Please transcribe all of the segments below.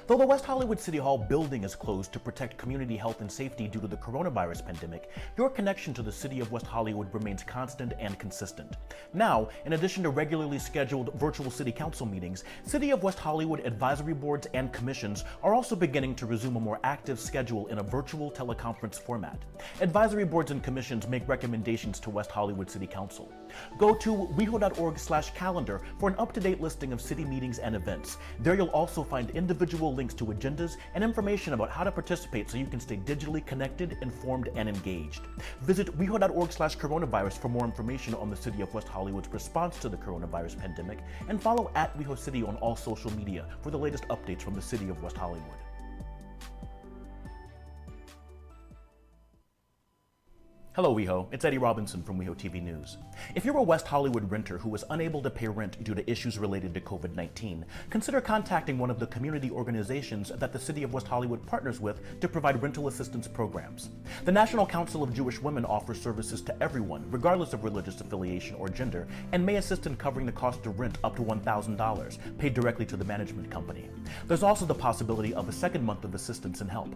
Though the West Hollywood City Hall building is closed to protect community health and safety due to the coronavirus pandemic, your connection to the city of West Hollywood remains constant and consistent. Now, in addition to regularly scheduled virtual city council meetings, City of West Hollywood advisory boards and commissions are also beginning to resume a more active schedule in a virtual teleconference format. Advisory boards and commissions make recommendations to West Hollywood City Council. Go to weho.org/calendar for an up-to-date listing of city meetings and events. There you'll also find individual links to agendas and information about how to participate so you can stay digitally connected, informed, and engaged. Visit weho.org/coronavirus for more information on the City of West Hollywood's response to the coronavirus pandemic, and follow @WeHoCity on all social media for the latest updates from the City of West Hollywood. Hello WeHo, it's Eddie Robinson from WeHo TV News. If you're a West Hollywood renter who was unable to pay rent due to issues related to COVID-19, consider contacting one of the community organizations that the City of West Hollywood partners with to provide rental assistance programs. The National Council of Jewish Women offers services to everyone, regardless of religious affiliation or gender, and may assist in covering the cost of rent up to $1,000, paid directly to the management company. There's also the possibility of a second month of assistance and help.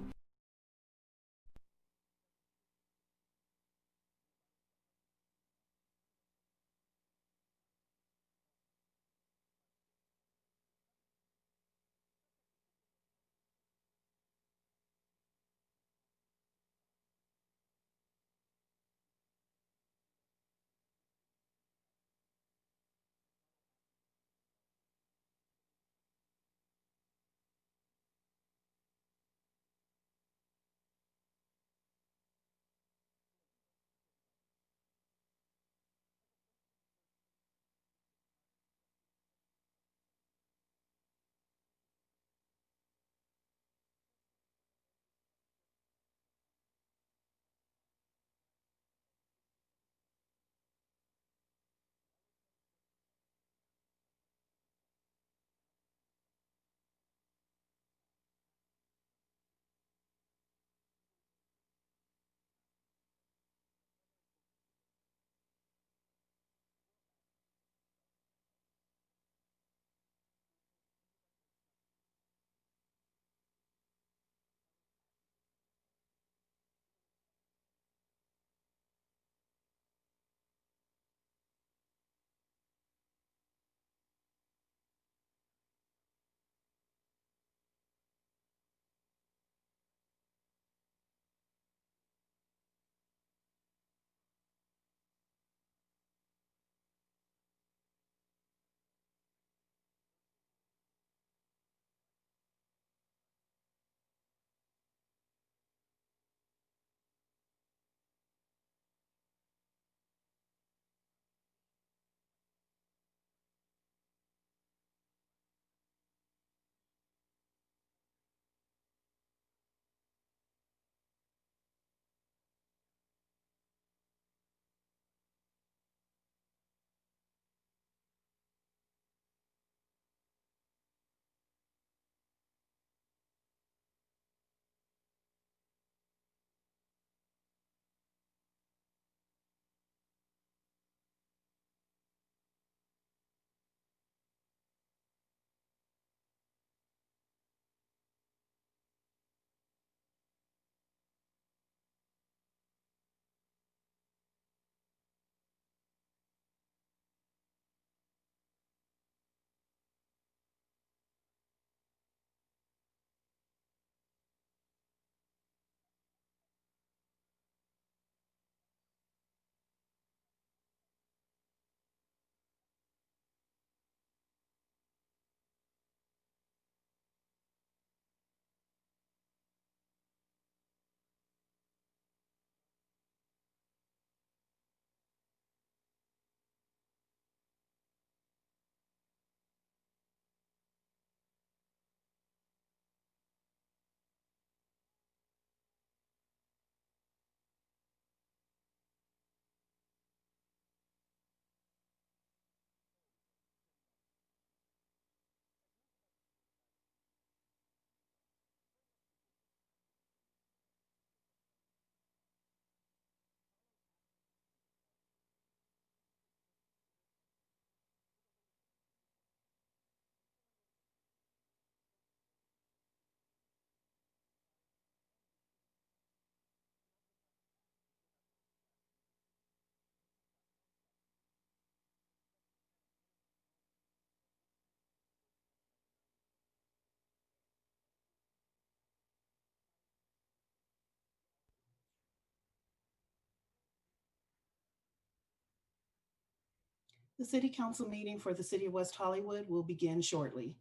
The City Council meeting for the City of West Hollywood will begin shortly.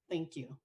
Thank you.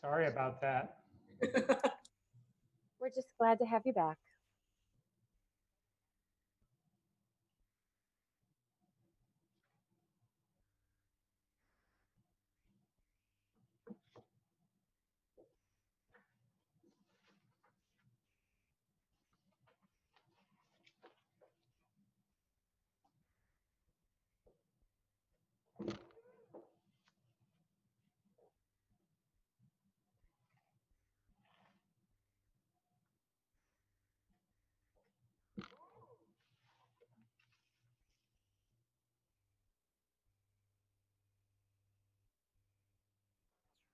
Sorry about that. We're just glad to have you back.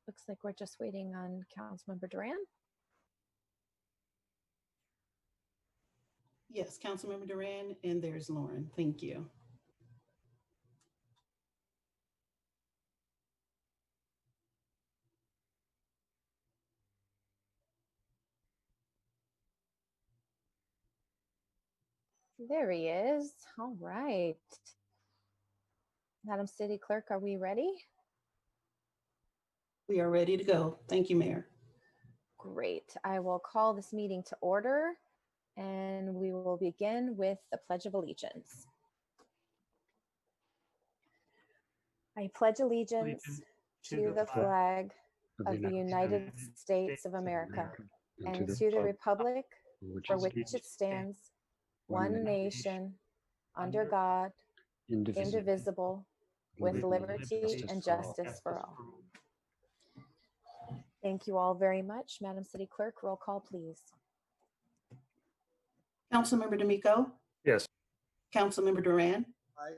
Looks like we're just waiting on Councilmember Duran. Yes, Councilmember Duran, and there's Lauren. Thank you. There he is. All right. Madam City Clerk, are we ready? We are ready to go. Thank you, Mayor. Great. I will call this meeting to order and we will begin with the Pledge of Allegiance. I pledge allegiance to the flag of the United States of America and to the republic for which it stands, one nation, under God, indivisible, with liberty and justice for all. Thank you all very much. Madam City Clerk, roll call, please. Councilmember D'Amico? Yes. Councilmember Duran? Aye.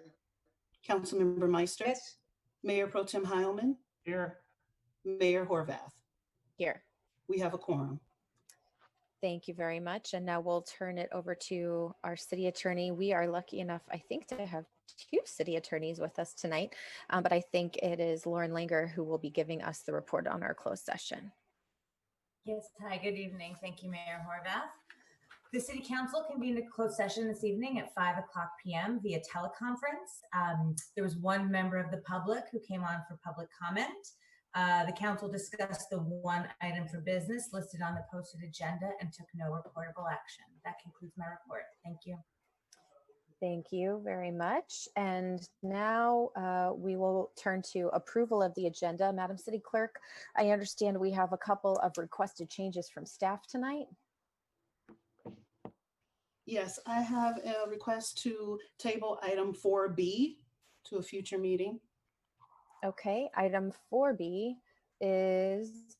Councilmember Meister? Yes. Mayor Pro Tem Heilman? Here, Mayor Horvath? Here. We have a quorum. Thank you very much. And now we'll turn it over to our city attorney. We are lucky enough, I think, to have two city attorneys with us tonight, but I think it is Lauren Langer who will be giving us the report on our closed session. Yes, hi, good evening. Thank you, Mayor Horvath. The City Council convened a closed session this evening at 5 o'clock p.m. via teleconference. There was one member of the public who came on for public comment. The council discussed the one item for business listed on the posted agenda and took no reportable action. That concludes my report. Thank you. Thank you very much. And now we will turn to approval of the agenda. Madam City Clerk, I understand we have a couple of requested changes from staff tonight. Yes, I have a request to table item 4B to a future meeting. Okay, item 4B is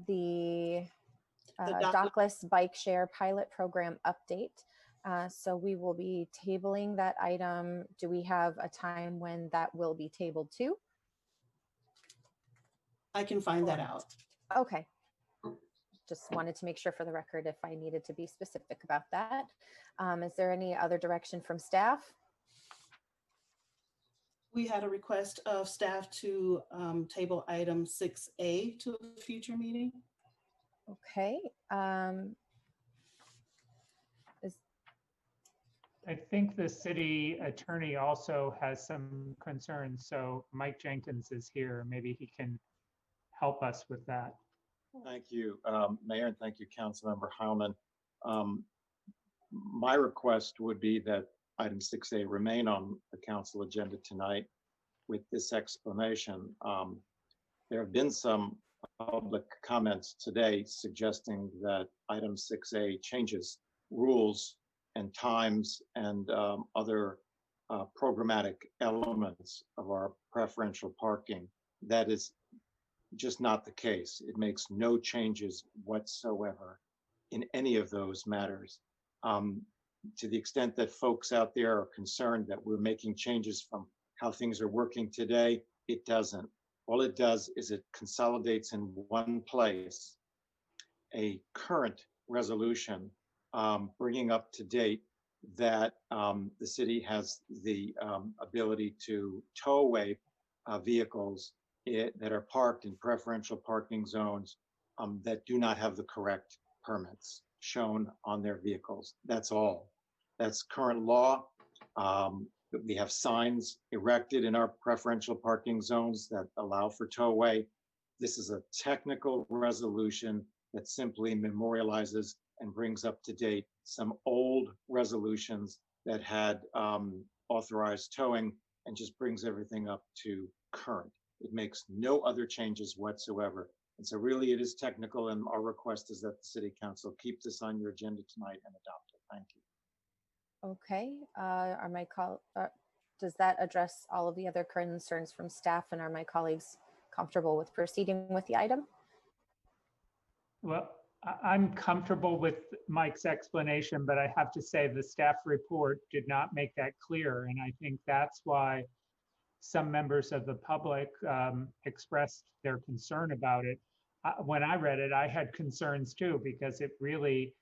the Dockless Bike Share Pilot Program update. So we will be tabling that item. Do we have a time when that will be tabled to? I can find that out. Okay. Just wanted to make sure for the record if I needed to be specific about that. Is there any other direction from staff? We had a request of staff to table item 6A to a future meeting. Okay. I think the city attorney also has some concerns. So Mike Jenkins is here. Maybe he can help us with that. Thank you, Mayor, and thank you, Councilmember Heilman. My request would be that item 6A remain on the council agenda tonight with this explanation. There have been some public comments today suggesting that item 6A changes rules and times and other programmatic elements of our preferential parking. That is just not the case. It makes no changes whatsoever in any of those matters. To the extent that folks out there are concerned that we're making changes from how things are working today, it doesn't. All it does is it consolidates in one place a current resolution bringing up to date that the city has the ability to tow away vehicles that are parked in preferential parking zones that do not have the correct permits shown on their vehicles. That's all. That's current law. We have signs erected in our preferential parking zones that allow for tow away. This is a technical resolution that simply memorializes and brings up to date some old resolutions that had authorized towing and just brings everything up to current. It makes no other changes whatsoever. And so really it is technical, and our request is that the City Council keep this on your agenda tonight and adopt it. Thank you. Okay, does that address all of the other concerns from staff, and are my colleagues comfortable with proceeding with the item? Well, I'm comfortable with Mike's explanation, but I have to say the staff report did not make that clear. And I think that's why some members of the public expressed their concern about it. When I read it, I had concerns too, because it really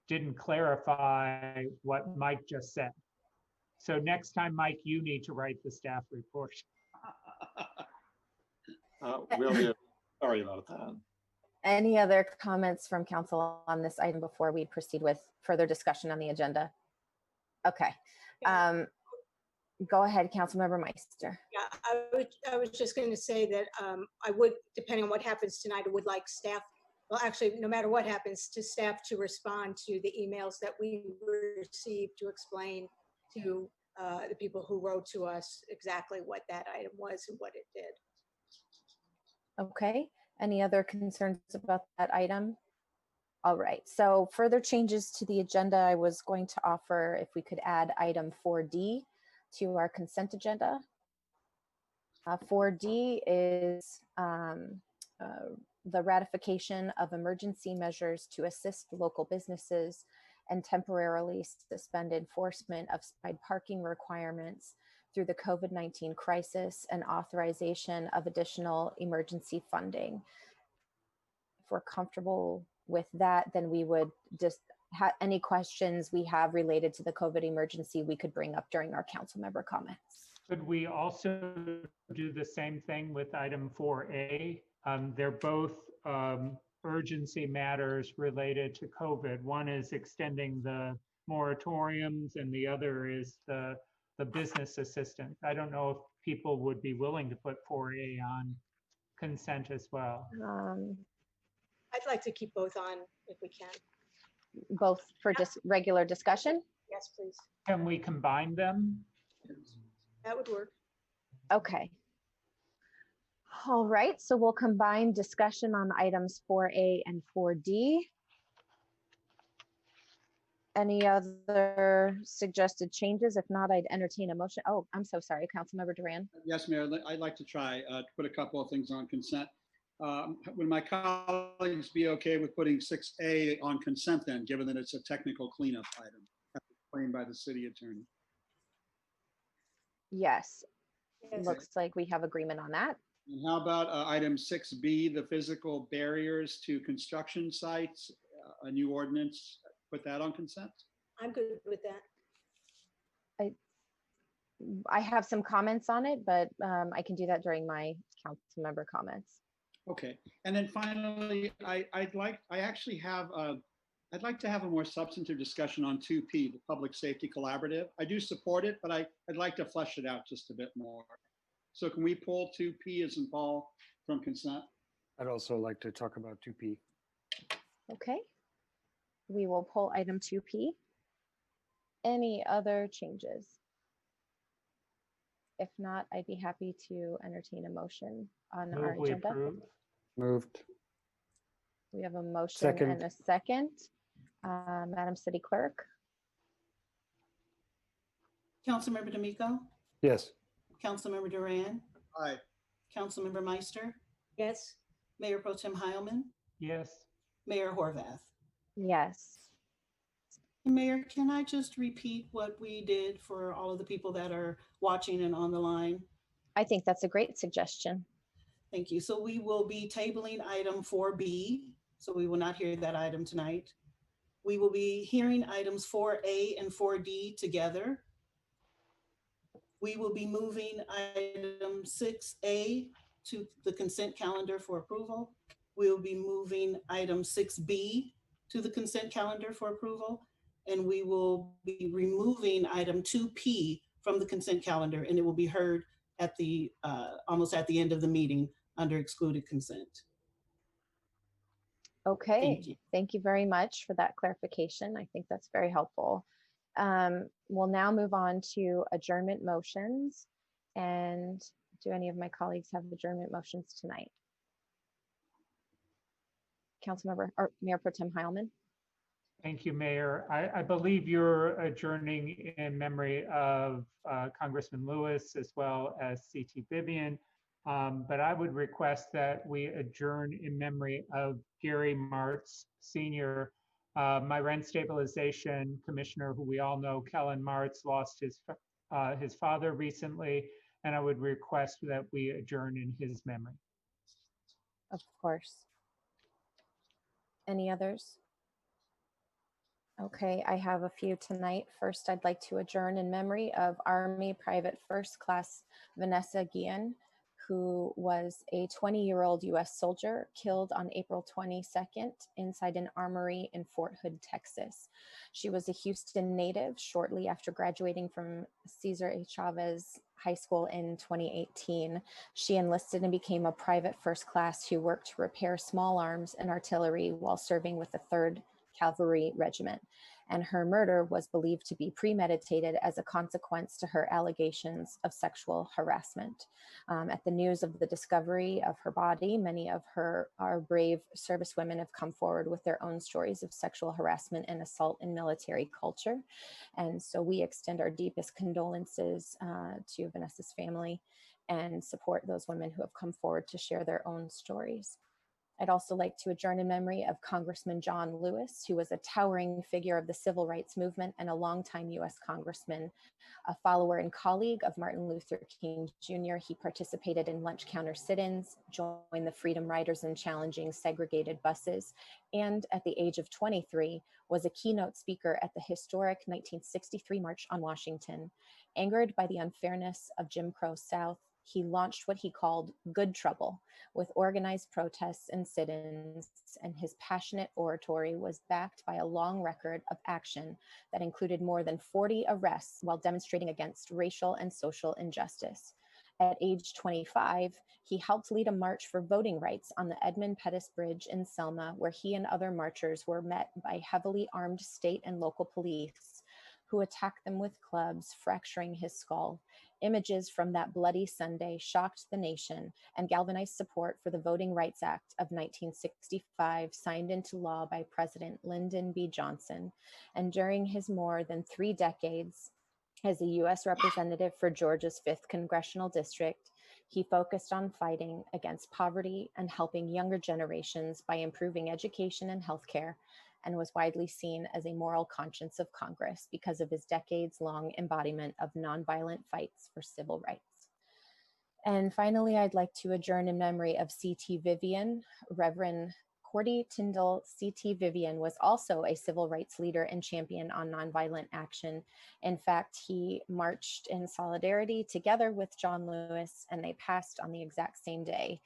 didn't clarify what Mike just said. So next time, Mike, you need to write the staff report. Will do. Sorry about that. Any other comments from council on this item before we proceed with further discussion on the agenda? Okay. Go ahead, Councilmember Meister. Yeah, I was just going to say that I would, depending on what happens tonight, I would like staff, well, actually, no matter what happens, to staff to respond to the emails that we received to explain to the people who wrote to us exactly what that item was and what it did. Okay. Any other concerns about that item? All right. So further changes to the agenda, I was going to offer if we could add item 4D to our consent agenda. 4D is the ratification of emergency measures to assist local businesses and temporarily suspend enforcement of side parking requirements through the COVID-19 crisis and authorization of additional emergency funding. If we're comfortable with that, then we would just have any questions we have related to the COVID emergency we could bring up during our council member comments. Could we also do the same thing with item 4A? They're both urgency matters related to COVID. One is extending the moratoriums and the other is the business assistance. I don't know if people would be willing to put 4A on consent as well. I'd like to keep both on if we can. Both for just regular discussion? Yes, please. Can we combine them? That would work. Okay. All right, so we'll combine discussion on items 4A and 4D. Any other suggested changes? If not, I'd entertain a motion. Oh, I'm so sorry, Councilmember Duran. Yes, Mayor, I'd like to try to put a couple of things on consent. Would my colleagues be okay with putting 6A on consent then, given that it's a technical cleanup item, as explained by the city attorney? Yes, Yes. looks like we have agreement on that. And how about item 6B, the physical barriers to construction sites, a new ordinance, put that on consent? I'm good with that. I have some comments on it, but I can do that during my council member comments. Okay, and then finally, I'd like to have a more substantive discussion on 2P, the Public Safety Collaborative. I do support it, but I'd like to flesh it out just a bit more. So can we pull 2P as in Paul from consent? I'd also like to talk about 2P. Okay, we will pull item 2P. Any other changes? If not, I'd be happy to entertain a motion on our Move we agenda. approve. Moved. We have a motion Second. and a second. Madam City Clerk? Councilmember D'Amico, Yes. Councilmember Duran, Aye. Councilmember Meister, Yes. Mayor Pro Tem Heilman, Yes. Mayor Horvath. Yes. Mayor, can I just repeat what we did for all of the people that are watching and on the line? I think that's a great suggestion. Thank you. So we will be tabling item 4B. So we will not hear that item tonight. We will be hearing items 4A and 4D together. We will be moving item 6A to the consent calendar for approval. We'll be moving item 6B to the consent calendar for approval. And we will be removing item 2P from the consent calendar, and it will be heard at the almost at the end of the meeting under excluded consent. Okay, thank you very much for that clarification. I think that's very helpful. We'll now move on to adjournment motions. And do any of my colleagues have adjournment motions tonight? Councilmember or Mayor Pro Tem Heilman? Thank you, Mayor. I believe you're adjourning in memory of Congressman Lewis as well as C.T. Vivian. But I would request that we adjourn in memory of Gary Martz Sr., my rent stabilization commissioner, who we all know, Kellen Martz, lost his father recently. and I would request that we adjourn in his memory. Of course. Any others? Okay, I have a few tonight. First, I'd like to adjourn in memory of Army Private First Class Vanessa Guillen, who was a 20-year-old U.S. soldier killed on April 22nd inside an armory in Fort Hood, Texas. She was a Houston native shortly after graduating from Cesar A. Chavez High School in 2018. She enlisted and became a private first class who worked to repair small arms and artillery while serving with the 3rd Cavalry Regiment, and her murder was believed to be premeditated as a consequence to her allegations of sexual harassment. At the news of the discovery of her body, many of our brave servicewomen have come forward with their own stories of sexual harassment and assault in military culture. And so we extend our deepest condolences to Vanessa's family and support those women who have come forward to share their own stories. I'd also like to adjourn in memory of Congressman John Lewis, who was a towering figure of the civil rights movement and a longtime U.S. congressman, a follower and colleague of Martin Luther King Jr. He participated in lunch counter sit-ins, joined the Freedom Riders in challenging segregated buses, and at the age of 23, was a keynote speaker at the historic 1963 March on Washington. Angered by the unfairness of Jim Crow South, he launched what he called Good Trouble, with organized protests and sit-ins, and his passionate oratory was backed by a long record of action that included more than 40 arrests while demonstrating against racial and social injustice. At age 25, he helped lead a march for voting rights on the Edmund Pettus Bridge in Selma, where he and other marchers were met by heavily armed state and local police who attacked them with clubs, fracturing his skull. Images from that bloody Sunday shocked the nation and galvanized support for the Voting Rights Act of 1965, signed into law by President Lyndon B. Johnson. And during his more than 3 decades as a U.S. representative for Georgia's 5th Congressional District, he focused on fighting against poverty and helping younger generations by improving education and healthcare, and was widely seen as a moral conscience of Congress because of his decades-long embodiment of nonviolent fights for civil rights. And finally, I'd like to adjourn in memory of C.T. Vivian. Reverend Cordy Tyndall C.T. Vivian was also a civil rights leader and champion on nonviolent action. In fact, he marched in solidarity together with John Lewis, and they passed on the exact same day.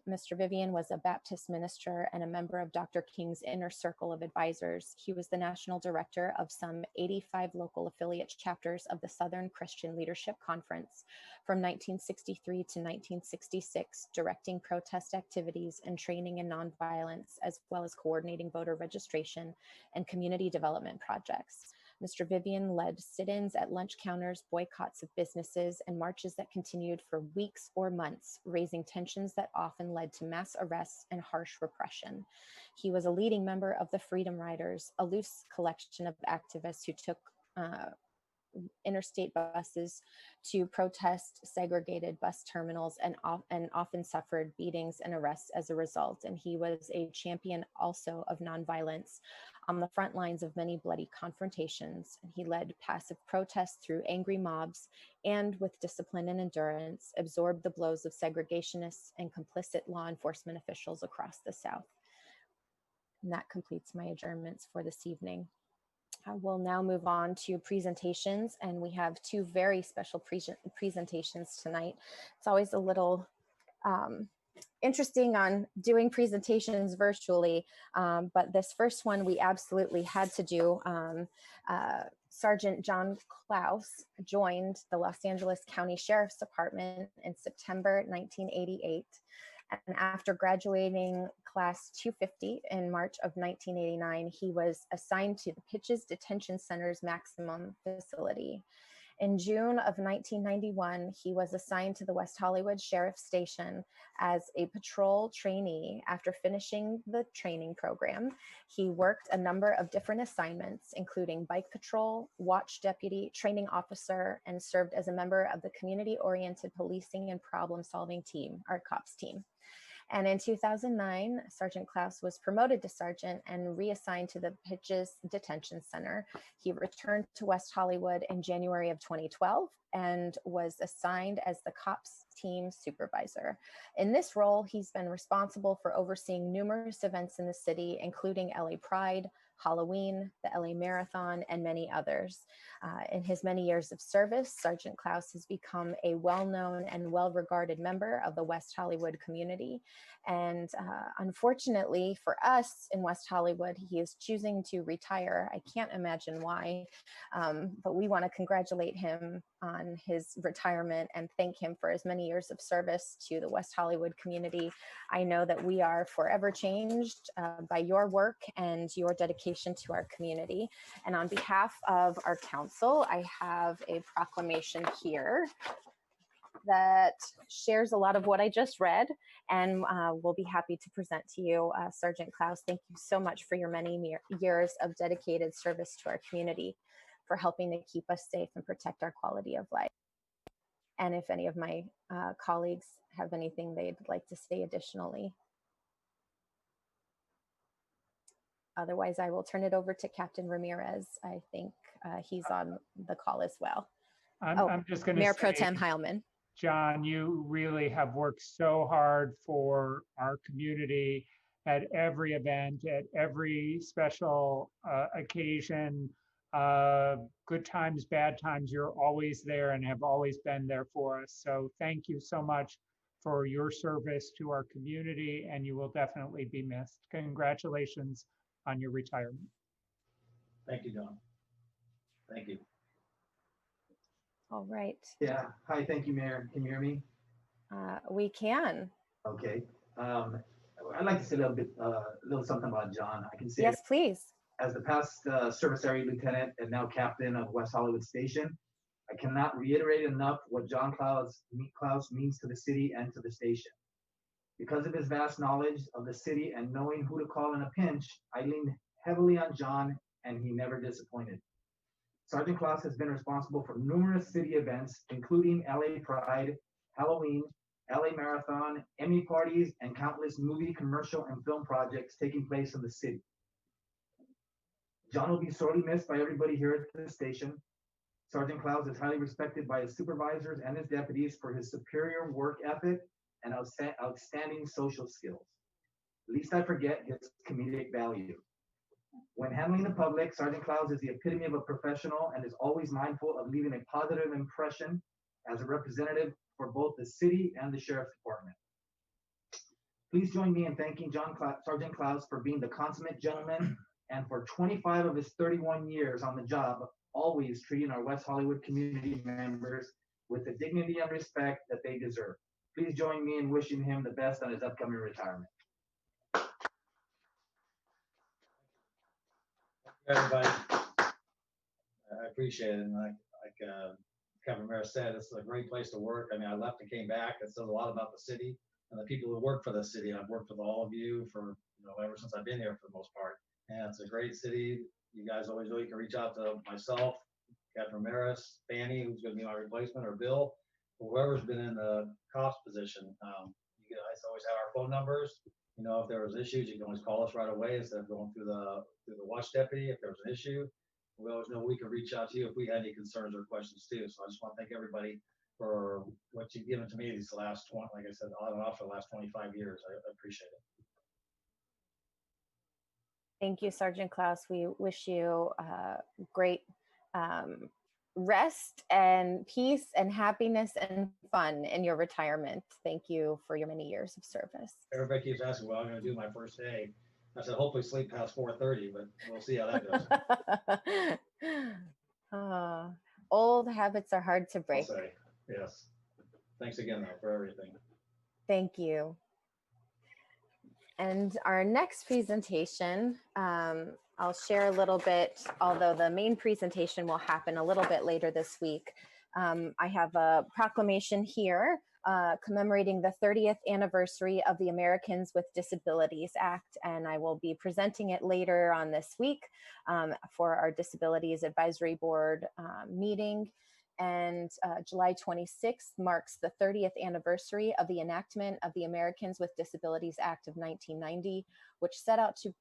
Mr. Vivian was a Baptist minister and a member of Dr. King's inner circle of advisors. He was the national director of some 85 local affiliate chapters of the Southern Christian Leadership Conference from 1963 to 1966, directing protest activities and training in nonviolence, as well as coordinating voter registration and community development projects. Mr. Vivian led sit-ins at lunch counters, boycotts of businesses, and marches that continued for weeks or months, raising tensions that often led to mass arrests and harsh repression. He was a leading member of the Freedom Riders, a loose collection of activists who took interstate buses to protest segregated bus terminals and often suffered beatings and arrests as a result. And he was a champion also of nonviolence on the front lines of many bloody confrontations. And he led passive protests through angry mobs and with discipline and endurance, absorbed the blows of segregationists and complicit law enforcement officials across the South. And that completes my adjournments for this evening. We'll now move on to presentations, and we have 2 very special presentations tonight. It's always a little interesting on doing presentations virtually, but this first one we absolutely had to do. Sergeant John Klaus joined the Los Angeles County Sheriff's Department in September 1988. And after graduating class 250 in March of 1989, he was assigned to the Pitches Detention Center's maximum facility. In June of 1991, he was assigned to the West Hollywood Sheriff's Station as a patrol trainee. After finishing the training program, he worked a number of different assignments, including bike patrol, watch deputy, training officer, and served as a member of the community-oriented policing and problem-solving team, our COPS team. And in 2009, Sergeant Klaus was promoted to sergeant and reassigned to the Pitches Detention Center. He returned to West Hollywood in January of 2012 and was assigned as the COPS team supervisor. In this role, he's been responsible for overseeing numerous events in the city, including LA Pride, Halloween, the LA Marathon, and many others. In his many years of service, Sergeant Klaus has become a well-known and well-regarded member of the West Hollywood community. And unfortunately for us in West Hollywood, he is choosing to retire. I can't imagine why, but we want to congratulate him on his retirement and thank him for his many years of service to the West Hollywood community. I know that we are forever changed by your work and your dedication to our community. And on behalf of our council, I have a proclamation here that shares a lot of what I just read, and we'll be happy to present to you. Sergeant Klaus, thank you so much for your many years of dedicated service to our community, for helping to keep us safe and protect our quality of life. And if any of my colleagues have anything they'd like to say additionally. Otherwise, I will turn it over to Captain Ramirez. I think he's on the call as well. I'm just going to Mayor Pro Tem Heilman. John, you really have worked so hard for our community at every event, at every special occasion, good times, bad times. You're always there and have always been there for us. So thank you so much for your service to our community, and you will definitely be missed. Congratulations on your retirement. Thank you, John. Thank you. All right. Yeah. Hi. Thank you, Mayor. Can you hear me? We can. Okay. I'd like to say a little something about John. I can say, yes, please. As the past service area lieutenant and now captain of West Hollywood Station, I cannot reiterate enough what John Klaus means to the city and to the station. Because of his vast knowledge of the city and knowing who to call in a pinch, I leaned heavily on John, and he never disappointed. Sergeant Klaus has been responsible for numerous city events, including LA Pride, Halloween, LA Marathon, Emmy parties, and countless movie, commercial, and film projects taking place in the city. John will be sorely missed by everybody here at the station. Sergeant Klaus is highly respected by his supervisors and his deputies for his superior work ethic and outstanding social skills. Least I forget his comedic value. When handling the public, Sergeant Klaus is the epitome of a professional and is always mindful of leaving a positive impression as a representative for both the city and the Sheriff's Department. Please join me in thanking Sergeant Klaus for being the consummate gentleman and for 25 of his 31 years on the job, always treating our West Hollywood community members with the dignity and respect that they deserve. Please join me in wishing him the best on his upcoming retirement. Everybody, I appreciate it. And like Captain Ramirez said, it's a great place to work. I mean, I left and came back. It says a lot about the city and the people who work for the city. I've worked with all of you for, ever since I've been here for the most part. And it's a great city. You guys always know you can reach out to myself, Captain Ramirez, Fanny, who's going to be my replacement, or Bill, or whoever's been in the cops position. You guys always have our phone numbers. If there was issues, you can always call us right away instead of going through the watch deputy. If there was an issue, we always know we can reach out to you if we had any concerns or questions too. So I just want to thank everybody for what you've given to me these last 20, like I said, on and off for the last 25 years. I appreciate it. Thank you, Sergeant Klaus. We wish you great rest and peace and happiness and fun in your retirement. Thank you for your many years of service. Everybody keeps asking, well, I'm going to do my first day. I said, hopefully sleep past 4:30, but we'll see how that goes. Old habits are hard to break. I'll say, yes. Thanks again, though, for everything. Thank you. And our next presentation, I'll share a little bit, although the main presentation will happen a little bit later this week. I have a proclamation here commemorating the 30th anniversary of the Americans with Disabilities Act, and I will be presenting it later on this week for our Disabilities Advisory Board meeting. And July 26th marks the 30th anniversary of the enactment of the Americans with Disabilities Act of 1990, which set out to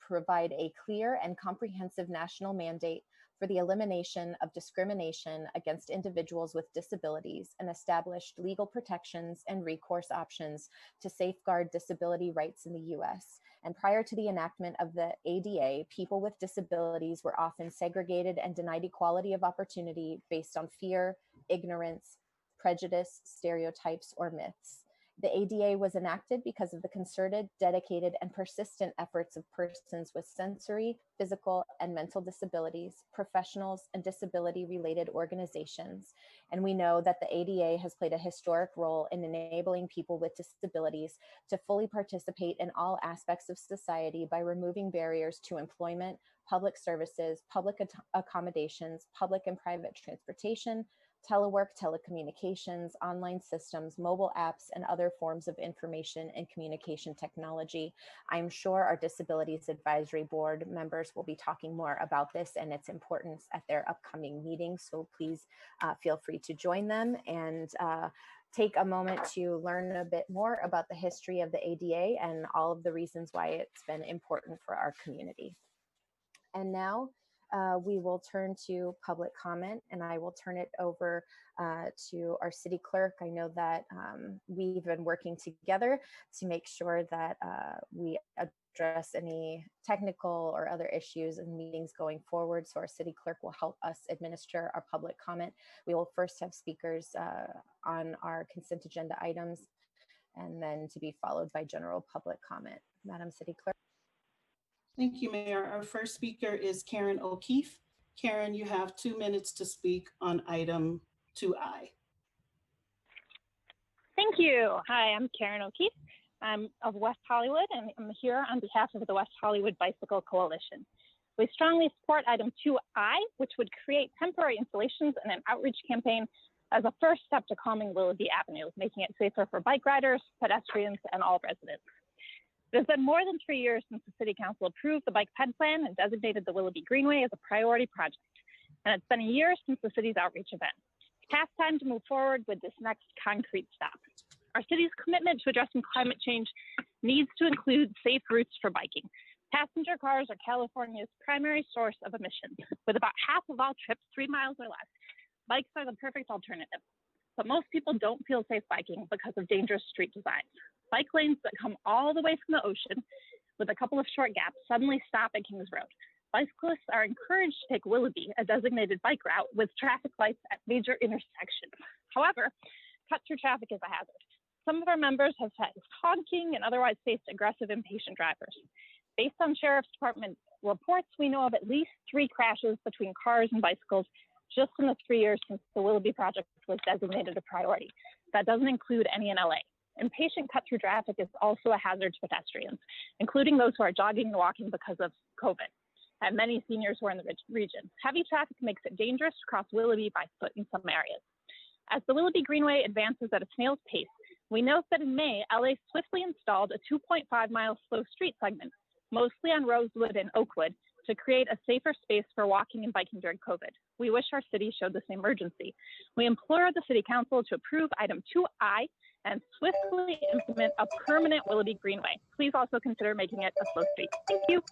provide a clear and comprehensive national mandate for the elimination of discrimination against individuals with disabilities and established legal protections and recourse options to safeguard disability rights in the US. And prior to the enactment of the ADA, people with disabilities were often segregated and denied equality of opportunity based on fear, ignorance, prejudice, stereotypes, or myths. The ADA was enacted because of the concerted, dedicated, and persistent efforts of persons with sensory, physical, and mental disabilities, professionals, and disability-related organizations. And we know that the ADA has played a historic role in enabling people with disabilities to fully participate in all aspects of society by removing barriers to employment, public services, public accommodations, public and private transportation, telework, telecommunications, online systems, mobile apps, and other forms of information and communication technology. I'm sure our Disabilities Advisory Board members will be talking more about this and its importance at their upcoming meetings. So please feel free to join them and take a moment to learn a bit more about the history of the ADA and all of the reasons why it's been important for our community. And now, we will turn to public comment, and I will turn it over to our city clerk. I know that we've been working together to make sure that we address any technical or other issues in meetings going forward. So our city clerk will help us administer our public comment. We will first have speakers on our consent agenda items, and then to be followed by general public comment. Madam City Clerk. Thank you, Mayor. Our first speaker is Karen O'Keefe. Karen, you have 2 minutes to speak on item 2I. Thank you. Hi, I'm Karen O'Keefe. I'm of West Hollywood, and I'm here on behalf of the West Hollywood Bicycle Coalition. We strongly support item 2I, which would create temporary installations and an outreach campaign as a first step to calming Willoughby Avenue, making it safer for bike riders, pedestrians, and all residents. It has been more than 3 years since the City Council approved the bike ped plan and designated the Willoughby Greenway as a priority project. And it's been a year since the city's outreach event. It's past time to move forward with this next concrete step. Our city's commitment to addressing climate change needs to include safe routes for biking. Passenger cars are California's primary source of emissions. With about half of all trips 3 miles or less, bikes are the perfect alternative. But most people don't feel safe biking because of dangerous street designs. Bike lanes that come all the way from the ocean with a couple of short gaps suddenly stop at Kings Road. Bicyclists are encouraged to take Willoughby, a designated bike route, with traffic lights at major intersections. However, cut-through traffic is a hazard. Some of our members have faced honking and otherwise faced aggressive, impatient drivers. Based on Sheriff's Department reports, we know of at least 3 crashes between cars and bicycles just in the 3 years since the Willoughby project was designated a priority. That doesn't include any in LA. Impatient cut-through traffic is also a hazard to pedestrians, including those who are jogging and walking because of COVID, and many seniors who are in the region. Heavy traffic makes it dangerous to cross Willoughby by foot in some areas. As the Willoughby Greenway advances at a snail's pace, we note that in May, LA swiftly installed a 2.5-mile slow street segment, mostly on Rosewood and Oakwood, to create a safer space for walking and biking during COVID. We wish our city showed the same urgency. We implore the City Council to approve item 2I and swiftly implement a permanent Willoughby Greenway. Please also consider making it a slow street. Thank you.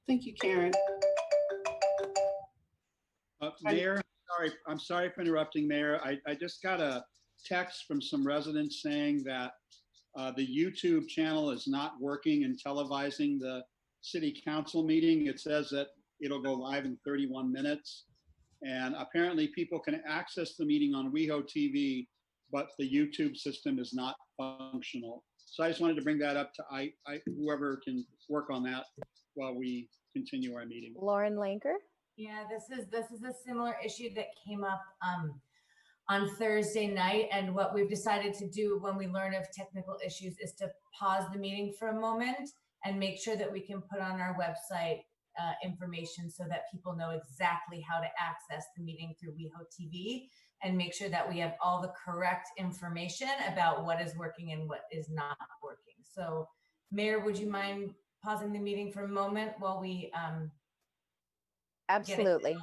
Thank you, Karen. Mayor, I'm sorry for interrupting, Mayor. I just got a text from some residents saying that the YouTube channel is not working and televising the City Council meeting. It says that it'll go live in 31 minutes. And apparently people can access the meeting on WeHo TV, but the YouTube system is not functional. So I just wanted to bring that up to whoever can work on that while we continue our meeting. Lauren Lanker. Yeah, this is a similar issue that came up on Thursday night. And what we've decided to do when we learn of technical issues is to pause the meeting for a moment and make sure that we can put on our website information so that people know exactly how to access the meeting through WeHo TV, and make sure that we have all the correct information about what is working and what is not working. So, Mayor, would you mind pausing the meeting for a moment while we Absolutely.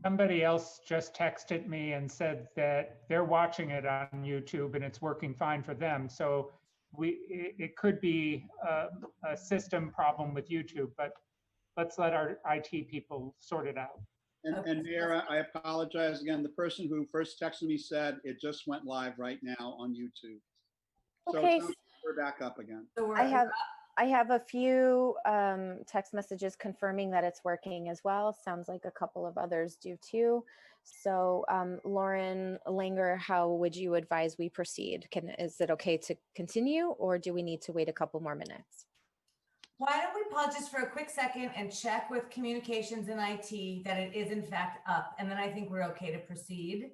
Somebody else just texted me and said that they're watching it on YouTube and it's working fine for them. So it could be a system problem with YouTube, but let's let our IT people sort it out. And Mayor, I apologize again. The person who first texted me said it just went live right now on YouTube. So Okay. we're back up again. So I have a few text messages confirming that it's working as well. Sounds like a couple of others do too. So Lauren Langer, how would you advise we proceed? Is it okay to continue, or do we need to wait a couple more minutes? Why don't we pause just for a quick second and check with communications and IT that it is in fact up, and then I think we're okay to proceed.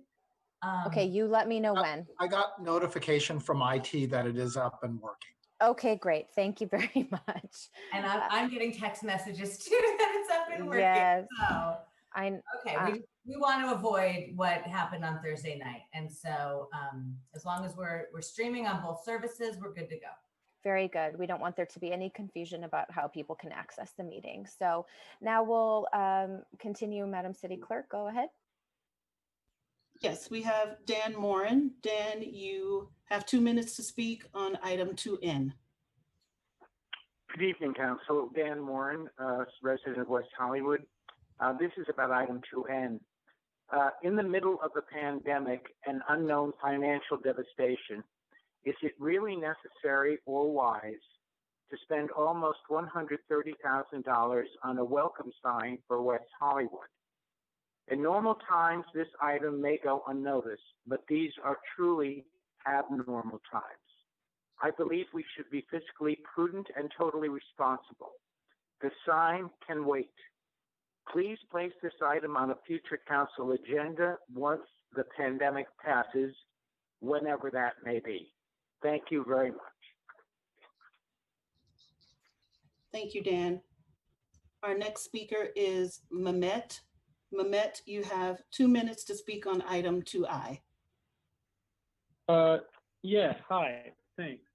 Okay, you let me know when. I got notification from IT that it is up and working. Okay, great. Thank you very much. And I'm getting text messages too that it's up and working. Yes. So, okay, we want to avoid what happened on Thursday night. And so as long as we're streaming on both services, we're good to go. Very good. We don't want there to be any confusion about how people can access the meeting. So now we'll continue. Madam City Clerk, go ahead. Yes, we have Dan Morin. Dan, you have 2 minutes to speak on item 2N. Good evening, Council. Dan Morin, resident of West Hollywood. This is about item 2N. In the middle of the pandemic and unknown financial devastation, is it really necessary or wise to spend almost $130,000 on a welcome sign for West Hollywood? In normal times, this item may go unnoticed, but these are truly abnormal times. I believe we should be fiscally prudent and totally responsible. The sign can wait. Please place this item on a future council agenda once the pandemic passes, whenever that may be. Thank you very much. Thank you, Dan. Our next speaker is Mehmet. Mehmet, you have 2 minutes to speak on item 2I. Yeah, hi, thanks.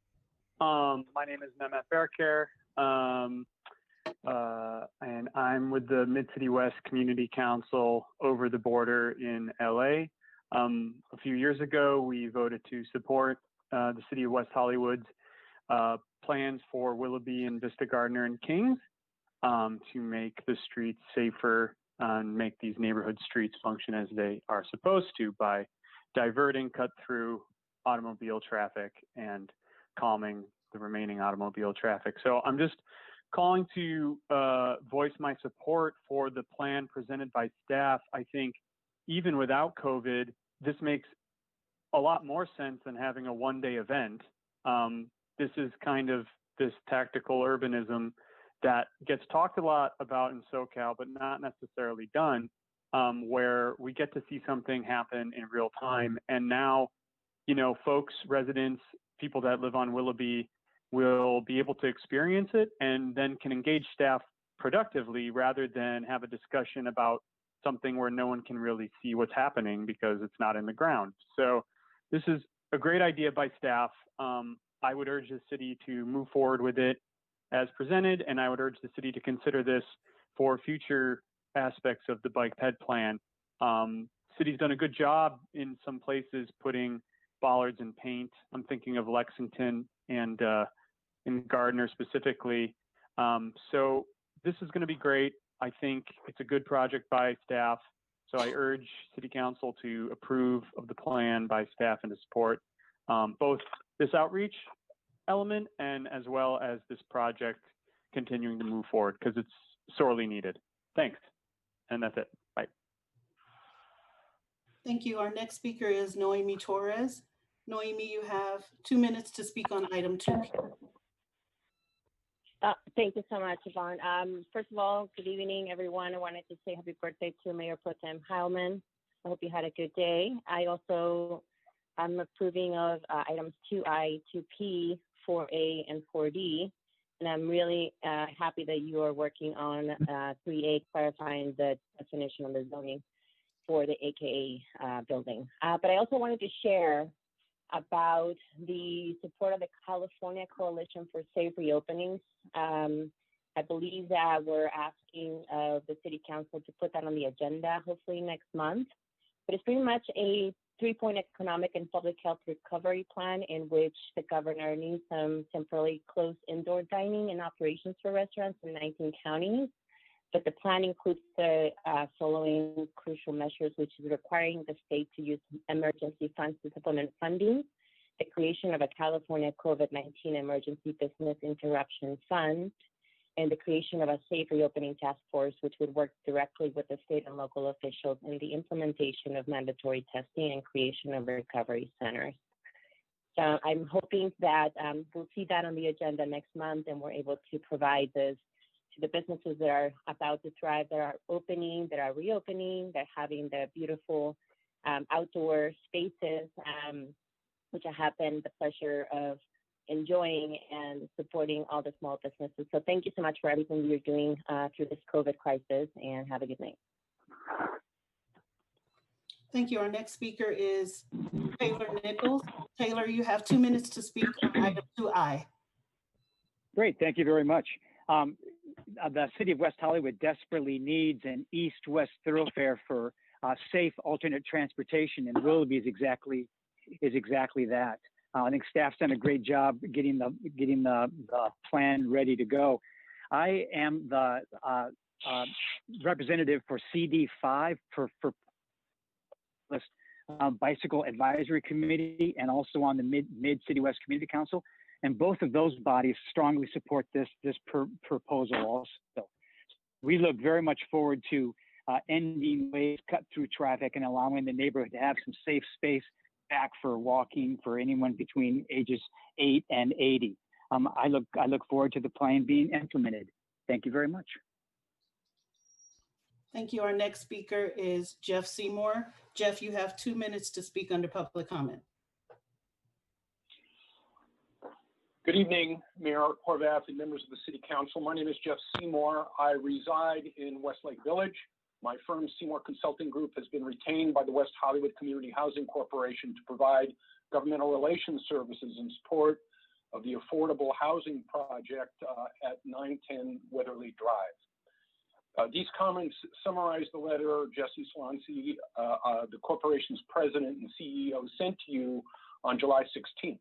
My name is Mehmet Berker, and I'm with the Mid-City West Community Council over the border in LA. A few years ago, we voted to support the City of West Hollywood's plans for Willoughby and Vista Gardner and Kings to make the streets safer and make these neighborhood streets function as they are supposed to by diverting cut-through automobile traffic and calming the remaining automobile traffic. So I'm just calling to voice my support for the plan presented by staff. I think even without COVID, this makes a lot more sense than having a one-day event. This is kind of this tactical urbanism that gets talked a lot about in SoCal, but not necessarily done, where we get to see something happen in real time. And now, you know, folks, residents, people that live on Willoughby will be able to experience it and then can engage staff productively rather than have a discussion about something where no one can really see what's happening because it's not in the ground. So this is a great idea by staff. I would urge the city to move forward with it as presented, and I would urge the city to consider this for future aspects of the bike ped plan. City's done a good job in some places putting bollards and paint. I'm thinking of Lexington and in Gardner specifically. So this is going to be great. I think it's a good project by staff. So I urge City Council to approve of the plan by staff and to support both this outreach element and as well as this project continuing to move forward because it's sorely needed. Thanks. And that's it. Bye. Thank you. Our next speaker is Noemi Torres. Noemi, you have 2 minutes to speak on item 2. Thank you so much, Yvonne. First of all, good evening, everyone. I wanted to say happy birthday to Mayor Pro Tem Heilman. I hope you had a good day. I'm approving of items 2I, 2P, 4A, and 4D. And I'm really happy that you are working on 3A, clarifying the definition of the zoning for the AKA building. But I also wanted to share about the support of the California Coalition for Safe Reopenings. I believe that we're asking of the city council to put that on the agenda, hopefully next month. But it's pretty much a 3-point economic and public health recovery plan in which the governor needs some temporarily closed indoor dining and operations for restaurants in 19 counties. But the plan includes the following crucial measures, which is requiring the state to use emergency funds to supplement funding, the creation of a California COVID-19 Emergency Business Interruption Fund, and the creation of a safe reopening task force, which would work directly with the state and local officials in the implementation of mandatory testing and creation of recovery centers. So I'm hoping that we'll see that on the agenda next month, and we're able to provide this to the businesses that are about to thrive, that are opening, that are reopening, that are having the beautiful outdoor spaces, which I have been the pleasure of enjoying and supporting all the small businesses. So thank you so much for everything you're doing through this COVID crisis, and have a good night. Thank you. Our next speaker is Taylor Nichols. Taylor, you have 2 minutes to speak on item 2I. Great, thank you very much. The city of West Hollywood desperately needs an east-west thoroughfare for safe alternate transportation, and Willoughby is exactly that. I think staff's done a great job getting the plan ready to go. I am the representative for CD5 for Bicycle Advisory Committee, and also on the Mid City West Community Council. And both of those bodies strongly support this proposal also. We look very much forward to ending ways cut through traffic and allowing the neighborhood to have some safe space back for walking for anyone between ages 8 and 80. I look forward to the plan being implemented. Thank you very much. Thank you. Our next speaker is Jeff Seymour. Jeff, you have 2 minutes to speak under public comment. Good evening, Mayor Horvath and members of the City Council. My name is Jeff Seymour. I reside in Westlake Village. My firm, Seymour Consulting Group, has been retained by the West Hollywood Community Housing Corporation to provide governmental relations services in support of the affordable housing project at 910 Weatherly Drive. These comments summarize the letter Jesse Swansea, the corporation's president and CEO, sent to you on July 16th.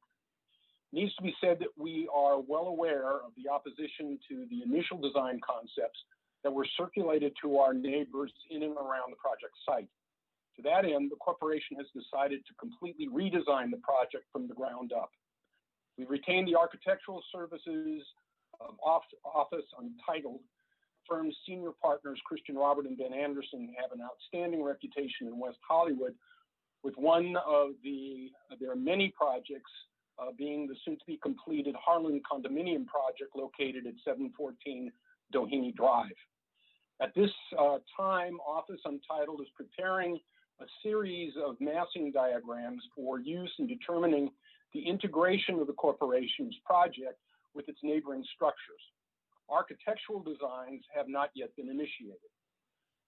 It needs to be said that we are well aware of the opposition to the initial design concepts that were circulated to our neighbors in and around the project site. To that end, the corporation has decided to completely redesign the project from the ground up. We've retained the architectural services of Office Untitled. Firm's senior partners, Christian Robert and Ben Anderson, have an outstanding reputation in West Hollywood, with one of their many projects being the soon-to-be completed Harlan condominium project located at 714 Doheny Drive. At this time, Office Untitled is preparing a series of massing diagrams for use in determining the integration of the corporation's project with its neighboring structures. Architectural designs have not yet been initiated.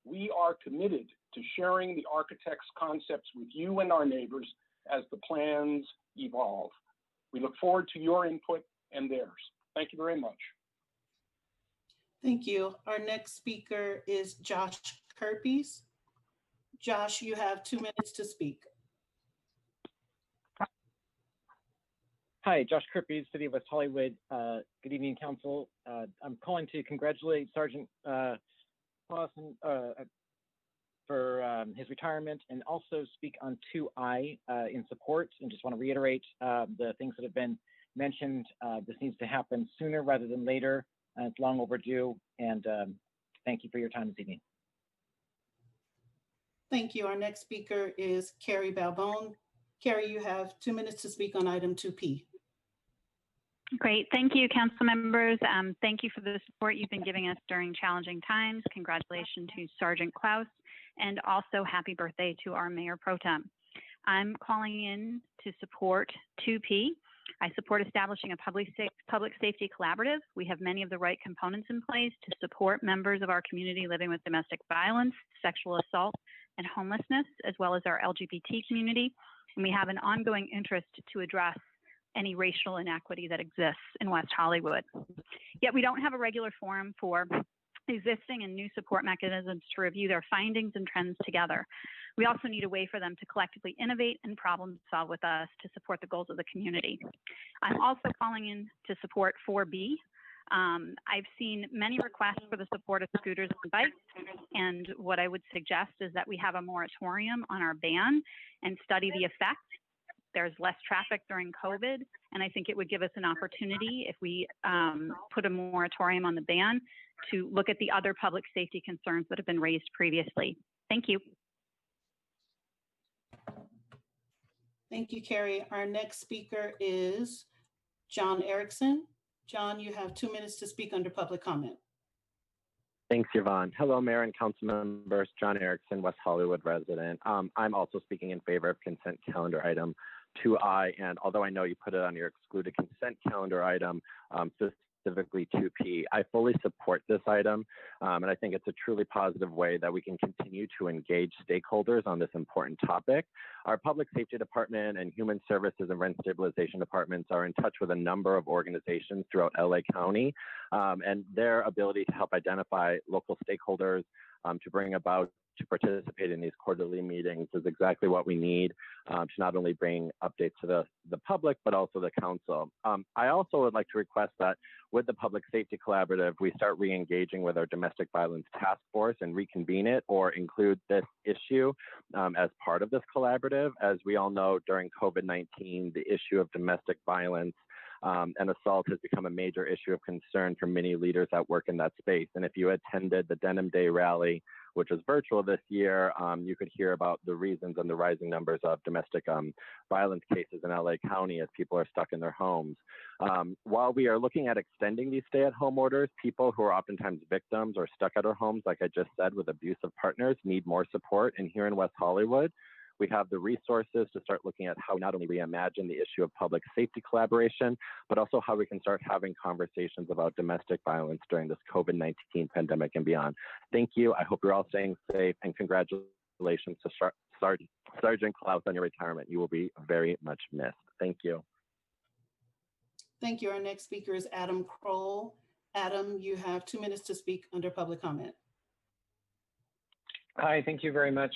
We are committed to sharing the architect's concepts with you and our neighbors as the plans evolve. We look forward to your input and theirs. Thank you very much. Thank you. Our next speaker is Josh Kerpies. Josh, you have 2 minutes to speak. Hi, Josh Kerpies, City of West Hollywood. Good evening, Council. I'm calling to congratulate Sergeant Clausen for his retirement, and also speak on 2I in support, and just want to reiterate the things that have been mentioned. This needs to happen sooner rather than later. It's long overdue, and thank you for your time this evening. Thank you. Our next speaker is Carrie Balbone. Carrie, you have 2 minutes to speak on item 2P. Great. Thank you, council members. Thank you for the support you've been giving us during challenging times. Congratulations to Sergeant Klaus, and also happy birthday to our Mayor Pro Tem. I'm calling in to support 2P. I support establishing a public safety collaborative. We have many of the right components in place to support members of our community living with domestic violence, sexual assault, and homelessness, as well as our LGBT community. And we have an ongoing interest to address any racial inequity that exists in West Hollywood. Yet we don't have a regular forum for existing and new support mechanisms to review their findings and trends together. We also need a way for them to collectively innovate and problem solve with us to support the goals of the community. I'm also calling in to support 4B. I've seen many requests for the support of scooters and bikes, and what I would suggest is that we have a moratorium on our ban and study the effects. There's less traffic during COVID, and I think it would give us an opportunity if we put a moratorium on the ban to look at the other public safety concerns that have been raised previously. Thank you. Thank you, Carrie. Our next speaker is John Erickson. John, you have 2 minutes to speak under public comment. Thanks, Yvonne. Hello, Mayor and Council members. John Erickson, West Hollywood resident. I'm also speaking in favor of consent calendar item 2I, and although I know you put it on your excluded consent calendar item, specifically 2P, I fully support this item, and I think it's a truly positive way that we can continue to engage stakeholders on this important topic. Our Public Safety Department and Human Services and Rent Stabilization Departments are in touch with a number of organizations throughout LA County, and their ability to help identify local stakeholders to bring about to participate in these quarterly meetings is exactly what we need to not only bring updates to the public, but also the council. I also would like to request that with the Public Safety Collaborative, we start re-engaging with our Domestic Violence Task Force and reconvene it or include this issue as part of this collaborative. As we all know, during COVID-19, the issue of domestic violence and assault has become a major issue of concern for many leaders that work in that space. And if you attended the Denim Day rally, which was virtual this year, you could hear about the reasons and the rising numbers of domestic violence cases in LA County as people are stuck in their homes. While we are looking at extending these stay-at-home orders, people who are oftentimes victims or stuck at our homes, like I just said, with abusive partners, need more support. And here in West Hollywood, we have the resources to start looking at how not only reimagine the issue of public safety collaboration, but also how we can start having conversations about domestic violence during this COVID-19 pandemic and beyond. Thank you. I hope you're all staying safe, and congratulations to Sergeant Klaus on your retirement. You will be very much missed. Thank you. Thank you. Our next speaker is Adam Kroll. Adam, you have 2 minutes to speak under public comment. Hi, thank you very much.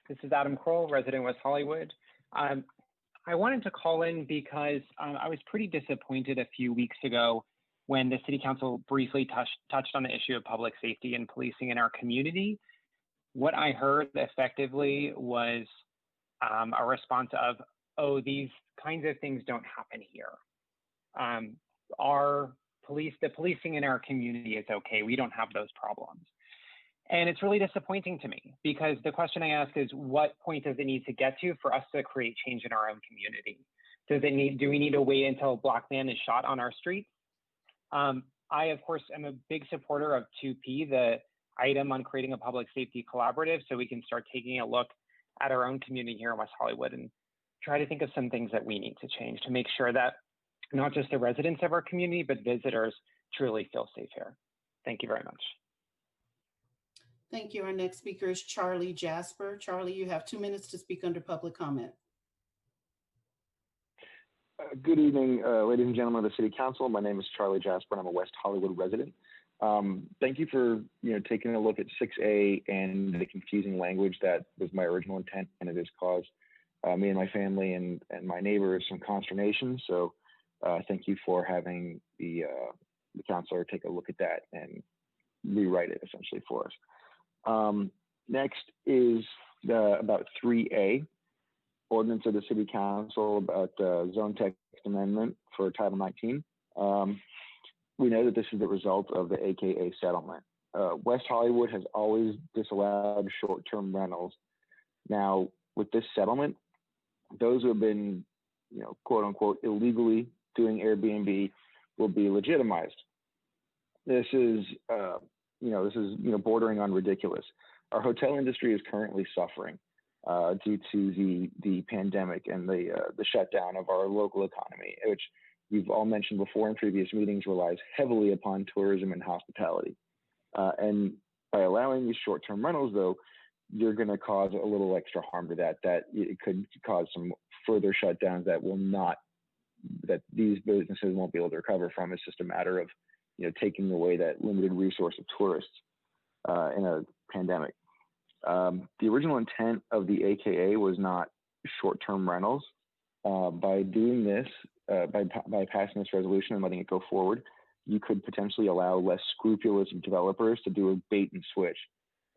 This is Adam Kroll, resident West Hollywood. I wanted to call in because I was pretty disappointed a few weeks ago when the City Council briefly touched on the issue of public safety and policing in our community. What I heard effectively was a response of, oh, these kinds of things don't happen here. The policing in our community is okay. We don't have those problems. And it's really disappointing to me because the question I ask is, what point does it need to get to for us to create change in our own community? Do we need to wait until a Black man is shot on our streets? I, of course, am a big supporter of 2P, the item on creating a public safety collaborative, so we can start taking a look at our own community here in West Hollywood and try to think of some things that we need to change to make sure that not just the residents of our community, but visitors truly feel safe here. Thank you very much. Thank you. Our next speaker is Charlie Jasper. Charlie, you have 2 minutes to speak under public comment. Good evening, ladies and gentlemen of the City Council. My name is Charlie Jasper, and I'm a West Hollywood resident. Thank you for taking a look at 6A and the confusing language that was my original intent, and it has caused me and my family and my neighbors some consternation. So thank you for having the counselor take a look at that and rewrite it essentially for us. Next is about 3A, ordinance of the City Council about zone text amendment for Title 19. We know that this is the result of the AKA settlement. West Hollywood has always disallowed short-term rentals. Now, with this settlement, those who have been, quote unquote, illegally doing Airbnb will be legitimized. This is bordering on ridiculous. Our hotel industry is currently suffering due to the pandemic and the shutdown of our local economy, which you've all mentioned before in previous meetings relies heavily upon tourism and hospitality. And by allowing these short-term rentals, though, you're going to cause a little extra harm to that it could cause some further shutdowns that will not that these businesses won't be able to recover from. It's just a matter of, taking away that limited resource of tourists in a pandemic. The original intent of the AKA was not short-term rentals. By doing this, by passing this resolution and letting it go forward, you could potentially allow less scrupulous developers to do a bait and switch,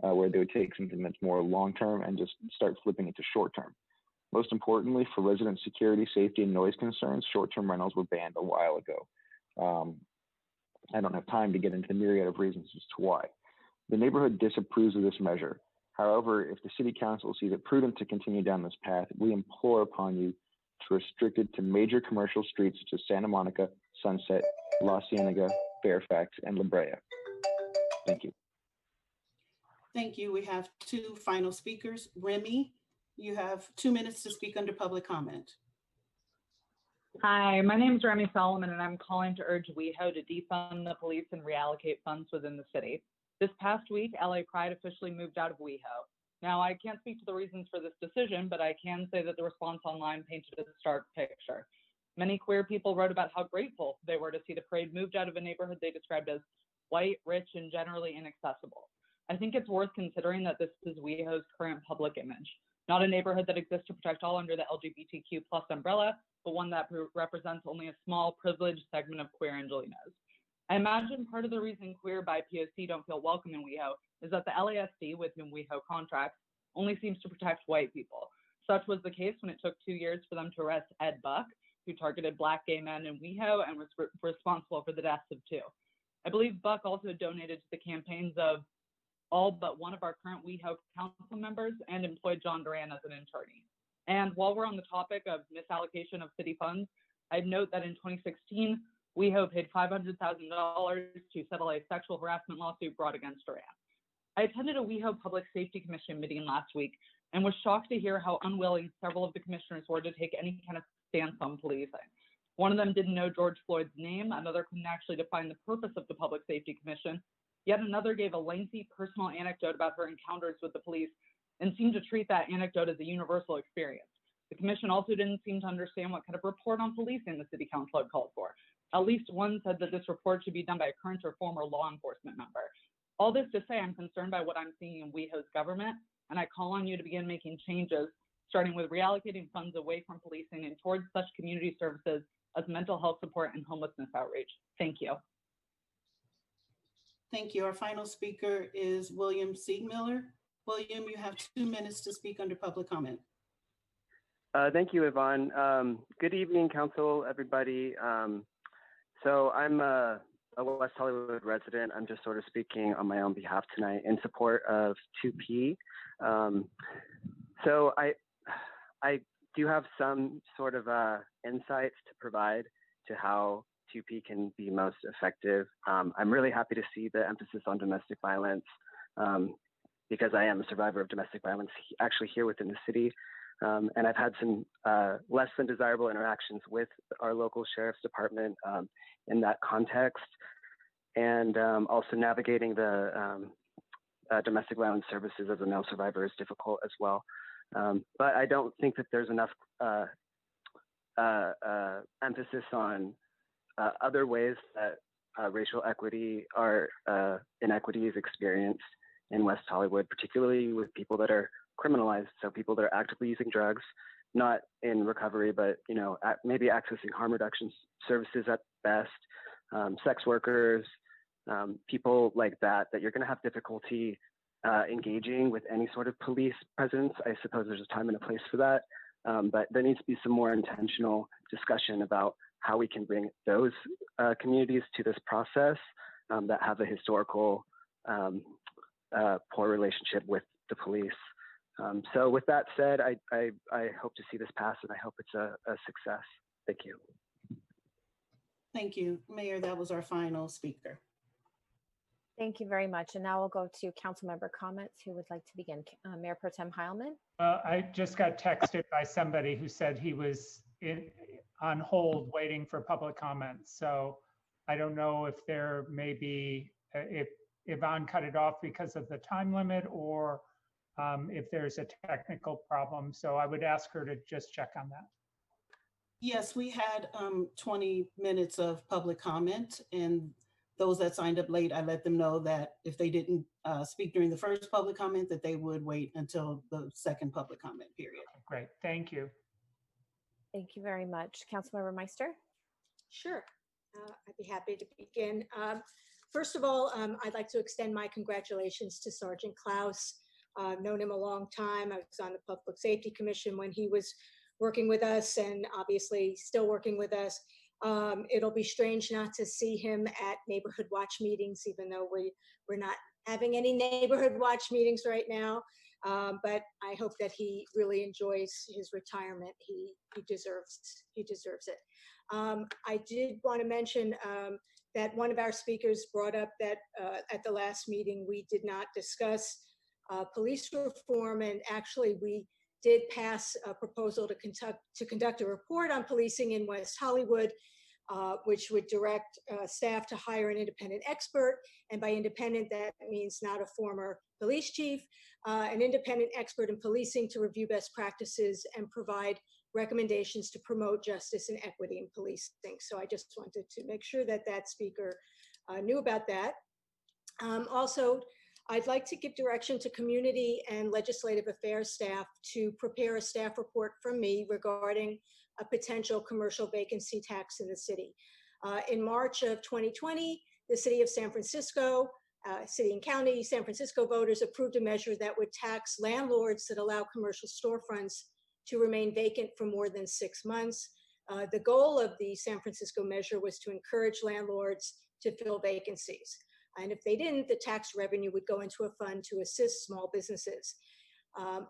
where they would take something that's more long-term and just start flipping it to short-term. Most importantly, for resident security, safety, and noise concerns, short-term rentals were banned a while ago. I don't have time to get into the myriad of reasons as to why. The neighborhood disapproves of this measure. However, if the City Council sees it prudent to continue down this path, we implore upon you to restrict it to major commercial streets such as Santa Monica, Sunset, La Cienega, Fairfax, and La Brea. Thank you. Thank you. We have two final speakers. Remy, you have 2 minutes to speak under public comment. Hi, my name is Remy Solomon, and I'm calling to urge WeHo to defund the police and reallocate funds within the city. This past week, LA Pride officially moved out of WeHo. Now, I can't speak to the reasons for this decision, but I can say that the response online painted a stark picture. Many queer people wrote about how grateful they were to see the parade moved out of a neighborhood they described as white, rich, and generally inaccessible. I think it's worth considering that this is WeHo's current public image, not a neighborhood that exists to protect all under the LGBTQ+ umbrella, but one that represents only a small, privileged segment of queer Angelinos. I imagine part of the reason queer by POC don't feel welcome in WeHo is that the LASD, with whom WeHo contracts, only seems to protect white people. Such was the case when it took 2 years for them to arrest Ed Buck, who targeted Black gay men in WeHo and was responsible for the deaths of 2. I believe Buck also donated to the campaigns of all but one of our current WeHo council members and employed John Duran as an attorney. And while we're on the topic of misallocation of city funds, I'd note that in 2016, WeHo paid $500,000 to settle a sexual harassment lawsuit brought against Duran. I attended a WeHo Public Safety Commission meeting last week and was shocked to hear how unwilling several of the commissioners were to take any kind of stance on policing. One of them didn't know George Floyd's name, another couldn't actually define the purpose of the Public Safety Commission, yet another gave a lengthy personal anecdote about her encounters with the police and seemed to treat that anecdote as a universal experience. The commission also didn't seem to understand what kind of report on policing the city council had called for. At least one said that this report should be done by a current or former law enforcement member. All this to say, I'm concerned by what I'm seeing in WeHo's government, and I call on you to begin making changes, starting with reallocating funds away from policing and towards such community services as mental health support and homelessness outreach. Thank you. Thank you. Our final speaker is William Siegmiller. William, you have 2 minutes to speak under public comment. Thank you, Yvonne. Good evening, council, everybody. So I'm a West Hollywood resident. I'm just sort of speaking on my own behalf tonight in support of 2P. So I do have some sort of insights to provide to how 2P can be most effective. I'm really happy to see the emphasis on domestic violence because I am a survivor of domestic violence actually here within the city. And I've had some less than desirable interactions with our local sheriff's department in that context. And also navigating the domestic violence services as a male survivor is difficult as well. But I don't think that there's enough emphasis on other ways that racial equity or inequity is experienced in West Hollywood, particularly with people that are criminalized. So people that are actively using drugs, not in recovery, but maybe accessing harm reduction services at best, sex workers, people like that you're going to have difficulty engaging with any sort of police presence. I suppose there's a time and a place for that, but there needs to be some more intentional discussion about how we can bring those communities to this process that have a historical poor relationship with the police. So with that said, I hope to see this pass, and I hope it's a success. Thank you. Thank you. Mayor, that was our final speaker. Thank you very much. And now we'll go to council member comments. Who would like to begin? Mayor Pro Tem Heilman. I just got texted by somebody who said he was on hold waiting for public comments. So I don't know if there may be, if Yvonne cut it off because of the time limit or if there's a technical problem. So I would ask her to just check on that. Yes, we had 20 minutes of public comment, and those that signed up late, I let them know that if they didn't speak during the first public comment, that they would wait until the second public comment period. Great, thank you. Thank you very much. Councilmember Meister? Sure, I'd be happy to begin. First of all, I'd like to extend my congratulations to Sergeant Klaus. I've known him a long time. I was on the Public Safety Commission when he was working with us, and obviously still working with us. It'll be strange not to see him at neighborhood watch meetings, even though we're not having any neighborhood watch meetings right now. But I hope that he really enjoys his retirement. He deserves it. I did want to mention that one of our speakers brought up that at the last meeting we did not discuss police reform, and actually we did pass a proposal to conduct a report on policing in West Hollywood, which would direct staff to hire an independent expert. And by independent, that means not a former police chief, an independent expert in policing to review best practices and provide recommendations to promote justice and equity in policing. So I just wanted to make sure that that speaker knew about that. Also, I'd like to give direction to community and legislative affairs staff to prepare a staff report from me regarding a potential commercial vacancy tax in the city. In March of 2020, the city of San Francisco, city and county San Francisco voters approved a measure that would tax landlords that allow commercial storefronts to remain vacant for more than 6 months. The goal of the San Francisco measure was to encourage landlords to fill vacancies. And if they didn't, the tax revenue would go into a fund to assist small businesses.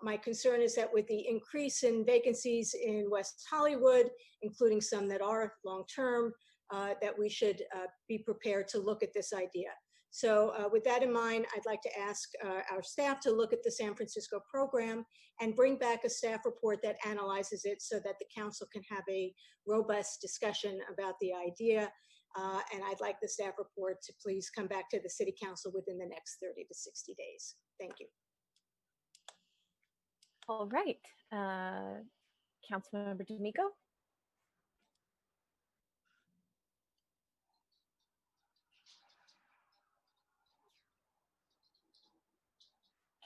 My concern is that with the increase in vacancies in West Hollywood, including some that are long-term, that we should be prepared to look at this idea. So with that in mind, I'd like to ask our staff to look at the San Francisco program and bring back a staff report that analyzes it so that the council can have a robust discussion about the idea. And I'd like the staff report to please come back to the city council within the next 30 to 60 days. Thank you. All right, Councilmember D'Amico.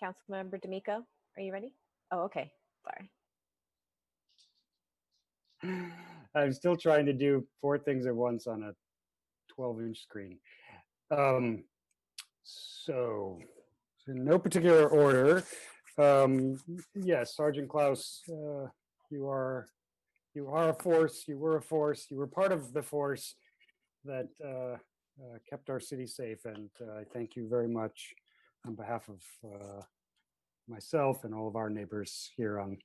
Councilmember D'Amico, are you ready? Oh, okay, sorry. I'm still trying to do 4 things at once on a 12-inch screen. So in no particular order, yes, Sergeant Klaus, you are a force, you were a force, you were part of the force that kept our city safe, and I thank you very much on behalf of myself and all of our neighbors here on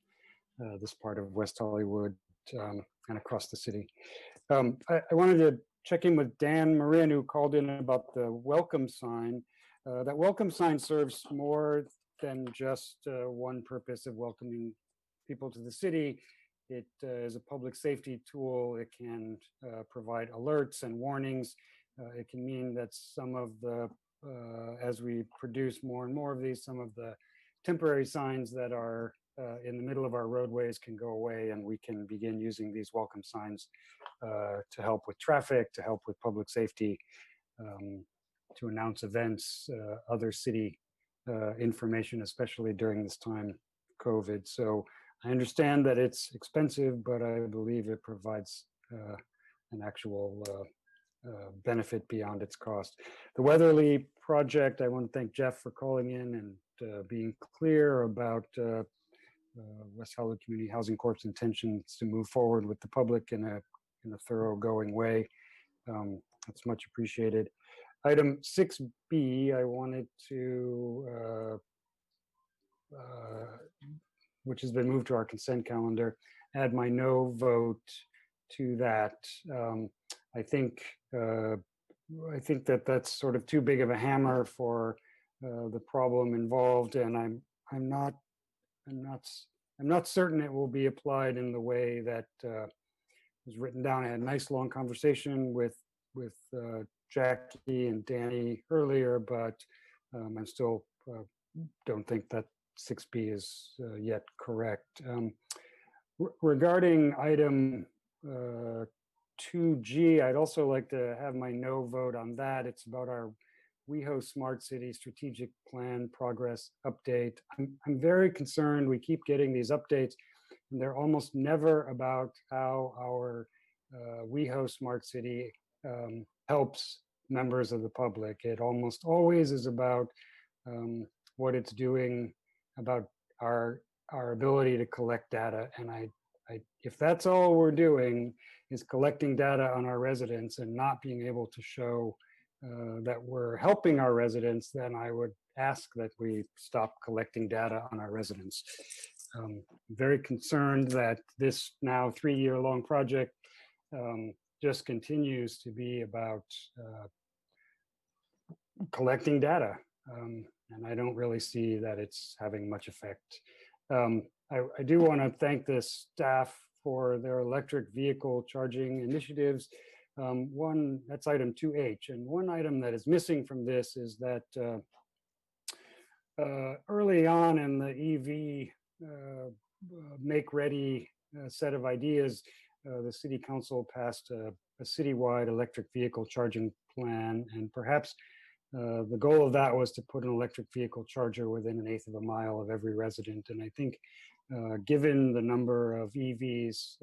this part of West Hollywood and across the city. I wanted to check in with Dan Marin, who called in about the welcome sign. That welcome sign serves more than just one purpose of welcoming people to the city. It is a public safety tool. It can provide alerts and warnings. It can mean that some of the, as we produce more and more of these, some of the temporary signs that are in the middle of our roadways can go away, and we can begin using these welcome signs to help with traffic, to help with public safety, to announce events, other city information, especially during this time, COVID. So I understand that it's expensive, but I believe it provides an actual benefit beyond its cost. The Weatherly project, I want to thank Jeff for calling in and being clear about West Hollywood Community Housing Corp's intentions to move forward with the public in a thoroughgoing way. That's much appreciated. Item 6B, I wanted to, which has been moved to our consent calendar, add my no vote to that. I think that that's sort of too big of a hammer for the problem involved, and I'm not certain it will be applied in the way that was written down. I had a nice long conversation with Jackie and Danny earlier, but I still don't think that 6B is yet correct. Regarding item 2G, I'd also like to have my no vote on that. It's about our WeHo Smart City Strategic Plan Progress Update. I'm very concerned. We keep getting these updates, and they're almost never about how our WeHo Smart City helps members of the public. It almost always is about what it's doing about our ability to collect data. And if that's all we're doing is collecting data on our residents and not being able to show that we're helping our residents, then I would ask that we stop collecting data on our residents. Very concerned that this now 3-year-long project just continues to be about collecting data. And I don't really see that it's having much effect. I do want to thank the staff for their electric vehicle charging initiatives. That's item 2H. And one item that is missing from this is that early on in the EV make ready set of ideas, the city council passed a citywide electric vehicle charging plan, and perhaps the goal of that was to put an electric vehicle charger within 1/8 of a mile of every resident. And I think given the number of EVs,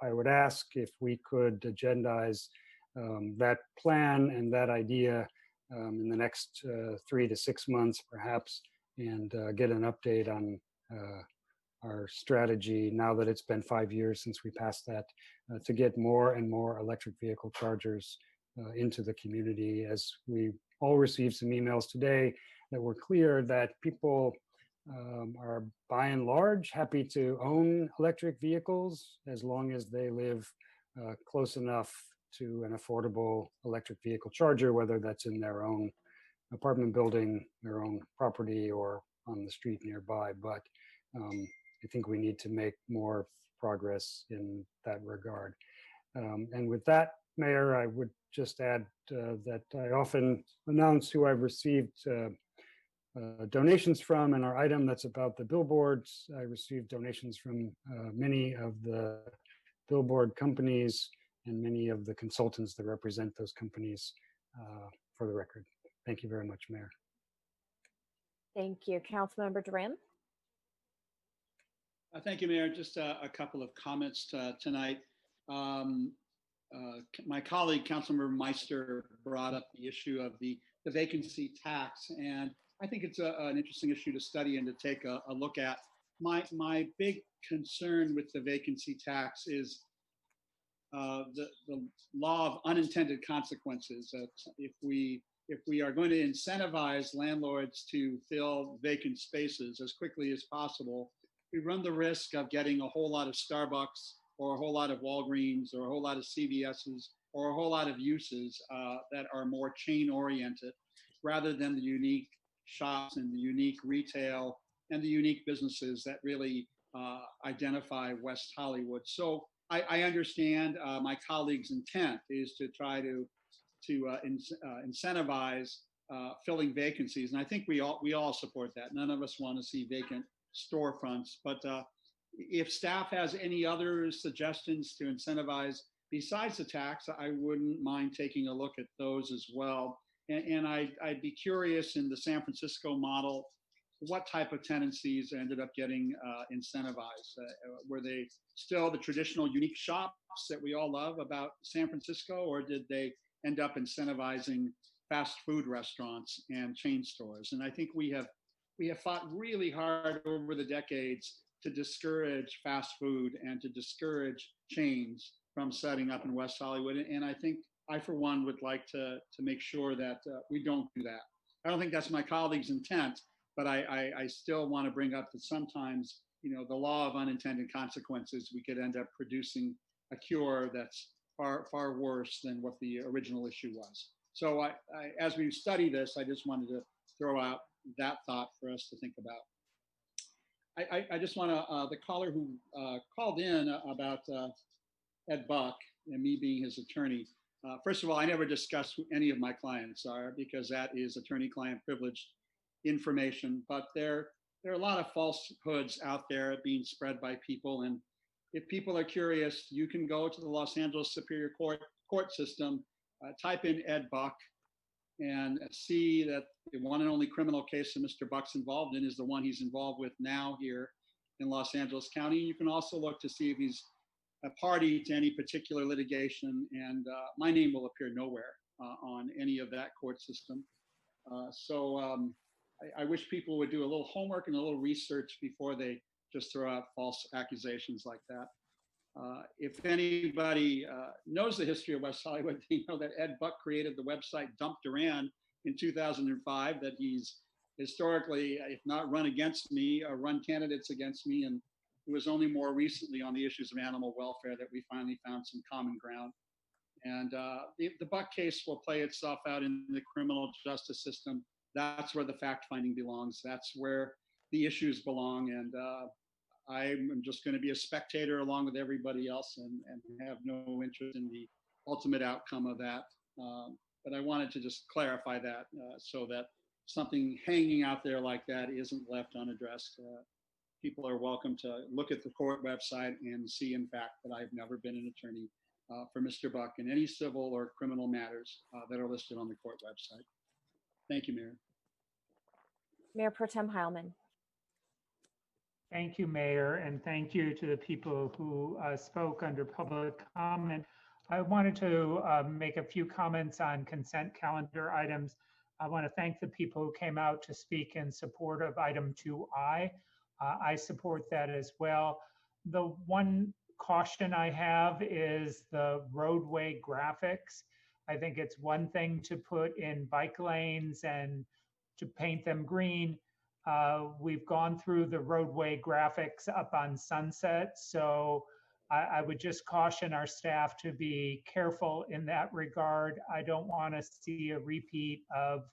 I would ask if we could agendize that plan and that idea in the next 3 to 6 months, perhaps, and get an update on our strategy now that it's been 5 years since we passed that, to get more and more electric vehicle chargers into the community. As we all received some emails today that were clear that people are by and large happy to own electric vehicles as long as they live close enough to an affordable electric vehicle charger, whether that's in their own apartment building, their own property, or on the street nearby. But I think we need to make more progress in that regard. And with that, Mayor, I would just add that I often announce who I've received donations from, and our item that's about the billboards. I received donations from many of the billboard companies and many of the consultants that represent those companies, for the record. Thank you very much, Mayor. Thank you. Councilmember Duran. Thank you, Mayor. Just a couple of comments tonight. My colleague, Councilmember Meister, brought up the issue of the vacancy tax, and I think it's an interesting issue to study and to take a look at. My big concern with the vacancy tax is the law of unintended consequences. If we are going to incentivize landlords to fill vacant spaces as quickly as possible, we run the risk of getting a whole lot of Starbucks or a whole lot of Walgreens or a whole lot of CVS's or a whole lot of uses that are more chain oriented rather than the unique shops and the unique retail and the unique businesses that really identify West Hollywood. So I understand my colleague's intent is to try to incentivize filling vacancies, and I think we all support that. None of us want to see vacant storefronts, but if staff has any other suggestions to incentivize besides the tax, I wouldn't mind taking a look at those as well. And I'd be curious in the San Francisco model, what type of tenancies ended up getting incentivized? Were they still the traditional unique shops that we all love about San Francisco, or did they end up incentivizing fast food restaurants and chain stores? And I think we have fought really hard over the decades to discourage fast food and to discourage chains from setting up in West Hollywood. And I think I, for one, would like to make sure that we don't do that. I don't think that's my colleague's intent, but I still want to bring up that sometimes, the law of unintended consequences, we could end up producing a cure that's far worse than what the original issue was. So as we study this, I just wanted to throw out that thought for us to think about. I just want to, the caller who called in about Ed Buck and me being his attorney. First of all, I never discuss who any of my clients are because that is attorney-client privileged information. But there are a lot of falsehoods out there being spread by people, and if people are curious, you can go to the Los Angeles Superior Court system, type in Ed Buck, and see that the one and only criminal case that Mr. Buck's involved in is the one he's involved with now here in Los Angeles County. You can also look to see if he's a party to any particular litigation, and my name will appear nowhere on any of that court system. I wish people would do a little homework and a little research before they just throw out false accusations like that. If anybody knows the history of West Hollywood, they know that Ed Buck created the website Dump Duran in 2005, that he's historically, if not run against me, run candidates against me. And it was only more recently on the issues of animal welfare that we finally found some common ground. And the Buck case will play itself out in the criminal justice system. That's where the fact finding belongs. That's where the issues belong. And I'm just going to be a spectator along with everybody else, and have no interest in the ultimate outcome of that. But I wanted to just clarify that so that something hanging out there like that isn't left unaddressed. People are welcome to look at the court website and see, in fact, that I've never been an attorney for Mr. Buck in any civil or criminal matters that are listed on the court website. Thank you, Mayor. Mayor Pro Tem Heilman. Thank you, Mayor, and thank you to the people who spoke under public comment. I wanted to make a few comments on consent calendar items. I want to thank the people who came out to speak in support of item 2I. I support that as well. The one caution I have is the roadway graphics. I think it's one thing to put in bike lanes and to paint them green. We've gone through the roadway graphics up on Sunset, so I would just caution our staff to be careful in that regard. I don't want to see a repeat of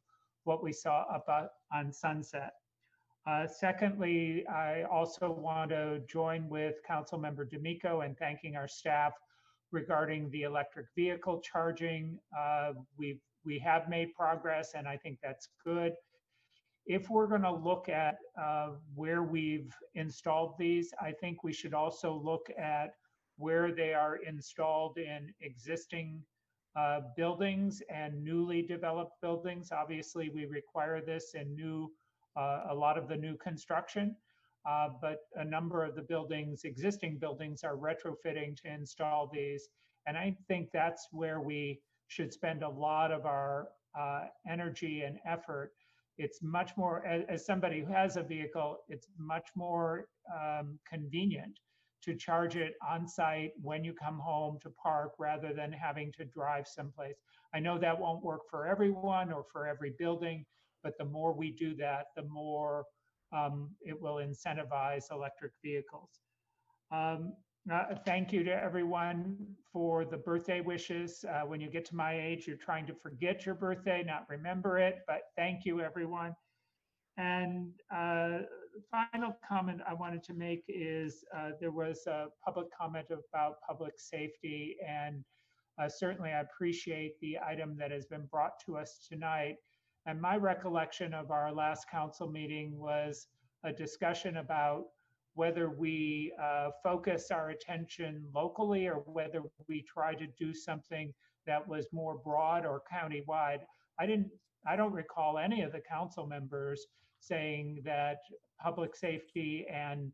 what we saw up on Sunset. Secondly, I also want to join with Councilmember D'Amico in thanking our staff regarding the electric vehicle charging. We have made progress, and I think that's good. If we're going to look at where we've installed these, I think we should also look at where they are installed in existing buildings and newly developed buildings. Obviously, we require this in a lot of the new construction, but a number of the existing buildings are retrofitting to install these. And I think that's where we should spend a lot of our energy and effort. It's much more, as somebody who has a vehicle, it's much more convenient to charge it on site when you come home to park rather than having to drive someplace. I know that won't work for everyone or for every building, but the more we do that, the more it will incentivize electric vehicles. Thank you to everyone for the birthday wishes. When you get to my age, you're trying to forget your birthday, not remember it, but thank you, everyone. And final comment I wanted to make is there was a public comment about public safety, and certainly I appreciate the item that has been brought to us tonight. And my recollection of our last council meeting was a discussion about whether we focus our attention locally or whether we try to do something that was more broad or countywide. I don't recall any of the council members saying that public safety and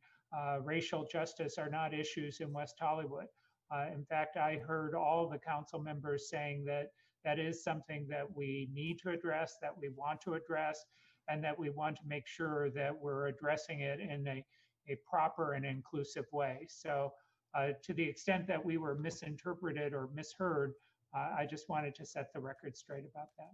racial justice are not issues in West Hollywood. In fact, I heard all the council members saying that that is something that we need to address, that we want to address, and that we want to make sure that we're addressing it in a proper and inclusive way. So to the extent that we were misinterpreted or misheard, I just wanted to set the record straight about that.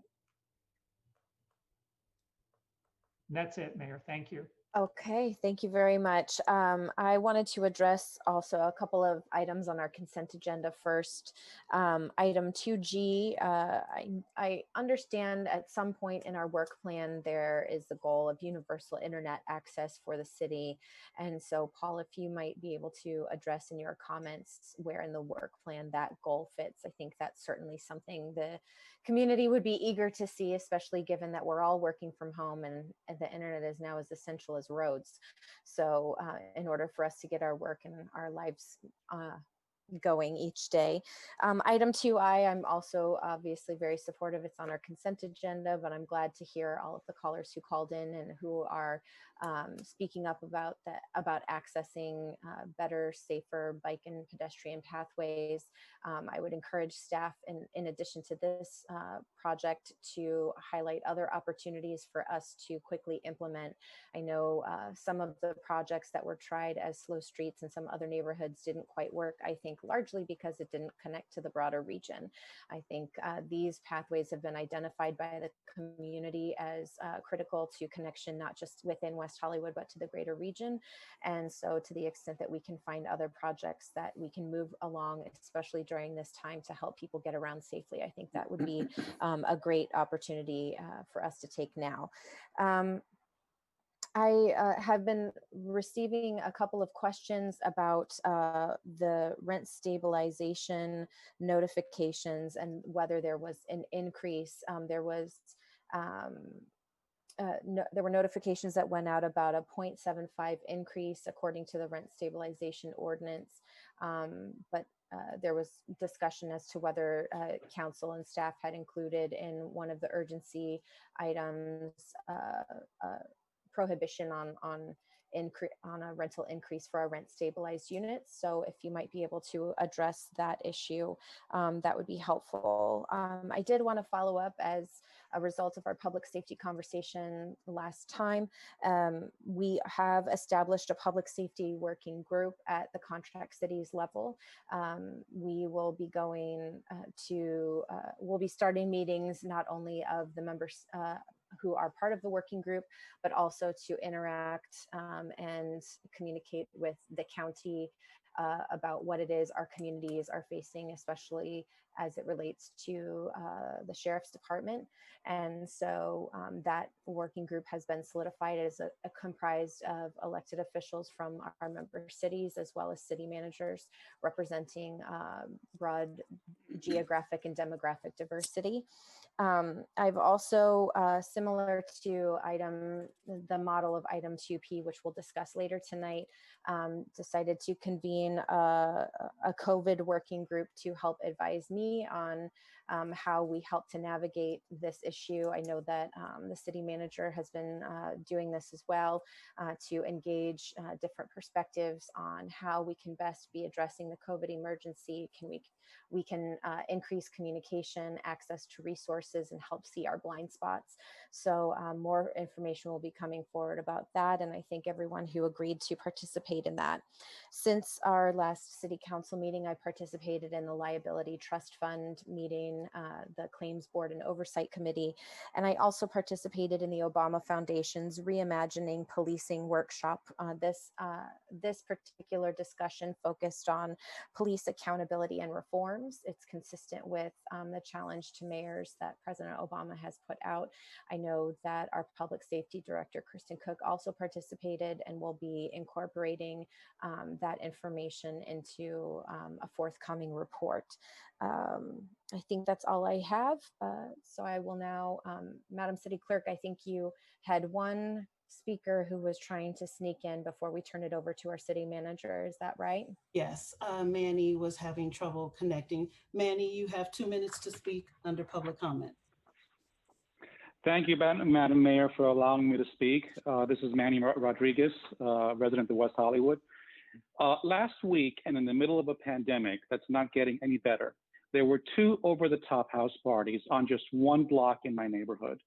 And that's it, Mayor. Thank you. Okay, thank you very much. I wanted to address also a couple of items on our consent agenda first. Item 2G, I understand at some point in our work plan, there is the goal of universal internet access for the city. And so Paul, if you might be able to address in your comments where in the work plan that goal fits, I think that's certainly something the community would be eager to see, especially given that we're all working from home and the internet is now as essential as as roads. So in order for us to get our work and our lives going each day. Item 2I, I'm also obviously very supportive. It's on our consent agenda, but I'm glad to hear all of the callers who called in and who are speaking up about accessing better, safer bike and pedestrian pathways. I would encourage staff, in addition to this project, to highlight other opportunities for us to quickly implement. I know some of the projects that were tried as slow streets in some other neighborhoods didn't quite work, I think largely because it didn't connect to the broader region. I think these pathways have been identified by the community as critical to connection, not just within West Hollywood, but to the greater region. And so to the extent that we can find other projects that we can move along, especially during this time, to help people get around safely, I think that would be a great opportunity for us to take now. I have been receiving a couple of questions about the rent stabilization notifications and whether there was an increase. There were notifications that went out about a 0.75 increase according to the rent stabilization ordinance, but there was discussion as to whether council and staff had included in one of the urgency items prohibition on a rental increase for our rent stabilized units. So if you might be able to address that issue, that would be helpful. I did want to follow up as a result of our public safety conversation last time. We have established a public safety working group at the contract cities level. We will be going we'll be starting meetings not only of the members who are part of the working group, but also to interact and communicate with the county about what it is our communities are facing, especially as it relates to the sheriff's department. And so that working group has been solidified as comprised of elected officials from our member cities, as well as city managers representing broad geographic and demographic diversity. I've also, similar to the model of item 2P, which we'll discuss later tonight, decided to convene a COVID working group to help advise me on how we help to navigate this issue. I know that the city manager has been doing this as well to engage different perspectives on how we can best be addressing the COVID emergency. We can increase communication, access to resources, and help see our blind spots. So more information will be coming forward about that, and I thank everyone who agreed to participate in that. Since our last city council meeting, I participated in the liability trust fund meeting, the claims board and oversight committee, and I also participated in the Obama Foundation's Reimagining Policing workshop. This particular discussion focused on police accountability and reforms. It's consistent with the challenge to mayors that President Obama has put out. I know that our public safety director, Kristen Cook, also participated and will be incorporating that information into a forthcoming report. I think that's all I have. So I will now, Madam City Clerk, I think you had one speaker who was trying to sneak in before we turn it over to our city manager. Is that right? Yes, Manny was having trouble connecting. Manny, you have 2 minutes to speak under public comment. Thank you, Madam Mayor, for allowing me to speak. This is Manny Rodriguez, resident of West Hollywood. Last week, and in the middle of a pandemic that's not getting any better, there were 2 over-the-top house parties on just one block in my neighborhood.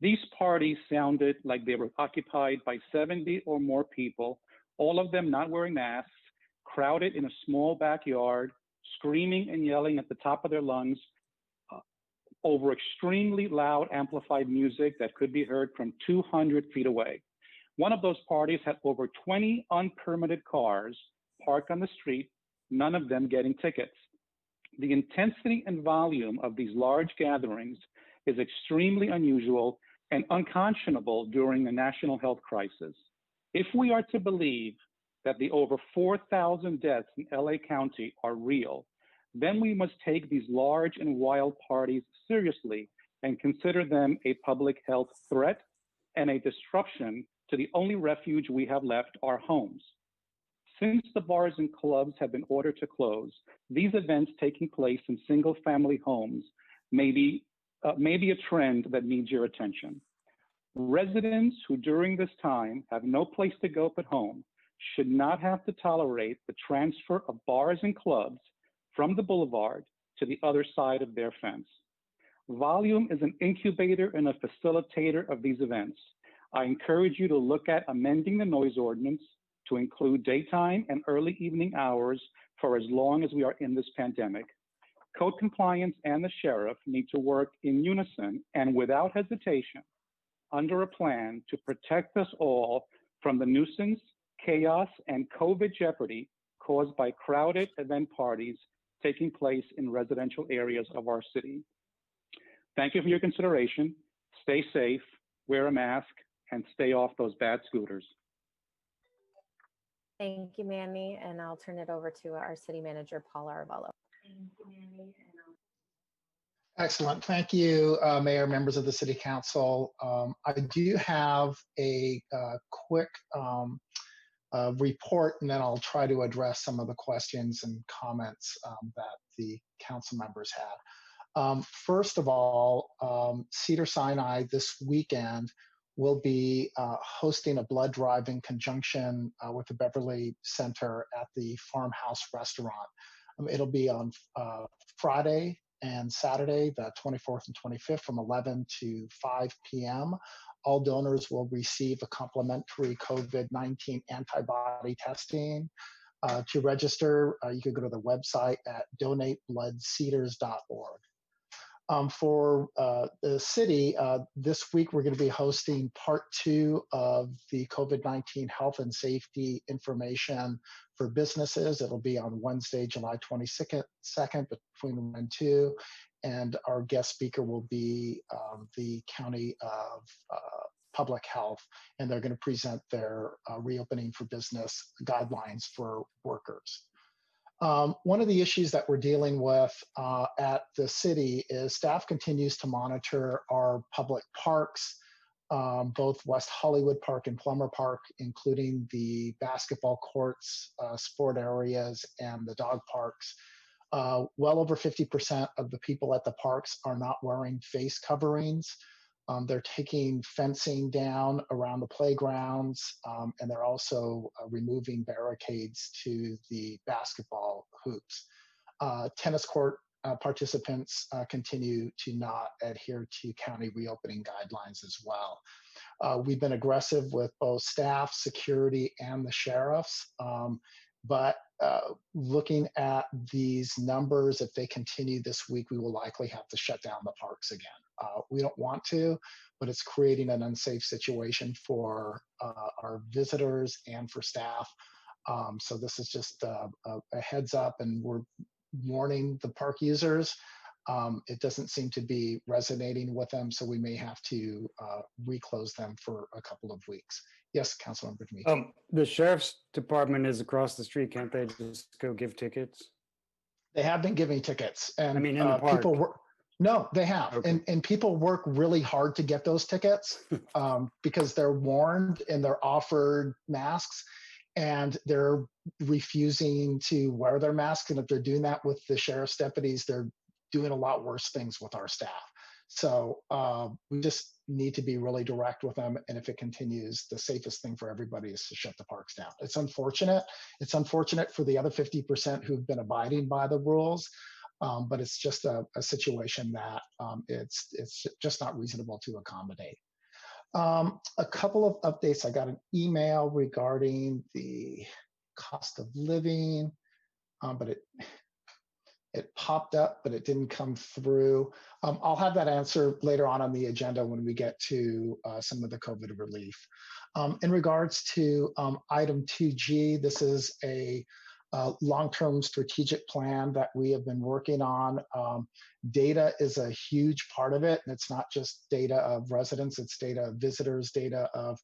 These parties sounded like they were occupied by 70 or more people, all of them not wearing masks, crowded in a small backyard, screaming and yelling at the top of their lungs over extremely loud amplified music that could be heard from 200 feet away. One of those parties had over 20 unpermitted cars parked on the street, none of them getting tickets. The intensity and volume of these large gatherings is extremely unusual and unconscionable during a national health crisis. If we are to believe that the over 4,000 deaths in LA County are real, then we must take these large and wild parties seriously and consider them a public health threat and a disruption to the only refuge we have left, our homes. Since the bars and clubs have been ordered to close, these events taking place in single-family homes may be a trend that needs your attention. Residents who during this time have no place to go but home should not have to tolerate the transfer of bars and clubs from the boulevard to the other side of their fence. Volume is an incubator and a facilitator of these events. I encourage you to look at amending the noise ordinance to include daytime and early evening hours for as long as we are in this pandemic. Code compliance and the sheriff need to work in unison and without hesitation under a plan to protect us all from the nuisance, chaos, and COVID jeopardy caused by crowded event parties taking place in residential areas of our city. Thank you for your consideration. Stay safe, wear a mask, and stay off those bad scooters. Thank you, Manny, and I'll turn it over to our city manager, Paul Aravello. Excellent. Thank you, Mayor, members of the City Council. I do have a quick report, and then I'll try to address some of the questions and comments that the council members had. First of all, Cedars-Sinai this weekend will be hosting a blood drive in conjunction with the Beverly Center at the Farmhouse Restaurant. It'll be on Friday and Saturday, the 24th and 25th, from 11 to 5 p.m. All donors will receive a complimentary COVID-19 antibody testing. To register, you can go to the website at donatebloodcedars.org. For the city, this week we're going to be hosting part 2 of the COVID-19 health and safety information for businesses. It'll be on Wednesday, July 22nd, between 1 and 2. And our guest speaker will be the County of Public Health, and they're going to present their reopening for business guidelines for workers. One of the issues that we're dealing with at the city is staff continues to monitor our public parks, both West Hollywood Park and Plummer Park, including the basketball courts, sport areas, and the dog parks. Well over 50% of the people at the parks are not wearing face coverings. They're taking fencing down around the playgrounds, and they're also removing barricades to the basketball hoops. Tennis court participants continue to not adhere to county reopening guidelines as well. We've been aggressive with both staff, security, and the sheriffs, but looking at these numbers, if they continue this week, we will likely have to shut down the parks again. We don't want to, but it's creating an unsafe situation for our visitors and for staff. So this is just a heads up, and we're warning the park users. It doesn't seem to be resonating with them, so we may have to reclose them for a couple of weeks. Yes, Councilmember Dmitry. The sheriff's department is across the street. Can't they just go give tickets? They have been giving tickets, and I mean, in the park. No, they have. Okay. And people work really hard to get those tickets because they're warned and they're offered masks, and they're refusing to wear their masks. And if they're doing that with the sheriff's deputies, they're doing a lot worse things with our staff. So we just need to be really direct with them. And if it continues, the safest thing for everybody is to shut the parks down. It's unfortunate. It's unfortunate for the other 50% who've been abiding by the rules. But it's just a situation that it's just not reasonable to accommodate. A couple of updates. I got an email regarding the cost of living, but it popped up, but it didn't come through. I'll have that answer later on the agenda when we get to some of the COVID relief. In regards to item 2G, this is a long-term strategic plan that we have been working on. Data is a huge part of it, and it's not just data of residents, it's data of visitors, data of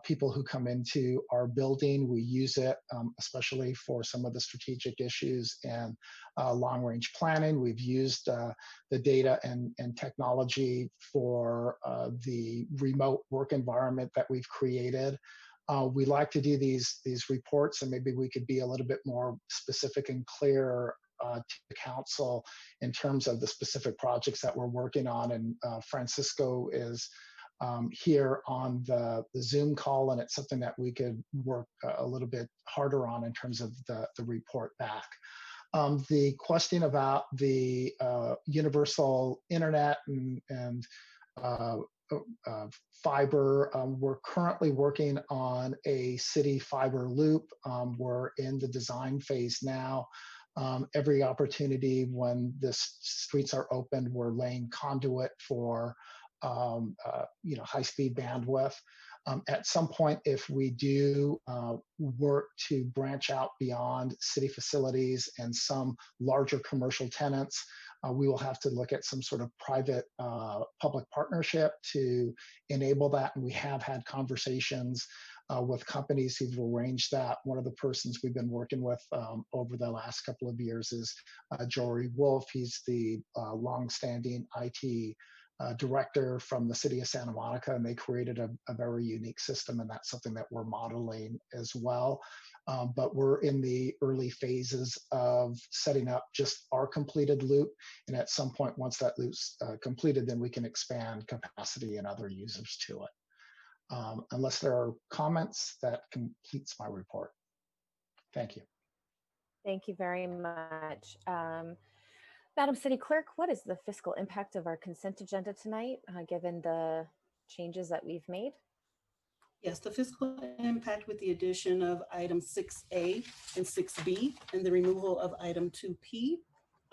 people who come into our building. We use it especially for some of the strategic issues and long-range planning. We've used the data and technology for the remote work environment that we've created. We like to do these reports, and maybe we could be a little bit more specific and clear to the council in terms of the specific projects that we're working on. And Francisco is here on the Zoom call, and it's something that we could work a little bit harder on in terms of the report back. The question about the universal internet and fiber, we're currently working on a city fiber loop. We're in the design phase now. Every opportunity when the streets are opened, we're laying conduit for high-speed bandwidth. At some point, if we do work to branch out beyond city facilities and some larger commercial tenants, we will have to look at some sort of private public partnership to enable that. And we have had conversations with companies who've arranged that. One of the persons we've been working with over the last couple of years is Jory Wolf. He's the longstanding IT director from the city of Santa Monica, and they created a very unique system, and that's something that we're modeling as well. But we're in the early phases of setting up just our completed loop, and at some point, once that loop's completed, then we can expand capacity and other users to it. Unless there are comments, that completes my report. Thank you. Thank you very much. Madam City Clerk, what is the fiscal impact of our consent agenda tonight, given the changes that we've made? Yes, the fiscal impact with the addition of item 6A and 6B and the removal of item 2P.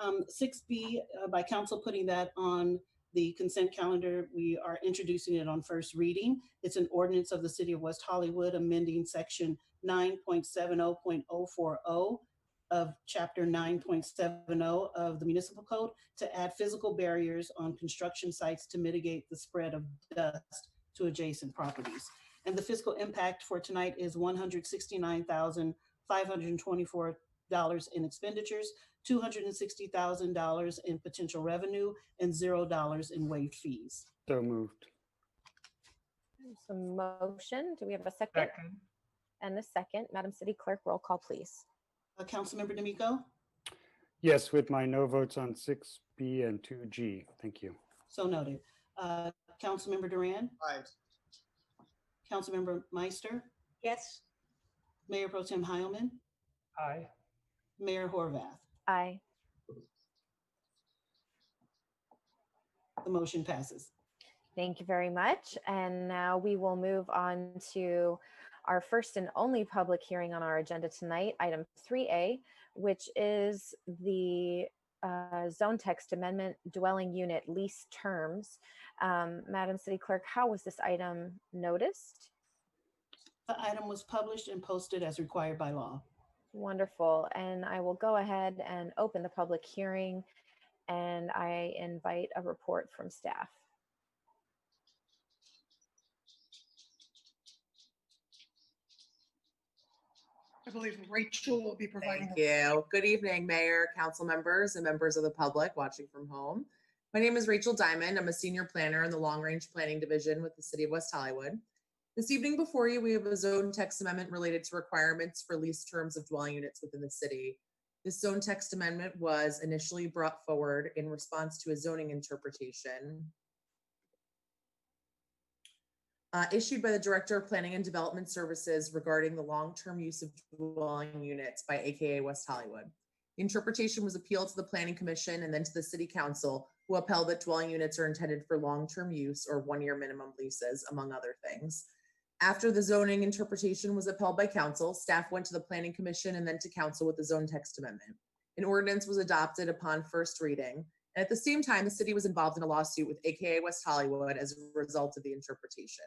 6B, by council putting that on the consent calendar, we are introducing it on first reading. It's an ordinance of the City of West Hollywood amending section 9.70.040 of chapter 9.70 of the municipal code to add physical barriers on construction sites to mitigate the spread of dust to adjacent properties. And the fiscal impact for tonight is $169,524 in expenditures, $260,000 in potential revenue, and $0 in waived fees. So moved. There's a motion. Do we have a second? Second. And the second. Madam City Clerk, roll call, please. Councilmember D'Amico? Yes, with my no votes on 6B and 2G. Thank you. So noted. Councilmember Duran? Aye. Councilmember Meister? Yes. Mayor Pro Tem Heilman? Aye. Mayor Horvath? Aye. The motion passes. Thank you very much. And now we will move on to our first and only public hearing on our agenda tonight, item 3A, which is the zone text amendment dwelling unit lease terms. Madam City Clerk, how was this item noticed? The item was published and posted as required by law. Wonderful. And I will go ahead and open the public hearing, and I invite a report from staff. I believe Rachel will be providing. Thank you. Good evening, Mayor, council members, and members of the public watching from home. My name is Rachel Diamond. I'm a senior planner in the Long Range Planning Division with the City of West Hollywood. This evening before you, we have a zone text amendment related to requirements for lease terms of dwelling units within the city. This zone text amendment was initially brought forward in response to a zoning interpretation issued by the Director of Planning and Development Services regarding the long-term use of dwelling units by AKA West Hollywood. The interpretation was appealed to the Planning Commission and then to the City Council, who upheld that dwelling units are intended for long-term use or one-year minimum leases, among other things. After the zoning interpretation was upheld by Council, staff went to the Planning Commission and then to Council with the zone text amendment. An ordinance was adopted upon first reading, and at the same time, the city was involved in a lawsuit with AKA West Hollywood as a result of the interpretation.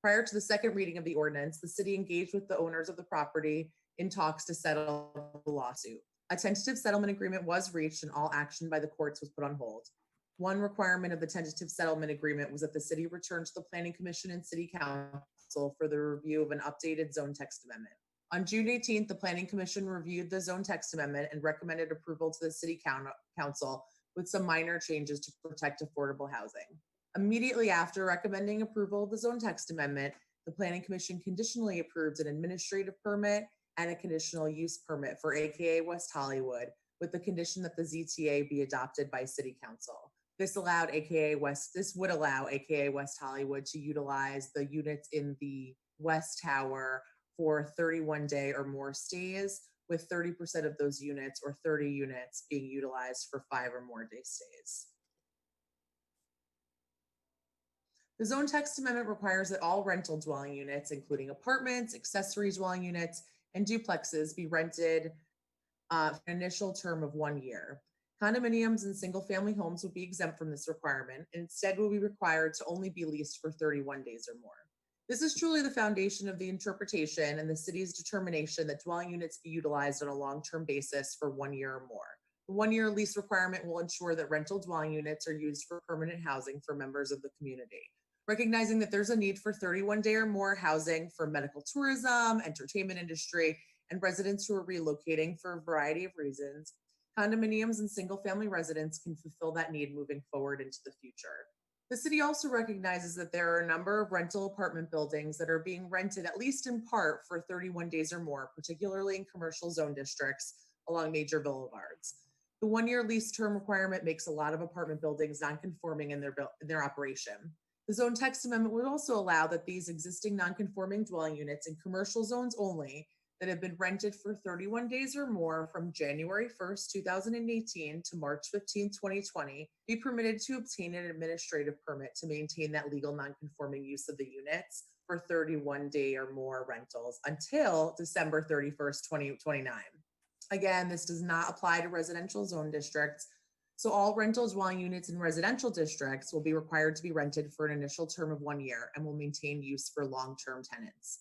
Prior to the second reading of the ordinance, the city engaged with the owners of the property in talks to settle the lawsuit. A tentative settlement agreement was reached and all action by the courts was put on hold. One requirement of the tentative settlement agreement was that the city return to the Planning Commission and City Council Council for the review of an updated zone text amendment. On June 18th, the Planning Commission reviewed the zone text amendment and recommended approval to the City Council with some minor changes to protect affordable housing. Immediately after recommending approval of the zone text amendment, the Planning Commission conditionally approved an administrative permit and a conditional use permit for AKA West Hollywood with the condition that the ZTA be adopted by City Council. This would allow AKA West Hollywood to utilize the units in the West Tower for 31-day or more stays, with 30% of those units or 30 units being utilized for 5 or more day stays. The zone text amendment requires that all rental dwelling units, including apartments, accessory dwelling units, and duplexes, be rented for an initial term of 1 year. Condominiums and single-family homes would be exempt from this requirement and instead will be required to only be leased for 31 days or more. This is truly the foundation of the interpretation and the city's determination that dwelling units be utilized on a long-term basis for 1 year or more. The 1 year lease requirement will ensure that rental dwelling units are used for permanent housing for members of the community. Recognizing that there's a need for 31-day or more housing for medical tourism, entertainment industry, and residents who are relocating for a variety of reasons, condominiums and single-family residents can fulfill that need moving forward into the future. The city also recognizes that there are a number of rental apartment buildings that are being rented, at least in part, for 31 days or more, particularly in commercial zone districts along major boulevards. The 1 year lease term requirement makes a lot of apartment buildings non-conforming in their operation. The zone text amendment would also allow that these existing non-conforming dwelling units in commercial zones only that have been rented for 31 days or more from January 1st, 2018 to March 15, 2020, be permitted to obtain an administrative permit to maintain that legal non-conforming use of the units for 31-day or more rentals until December 31st, 2029. Again, this does not apply to residential zone districts, so all rental dwelling units in residential districts will be required to be rented for an initial term of 1 year and will maintain use for long-term tenants.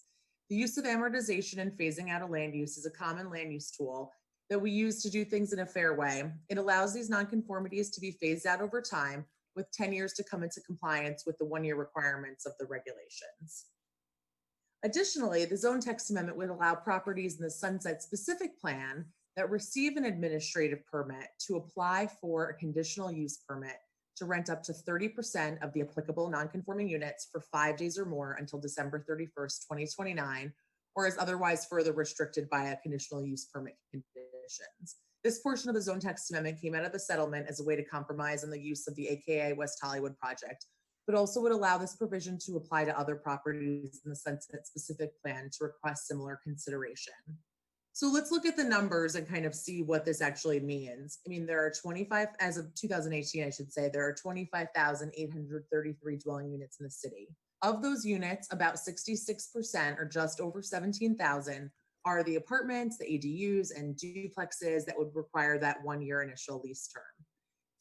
The use of amortization and phasing out of land use is a common land use tool that we use to do things in a fair way. It allows these nonconformities to be phased out over time with 10 years to come into compliance with the 1 year requirements of the regulations. Additionally, the zone text amendment would allow properties in the Sunset Specific Plan that receive an administrative permit to apply for a conditional use permit to rent up to 30% of the applicable nonconforming units for 5 days or more until December 31st, 2029, or is otherwise further restricted by a conditional use permit conditions. This portion of the zone text amendment came out of the settlement as a way to compromise on the use of the AKA West Hollywood project, but also would allow this provision to apply to other properties in the Sunset Specific Plan to request similar consideration. So let's look at the numbers and kind of see what this actually means. I mean, there are 25, as of 2018, I should say, there are 25,833 dwelling units in the city. Of those units, about 66%, or just over 17,000, are the apartments, the ADUs, and duplexes that would require that 1 year initial lease term.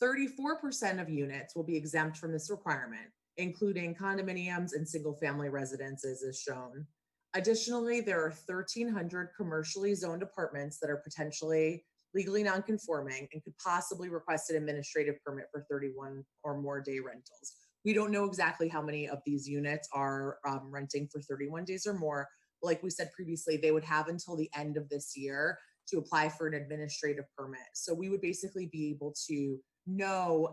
34% of units will be exempt from this requirement, including condominiums and single-family residences as shown. Additionally, there are 1,300 commercially zoned apartments that are potentially legally non-conforming and could possibly request an administrative permit for 31 or more day rentals. We don't know exactly how many of these units are renting for 31 days or more. Like we said previously, they would have until the end of this year to apply for an administrative permit. So we would basically be able to know,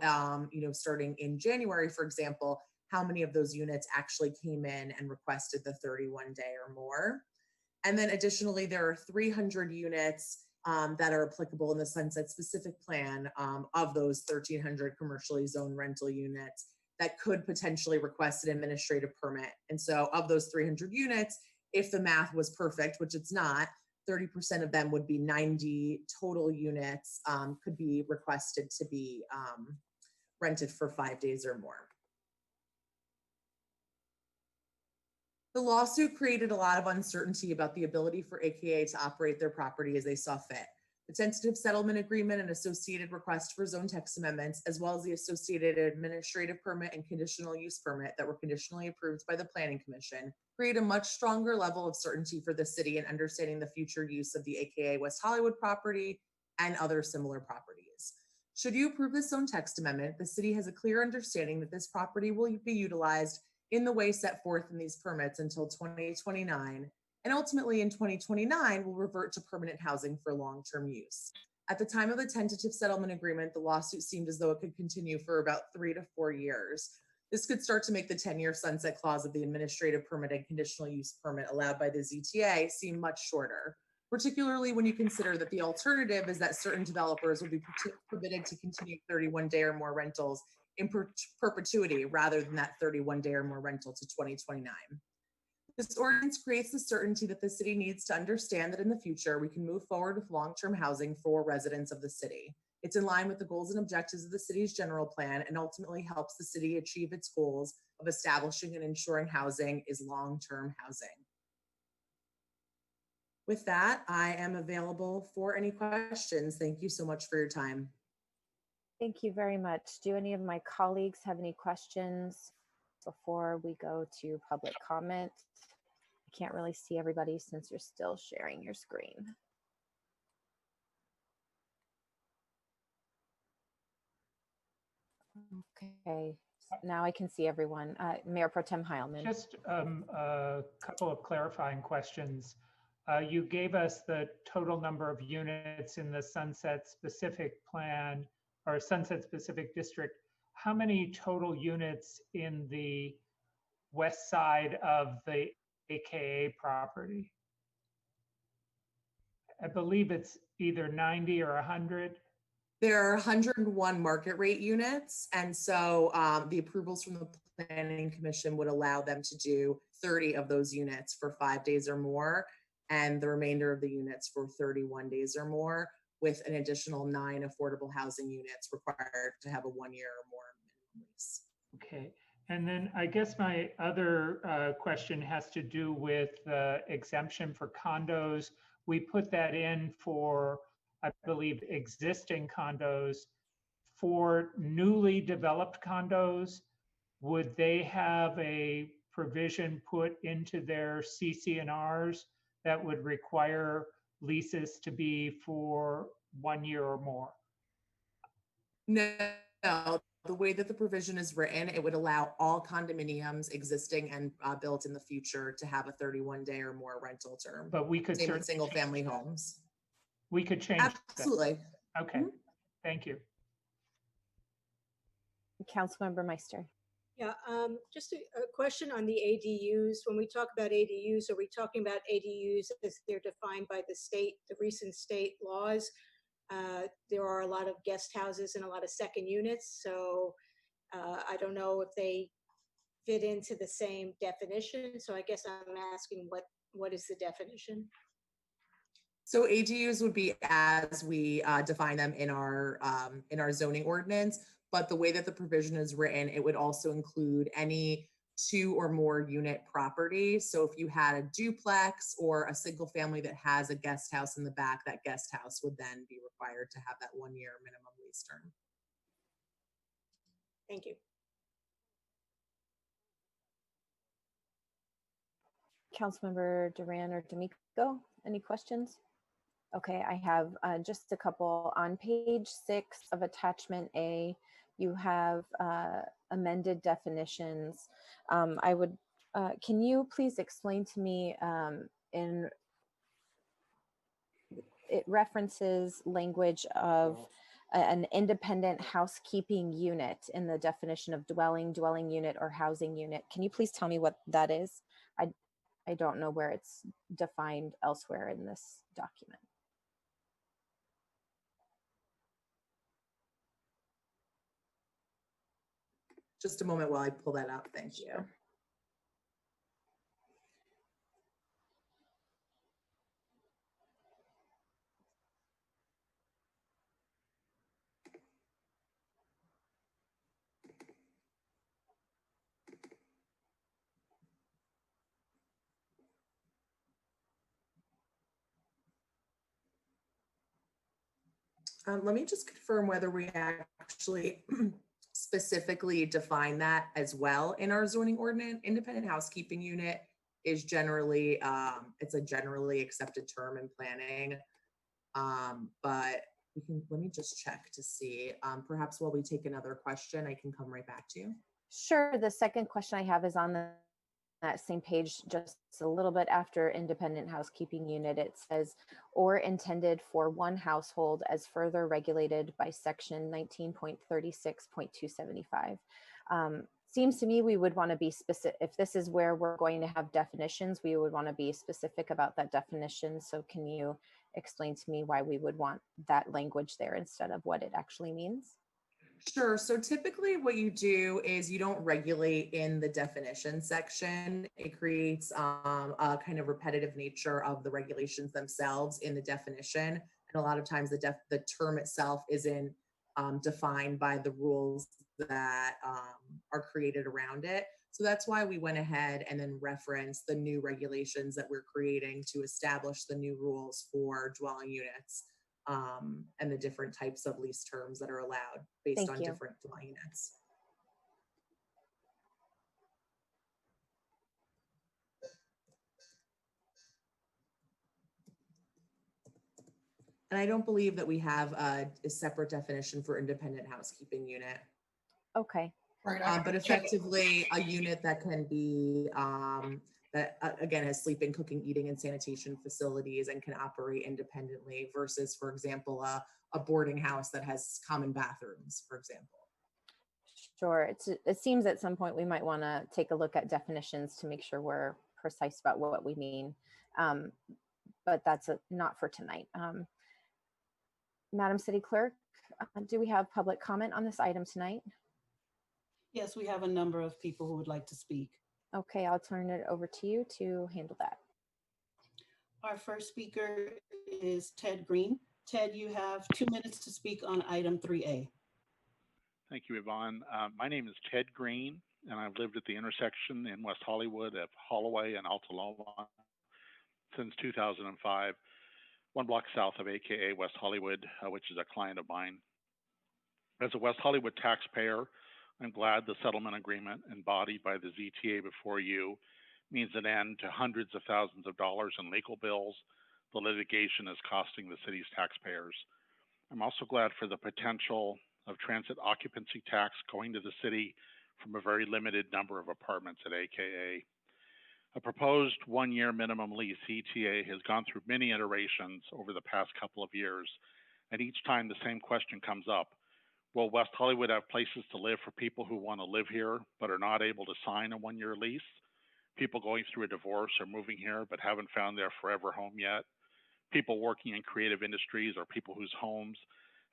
starting in January, for example, how many of those units actually came in and requested the 31-day or more. And then additionally, there are 300 units that are applicable in the Sunset Specific Plan of those 1,300 commercially zoned rental units that could potentially request an administrative permit. And so of those 300 units, if the math was perfect, which it's not, 30% of them would be 90 total units could be requested to be rented for 5 days or more. The lawsuit created a lot of uncertainty about the ability for AKA to operate their property as they saw fit. The tentative settlement agreement and associated request for zone text amendments, as well as the associated administrative permit and conditional use permit that were conditionally approved by the Planning Commission, create a much stronger level of certainty for the city in understanding the future use of the AKA West Hollywood property and other similar properties. Should you approve this zone text amendment, the city has a clear understanding that this property will be utilized in the way set forth in these permits until 2029, and ultimately in 2029 will revert to permanent housing for long-term use. At the time of the tentative settlement agreement, the lawsuit seemed as though it could continue for about 3 to 4 years. This could start to make the 10-year sunset clause of the administrative permit and conditional use permit allowed by the ZTA seem much shorter, particularly when you consider that the alternative is that certain developers will be permitted to continue 31-day or more rentals in perpetuity rather than that 31-day or more rental to 2029. This ordinance creates the certainty that the city needs to understand that in the future, we can move forward with long-term housing for residents of the city. It's in line with the goals and objectives of the city's general plan and ultimately helps the city achieve its goals of establishing and ensuring housing is long-term housing. With that, I am available for any questions. Thank you so much for your time. Thank you very much. Do any of my colleagues have any questions before we go to public comment? I can't really see everybody since you're still sharing your screen. Okay, now I can see everyone. Mayor Pro Tem Heilman. Just a couple of clarifying questions. You gave us the total number of units in the Sunset Specific Plan or Sunset Specific District. How many total units in the west side of the AKA property? I believe it's either 90 or 100. There are 101 market rate units. And so the approvals from the Planning Commission would allow them to do 30 of those units for 5 days or more, and the remainder of the units for 31 days or more, with an additional 9 affordable housing units required to have a 1 year or more minimum lease. Okay. And then I guess my other question has to do with the exemption for condos. We put that in for, I believe, existing condos. For newly developed condos, would they have a provision put into their CC&Rs that would require leases to be for 1 year or more? No, the way that the provision is written, it would allow all condominiums existing and built in the future to have a 31-day or more rental term. But we could same with certainly single-family homes. We could change Absolutely. that. Okay, thank you. Councilmember Meister. Yeah, just a question on the ADUs. When we talk about ADUs, are we talking about ADUs as they're defined by the state, the recent state laws? There are a lot of guest houses and a lot of second units, so I don't know if they fit into the same definition. So I guess I'm asking what is the definition? So ADUs would be as we define them in our zoning ordinance, but the way that the provision is written, it would also include any 2 or more unit property. So if you had a duplex or a single family that has a guest house in the back, that guest house would then be required to have that 1 year minimum lease term. Thank you. Councilmember Duran or D'Amico, any questions? Okay, I have just a couple. On page 6 of attachment A, you have amended definitions. I would, can you please explain to me it references language of an independent housekeeping unit in the definition of dwelling unit, or housing unit. Can you please tell me what that is? I don't know where it's defined elsewhere in this document. Just a moment while I pull that up. Thank you. Let me just confirm whether we actually specifically define that as well in our zoning ordinance. Independent housekeeping unit is generally, it's a generally accepted term in planning. But let me just check to see. Perhaps while we take another question, I can come right back to you. Sure. The second question I have is on that same page, just a little bit after independent housekeeping unit. It says, or intended for one household as further regulated by section 19.36.275. Seems to me we would want to be specific. If this is where we're going to have definitions, we would want to be specific about that definition. So can you explain to me why we would want that language there instead of what it actually means? Sure. So typically what you do is you don't regulate in the definition section. It creates a kind of repetitive nature of the regulations themselves in the definition. And a lot of times the term itself isn't defined by the rules that are created around it. So that's why we went ahead and then referenced the new regulations that we're creating to establish the new rules for dwelling units. And the different types of lease terms that are allowed based on different dwelling units. And I don't believe that we have a separate definition for independent housekeeping unit. Okay. Right. But effectively a unit that can be, that again has sleeping, cooking, eating, and sanitation facilities and can operate independently versus, for example, a boarding house that has common bathrooms, for example. Sure. It seems at some point we might want to take a look at definitions to make sure we're precise about what we mean. But that's not for tonight. Madam City Clerk, do we have public comment on this item tonight? Yes, we have a number of people who would like to speak. Okay, I'll turn it over to you to handle that. Our first speaker is Ted Green. Ted, you have 2 minutes to speak on item 3A. Thank you, Yvonne. My name is Ted Green, and I've lived at the intersection in West Hollywood of Holloway and Alta Loma since 2005, 1 block south of AKA West Hollywood, which is a client of mine. As a West Hollywood taxpayer, I'm glad the settlement agreement embodied by the ZTA before you means an end to hundreds of thousands of dollars in legal bills the litigation is costing the city's taxpayers. I'm also glad for the potential of transit occupancy tax going to the city from a very limited number of apartments at AKA. A proposed 1-year minimum lease ETA has gone through many iterations over the past couple of years, and each time the same question comes up. Will West Hollywood have places to live for people who want to live here but are not able to sign a 1-year lease? People going through a divorce or moving here but haven't found their forever home yet? People working in creative industries or people whose homes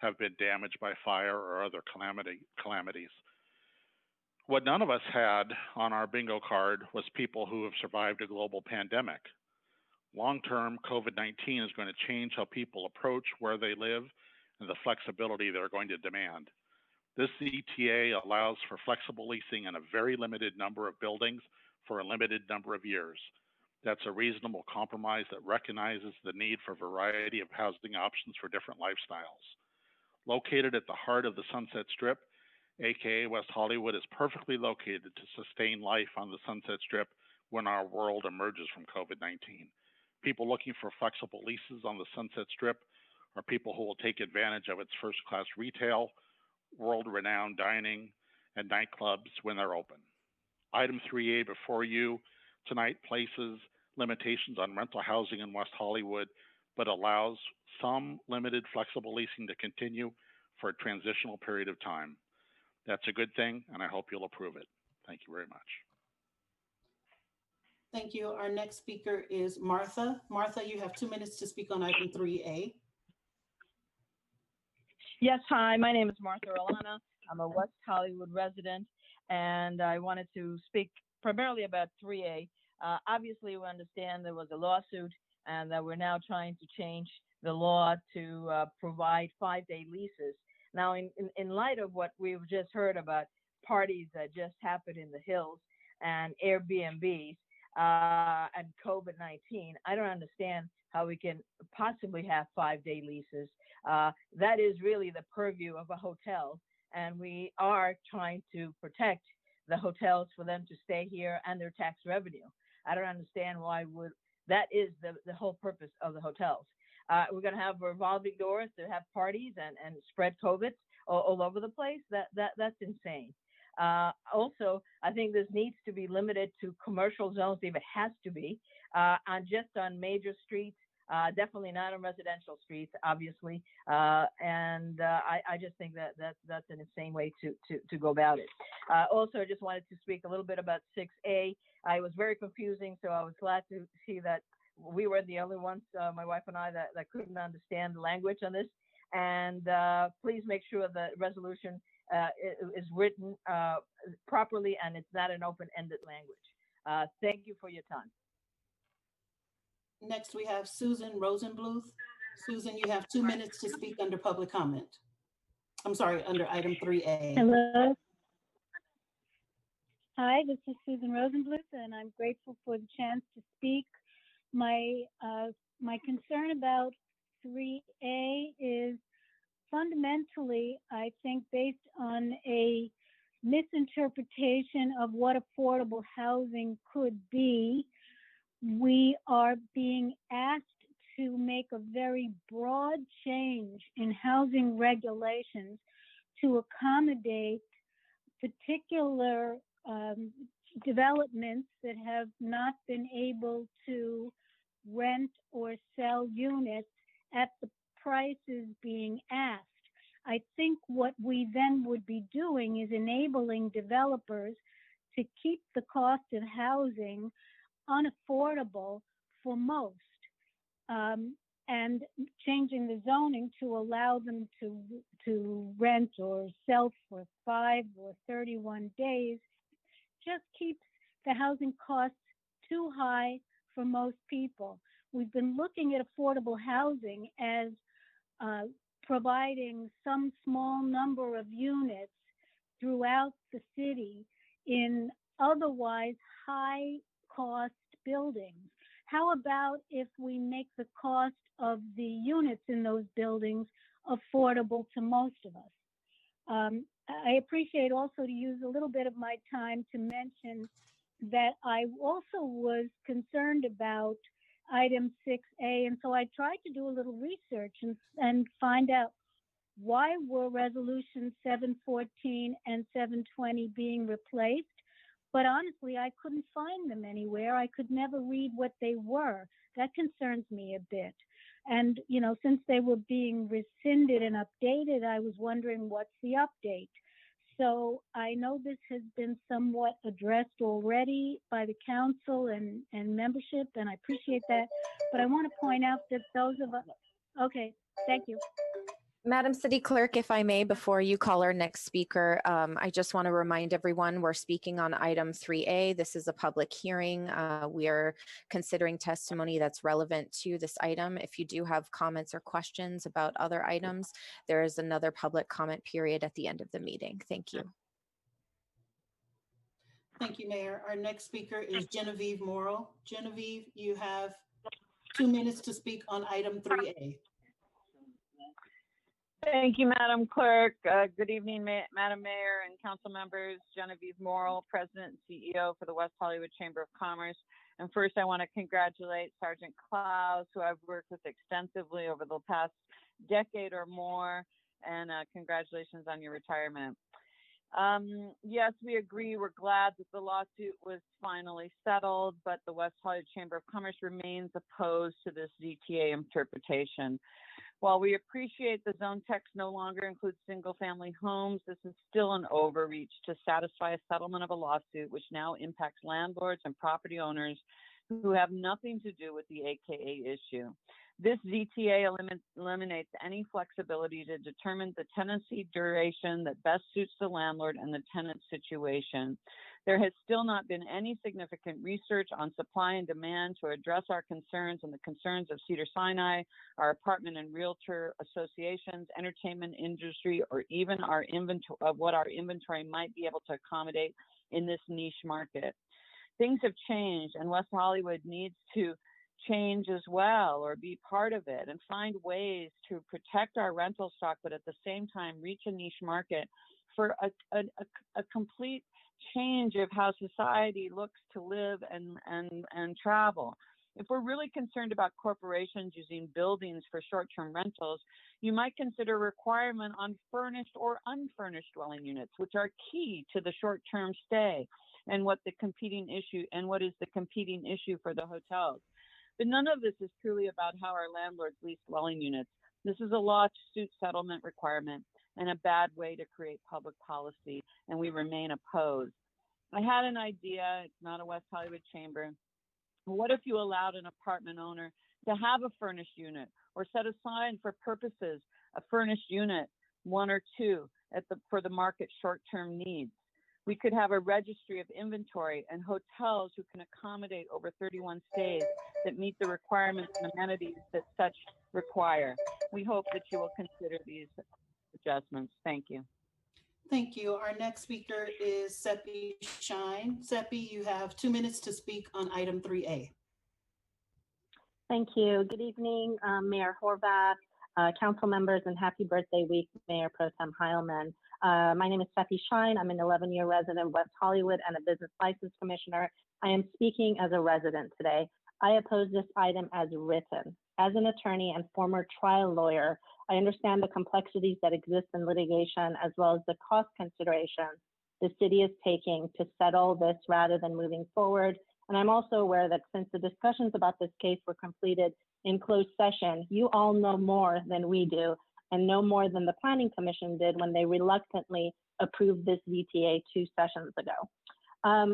have been damaged by fire or other calamities? What none of us had on our bingo card was people who have survived a global pandemic. Long-term, COVID-19 is going to change how people approach where they live and the flexibility they're going to demand. This ETA allows for flexible leasing in a very limited number of buildings for a limited number of years. That's a reasonable compromise that recognizes the need for a variety of housing options for different lifestyles. Located at the heart of the Sunset Strip, AKA West Hollywood is perfectly located to sustain life on the Sunset Strip when our world emerges from COVID-19. People looking for flexible leases on the Sunset Strip are people who will take advantage of its first-class retail, world-renowned dining, and nightclubs when they're open. Item 3A before you tonight places limitations on rental housing in West Hollywood, but allows some limited flexible leasing to continue for a transitional period of time. That's a good thing, and I hope you'll approve it. Thank you very much. Thank you. Our next speaker is Martha. Martha, you have 2 minutes to speak on item 3A. Yes, hi, my name is Martha Orlana. I'm a West Hollywood resident, and I wanted to speak primarily about 3A. Obviously, we understand there was a lawsuit and that we're now trying to change the law to provide 5-day leases. Now, in light of what we've just heard about parties that just happened in the hills and Airbnbs and COVID-19, I don't understand how we can possibly have 5-day leases. That is really the purview of a hotel, and we are trying to protect the hotels for them to stay here and their tax revenue. I don't understand why that is the whole purpose of the hotels. We're going to have revolving doors to have parties and spread COVID all over the place. That's insane. Also, I think this needs to be limited to commercial zones if it has to be, on major streets. Definitely not on residential streets, obviously. I just think that's an insane way to go about it. Also, I just wanted to speak a little bit about 6A. It was very confusing, so I was glad to see that we were the only ones, my wife and I, that couldn't understand the language on this. And please make sure the resolution is written properly and it's not an open-ended language. Thank you for your time. Next, we have Susan Rosenbluth. Susan, you have 2 minutes to speak under public comment. I'm sorry, under item 3A. Hello. Hi, this is Susan Rosenbluth, and I'm grateful for the chance to speak. My concern about 3A is fundamentally, I think, based on a misinterpretation of what affordable housing could be. We are being asked to make a very broad change in housing regulations to accommodate particular developments that have not been able to rent or sell units at the prices being asked. I think what we then would be doing is enabling developers to keep the cost of housing unaffordable for most, and changing the zoning to allow them to rent or sell for 5 or 31 days just keeps the housing costs too high for most people. We've been looking at affordable housing as providing some small number of units throughout the city in otherwise high cost buildings. How about if we make the cost of the units in those buildings affordable to most of us? I appreciate also to use a little bit of my time to mention that I also was concerned about item 6A, and so I tried to do a little research and find out why were resolutions 714 and 720 being replaced. But honestly, I couldn't find them anywhere. I could never read what they were. That concerns me a bit. And, you know, since they were being rescinded and updated, I was wondering what's the update. So I know this has been somewhat addressed already by the council and membership, and I appreciate that. But I want to point out that those of us, okay, thank you. Madam City Clerk, if I may, before you call our next speaker, I just want to remind everyone we're speaking on item 3A. This is a public hearing. We are considering testimony that's relevant to this item. If you do have comments or questions about other items, there is another public comment period at the end of the meeting. Thank you. Thank you, Mayor. Our next speaker is Genevieve Morrill. Genevieve, you have 2 minutes to speak on item 3A. Thank you, Madam Clerk. Good evening, Madam Mayor and council members. Genevieve Morrill, President and CEO for the West Hollywood Chamber of Commerce. And first, I want to congratulate Sergeant Klaus, who I've worked with extensively over the past decade or more. And congratulations on your retirement. Yes, we agree. We're glad that the lawsuit was finally settled, but the West Hollywood Chamber of Commerce remains opposed to this ZTA interpretation. While we appreciate the zone text no longer includes single-family homes, this is still an overreach to satisfy a settlement of a lawsuit which now impacts landlords and property owners who have nothing to do with the AKA issue. This ZTA eliminates any flexibility to determine the tenancy duration that best suits the landlord and the tenant situation. There has still not been any significant research on supply and demand to address our concerns and the concerns of Cedars-Sinai, our apartment and realtor associations, entertainment industry, or even our inventory of what our inventory might be able to accommodate in this niche market. Things have changed, and West Hollywood needs to change as well, or be part of it, and find ways to protect our rental stock, but at the same time reach a niche market for a complete change of how society looks to live and travel. If we're really concerned about corporations using buildings for short-term rentals, you might consider a requirement on furnished or unfurnished dwelling units, which are key to the short-term stay and what is the competing issue for the hotels. But none of this is truly about how our landlords lease dwelling units. This is a lawsuit settlement requirement and a bad way to create public policy, and we remain opposed. I had an idea, it's not a West Hollywood chamber. What if you allowed an apartment owner to have a furnished unit or set aside for purposes a furnished unit, 1 or 2 for the market short-term needs? We could have a registry of inventory and hotels who can accommodate over 31 stays that meet the requirements and amenities that such require. We hope that you will consider these adjustments. Thank you. Thank you. Our next speaker is Seppi Shine. Seppi, you have 2 minutes to speak on item 3A. Thank you. Good evening, Mayor Horvath, council members, and happy birthday week, Mayor Pro Tem Heilman. My name is Seppi Shine. I'm an 11-year resident of West Hollywood and a business license commissioner. I am speaking as a resident today. I oppose this item as written. As an attorney and former trial lawyer, I understand the complexities that exist in litigation as well as the cost considerations the city is taking to settle this rather than moving forward. And I'm also aware that since the discussions about this case were completed in closed session, you all know more than we do and know more than the Planning Commission did when they reluctantly approved this ZTA 2 sessions ago.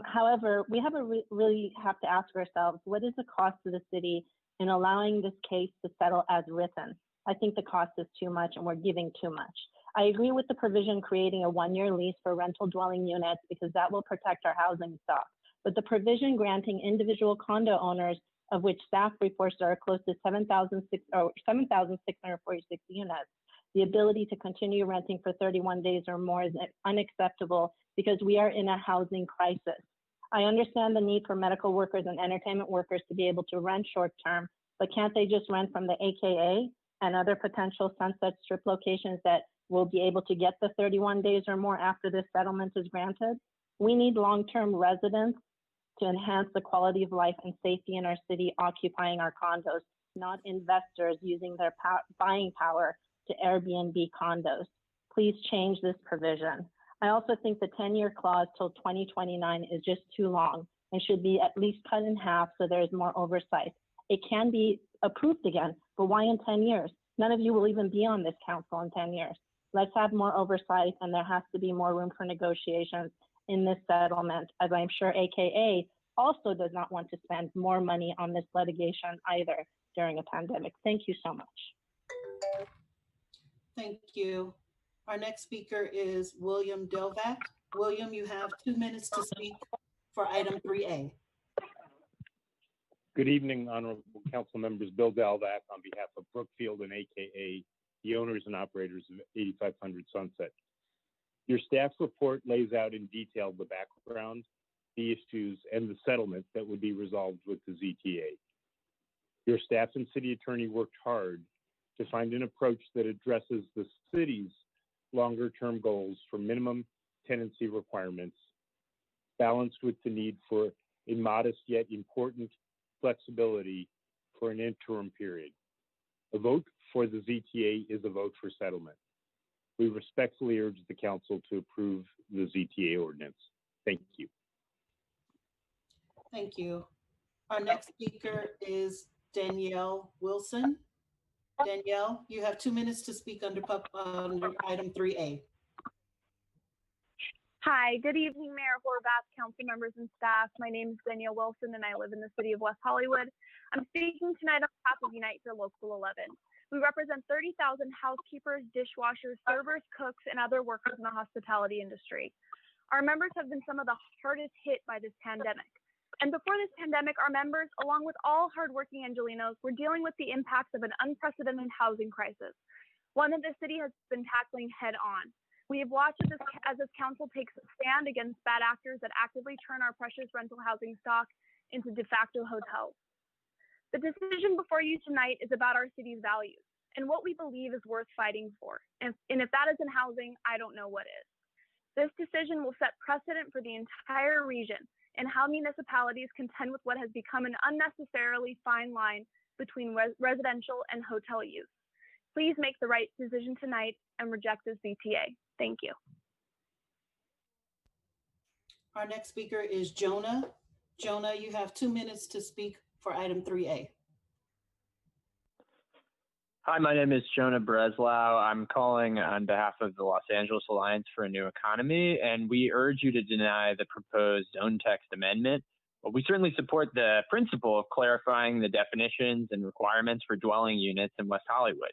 However, we really have to ask ourselves, what is the cost to the city in allowing this case to settle as written? I think the cost is too much and we're giving too much. I agree with the provision creating a 1-year lease for rental dwelling units because that will protect our housing stock. But the provision granting individual condo owners, of which staff reports are close to 7,646 units, the ability to continue renting for 31 days or more is unacceptable because we are in a housing crisis. I understand the need for medical workers and entertainment workers to be able to rent short term, but can't they just rent from the AKA and other potential Sunset Strip locations that will be able to get the 31 days or more after this settlement is granted? We need long-term residents to enhance the quality of life and safety in our city occupying our condos, not investors using their buying power to Airbnb condos. Please change this provision. I also think the 10-year clause till 2029 is just too long and should be at least cut in half so there's more oversight. It can be approved again, but why in 10 years? None of you will even be on this council in 10 years. Let's have more oversight, and there has to be more room for negotiations in this settlement, as I'm sure AKA also does not want to spend more money on this litigation either during a pandemic. Thank you so much. Thank you. Our next speaker is William Delvac. William, you have 2 minutes to speak for item 3A. Good evening, honorable council members. Bill Delvac on behalf of Brookfield and AKA, the owners and operators of 8500 Sunset. Your staff report lays out in detail the background, the issues, and the settlement that would be resolved with the ZTA. Your staff and city attorney worked hard to find an approach that addresses the city's longer-term goals for minimum tenancy requirements, balanced with the need for a modest yet important flexibility for an interim period. A vote for the ZTA is a vote for settlement. We respectfully urge the council to approve the ZTA ordinance. Thank you. Thank you. Our next speaker is Danielle Wilson. Danielle, you have 2 minutes to speak under item 3A. Hi, good evening, Mayor Horvath, council members and staff. My name is Danielle Wilson and I live in the city of West Hollywood. I'm speaking tonight on behalf of Unite for Local 11. We represent 30,000 housekeepers, dishwashers, servers, cooks, and other workers in the hospitality industry. Our members have been some of the hardest hit by this pandemic. And before this pandemic, our members, along with all hardworking Angelenos, were dealing with the impacts of an unprecedented housing crisis, one that the city has been tackling head on. We have watched as this council takes a stand against bad actors that actively turn our precious rental housing stock into de facto hotels. The decision before you tonight is about our city's values and what we believe is worth fighting for. And if that isn't housing, I don't know what is. This decision will set precedent for the entire region and how municipalities contend with what has become an unnecessarily fine line between residential and hotel use. Please make the right decision tonight and reject this ZTA. Thank you. Our next speaker is Jonah. Jonah, you have 2 minutes to speak for item 3A. Hi, my name is Jonah Breslau. I'm calling on behalf of the Los Angeles Alliance for a New Economy, and we urge you to deny the proposed zone text amendment. But we certainly support the principle of clarifying the definitions and requirements for dwelling units in West Hollywood.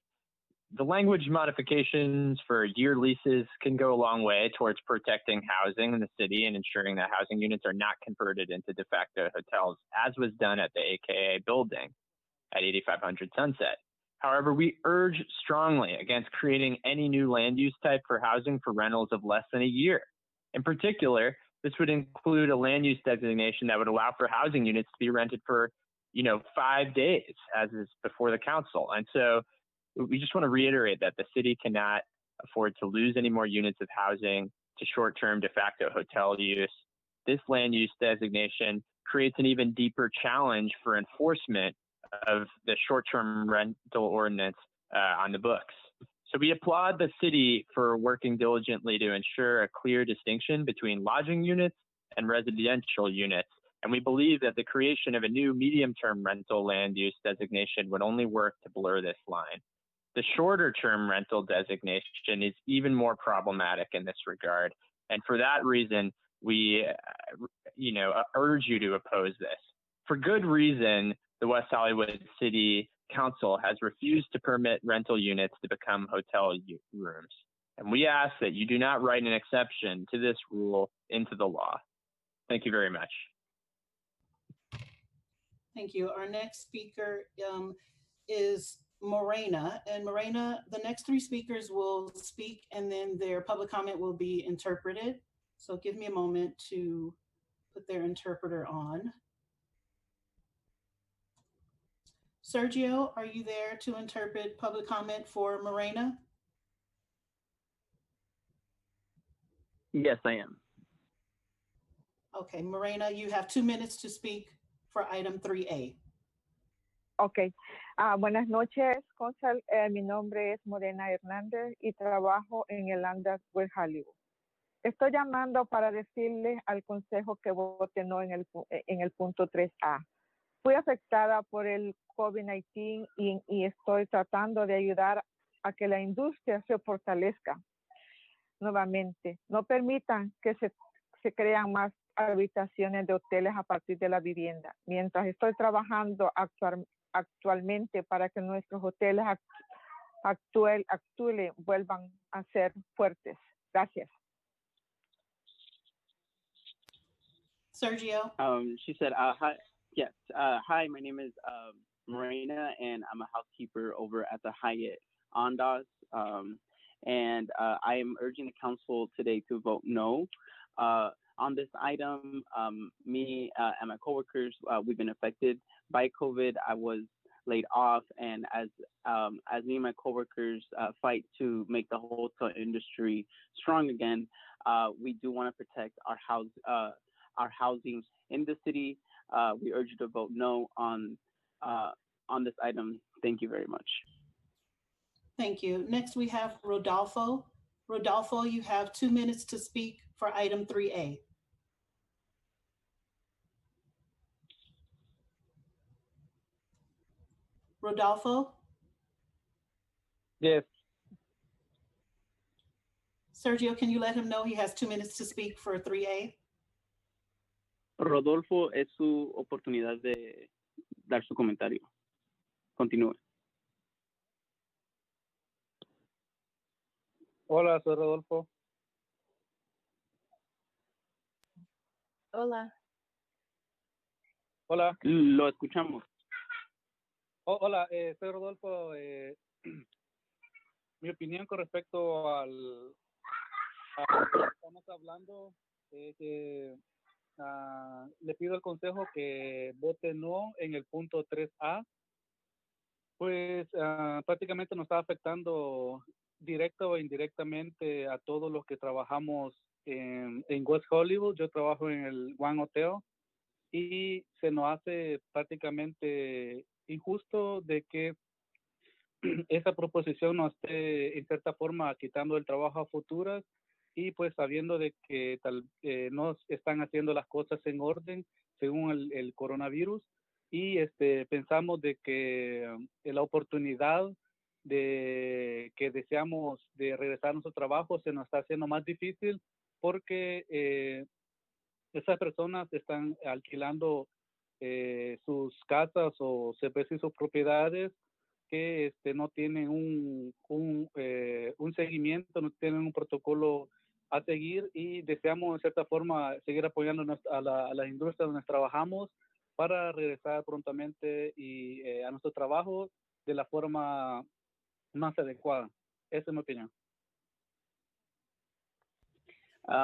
The language modifications for year leases can go a long way towards protecting housing in the city and ensuring that housing units are not converted into de facto hotels, as was done at the AKA building at 8500 Sunset. However, we urge strongly against creating any new land use type for housing for rentals of less than a year. In particular, this would include a land use designation that would allow for housing units to be rented for, 5 days, as is before the council. And so we just want to reiterate that the city cannot afford to lose any more units of housing to short-term de facto hotel use. This land use designation creates an even deeper challenge for enforcement of the short-term rental ordinance on the books. So we applaud the city for working diligently to ensure a clear distinction between lodging units and residential units. And we believe that the creation of a new medium-term rental land use designation would only work to blur this line. The shorter-term rental designation is even more problematic in this regard. And for that reason, we, urge you to oppose this. For good reason, the West Hollywood City Council has refused to permit rental units to become hotel rooms. And we ask that you do not write an exception to this rule into the law. Thank you very much. Thank you. Our next speaker is Morena. And Morena, the next 3 speakers will speak and then their public comment will be interpreted. So give me a moment to put their interpreter on. Sergio, are you there to interpret public comment for Morena? Yes, I am. Okay, Morena, you have 2 minutes to speak for item 3A. Ok, buenas noches, Consal. Mi nombre es Morena Hernández y trabajo en el Andaz West Hollywood. Estoy llamando para decirles al consejo que vote no en el punto 3A. Fui afectada por el COVID-19 y estoy tratando de ayudar a que la industria se fortalezca nuevamente. No permitan que se crean más habitaciones de hoteles a partir de la vivienda. Mientras estoy trabajando actualmente para que nuestros hoteles vuelvan a ser fuertes. Gracias. Sergio. She said, hi. Yes. Hi, my name is Morena, and I'm a housekeeper over at the Hyatt Andaz. And I am urging the council today to vote no on this item. Me and my coworkers, we've been affected by COVID. I was laid off, and as me and my coworkers fight to make the hotel industry strong again, we do want to protect our housing in the city. We urge you to vote no on this item. Thank you very much. Thank you. Next, we have Rodolfo. Rodolfo, you have 2 minutes to speak for item 3A. Rodolfo? Yes. Sergio, can you let him know he has 2 minutes to speak for 3A? Rodolfo, es su oportunidad de dar su comentario. Continúe. Hola, soy Rodolfo. Hola. Hola. Lo escuchamos. Hola, soy Rodolfo. Mi opinión con respecto a lo que estamos hablando es que le pido al consejo que vote no en el punto 3A, pues prácticamente nos está afectando directa o indirectamente a todos los que trabajamos en West Hollywood. Yo trabajo en el One Hotel y se nos hace prácticamente injusto de que esa proposición nos esté en cierta forma quitando el trabajo a futuras y pues sabiendo de que no están haciendo las cosas en orden según el coronavirus y pensamos de que la oportunidad de que deseamos de regresar a nuestro trabajo se nos está haciendo más difícil porque esas personas están alquilando sus casas o sus propiedades que no tienen un seguimiento, no tienen un protocolo a seguir y deseamos, en cierta forma, seguir apoyando a la industria donde trabajamos para regresar prontamente a nuestro trabajo de la forma más adecuada. Esa es mi opinión.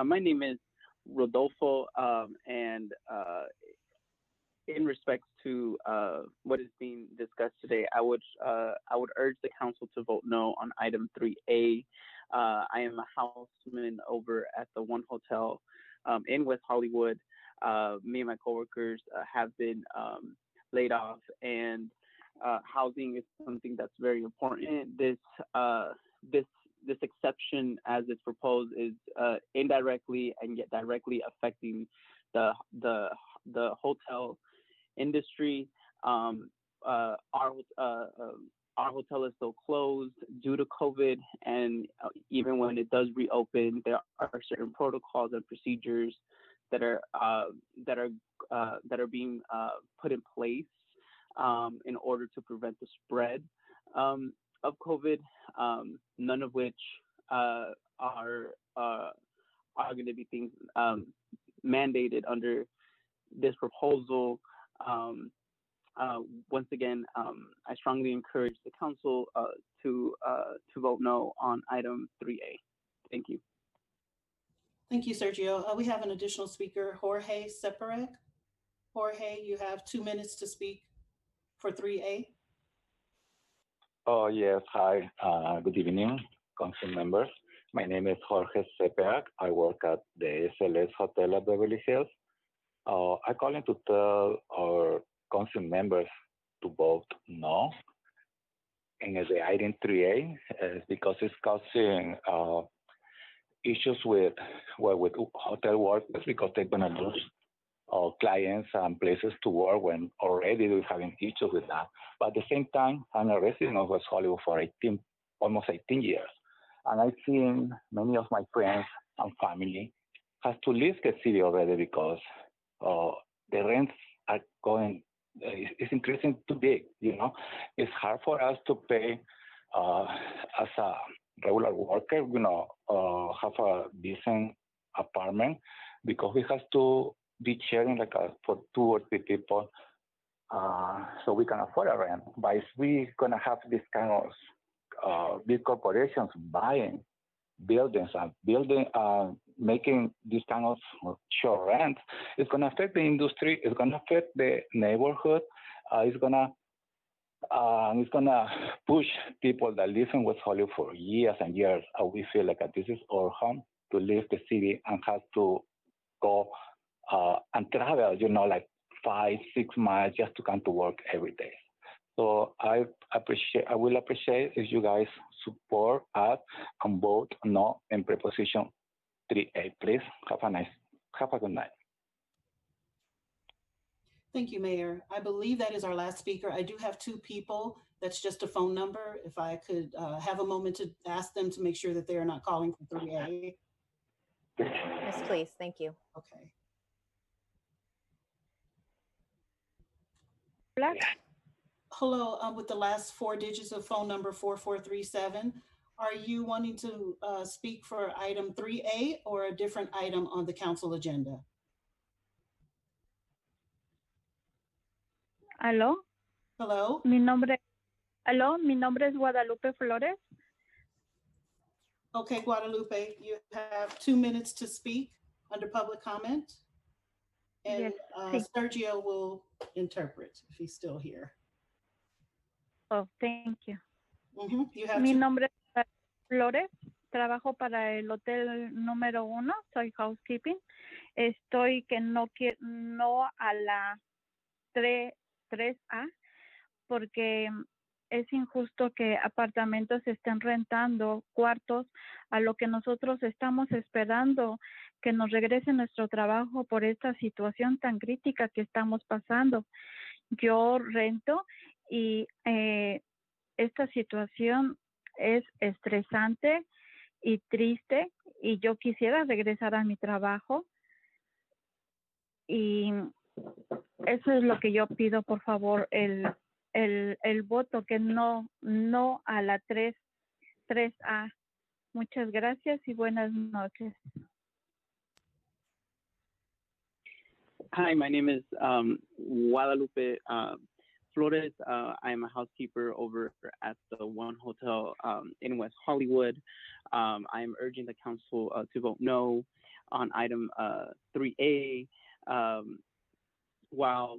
My name is Rodolfo, and in respect to what is being discussed today, I would urge the council to vote no on item 3A. I am a houseman over at the One Hotel in West Hollywood. Me and my coworkers have been laid off, and housing is something that's very important. This exception, as it's proposed, is indirectly and yet directly affecting the hotel industry. Our hotel is still closed due to COVID, and even when it does reopen, there are certain protocols and procedures that are being put in place in order to prevent the spread of COVID. None of which are going to be things mandated under this proposal. Once again, I strongly encourage the council to vote no on item 3A. Thank you. Thank you, Sergio. We have an additional speaker, Jorge Separek. Jorge, you have 2 minutes to speak for 3A. Oh, yes. Hi. Good evening, council members. My name is Jorge Sepeak. I work at the SLS Hotel at Beverly Hills. I'm calling to tell our council members to vote no in the item 3A because it's causing issues with hotel workers because they're going to lose clients and places to work when already we're having issues with that. But at the same time, I'm a resident of West Hollywood for almost 18 years. And I've seen many of my friends and family have to leave the city already because the rents are going, it's increasing too big, you know. It's hard for us to pay as a regular worker, you know, have a decent apartment because we have to be sharing like for 2 or 3 people so we can afford a rent. But if we're going to have this kind of big corporations buying buildings and making this kind of short rent, it's going to affect the industry, it's going to affect the neighborhood, it's going to push people that live in West Hollywood for years and years. We feel like this is our home to leave the city and have to go and travel, you know, like 5-6 miles just to come to work every day. So I will appreciate if you guys support us and vote no in proposition 3A, please. Have a good night. Thank you, Mayor. I believe that is our last speaker. I do have 2 people. That's just a phone number. If I could have a moment to ask them to make sure that they are not calling for 3A. Yes, please. Thank you. Okay. Hello, with the last 4 digits of phone number 4437. Are you wanting to speak for item 3A or a different item on the council agenda? ¿Aló? Hello? Mi nombre es Guadalupe Flores. Okay, Guadalupe, you have 2 minutes to speak under public comment. And Yes, Sergio will interpret if he's still here. Oh, thank you. You have Mi 2. nombre es Flores. trabajo para el hotel número 1, soy housekeeping. Estoy que no a la 3A porque es injusto que apartamentos estén rentando cuartos a lo que nosotros estamos esperando que nos regrese nuestro trabajo por esta situación tan crítica que estamos pasando. Yo rento y esta situación es estresante y triste y yo quisiera regresar a mi trabajo y eso es lo que yo pido, por favor, el voto, que no a la 3A. Muchas gracias y buenas noches. Hi, my name is Guadalupe Flores. I am a housekeeper over at the One Hotel in West Hollywood. I am urging the council to vote no on item 3A. While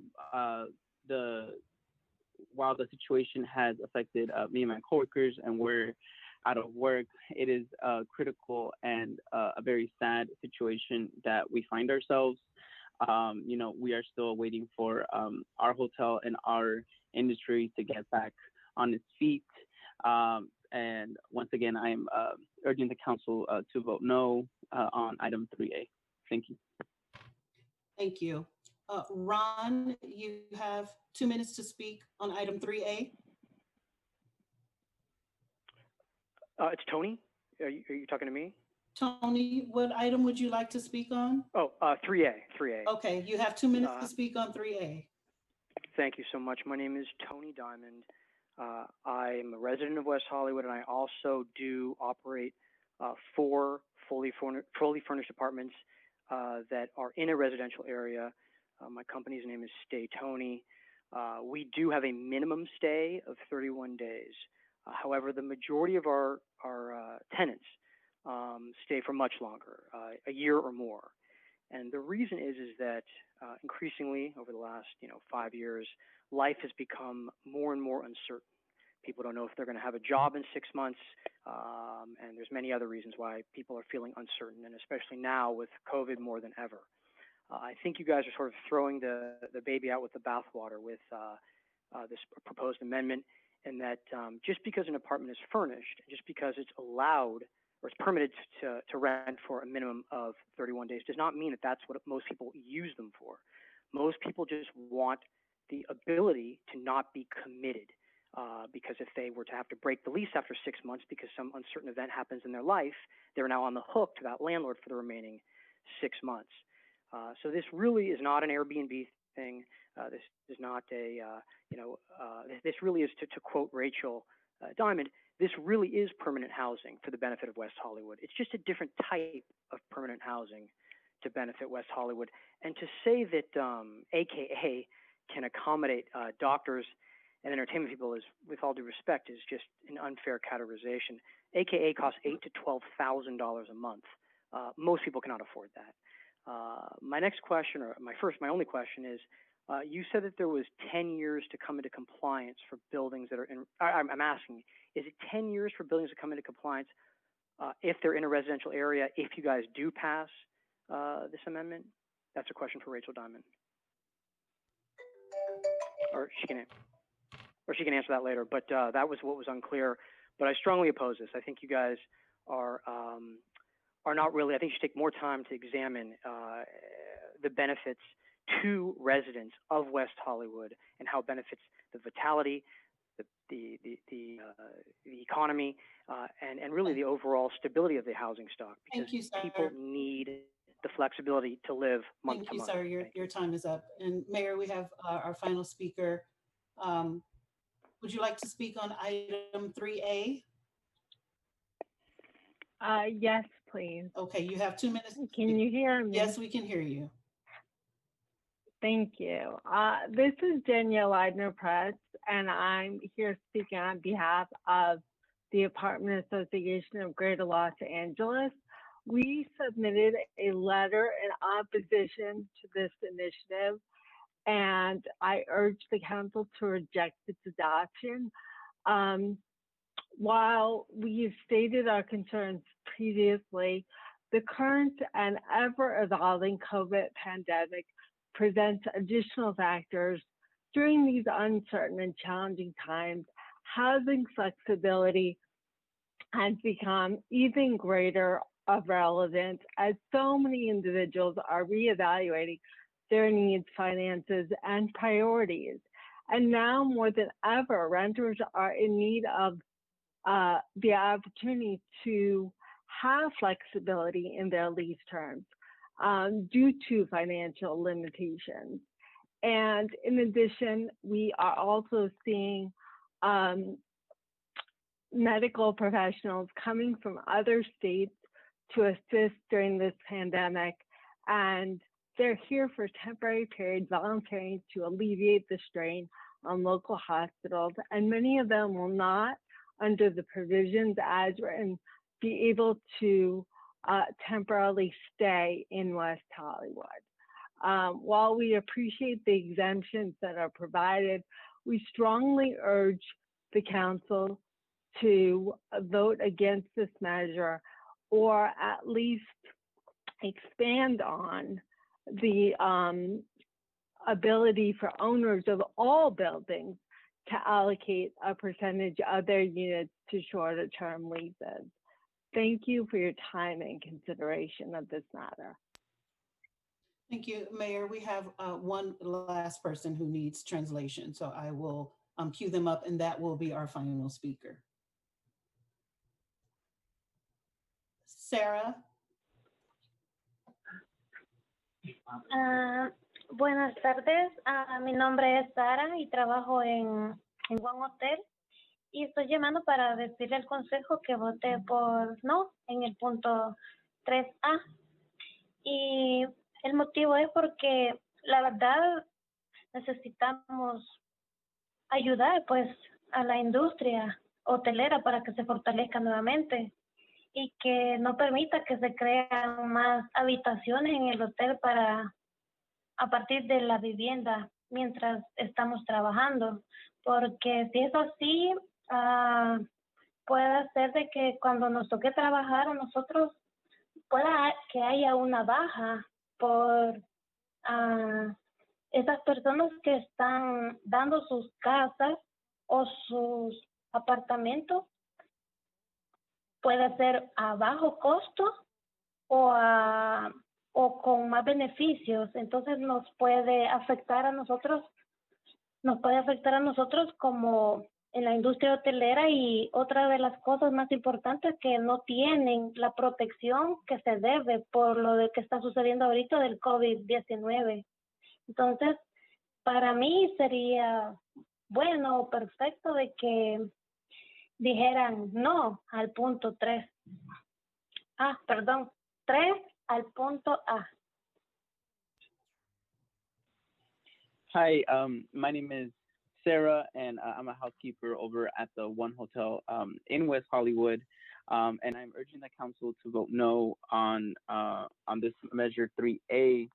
the situation has affected me and my coworkers and we're out of work, it is critical and a very sad situation that we find ourselves. You know, we are still waiting for our hotel and our industry to get back on its feet. And once again, I am urging the council to vote no on item 3A. Thank you. Thank you. Ron, you have 2 minutes to speak on item 3A. It's Tony. Are you talking to me? Tony, what item would you like to speak on? Oh, 3A. Okay, you have 2 minutes to speak on 3A. Thank you so much. My name is Tony Diamond. I'm a resident of West Hollywood, and I also do operate 4 fully furnished apartments that are in a residential area. My company's name is Stay Tony. We do have a minimum stay of 31 days. However, the majority of our tenants stay for much longer, a year or more. And the reason is that increasingly over the last 5 years, life has become more and more uncertain. People don't know if they're going to have a job in 6 months, and there's many other reasons why people are feeling uncertain, and especially now with COVID more than ever. I think you guys are sort of throwing the baby out with the bathwater with this proposed amendment, and that just because an apartment is furnished, just because it's allowed or it's permitted to rent for a minimum of 31 days does not mean that that's what most people use them for. Most people just want the ability to not be committed because if they were to have to break the lease after 6 months because some uncertain event happens in their life, they're now on the hook to that landlord for the remaining 6 months. So this really is not an Airbnb thing. This is not a, this really is, to quote Rachel Diamond, this really is permanent housing for the benefit of West Hollywood. It's just a different type of permanent housing to benefit West Hollywood. And to say that AKA can accommodate doctors and entertainment people is, with all due respect, is just an unfair categorization. AKA costs $8,000 to $12,000 a month. Most people cannot afford that. My next question, or my only question is, you said that there was 10 years to come into compliance for buildings that are in, I'm asking, is it 10 years for buildings to come into compliance if they're in a residential area, if you guys do pass this amendment? That's a question for Rachel Diamond. Or she can answer that later, but that was what was unclear. But I strongly oppose this. I think you guys are not really, I think you should take more time to examine the benefits to residents of West Hollywood and how it benefits the vitality, the economy, and really the overall stability of the housing stock, because people need the flexibility to live month to month. Thank you, sir. Your time is up. And Mayor, we have our final speaker. Would you like to speak on item 3A? Yes, please. Okay, you have 2 minutes. Can you hear me? Yes, we can hear you. Thank you. This is Danielle Leidner-Press, and I'm here speaking on behalf of the Apartment Association of Greater Los Angeles. We submitted a letter in opposition to this initiative, and I urge the council to reject its adoption. while we've stated our concerns previously, the current and ever-evolving COVID pandemic presents additional factors. During these uncertain and challenging times, housing flexibility has become even greater of relevance as so many individuals are reevaluating their needs, finances, and priorities. And now more than ever, renters are in need of the opportunity to have flexibility in their lease terms due to financial limitations. And in addition, we are also seeing medical professionals coming from other states to assist during this pandemic. And they're here for a temporary period, volunteering to alleviate the strain on local hospitals. And many of them will not, under the provisions as written, be able to temporarily stay in West Hollywood. While we appreciate the exemptions that are provided, we strongly urge the council to vote against this measure, or at least expand on the ability for owners of all buildings to allocate a percentage of their units to shorter term leases. Thank you for your time and consideration of this matter. Thank you, Mayor. We have one last person who needs translation, so I will cue them up, and that will be our final speaker. Sarah. Buenas tardes, mi nombre es Sara y trabajo en One Hotel y estoy llamando para decirle al consejo que voté por no en el punto 3A y el motivo es porque la verdad necesitamos ayudar pues a la industria hotelera para que se fortalezca nuevamente y que no permita que se crean más habitaciones en el hotel para a partir de la vivienda mientras estamos trabajando, porque si es así, puede ser de que cuando nos toque trabajar a nosotros pueda que haya una baja por esas personas que están dando sus casas o sus apartamentos, puede ser a bajo costo o con más beneficios, entonces nos puede afectar a nosotros como en la industria hotelera y otra de las cosas más importantes que no tienen la protección que se debe por lo de que está sucediendo ahorita del COVID-19. Entonces, para mí sería bueno o perfecto de que dijeran no al punto 3. 3 al punto A. Hi, my name is Sarah, and I'm a housekeeper over at the One Hotel in West Hollywood, and I'm urging the council to vote no on this measure 3A.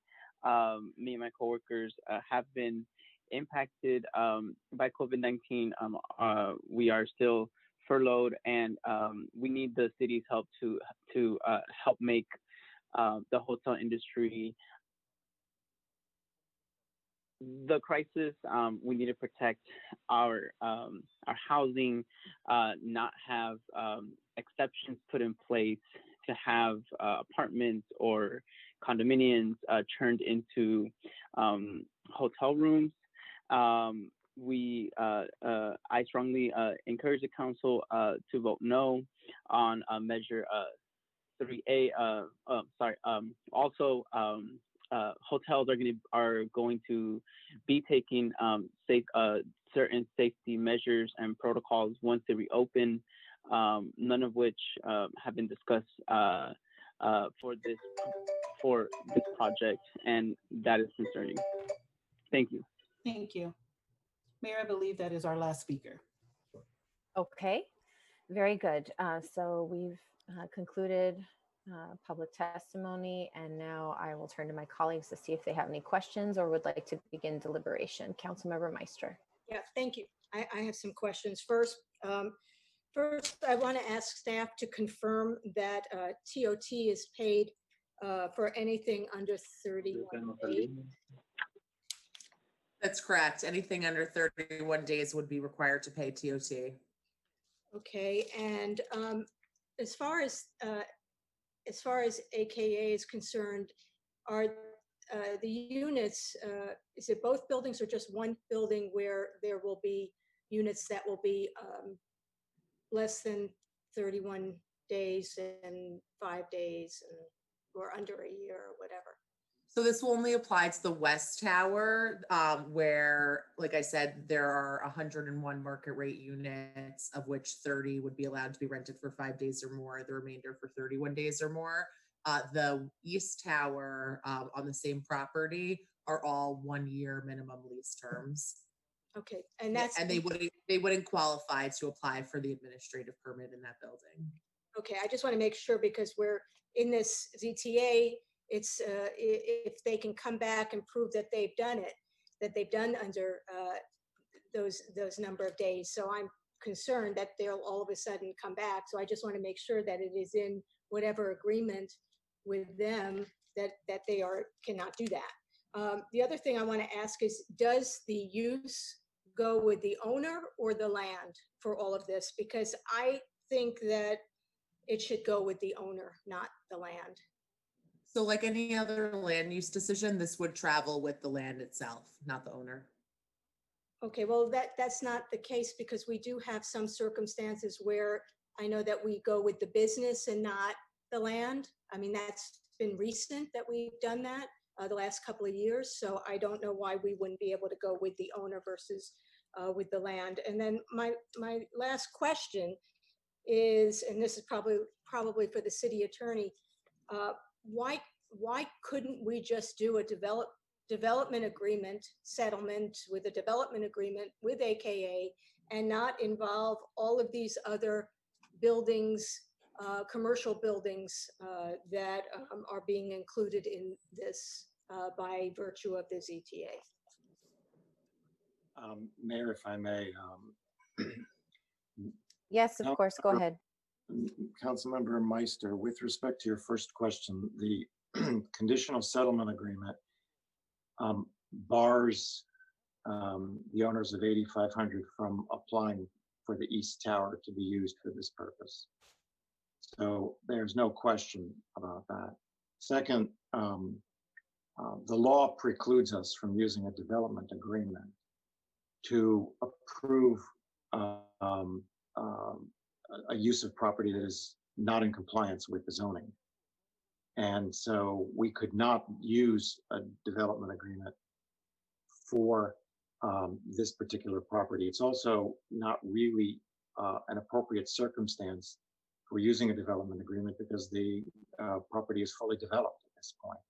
Me and my coworkers have been impacted by COVID-19. We are still furloughed, and we need the city's help to help make the hotel industry. The crisis, we need to protect our housing, not have exceptions put in place to have apartments or condominiums turned into hotel rooms. I strongly encourage the council to vote no on measure 3A. Also, hotels are going to be taking certain safety measures and protocols once they reopen, none of which have been discussed for this project, and that is concerning. Thank you. Thank you. Mayor, I believe that is our last speaker. Okay, very good. So we've concluded public testimony, and now I will turn to my colleagues to see if they have any questions or would like to begin deliberation. Councilmember Meister. Yeah, thank you. I have some questions. First, First, I want to ask staff to confirm that TOT is paid for anything under 31 days. That's correct. Anything under 31 days would be required to pay TOT. Okay, and as far as AKA is concerned, are the units, is it both buildings or just one building where there will be units that will be less than 31 days and 5 days or under a year or whatever? So this will only apply to the West Tower, where, like I said, there are 101 market rate units, of which 30 would be allowed to be rented for 5 days or more, the remainder for 31 days or more. The East Tower on the same property are all 1 year minimum lease terms. Okay, and that's and they wouldn't qualify to apply for the administrative permit in that building. okay. I just want to make sure because we're in this ZTA. It's if they can come back and prove that they've done it, that they've done under those number of days. So I'm concerned that they'll all of a sudden come back. So I just want to make sure that it is in whatever agreement with them that they cannot do that. The other thing I want to ask is, does the use go with the owner or the land for all of this? Because I think that it should go with the owner, not the land. So like any other land use decision, this would travel with the land itself, not the owner. Okay, well, that's not the case because we do have some circumstances where I know that we go with the business and not the land. I mean, that's been recent that we've done that the last couple of years. So I don't know why we wouldn't be able to go with the owner versus with the land. And then my last question is, and this is probably for the city attorney, why couldn't we just do a development agreement settlement with a development agreement with AKA and not involve all of these other buildings, commercial buildings that are being included in this by virtue of the ZTA? Mayor, if I may. Yes, of course, go ahead. Councilmember Meister, with respect to your first question, the conditional settlement agreement bars the owners of 8500 from applying for the East Tower to be used for this purpose. So there's no question about that. Second, the law precludes us from using a development agreement to approve a use of property that is not in compliance with the zoning. And so we could not use a development agreement for this particular property. It's also not really an appropriate circumstance for using a development agreement because the property is fully developed at this point.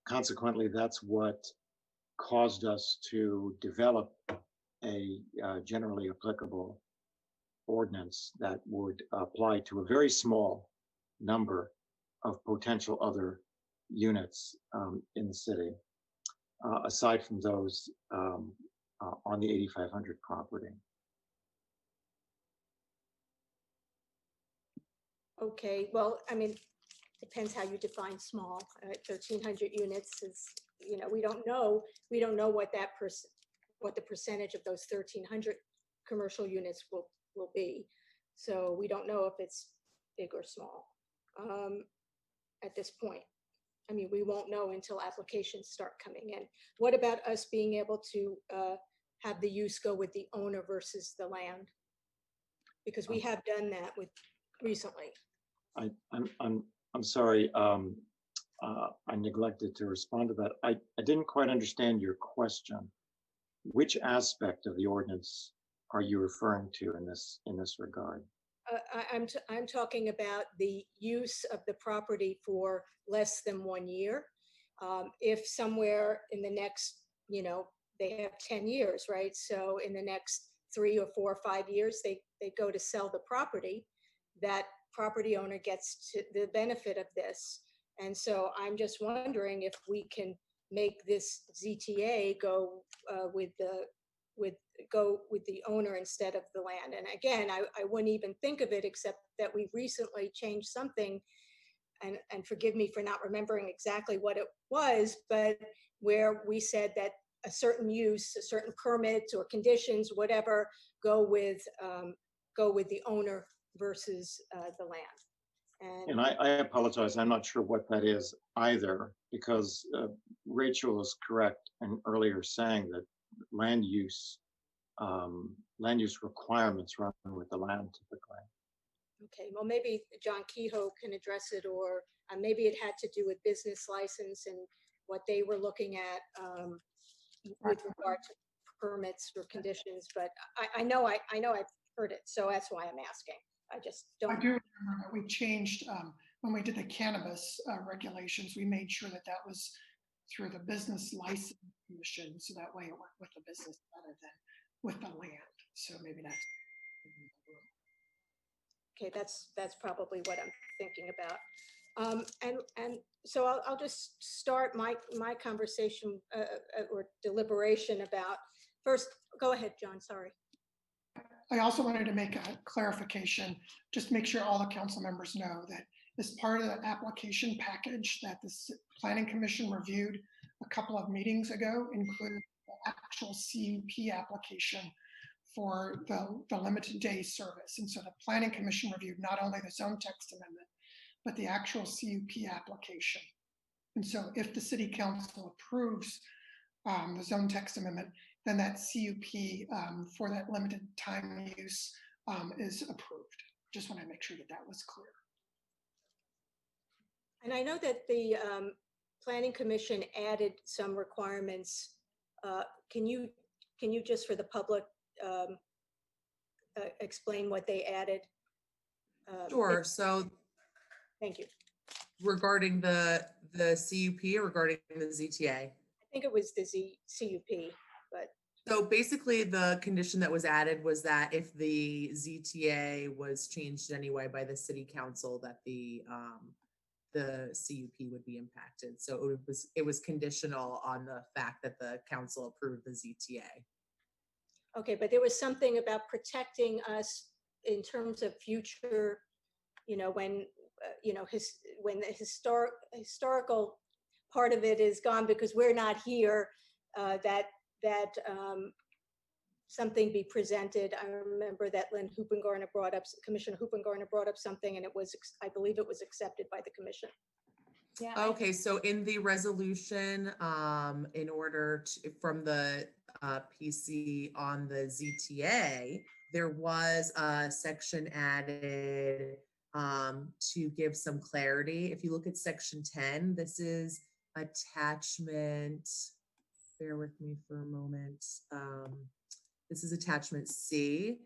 Consequently, that's what caused us to develop a generally applicable ordinance that would apply to a very small number of potential other units in the city, aside from those on the 8500 property. Okay, well, I mean, depends how you define small. 1,300 units is, you know, we don't know what what the percentage of those 1,300 commercial units will be. So we don't know if it's big or small at this point. I mean, we won't know until applications start coming in. What about us being able to have the use go with the owner versus the land? Because we have done that with recently. I'm sorry. I neglected to respond to that. I didn't quite understand your question. Which aspect of the ordinance are you referring to in this regard? I'm talking about the use of the property for less than 1 year. If somewhere in the next, you know, they have 10 years, right? So in the next 3 or 4 or 5 years, they go to sell the property, that property owner gets to the benefit of this. And so I'm just wondering if we can make this ZTA go with the go with the owner instead of the land. And again, I wouldn't even think of it, except that we recently changed something, and forgive me for not remembering exactly what it was, but where we said that a certain use, a certain permits or conditions, whatever, go with the owner versus the land. And I apologize, I'm not sure what that is either, because Rachel is correct in earlier saying that land use requirements run with the land typically. Okay, well, maybe John Kehoe can address it, or maybe it had to do with business license and what they were looking at with regard to permits or conditions. But I know I've heard it, so that's why I'm asking. I just don't. I do remember that we changed when we did the cannabis regulations. We made sure that that was through the business license commission, so that way it worked with the business rather than with the land. So maybe that's. Okay, that's probably what I'm thinking about. And so I'll just start my conversation or deliberation about, first, go ahead, John, sorry. I also wanted to make a clarification, just make sure all the council members know that as part of the application package that the Planning Commission reviewed a couple of meetings ago included the actual CUP application for the limited day service. And so the Planning Commission reviewed not only the zone text amendment, but the actual CUP application. And so if the city council approves the zone text amendment, then that CUP for that limited time use is approved. Just want to make sure that that was clear. And I know that the Planning Commission added some requirements. Can you just for the public explain what they added? Sure. So thank you. Regarding the CUP or regarding the ZTA? I think it was the CUP, but. So basically the condition that was added was that if the ZTA was changed anyway by the city council, that the CUP would be impacted. So it was conditional on the fact that the council approved the ZTA. Okay, but there was something about protecting us in terms of future, when, when the historical part of it is gone because we're not here, that something be presented. I remember that Lynn Hoopengarner brought up, Commissioner Hoopengarner brought up something, and it was, I believe it was accepted by the commission. Yeah. Okay, so in the resolution, in order to, from the PC on the ZTA, there was a section added to give some clarity. If you look at section 10, this is attachment, bear with me for a moment. This is attachment C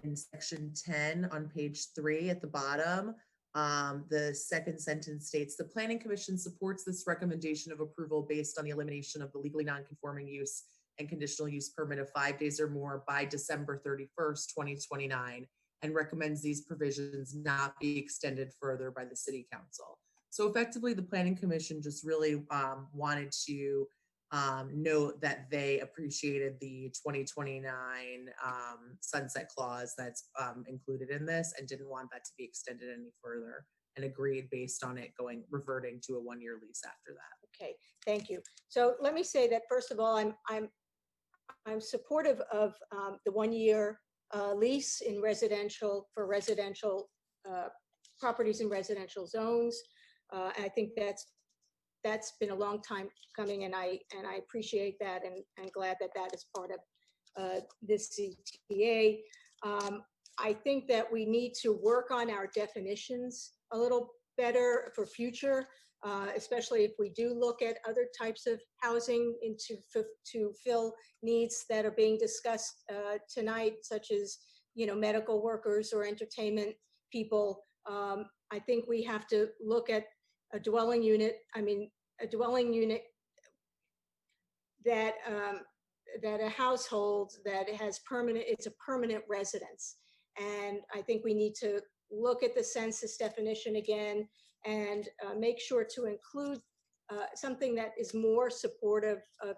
in section 10 on page 3 at the bottom. The second sentence states, the Planning Commission supports this recommendation of approval based on the elimination of the legally non-conforming use and conditional use permit of 5 days or more by December 31st, 2029, and recommends these provisions not be extended further by the City Council. So effectively, the Planning Commission just really wanted to note that they appreciated the 2029 sunset clause that's included in this and didn't want that to be extended any further, and agreed based on it reverting to a 1-year lease after that. Okay, thank you. So let me say that first of all, I'm supportive of the 1-year lease in residential for residential properties in residential zones. I think that's been a long time coming, and I appreciate that, and glad that that is part of this CTA. I think that we need to work on our definitions a little better for future, especially if we do look at other types of housing to fill needs that are being discussed tonight, such as medical workers or entertainment people. I think we have to look at a dwelling unit. I mean, a dwelling unit that that a household that has it's a permanent residence. And I think we need to look at the census definition again and make sure to include something that is more supportive of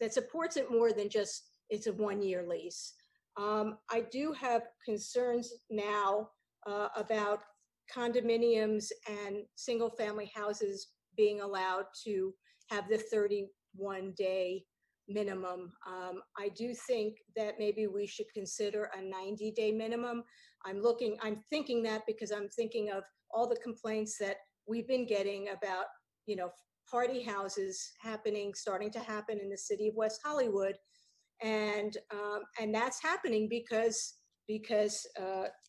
that supports it more than just it's a 1-year lease. I do have concerns now about condominiums and single family houses being allowed to have the 31-day minimum. I do think that maybe we should consider a 90-day minimum. I'm thinking that because I'm thinking of all the complaints that we've been getting about, party houses starting to happen in the city of West Hollywood. And that's happening because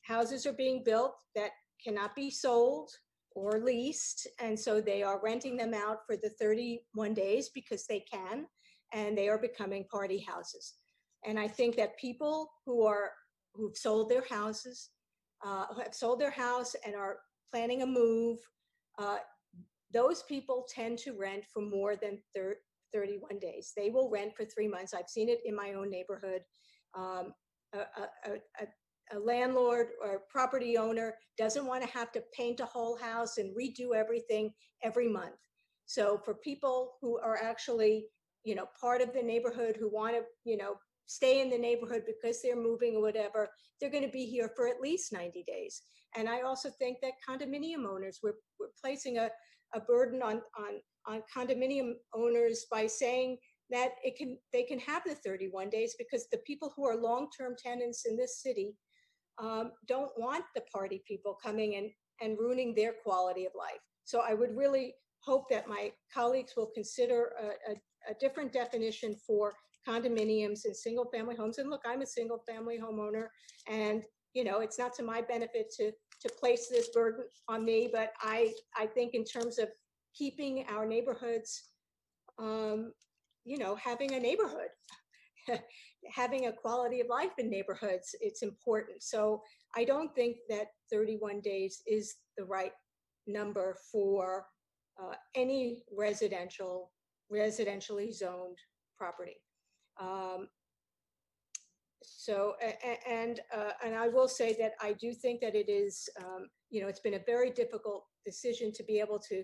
houses are being built that cannot be sold or leased. And so they are renting them out for the 31 days because they can, and they are becoming party houses. And I think that people who've sold their houses, who have sold their house and are planning a move, those people tend to rent for more than 31 days. They will rent for 3 months. I've seen it in my own neighborhood. A landlord or property owner doesn't want to have to paint a whole house and redo everything every month. So for people who are actually, part of the neighborhood, who want to, stay in the neighborhood because they're moving or whatever, they're going to be here for at least 90 days. And I also think that condominium owners, we're placing a burden on condominium owners by saying that they can have the 31 days, because the people who are long-term tenants in this city don't want the party people coming and ruining their quality of life. So I would really hope that my colleagues will consider a different definition for condominiums and single family homes. And look, I'm a single family homeowner, and it's not to my benefit to place this burden on me, but I think in terms of keeping our neighborhoods, having a neighborhood, having a quality of life in neighborhoods, it's important. So I don't think that 31 days is the right number for any residentially zoned property. And I will say that I do think that it is, it's been a very difficult decision to be able to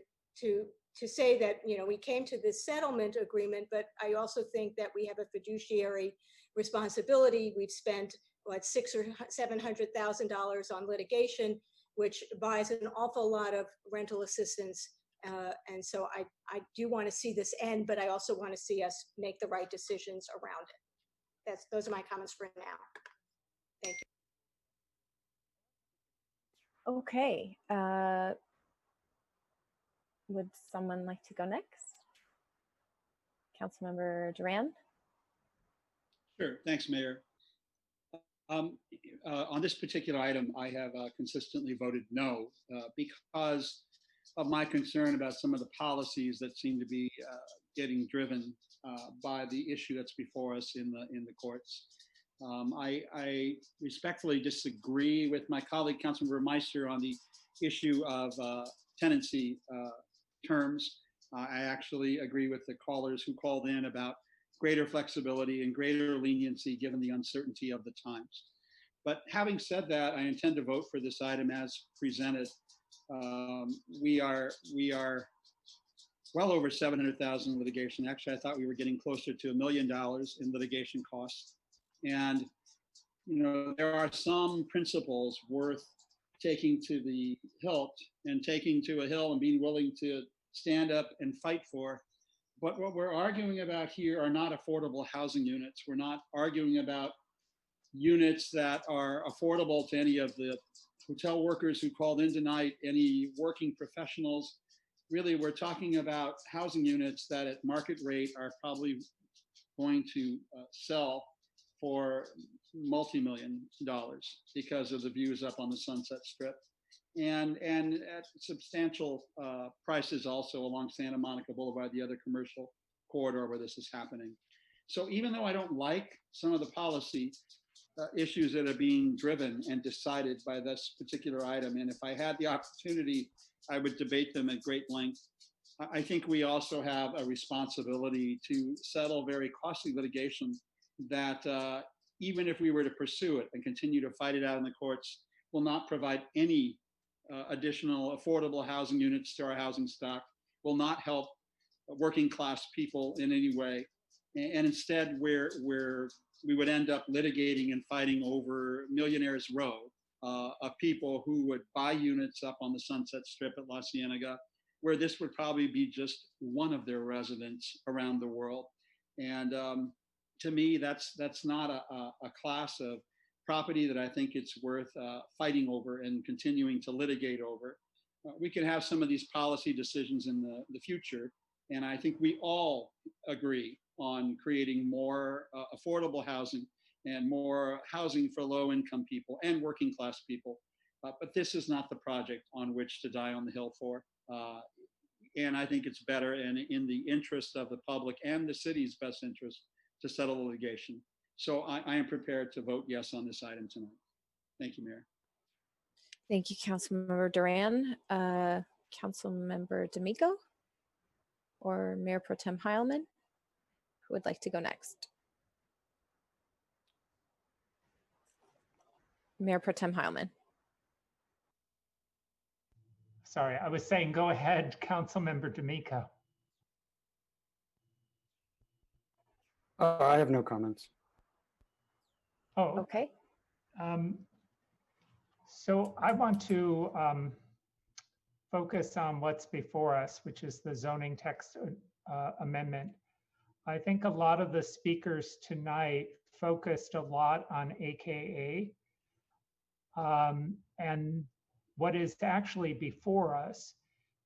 say that, we came to this settlement agreement, but I also think that we have a fiduciary responsibility. We've spent $600,000 or $700,000 on litigation, which buys an awful lot of rental assistance. And so I do want to see this end, but I also want to see us make the right decisions around it. Those are my comments for now. Thank you. Okay. Would someone like to go next? Councilmember Duran. Sure. Thanks, Mayor. On this particular item, I have consistently voted no because of my concern about some of the policies that seem to be getting driven by the issue that's before us in the courts. I respectfully disagree with my colleague, Councilmember Meister, on the issue of tenancy terms. I actually agree with the callers who called in about greater flexibility and greater leniency given the uncertainty of the times. But having said that, I intend to vote for this item as presented. We are well over 700,000 in litigation. Actually, I thought we were getting closer to $1 million in litigation costs. And, there are some principles worth taking to the hilt and taking to a hill and being willing to stand up and fight for. But what we're arguing about here are not affordable housing units. We're not arguing about units that are affordable to any of the hotel workers who called in tonight, any working professionals. Really, we're talking about housing units that at market rate are probably going to sell for multi-million dollars because of the views up on the Sunset Strip, and at substantial prices also along Santa Monica Boulevard, the other commercial corridor where this is happening. So even though I don't like some of the policy issues that are being driven and decided by this particular item, and if I had the opportunity, I would debate them at great length, I think we also have a responsibility to settle very costly litigation that even if we were to pursue it and continue to fight it out in the courts, will not provide any additional affordable housing units to our housing stock, will not help working class people in any way. And instead, where we would end up litigating and fighting over Millionaires Row of people who would buy units up on the Sunset Strip at La Cienega, where this would probably be just one of their residents around the world. And to me, that's not a class of property that I think it's worth fighting over and continuing to litigate over. We can have some of these policy decisions in the future, and I think we all agree on creating more affordable housing and more housing for low-income people and working class people. But this is not the project on which to die on the Hill for. And I think it's better and in the interest of the public and the city's best interest to settle the litigation. So I am prepared to vote yes on this item tonight. Thank you, Mayor. Thank you, Councilmember Duran. Councilmember D'Amico or Mayor Pro Tem Heilman, who would like to go next? Mayor Pro Tem Heilman. Sorry, I was saying go ahead, Councilmember D'Amico. I have no comments. Oh, okay. So I want to focus on what's before us, which is the zoning text amendment. I think a lot of the speakers tonight focused a lot on AKA. And what is actually before us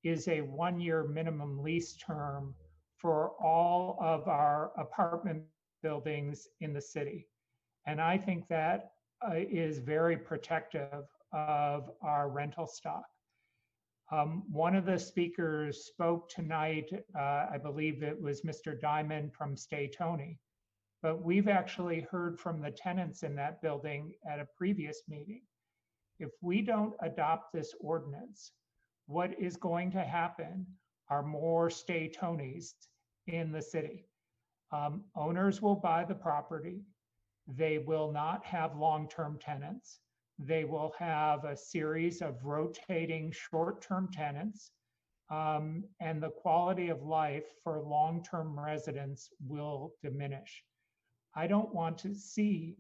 is a one-year minimum lease term for all of our apartment buildings in the city. And I think that is very protective of our rental stock. One of the speakers spoke tonight, I believe it was Mr. Diamond from Stay Tony, but we've actually heard from the tenants in that building at a previous meeting. If we don't adopt this ordinance, what is going to happen are more Stay Tonys in the city. Owners will buy the property. They will not have long-term tenants. They will have a series of rotating short-term tenants, and the quality of life for long-term residents will diminish. I don't want to see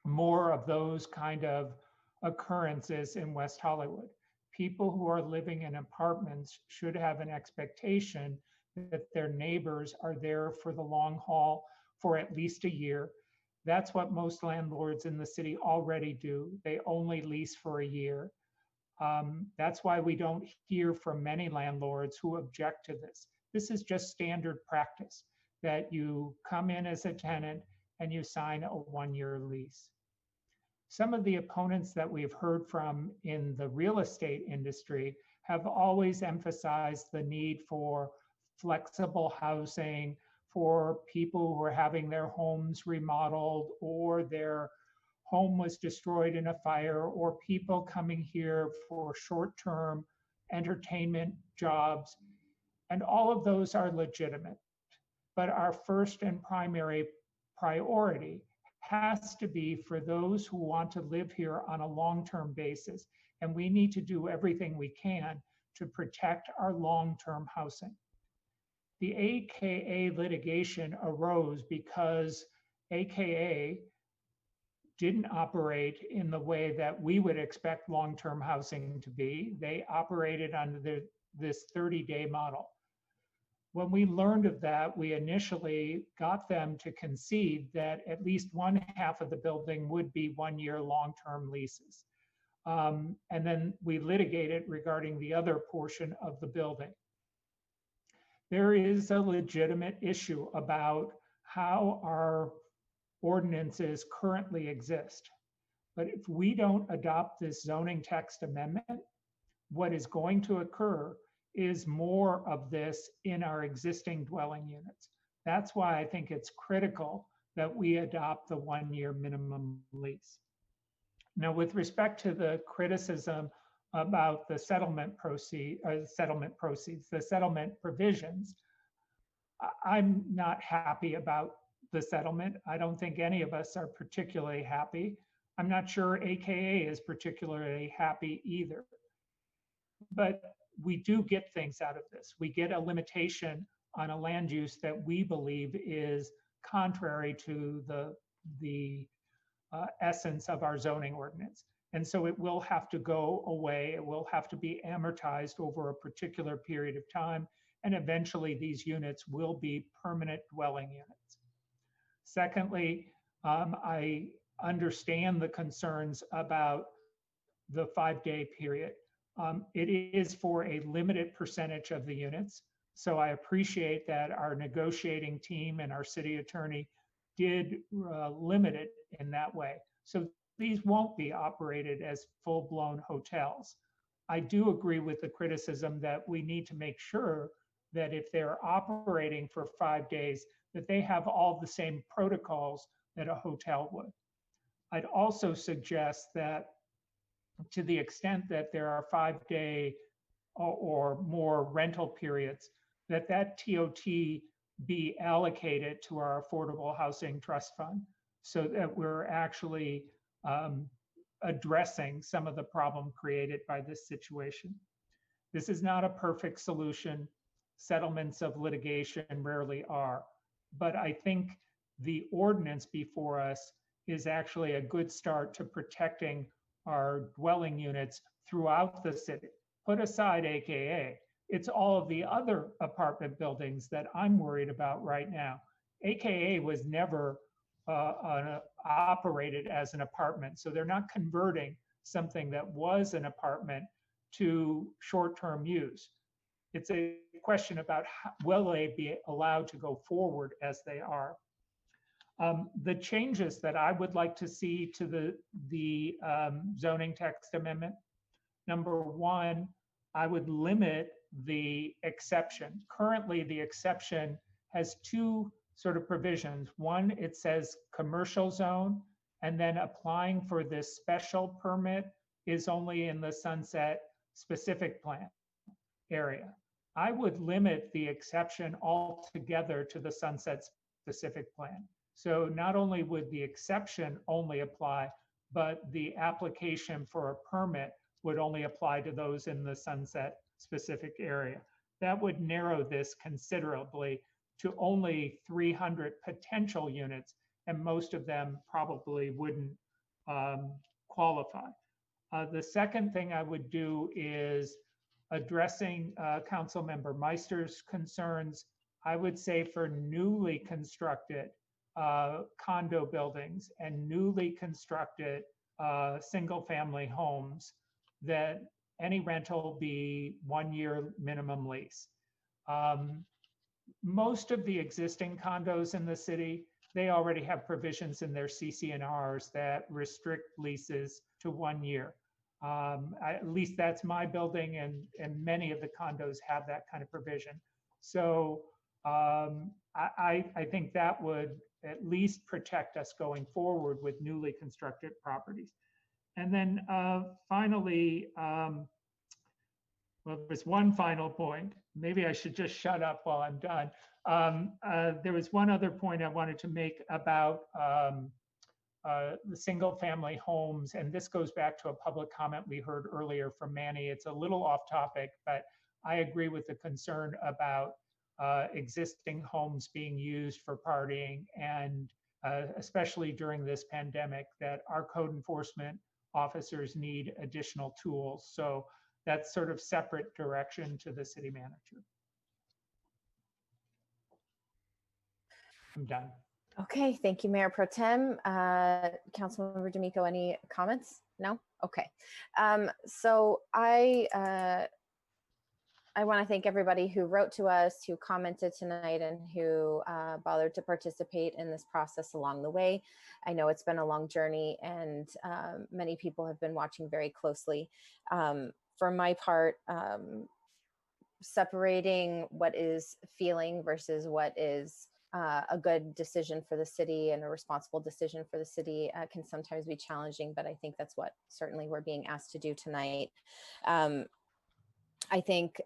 more of those kind of occurrences in West Hollywood. People who are living in apartments should have an expectation that their neighbors are there for the long haul for at least a year. That's what most landlords in the city already do. They only lease for a year. That's why we don't hear from many landlords who object to this. This is just standard practice, that you come in as a tenant and you sign a one-year lease. Some of the opponents that we've heard from in the real estate industry have always emphasized the need for flexible housing for people who are having their homes remodeled or their home was destroyed in a fire, or people coming here for short-term entertainment jobs. And all of those are legitimate. But our first and primary priority has to be for those who want to live here on a long-term basis. And we need to do everything we can to protect our long-term housing. The AKA litigation arose because AKA didn't operate in the way that we would expect long-term housing to be. They operated under this 30-day model. When we learned of that, we initially got them to concede that at least one half of the building would be one-year long-term leases. And then we litigated regarding the other portion of the building. There is a legitimate issue about how our ordinances currently exist. But if we don't adopt this zoning text amendment, what is going to occur is more of this in our existing dwelling units. That's why I think it's critical that we adopt the one-year minimum lease. Now, with respect to the criticism about the settlement proceeds, the settlement provisions, I'm not happy about the settlement. I don't think any of us are particularly happy. I'm not sure AKA is particularly happy either. But we do get things out of this. We get a limitation on a land use that we believe is contrary to the essence of our zoning ordinance. And so it will have to go away. It will have to be amortized over a particular period of time. And eventually these units will be permanent dwelling units. Secondly, I understand the concerns about the 5-day period. It is for a limited percentage of the units. So I appreciate that our negotiating team and our city attorney did limit it in that way. So these won't be operated as full-blown hotels. I do agree with the criticism that we need to make sure that if they're operating for 5 days, that they have all the same protocols that a hotel would. I'd also suggest that to the extent that there are 5-day or more rental periods, that TOT be allocated to our Affordable Housing Trust Fund so that we're actually addressing some of the problem created by this situation. This is not a perfect solution. Settlements of litigation rarely are, but I think the ordinance before us is actually a good start to protecting our dwelling units throughout the city. Put aside AKA, it's all of the other apartment buildings that I'm worried about right now. AKA was never operated as an apartment, so they're not converting something that was an apartment to short-term use. It's a question about how will they be allowed to go forward as they are. The changes that I would like to see to the zoning text amendment, number one, I would limit the exception. Currently, the exception has two sort of provisions. One, it says commercial zone, and then applying for this special permit is only in the Sunset specific plan area. I would limit the exception altogether to the Sunset specific plan. So not only would the exception only apply, but the application for a permit would only apply to those in the Sunset specific area. That would narrow this considerably to only 300 potential units, and most of them probably wouldn't qualify. The second thing I would do is addressing Councilmember Meister's concerns. I would say for newly constructed condo buildings and newly constructed single-family homes, that any rental be 1 year minimum lease. Most of the existing condos in the city, they already have provisions in their CC&Rs that restrict leases to 1 year. At least that's my building, and many of the condos have that kind of provision. So I think that would at least protect us going forward with newly constructed properties. And then finally, well, there's one final point. Maybe I should just shut up while I'm done. There was one other point I wanted to make about the single family homes, and this goes back to a public comment we heard earlier from Manny. It's a little off topic, but I agree with the concern about existing homes being used for partying, and especially during this pandemic, that our code enforcement officers need additional tools. So that's sort of separate direction to the city manager. I'm done. Okay, thank you, Mayor Pro Tem. Councilmember D'Amico, any comments? No? Okay. So I want to thank everybody who wrote to us, who commented tonight, and who bothered to participate in this process along the way. I know it's been a long journey, and many people have been watching very closely. For my part, separating what is feeling versus what is a good decision for the city and a responsible decision for the city can sometimes be challenging, but I think that's what certainly we're being asked to do tonight. I think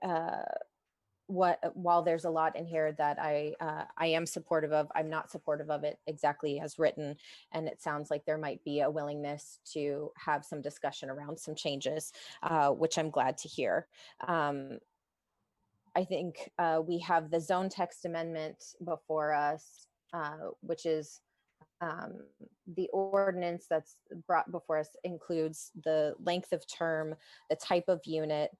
while there's a lot in here that I am supportive of, I'm not supportive of it exactly as written. And it sounds like there might be a willingness to have some discussion around some changes, which I'm glad to hear. I think we have the zone text amendment before us, which is the ordinance that's brought before us includes the length of term, the type of unit,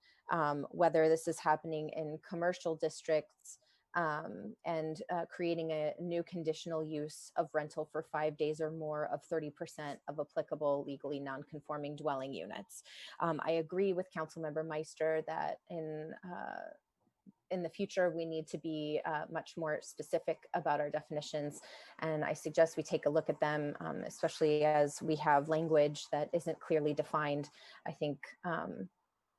whether this is happening in commercial districts, and creating a new conditional use of rental for 5 days or more of 30% of applicable legally non-conforming dwelling units. I agree with Councilmember Meister that in the future, we need to be much more specific about our definitions. And I suggest we take a look at them, especially as we have language that isn't clearly defined. I think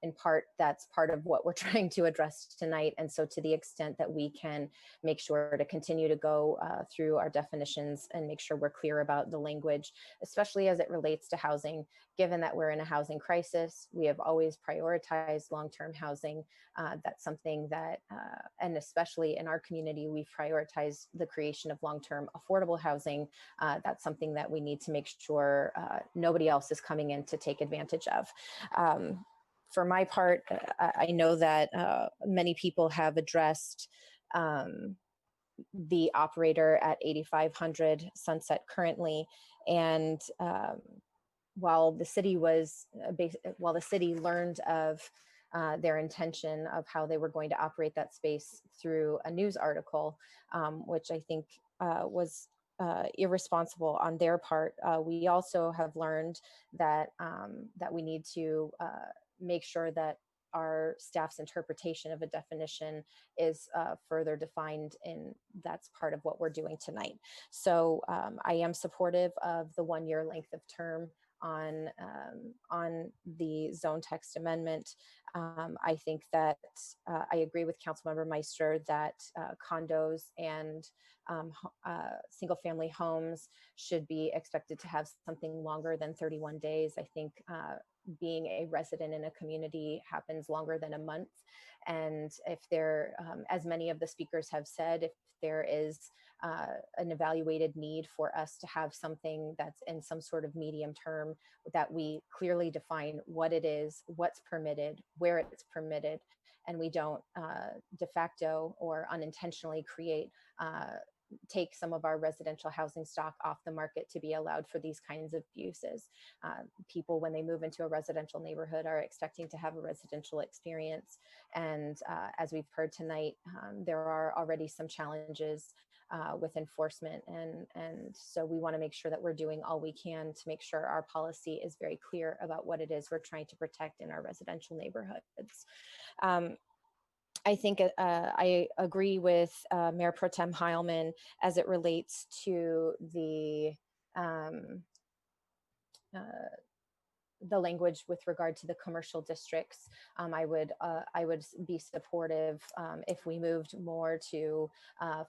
in part, that's part of what we're trying to address tonight. And so to the extent that we can make sure to continue to go through our definitions and make sure we're clear about the language, especially as it relates to housing, given that we're in a housing crisis, we have always prioritized long-term housing. That's something that, and especially in our community, we've prioritized the creation of long-term affordable housing. That's something that we need to make sure nobody else is coming in to take advantage of. For my part, I know that many people have addressed the operator at 8500 Sunset currently, and while the city learned of their intention of how they were going to operate that space through a news article, which I think was irresponsible on their part. We also have learned that that we need to make sure that our staff's interpretation of a definition is further defined, and that's part of what we're doing tonight. So I am supportive of the 1 year length of term on the zone text amendment. I think that I agree with Councilmember Meister that condos and single family homes should be expected to have something longer than 31 days. I think being a resident in a community happens longer than a month. And if there, as many of the speakers have said, if there is an evaluated need for us to have something that's in some sort of medium term, that we clearly define what it is, what's permitted, where it's permitted, and we don't de facto or unintentionally take some of our residential housing stock off the market to be allowed for these kinds of uses. People, when they move into a residential neighborhood, are expecting to have a residential experience. And as we've heard tonight, there are already some challenges with enforcement. And so we want to make sure that we're doing all we can to make sure our policy is very clear about what it is we're trying to protect in our residential neighborhoods. I think I agree with Mayor Pro Tem Heilman as it relates to the language with regard to the commercial districts. I would be supportive if we moved more to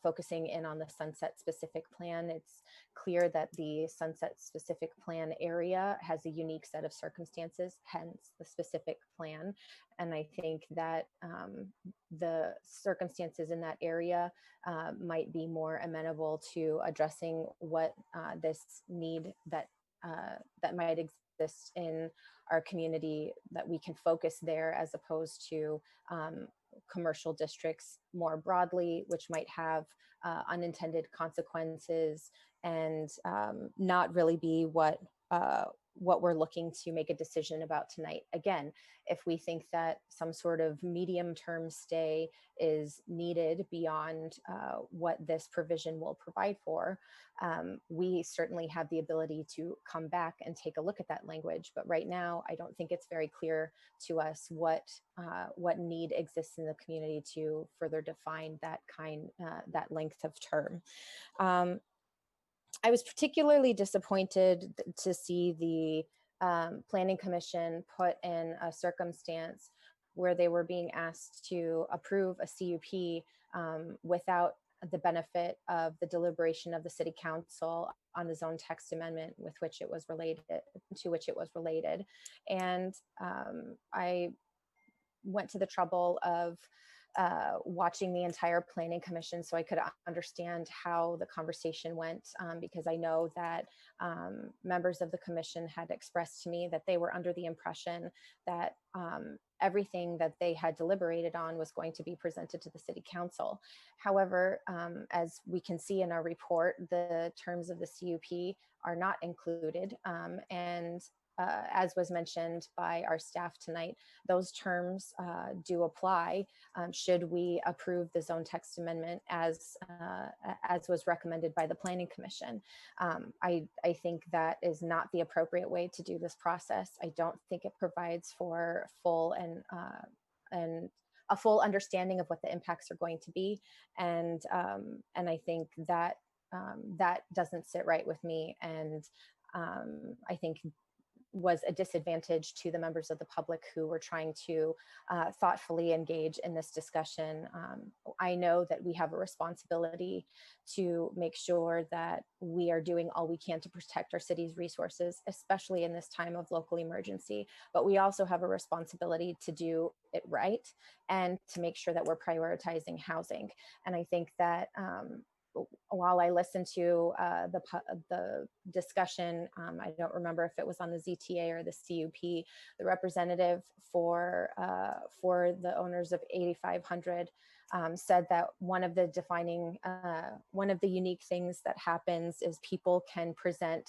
focusing in on the Sunset specific plan. It's clear that the Sunset specific plan area has a unique set of circumstances, hence the specific plan. And I think that the circumstances in that area might be more amenable to addressing what this need that might exist in our community, that we can focus there as opposed to commercial districts more broadly, which might have unintended consequences and not really be what we're looking to make a decision about tonight. Again, if we think that some sort of medium-term stay is needed beyond what this provision will provide for, we certainly have the ability to come back and take a look at that language. But right now, I don't think it's very clear to us what need exists in the community to further define that length of term. I was particularly disappointed to see the Planning Commission put in a circumstance where they were being asked to approve a CUP without the benefit of the deliberation of the City Council on the zone text amendment to which it was related. And I went to the trouble of watching the entire planning commission so I could understand how the conversation went, because I know that members of the commission had expressed to me that they were under the impression that everything that they had deliberated on was going to be presented to the city council. However, as we can see in our report, the terms of the CUP are not included, and as was mentioned by our staff tonight, those terms do apply should we approve the zone text amendment as was recommended by the Planning Commission. I think that is not the appropriate way to do this process. I don't think it provides for full and a full understanding of what the impacts are going to be, and I think that that doesn't sit right with me, and I think was a disadvantage to the members of the public who were trying to thoughtfully engage in this discussion. I know that we have a responsibility to make sure that we are doing all we can to protect our city's resources, especially in this time of local emergency, but we also have a responsibility to do it right and to make sure that we're prioritizing housing. And I think that while I listened to the discussion, I don't remember if it was on the ZTA or the CUP, the representative for the owners of 8500 said that one of the unique things that happens is people can present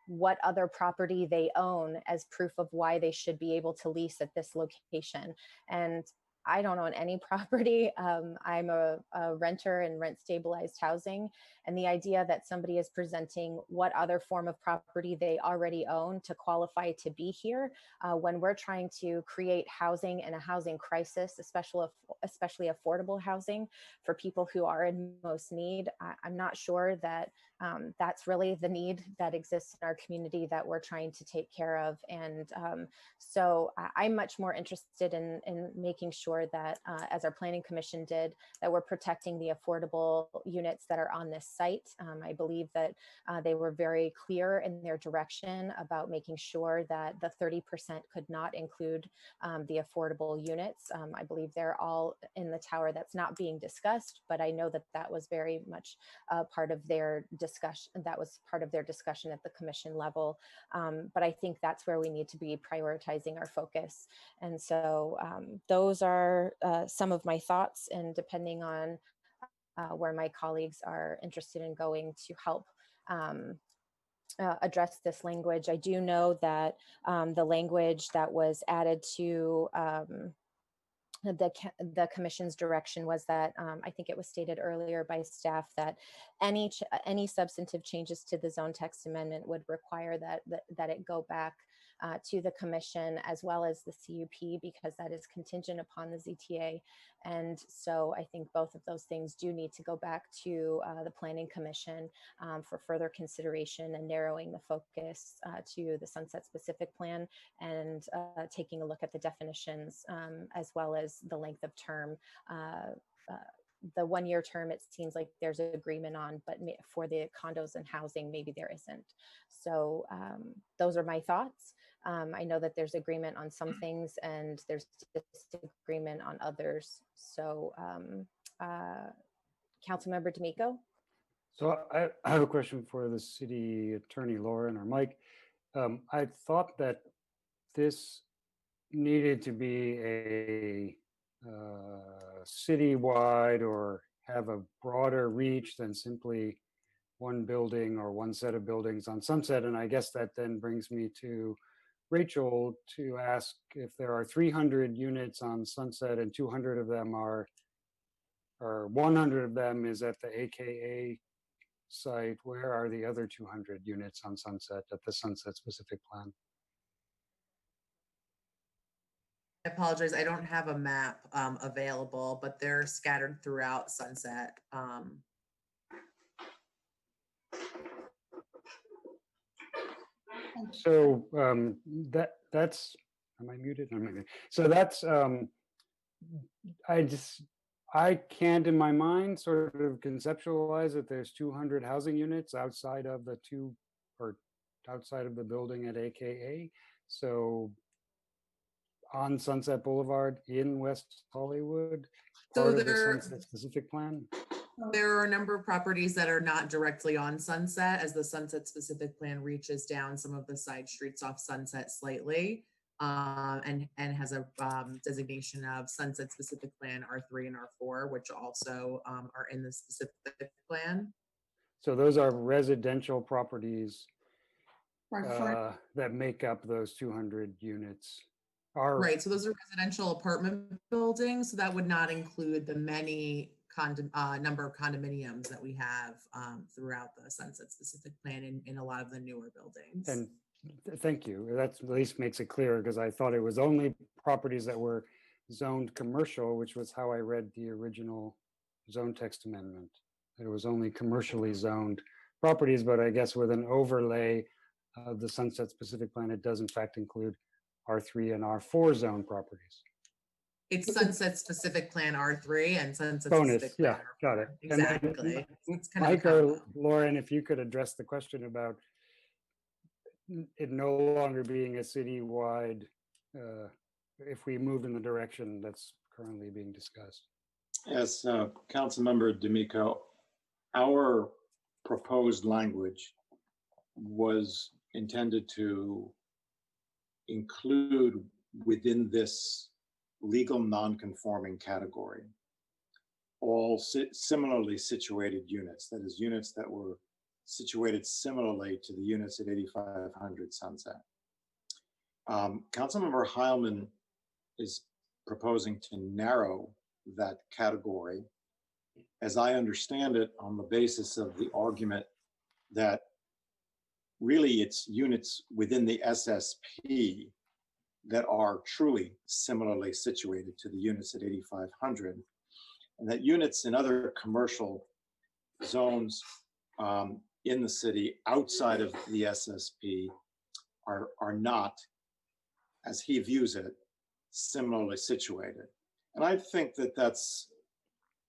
what other property they own as proof of why they should be able to lease at this location. And I don't own any property. I'm a renter in rent stabilized housing. And the idea that somebody is presenting what other form of property they already own to qualify to be here, when we're trying to create housing and a housing crisis, especially affordable housing for people who are in most need, I'm not sure that that's really the need that exists in our community that we're trying to take care of. And so I'm much more interested in making sure that, as our Planning Commission did, that we're protecting the affordable units that are on this site. I believe that they were very clear in their direction about making sure that the 30% could not include the affordable units. I believe they're all in the tower. That's not being discussed, but I know that that was very much part of their discussion. That was part of their discussion at the commission level. But I think that's where we need to be prioritizing our focus. And so those are some of my thoughts, and depending on where my colleagues are interested in going to help address this language. I do know that the language that was added to the commission's direction was that I think it was stated earlier by staff that any substantive changes to the zone text amendment would require that it go back to the commission as well as the CUP, because that is contingent upon the ZTA. And so I think both of those things do need to go back to the Planning Commission for further consideration and narrowing the focus to the Sunset Specific Plan, and taking a look at the definitions as well as the length of term. The 1 year term, it seems like there's an agreement on, but for the condos and housing, maybe there isn't. So those are my thoughts. I know that there's agreement on some things and there's disagreement on others. So Councilmember D'Amico. So I have a question for the city attorney, Lauren or Mike. I thought that this needed to be a citywide or have a broader reach than simply one building or one set of buildings on Sunset. And I guess that then brings me to Rachel to ask, if there are 300 units on Sunset and 200 of them or 100 of them is at the AKA site, where are the other 200 units on Sunset at the Sunset Specific Plan? I apologize, I don't have a map available, but they're scattered throughout Sunset. So that's, am I muted? I'm muted. So that's, I can't in my mind sort of conceptualize that there's 200 housing units outside of the outside of the building at AKA. So on Sunset Boulevard in West Hollywood, So part of the there, Sunset specific plan? there are a number of properties that are not directly on Sunset, as the Sunset specific plan reaches down some of the side streets off Sunset slightly, and has a designation of Sunset specific plan R3 and R4, which also are in the specific plan. So those are residential properties Right, that make up those 200 units. Are Right, so those are residential apartment buildings, so that would not include the many number of condominiums that we have throughout the Sunset specific plan in a lot of the newer buildings. And thank you. That at least makes it clear, because I thought it was only properties that were zoned commercial, which was how I read the original zone text amendment. It was only commercially zoned properties, but I guess with an overlay of the Sunset specific plan, it does in fact include R3 and R4 zone properties. It's Sunset specific plan R3 and Sunset Bonus, specific yeah, plan got it. R4. Exactly. And It's kind of a Mike or combo. Lauren, if you could address the question about it no longer being a citywide, if we move in the direction that's currently being discussed. Yes, Councilmember D'Amico, our proposed language was intended to include within this legal non-conforming category all similarly situated units, that is, units that were situated similarly to the units at 8500 Sunset. Councilmember Heilman is proposing to narrow that category, as I understand it, on the basis of the argument that really it's units within the SSP that are truly similarly situated to the units at 8500, and that units in other commercial zones in the city outside of the SSP are not, as he views it, similarly situated. And I think that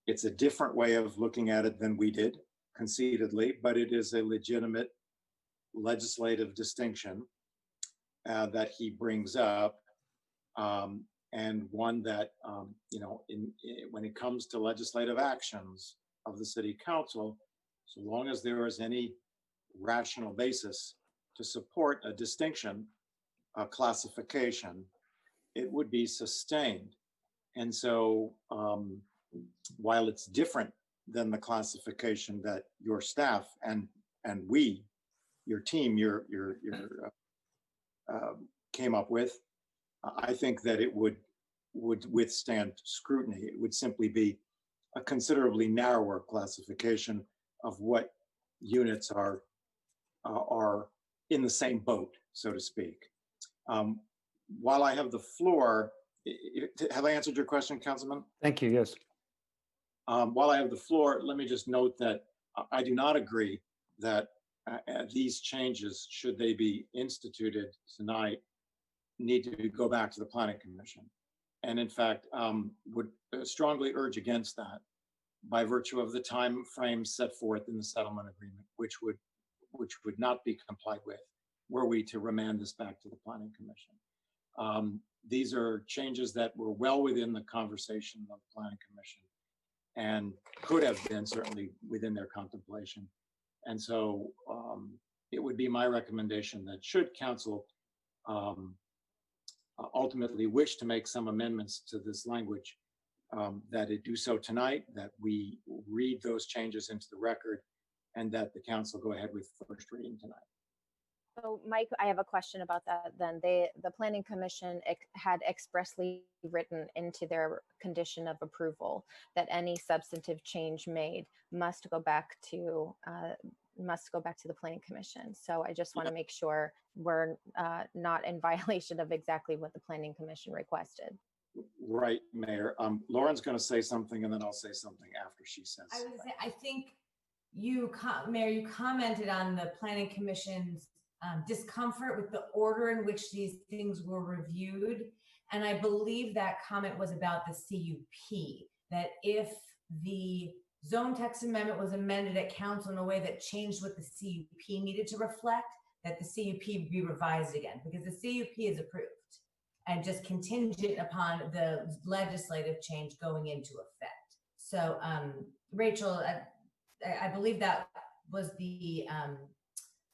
it's a different way of looking at it than we did, conceitedly, but it is a legitimate legislative distinction that he brings up, and one that, when it comes to legislative actions of the city council, so long as there is any rational basis to support a distinction, a classification, it would be sustained. And so while it's different than the classification that your staff and we, your team, came up with, I think that it would withstand scrutiny. It would simply be a considerably narrower classification of what units are in the same boat, so to speak. While I have the floor, have I answered your question, Councilman? Thank you, yes. While I have the floor, let me just note that I do not agree that these changes, should they be instituted tonight, need to go back to the Planning Commission. And in fact, would strongly urge against that by virtue of the time frame set forth in the settlement agreement, which would not be complied with were we to remand this back to the Planning Commission. These are changes that were well within the conversation of the Planning Commission and could have been certainly within their contemplation. And so it would be my recommendation that should council ultimately wish to make some amendments to this language, that it do so tonight, that we read those changes into the record, and that the council go ahead with first reading tonight. So Mike, I have a question about that then. The Planning Commission had expressly written into their condition of approval that any substantive change made must go back to the Planning Commission. So I just want to make sure we're not in violation of exactly what the Planning Commission requested. Right, Mayor. Lauren's going to say something, and then I'll say something after she says. I was gonna say, I think Mayor, you commented on the Planning Commission's discomfort with the order in which these things were reviewed. And I believe that comment was about the CUP, that if the zone text amendment was amended at council in a way that changed what the CUP needed to reflect, that the CUP be revised again, because the CUP is approved. and just contingent upon the legislative change going into effect. So Rachel, I believe that was the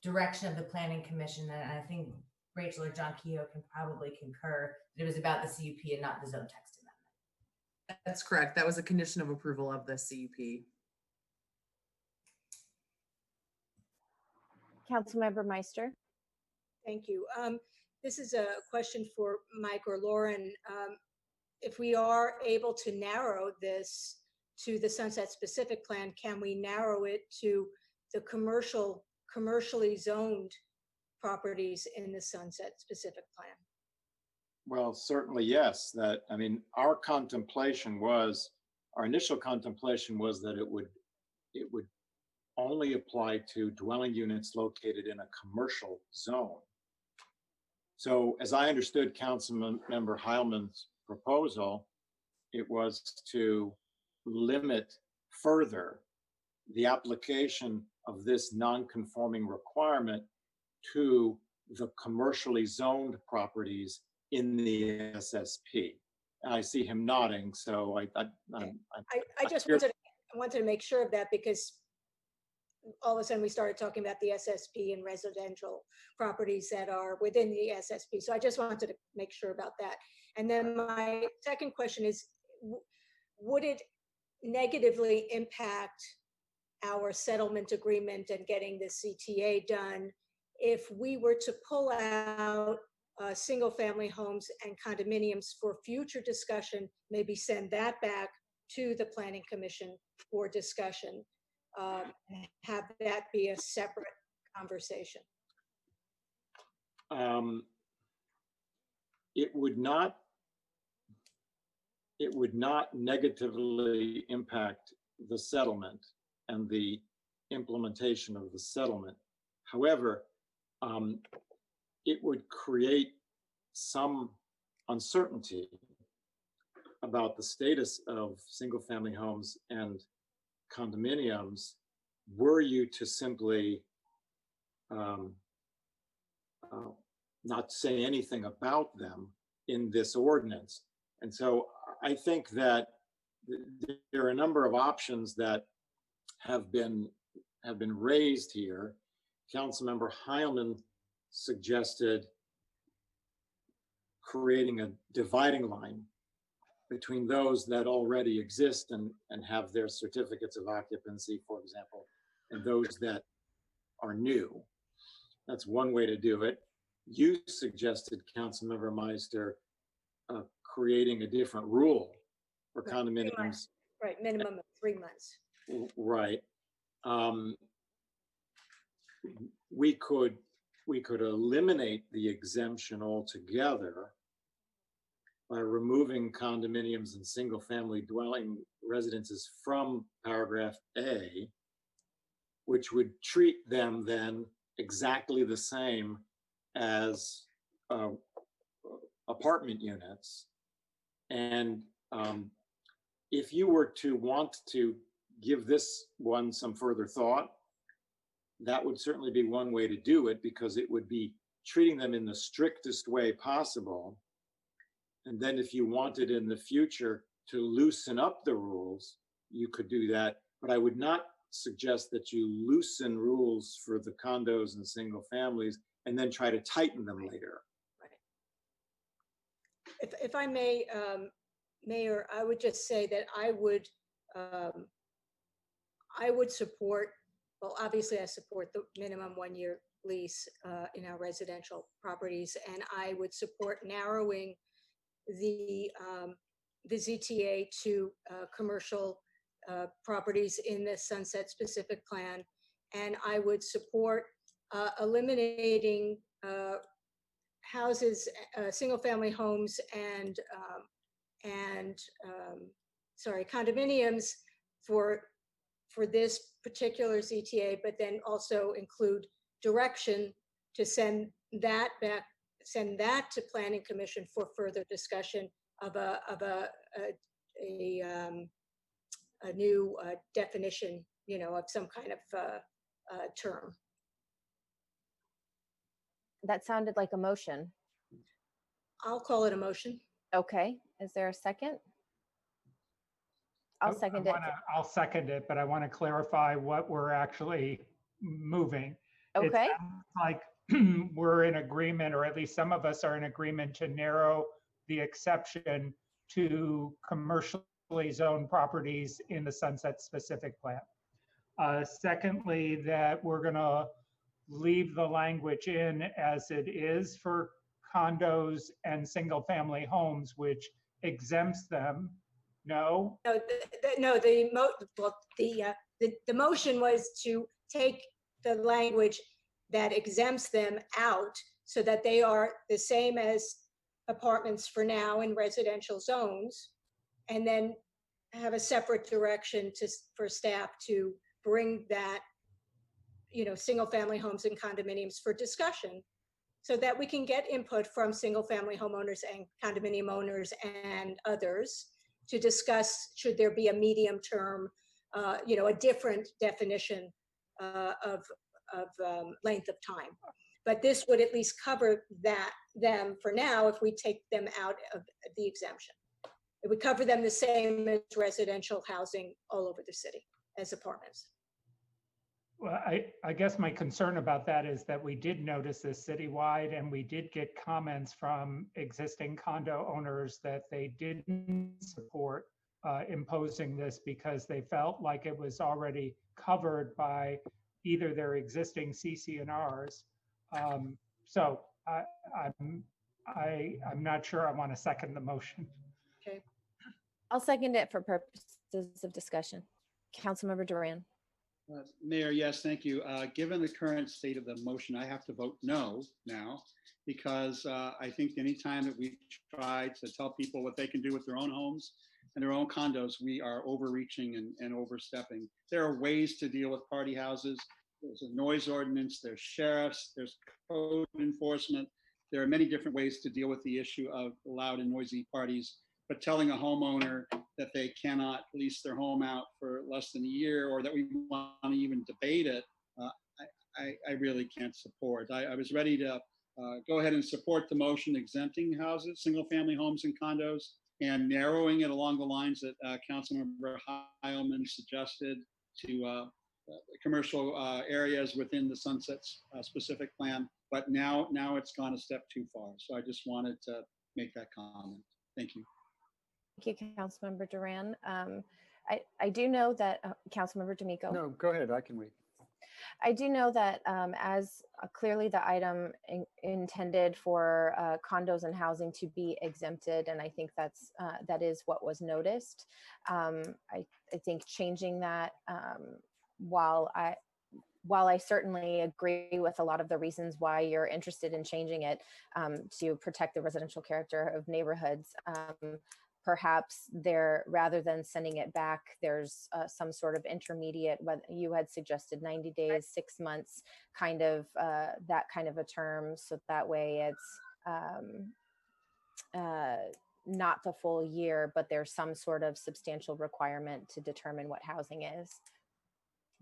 direction of the Planning Commission, and I think Rachel or John Kehoe can probably concur that it was about the CUP and not the zone text amendment. That's correct. That was a condition of approval of the CUP. Councilmember Meister. Thank you. This is a question for Mike or Lauren. If we are able to narrow this to the Sunset Specific Plan, can we narrow it to the commercially zoned properties in the Sunset Specific Plan? Well, certainly, yes. That, I mean, our initial contemplation was that it would only apply to dwelling units located in a commercial zone. So as I understood Councilmember Heilman's proposal, it was to limit further the application of this non-conforming requirement to the commercially zoned properties in the SSP. I see him nodding, so I just wanted to make sure of that, because all of a sudden we started talking about the SSP and residential properties that are within the SSP. So I just wanted to make sure about that. And then my second question is, would it negatively impact our settlement agreement and getting the CTA done if we were to pull out single family homes and condominiums for future discussion, maybe send that back to the Planning Commission for discussion? Have that be a separate conversation? It would not negatively impact the settlement and the implementation of the settlement. However, it would create some uncertainty about the status of single family homes and condominiums were you to simply not say anything about them in this ordinance. And so I think that there are a number of options that have been raised here. Councilmember Heilman suggested creating a dividing line between those that already exist and have their certificates of occupancy, for example, and those that are new. That's one way to do it. You suggested, Councilmember Meister, creating a different rule for condominiums. Right, minimum of 3 months. Right. We could eliminate the exemption altogether by removing condominiums and single family dwelling residences from paragraph A, which would treat them then exactly the same as apartment units. And if you were to want to give this one some further thought, that would certainly be one way to do it, because it would be treating them in the strictest way possible. And then if you wanted in the future to loosen up the rules, you could do that. But I would not suggest that you loosen rules for the condos and single families and then try to tighten them later. If I may, Mayor, I would just say that I would support, well, obviously I support the minimum 1 year lease in our residential properties, and I would support narrowing the ZTA to commercial properties in the Sunset Specific Plan, and I would support eliminating houses, single family homes and condominiums for this particular ZTA, but then also include direction to send that to Planning Commission for further discussion of a new definition, of some kind of term. That sounded like a motion. I'll call it a motion. Okay, is there a second? I'll second it. I'll second it, but I want to clarify what we're actually moving. It Okay, sounds like we're in agreement, or at least some of us are in agreement, to narrow the exception to commercially zoned properties in the Sunset specific plan. Secondly, that we're going to leave the language in as it is for condos and single family homes, which exempts them. No? No, the motion was to take the language that exempts them out so that they are the same as apartments for now in residential zones, and then have a separate direction for staff to bring that, single family homes and condominiums for discussion, so that we can get input from single family homeowners and condominium owners and others to discuss, should there be a medium term, a different definition of length of time. But this would at least cover them for now if we take them out of the exemption. It would cover them the same as residential housing all over the city as apartments. Well, I guess my concern about that is that we did notice this citywide, and we did get comments from existing condo owners that they didn't support imposing this because they felt like it was already covered by either their existing CC&Rs. So I'm not sure I want to second the motion. Okay. I'll second it for purposes of discussion. Councilmember Duran. Mayor, yes, thank you. Given the current state of the motion, I have to vote no now, because I think anytime that we try to tell people what they can do with their own homes and their own condos, we are overreaching and overstepping. There are ways to deal with party houses. There's a noise ordinance, there's sheriffs, there's code enforcement. There are many different ways to deal with the issue of loud and noisy parties. But telling a homeowner that they cannot lease their home out for less than a year, or that we want to even debate it, I really can't support. I was ready to go ahead and support the motion exempting houses, single family homes and condos, and narrowing it along the lines that Councilmember Heilman suggested to commercial areas within the Sunset specific plan. But now it's gone a step too far. So I just wanted to make that comment. Thank you. Thank you, Councilmember Duran. I do know that, Councilmember D'Amico. No, go ahead, I can wait. I do know that as clearly the item intended for condos and housing to be exempted, and I think that is what was noticed. I think changing that, while I certainly agree with a lot of the reasons why you're interested in changing it to protect the residential character of neighborhoods, perhaps there, rather than sending it back, there's some sort of intermediate, what you had suggested, 90 days, 6 months, kind of that kind of a term. So that way it's not the full year, but there's some sort of substantial requirement to determine what housing is.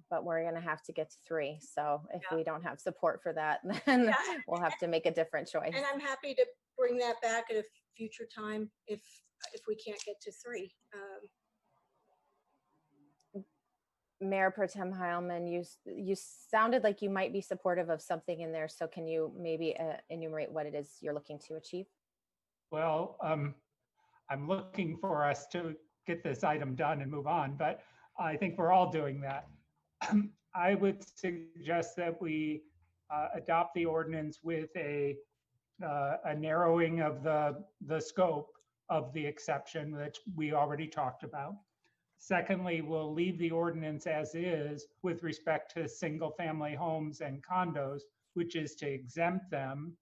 But we're going to have to get to 3. So if we don't have support for that, then we'll have to make a different choice. And I'm happy to bring that back at a future time if we can't get to 3. Mayor Pro Tem Heilman, you sounded like you might be supportive of something in there. So can you maybe enumerate what it is you're looking to achieve? Well, I'm looking for us to get this item done and move on, but I think we're all doing that. I would suggest that we adopt the ordinance with a narrowing of the scope of the exception that we already talked about. Secondly, we'll leave the ordinance as is with respect to single family homes and condos, which is to exempt them,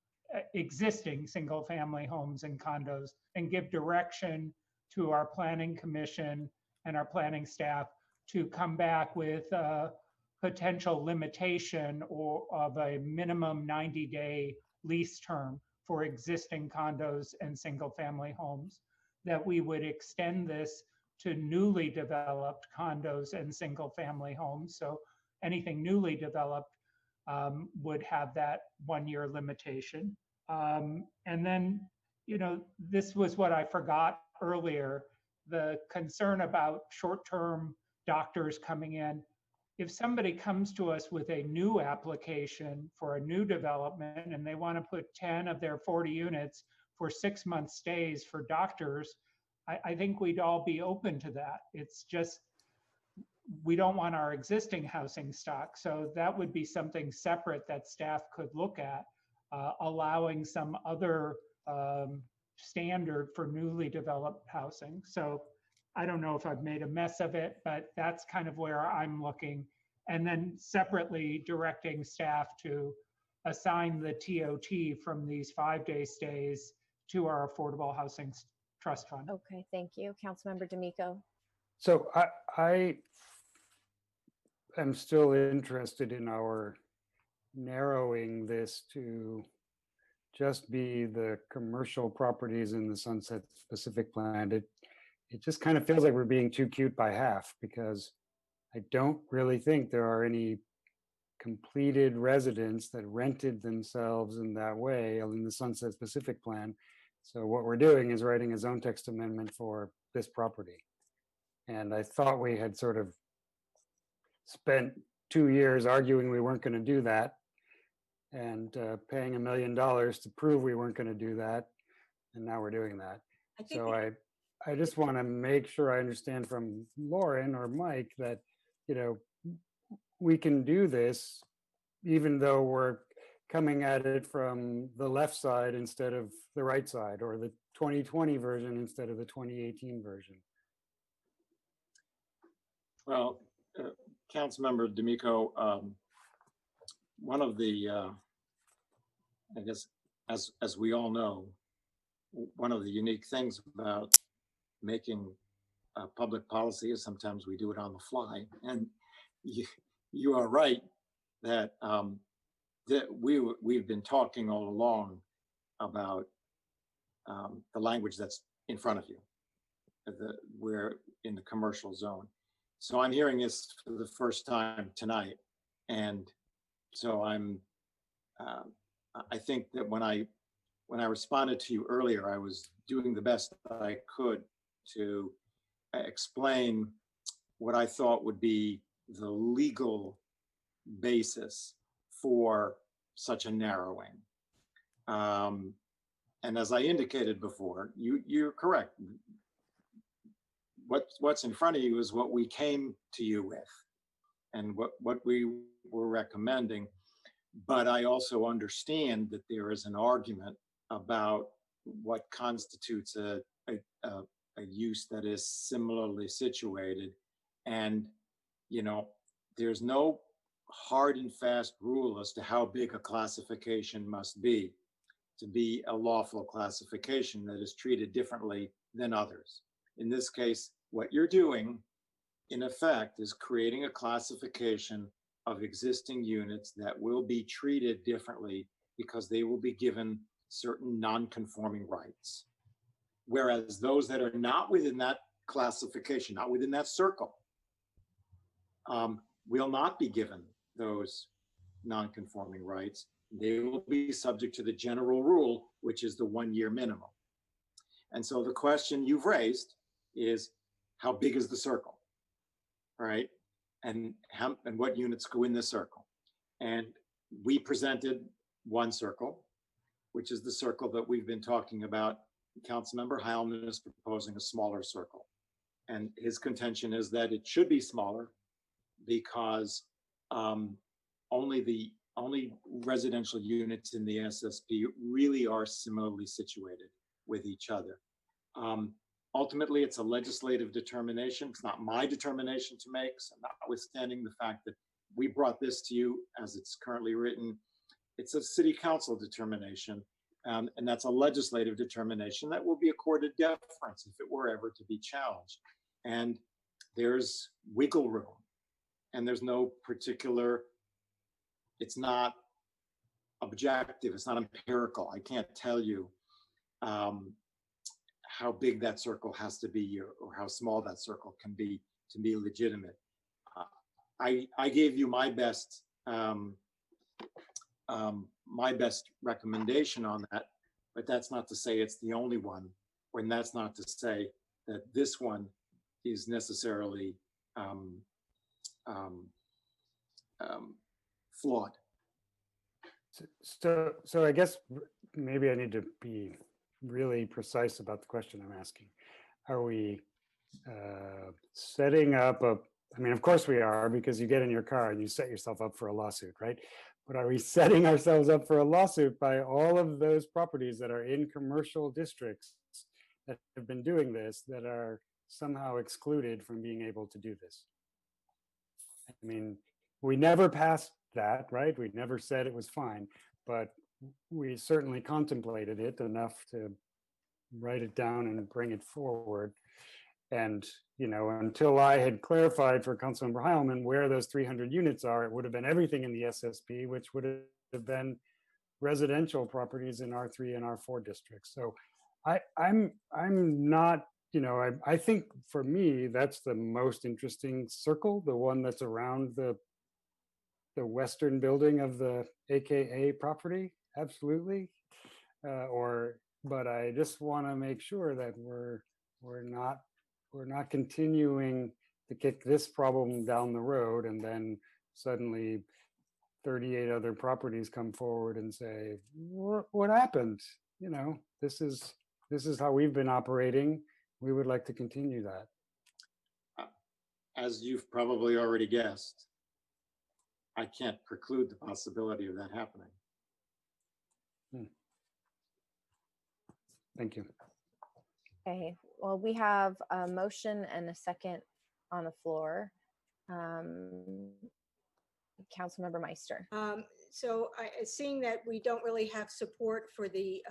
existing single family homes and condos, and give direction to our planning commission and our planning staff to come back with a potential limitation or of a minimum 90-day lease term for existing condos and single family homes, that we would extend this to newly developed condos and single family homes. So anything newly developed would have that 1-year limitation. And then this was what I forgot earlier, the concern about short-term doctors coming in. If somebody comes to us with a new application for a new development and they want to put 10 of their 40 units for 6-month stays for doctors, I think we'd all be open to that. It's just, we don't want our existing housing stock. So that would be something separate that staff could look at, allowing some other standard for newly developed housing. So I don't know if I've made a mess of it, but that's kind of where I'm looking. And then separately directing staff to assign the TOT from these 5-day stays to our Affordable Housing Trust Fund. Okay, thank you. Councilmember D'Amico. So I am still interested in our narrowing this to just be the commercial properties in the Sunset Pacific Plan. It just kind of feels like we're being too cute by half, because I don't really think there are any completed residents that rented themselves in that way in the Sunset Pacific Plan. So what we're doing is writing a zone text amendment for this property. And I thought we had sort of spent 2 years arguing we weren't going to do that, and paying $1 million to prove we weren't going to do that. And now we're doing that. So I just want to make sure I understand from Lauren or Mike that, we can do this even though we're coming at it from the left side instead of the right side, or the 2020 version instead of the 2018 version. Well, Councilmember D'Amico, one of the, I guess, as we all know, one of the unique things about making public policy is sometimes we do it on the fly. And you are right that that we've been talking all along about the language that's in front of you. We're in the commercial zone. So I'm hearing this for the first time tonight, and so I think that when I responded to you earlier, I was doing the best I could to explain what I thought would be the legal basis for such a narrowing. And as I indicated before, you're correct. What's in front of you is what we came to you with and what we were recommending. But I also understand that there is an argument about what constitutes a use that is similarly situated. And, there's no hard and fast rule as to how big a classification must be to be a lawful classification that is treated differently than others. In this case, what you're doing, in effect, is creating a classification of existing units that will be treated differently because they will be given certain non-conforming rights. Whereas those that are not within that classification, not within that circle, will not be given those non-conforming rights. They will be subject to the general rule, which is the 1-year minimum. And so the question you've raised is, how big is the circle, right? And what units go in the circle? And we presented one circle, which is the circle that we've been talking about. Councilmember Heilman is proposing a smaller circle. And his contention is that it should be smaller because only residential units in the SSP really are similarly situated with each other. Ultimately, it's a legislative determination. It's not my determination to make, so notwithstanding the fact that we brought this to you as it's currently written, it's a city council determination, and that's a legislative determination that will be accorded deference if it were ever to be challenged. And there's wiggle room, and there's no particular, it's not objective, it's not empirical. I can't tell you how big that circle has to be or how small that circle can be to be legitimate. I gave you my best recommendation on that, but that's not to say it's the only one, and that's not to say that this one is necessarily flawed. So I guess maybe I need to be really precise about the question I'm asking. Are we setting up I mean, of course we are, because you get in your car and you set yourself up for a lawsuit, right? But are we setting ourselves up for a lawsuit by all of those properties that are in commercial districts that have been doing this, that are somehow excluded from being able to do this? I mean, we never passed that, right? We never said it was fine, but we certainly contemplated it enough to write it down and bring it forward. And, you know, until I had clarified for Councilmember Heilman where those 300 units are, it would have been everything in the SSP, which would have been residential properties in R3 and R4 districts. So I'm not, you know, I think for me, that's the most interesting circle, the one that's around the western building of the AKA property, absolutely. But I just want to make sure that we're not continuing to kick this problem down the road, and then suddenly 38 other properties come forward and say, what happened? You know, this is how we've been operating. We would like to continue that. As you've probably already guessed, I can't preclude the possibility of that happening. Thank you. Okay, well, we have a motion and a second on the floor. Councilmember Meister. So seeing that we don't really have support for the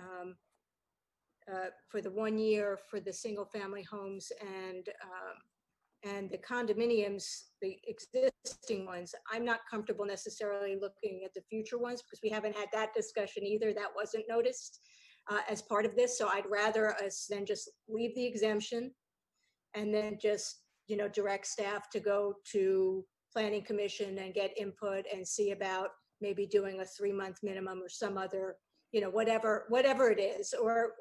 1 year for the single family homes and the condominiums, the existing ones, I'm not comfortable necessarily looking at the future ones because we haven't had that discussion either. That wasn't noticed as part of this. So I'd rather us then just leave the exemption and then just, you know, direct staff to go to Planning Commission and get input and see about maybe doing a 3-month minimum or some other, you know, whatever it is, or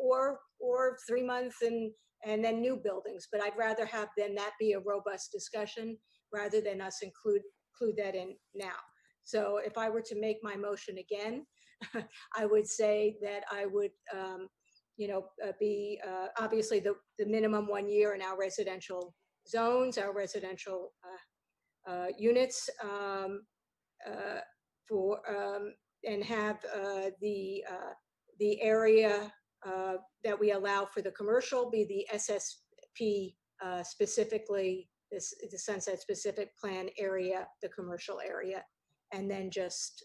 3 months and then new buildings. But I'd rather have then that be a robust discussion rather than us include that in now. So if I were to make my motion again, I would say that I would, you know, be obviously the minimum 1 year in our residential zones, our residential units and have the area that we allow for the commercial be the SSP specifically, the Sunset Specific Plan area, the commercial area, and then just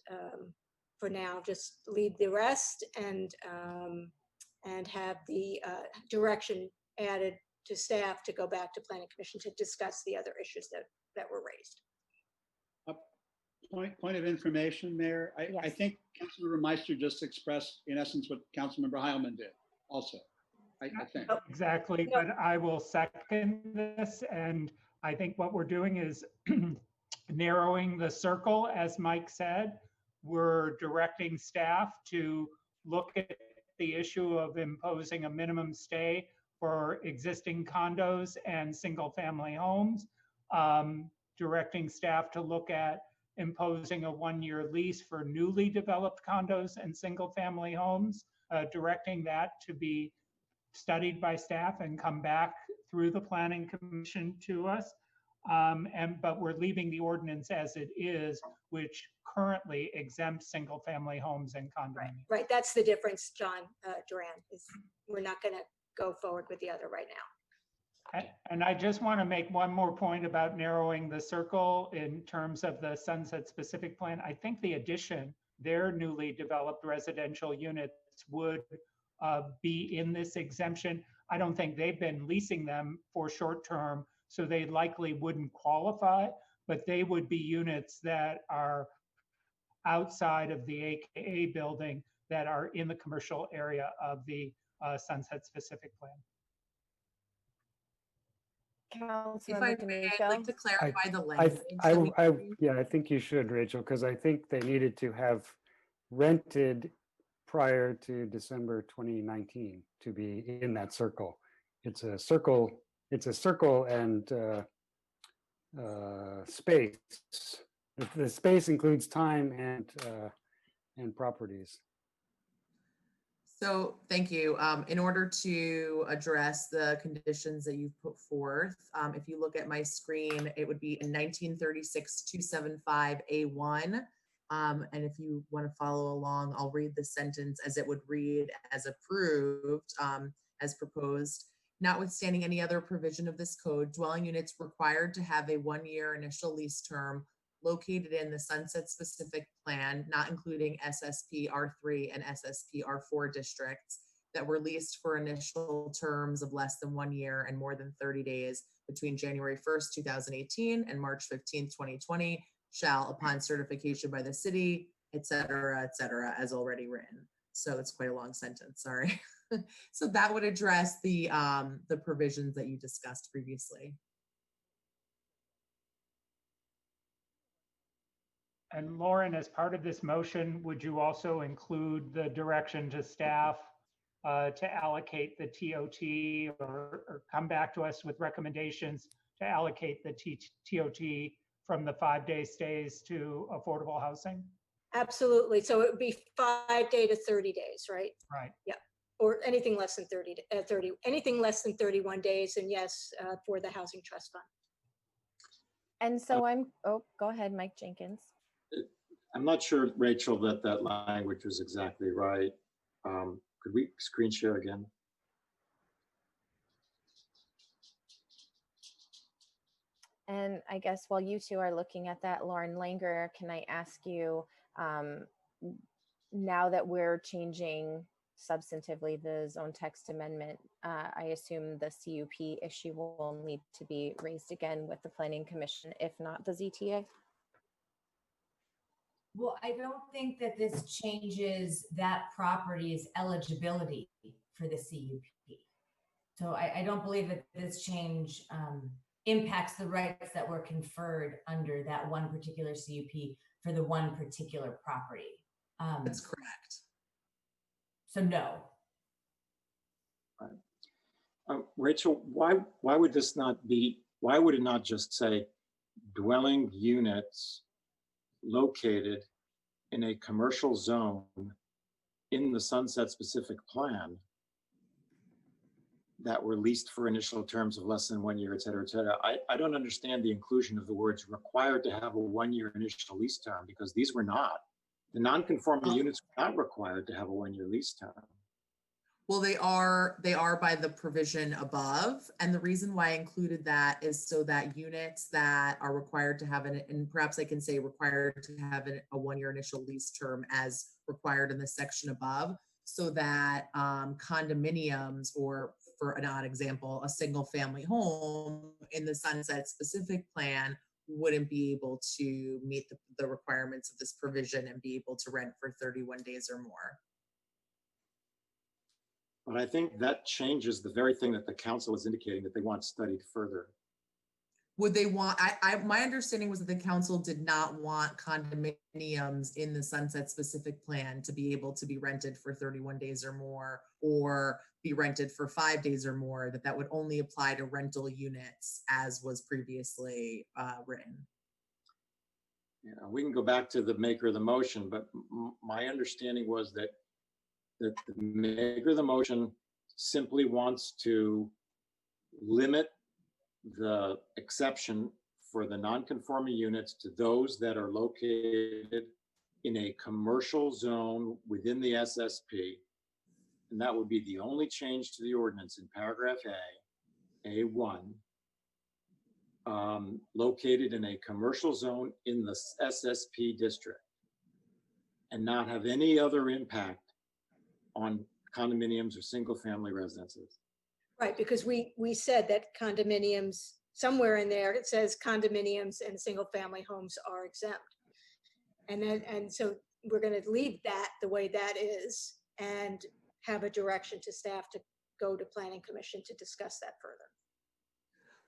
for now, just leave the rest and have the direction added to staff to go back to Planning Commission to discuss the other issues that were raised. Point of information, Mayor. I think Councilmember Meister just expressed, in essence, what Councilmember Heilman did also, I think. Exactly, but I will second this. And I think what we're doing is narrowing the circle, as Mike said. We're directing staff to look at the issue of imposing a minimum stay for existing condos and single family homes, directing staff to look at imposing a 1-year lease for newly developed condos and single family homes, directing that to be studied by staff and come back through the Planning Commission to us. But we're leaving the ordinance as it is, which currently exempts single family homes and condominiums. Right, that's the difference, John Duran, is we're not gonna go forward with the other right now. And I just want to make one more point about narrowing the circle in terms of the Sunset Specific Plan. I think the addition, their newly developed residential units would be in this exemption. I don't think they've been leasing them for short term, so they likely wouldn't qualify, but they would be units that are outside of the AKA building that are in the commercial area of the Sunset Specific Plan. If I may, I'd like to clarify the language. Yeah, I think you should, Rachel, because I think they needed to have rented prior to December 2019 to be in that circle. It's a circle. It's a circle and space. The space includes time and properties. So thank you. In order to address the conditions that you've put forth, if you look at my screen, it would be in 1936-275A1. And if you want to follow along, I'll read the sentence as it would read as approved, as proposed. Notwithstanding any other provision of this code, dwelling units required to have a 1-year initial lease term located in the Sunset Specific Plan, not including SSP R3 and SSP R4 districts, that were leased for initial terms of less than 1 year and more than 30 days between January 1st, 2018 and March 15th, 2020, shall, upon certification by the city, et cetera, as already written. So it's quite a long sentence, sorry. So that would address the provisions that you discussed previously. And Lauren, as part of this motion, would you also include the direction to staff to allocate the TOT or come back to us with recommendations to allocate the TOT from the 5-day stays to affordable housing? Absolutely. So it would be 5 day to 30 days, right? Right. Yeah. Or anything less than 30, anything less than 31 days. And yes, for the Housing Trust Fund. And so oh, go ahead, Mike Jenkins. I'm not sure, Rachel, that language was exactly right. Could we screen share again? And I guess while you two are looking at that, Lauren Langer, can I ask you, now that we're changing substantively the zone text amendment, I assume the CUP issue will need to be raised again with the Planning Commission, if not the ZTA? Well, I don't think that this changes that property's eligibility for the CUP. So I don't believe that this change impacts the rights that were conferred under that one particular CUP for the one particular property. That's correct. So no. Rachel, why would this not be, why would it not just say dwelling units located in a commercial zone in the Sunset Specific Plan that were leased for initial terms of less than 1 year, et cetera, et cetera? I don't understand the inclusion of the words required to have a 1 year initial lease term, because these were not. The non-conforming units were not required to have a 1 year lease term. Well, they are by the provision above. And the reason why I included that is so that units that are required to have and perhaps I can say required to have a 1 year initial lease term as required in the section above, so that condominiums, or for an odd example, a single family home in the Sunset Specific Plan wouldn't be able to meet the requirements of this provision and be able to rent for 31 days or more. But I think that changes the very thing that the council is indicating that they want studied further. Would they want, my understanding was that the council did not want condominiums in the Sunset Specific Plan to be able to be rented for 31 days or more, or be rented for 5 days or more, that would only apply to rental units as was previously written. Yeah, we can go back to the maker of the motion, but my understanding was that the maker of the motion simply wants to limit the exception for the non-conforming units to those that are located in a commercial zone within the SSP. And that would be the only change to the ordinance in paragraph A1, located in a commercial zone in the SSP district, and not have any other impact on condominiums or single family residences. Right, because we said that condominiums, somewhere in there, it says condominiums and single family homes are exempt. And so we're gonna leave that the way that is and have a direction to staff to go to Planning Commission to discuss that further.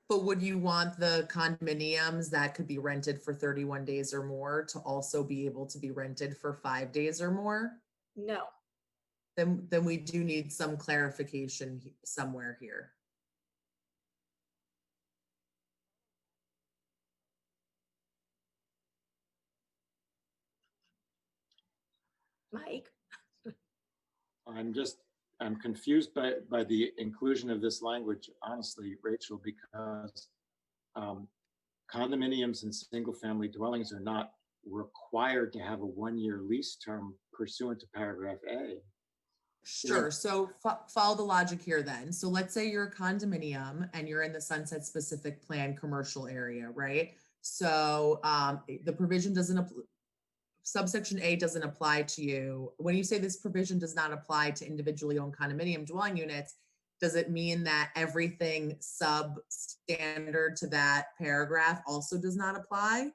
But would you want the condominiums that could be rented for 31 days or more to also be able to be rented for 5 days or more? No. then we do need some clarification somewhere here. Mike? I'm confused by the inclusion of this language, honestly, Rachel, because condominiums and single-family dwellings are not required to have a one-year lease term pursuant to paragraph A. Sure. So follow the logic here then. So let's say you're a condominium and you're in the Sunset Specific Plan commercial area, right? So the provision doesn't, subsection A doesn't apply to you. When you say this provision does not apply to individually owned condominium dwelling units, does it mean that everything substandard to that paragraph also does not apply?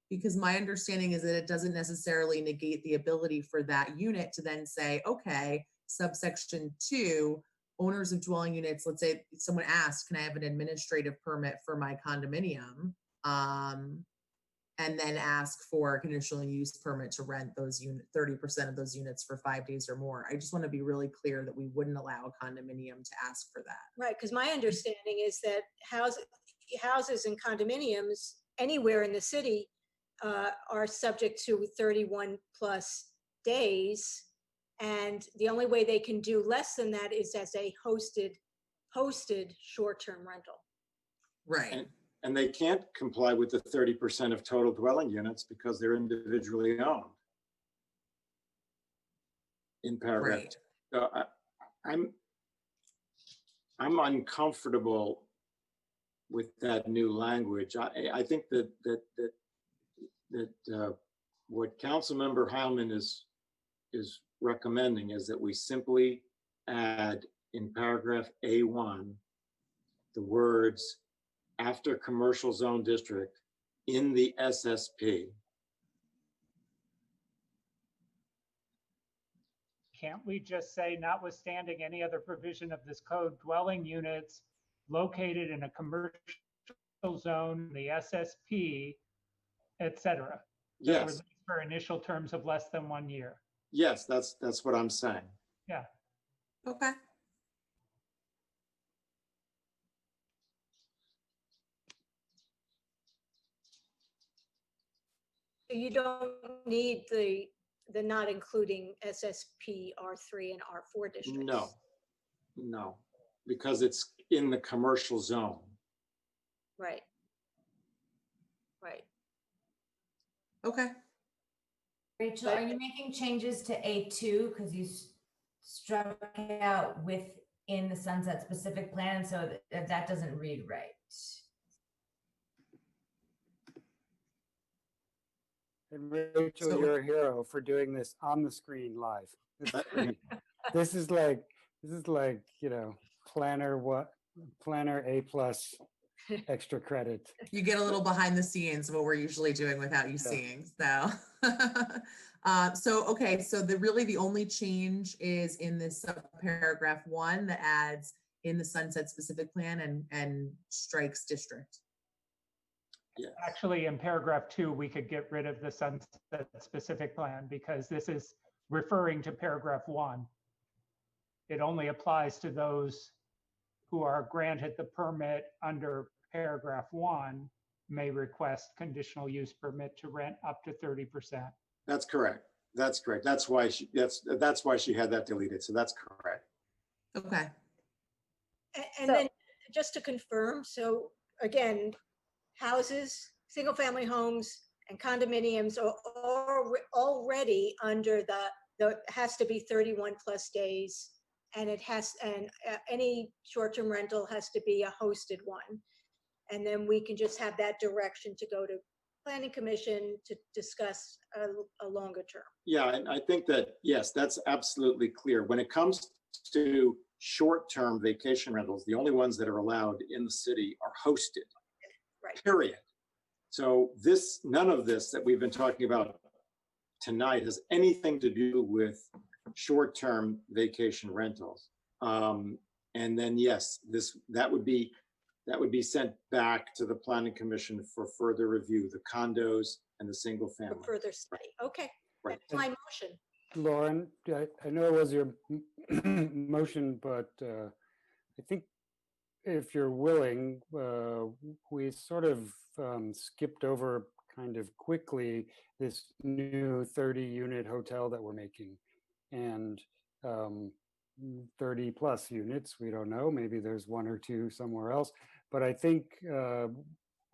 Because my understanding is that it doesn't necessarily negate the ability for that unit to then say, okay, subsection 2, owners of dwelling units, let's say someone asks, can I have an administrative permit for my condominium? And then ask for a conditional use permit to rent those 30% of those units for 5 days or more. I just want to be really clear that we wouldn't allow a condominium to ask for that. Right, because my understanding is that houses and condominiums anywhere in the city are subject to 31 plus days. And the only way they can do less than that is as a hosted short-term rental. Right. And they can't comply with the 30% of total dwelling units because they're individually owned. In paragraph. Right. So I'm uncomfortable with that new language. I think that what Councilmember Heilman is recommending is that we simply add in paragraph A1 the words after commercial zone district in the SSP. Can't we just say, notwithstanding any other provision of this code, dwelling units located in a commercial zone, the SSP, et cetera? Yes. For initial terms of less than 1 year. Yes, that's what I'm saying. Yeah. Okay. You don't need the not including SSP R3 and R4 districts. No, because it's in the commercial zone. Right. Okay. Rachel, are you making changes to A2 because you struck out within the Sunset Specific Plan, so that doesn't read right? And Rachel, you're a hero for doing this on the screen live. This is like, you know, planner A+ extra credit. You get a little behind the scenes of what we're usually doing without you seeing. So, okay. So the only change is in this paragraph 1 that adds in the Sunset Specific Plan and strikes district. Yes. Actually, in paragraph 2, we could get rid of the Sunset Specific Plan because this is referring to paragraph 1. It only applies to those who are granted the permit under paragraph 1 may request conditional use permit to rent up to 30%. That's correct. That's correct. That's why she had that deleted. So that's correct. Okay. And then just to confirm, so again, houses, single family homes and condominiums are already under the has to be 31 plus days, and any short-term rental has to be a hosted one. And then we can just have that direction to go to Planning Commission to discuss a longer term. Yeah, and I think that, yes, that's absolutely clear. When it comes to short-term vacation rentals, the only ones that are allowed in the city are hosted. Right. Period. So none of this that we've been talking about tonight has anything to do with short-term vacation rentals. And then yes, that would be sent back to the Planning Commission for further review, the condos and the single family. For further study. Okay. Right. That's my motion. Lauren, I know it was your motion, but I think if you're willing, we sort of skipped over kind of quickly this new 30-unit hotel that we're making. And 30 plus units, we don't know, maybe there's one or two somewhere else. But I think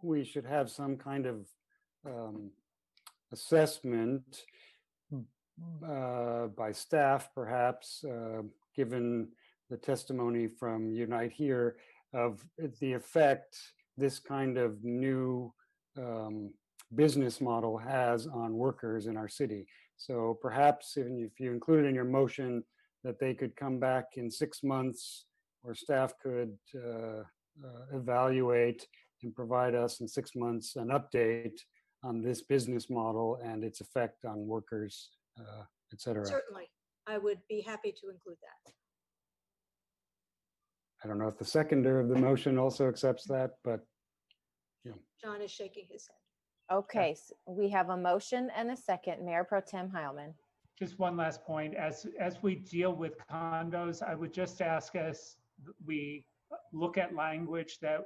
we should have some kind of assessment by staff, perhaps, given the testimony from Unite Here, of the effect this kind of new business model has on workers in our city. So perhaps if you include in your motion that they could come back in 6 months, or staff could evaluate and provide us in 6 months an update on this business model and its effect on workers, et cetera. Certainly, I would be happy to include that. I don't know if the seconder of the motion also accepts that, but yeah. John is shaking his head. Okay, so we have a motion and a second. Mayor Pro Tem Heilman. Just one last point. As we deal with condos, I would just ask us, we look at language that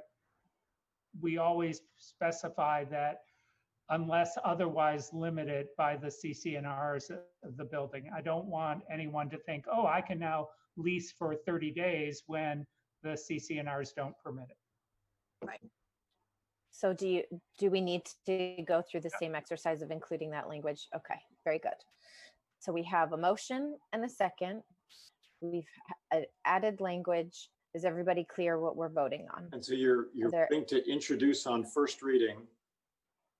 we always specify that unless otherwise limited by the CC&Rs of the building. I don't want anyone to think, oh, I can now lease for 30 days when the CC&Rs don't permit it. Right. So do we need to go through the same exercise of including that language? Okay, very good. So we have a motion and a second. We've added language. Is everybody clear what we're voting on? And so you're going to introduce on first reading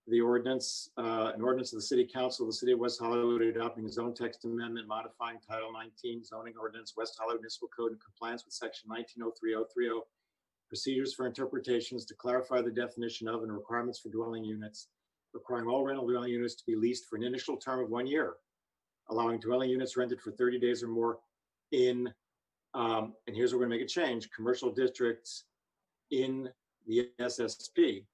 the ordinance, an ordinance of the City Council of the City of West Hollywood adopting a zone text amendment modifying Title 19 zoning ordinance, West Hollywood Municipal Code in compliance with Section 1903-030, procedures for interpretations to clarify the definition of and requirements for dwelling units, requiring all rental dwelling units to be leased for an initial term of 1 year, allowing dwelling units rented for 30 days or more in, and here's where we're gonna make a change, commercial districts in the SSP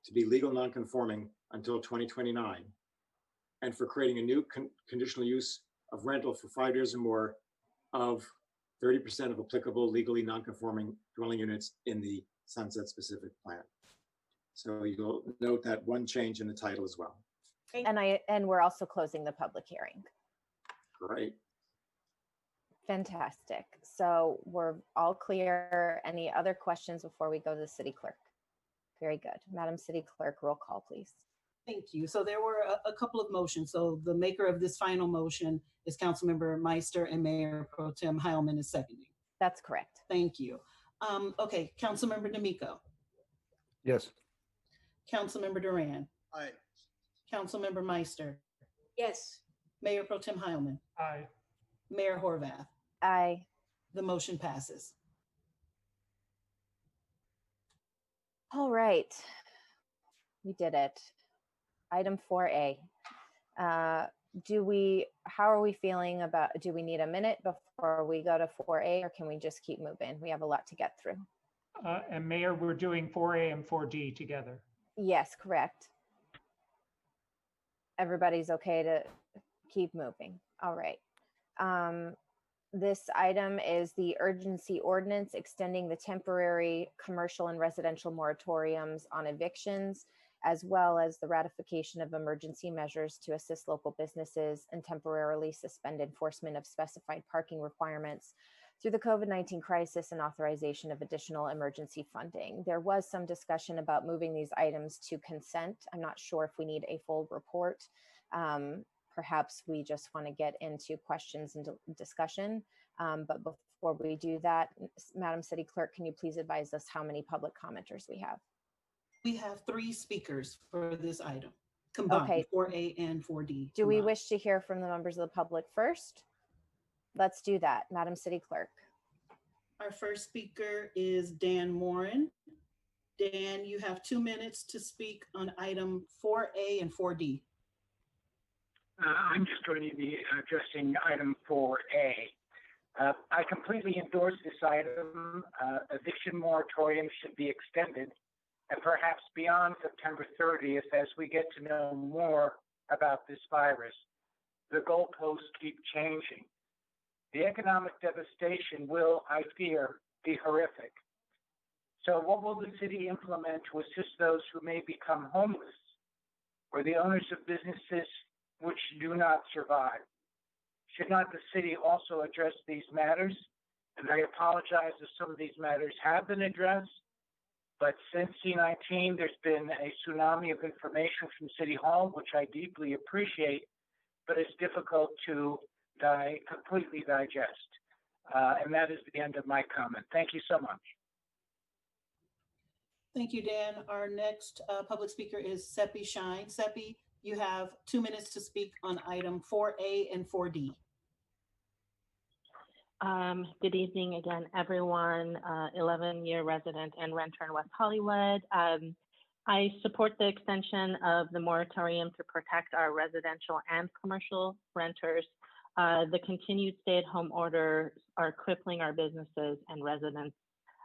to be legal non-conforming until 2029, and for creating a new conditional use of rental for 5 years or more of 30% of applicable legally non-conforming dwelling units in the Sunset Specific Plan. So you'll note that one change in the title as well. And we're also closing the public hearing. Great. Fantastic. So we're all clear. Any other questions before we go to the city clerk? Very good. Madam City Clerk, roll call, please. Thank you. So there were a couple of motions. So the maker of this final motion is Councilmember Meister, and Mayor Pro Tem Heilman is seconding. That's correct. Thank you. Okay, Councilmember D'Amico. Yes. Councilmember Duran. Aye. Councilmember Meister. Yes. Mayor Pro Tem Heilman. Aye. Mayor Horvath. Aye. The motion passes. All right. We did it. Item 4A. How are we feeling about, do we need a minute before we go to 4A, or can we just keep moving? We have a lot to get through. And Mayor, we're doing 4A and 4D together. Yes, correct. Everybody's okay to keep moving. All right. This item is the urgency ordinance extending the temporary commercial and residential moratoriums on evictions, as well as the ratification of emergency measures to assist local businesses and temporarily suspend enforcement of specified parking requirements through the COVID-19 crisis and authorization of additional emergency funding. There was some discussion about moving these items to consent. I'm not sure if we need a full report. Perhaps we just want to get into questions and discussion. But before we do that, Madam City Clerk, can you please advise us how many public commenters we have? We have 3 speakers for this item, combined, Okay. 4A and 4D. Do we combined. wish to hear from the members of the public first? Let's do that, Madam City Clerk. Our first speaker is Dan Morin. Dan, you have 2 minutes to speak on item 4A and 4D. I'm just going to be addressing item 4A. I completely endorse this item. Eviction moratorium should be extended and perhaps beyond September 30th as we get to know more about this virus. the goalposts keep changing. The economic devastation will, I fear, be horrific. So what will the city implement to assist those who may become homeless or the owners of businesses which do not survive? Should not the city also address these matters? And I apologize if some of these matters have been addressed, but since C-19, there's been a tsunami of information from City Hall, which I deeply appreciate, but it's difficult to completely digest. And that is the end of my comment. Thank you so much. Thank you, Dan. Our next public speaker is Seppi Shine. Seppi, you have 2 minutes to speak on item 4A and 4D. Good evening again, everyone. 11-year resident and renter in West Hollywood. I support the extension of the moratorium to protect our residential and commercial renters. The continued stay-at-home orders are crippling our businesses and residents'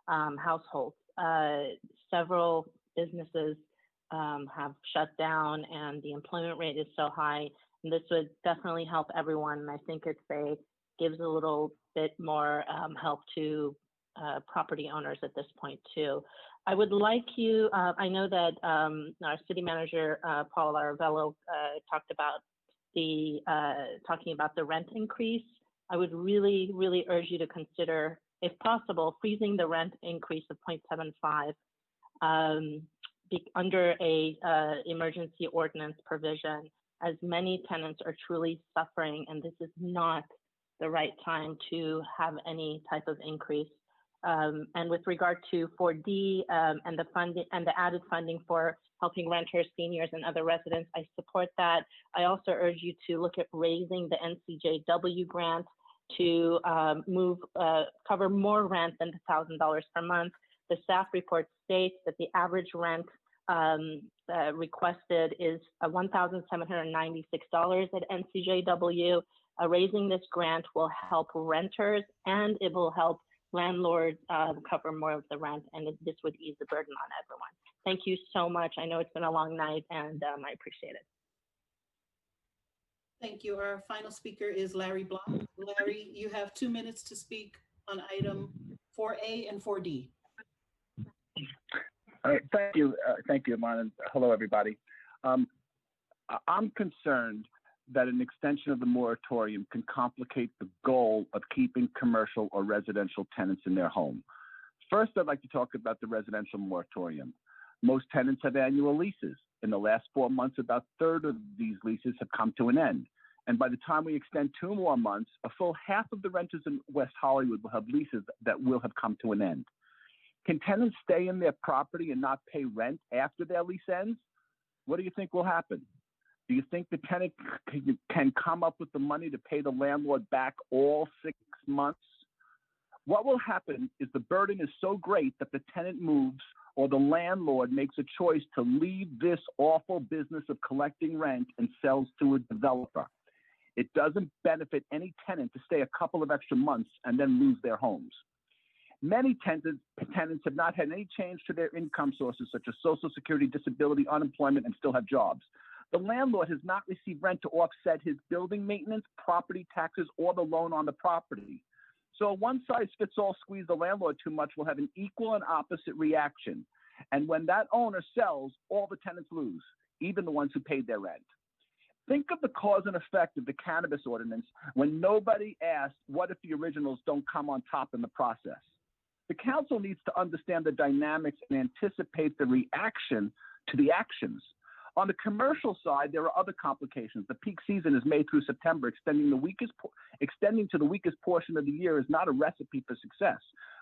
households. Several businesses have shut down and the employment rate is so high. And this would definitely help everyone. And I think gives a little bit more help to property owners at this point too. I would like you, I know that our city manager, Paul Aravello, talking about the rent increase. I would really, really urge you to consider, if possible, freezing the rent increase of 0.75 under a emergency ordinance provision, as many tenants are truly suffering, and this is not the right time to have any type of increase. And with regard to 4D and the funding and the added funding for helping renters, seniors, and other residents, I support that. I also urge you to look at raising the NCJW grant to cover more rent than $1,000 per month. The staff report states that the average rent requested is $1,796 at NCJW. Raising this grant will help renters and it will help landlords cover more of the rent, and this would ease the burden on everyone. Thank you so much. I know it's been a long night and I appreciate it. Thank you. Our final speaker is Larry Block. Larry, you have 2 minutes to speak on item 4A and 4D. Thank you, Amon. Hello, everybody. I'm concerned that an extension of the moratorium can complicate the goal of keeping commercial or residential tenants in their home. First, I'd like to talk about the residential moratorium. Most tenants have annual leases. In the last 4 months, about a third of these leases have come to an end. And by the time we extend 2 more months, a full half of the renters in West Hollywood will have leases that will have come to an end. Can tenants stay in their property and not pay rent after their lease ends? What do you think will happen? Do you think the tenant can come up with the money to pay the landlord back all 6 months? What will happen is the burden is so great that the tenant moves or the landlord makes a choice to leave this awful business of collecting rent and sells to a developer. It doesn't benefit any tenant to stay a couple of extra months and then lose their homes. Many tenants have not had any change to their income sources, such as Social Security, disability, unemployment, and still have jobs. The landlord has not received rent to offset his building maintenance, property taxes, or the loan on the property. So a one-size-fits-all squeeze the landlord too much will have an equal and opposite reaction. And when that owner sells, all the tenants lose, even the ones who paid their rent. Think of the cause and effect of the cannabis ordinance when nobody asked, what if the originals don't come on top in the process? The council needs to understand the dynamics and anticipate the reaction to the actions. On the commercial side, there are other complications. The peak season is May through September. Extending to the weakest portion of the year is not a recipe for success.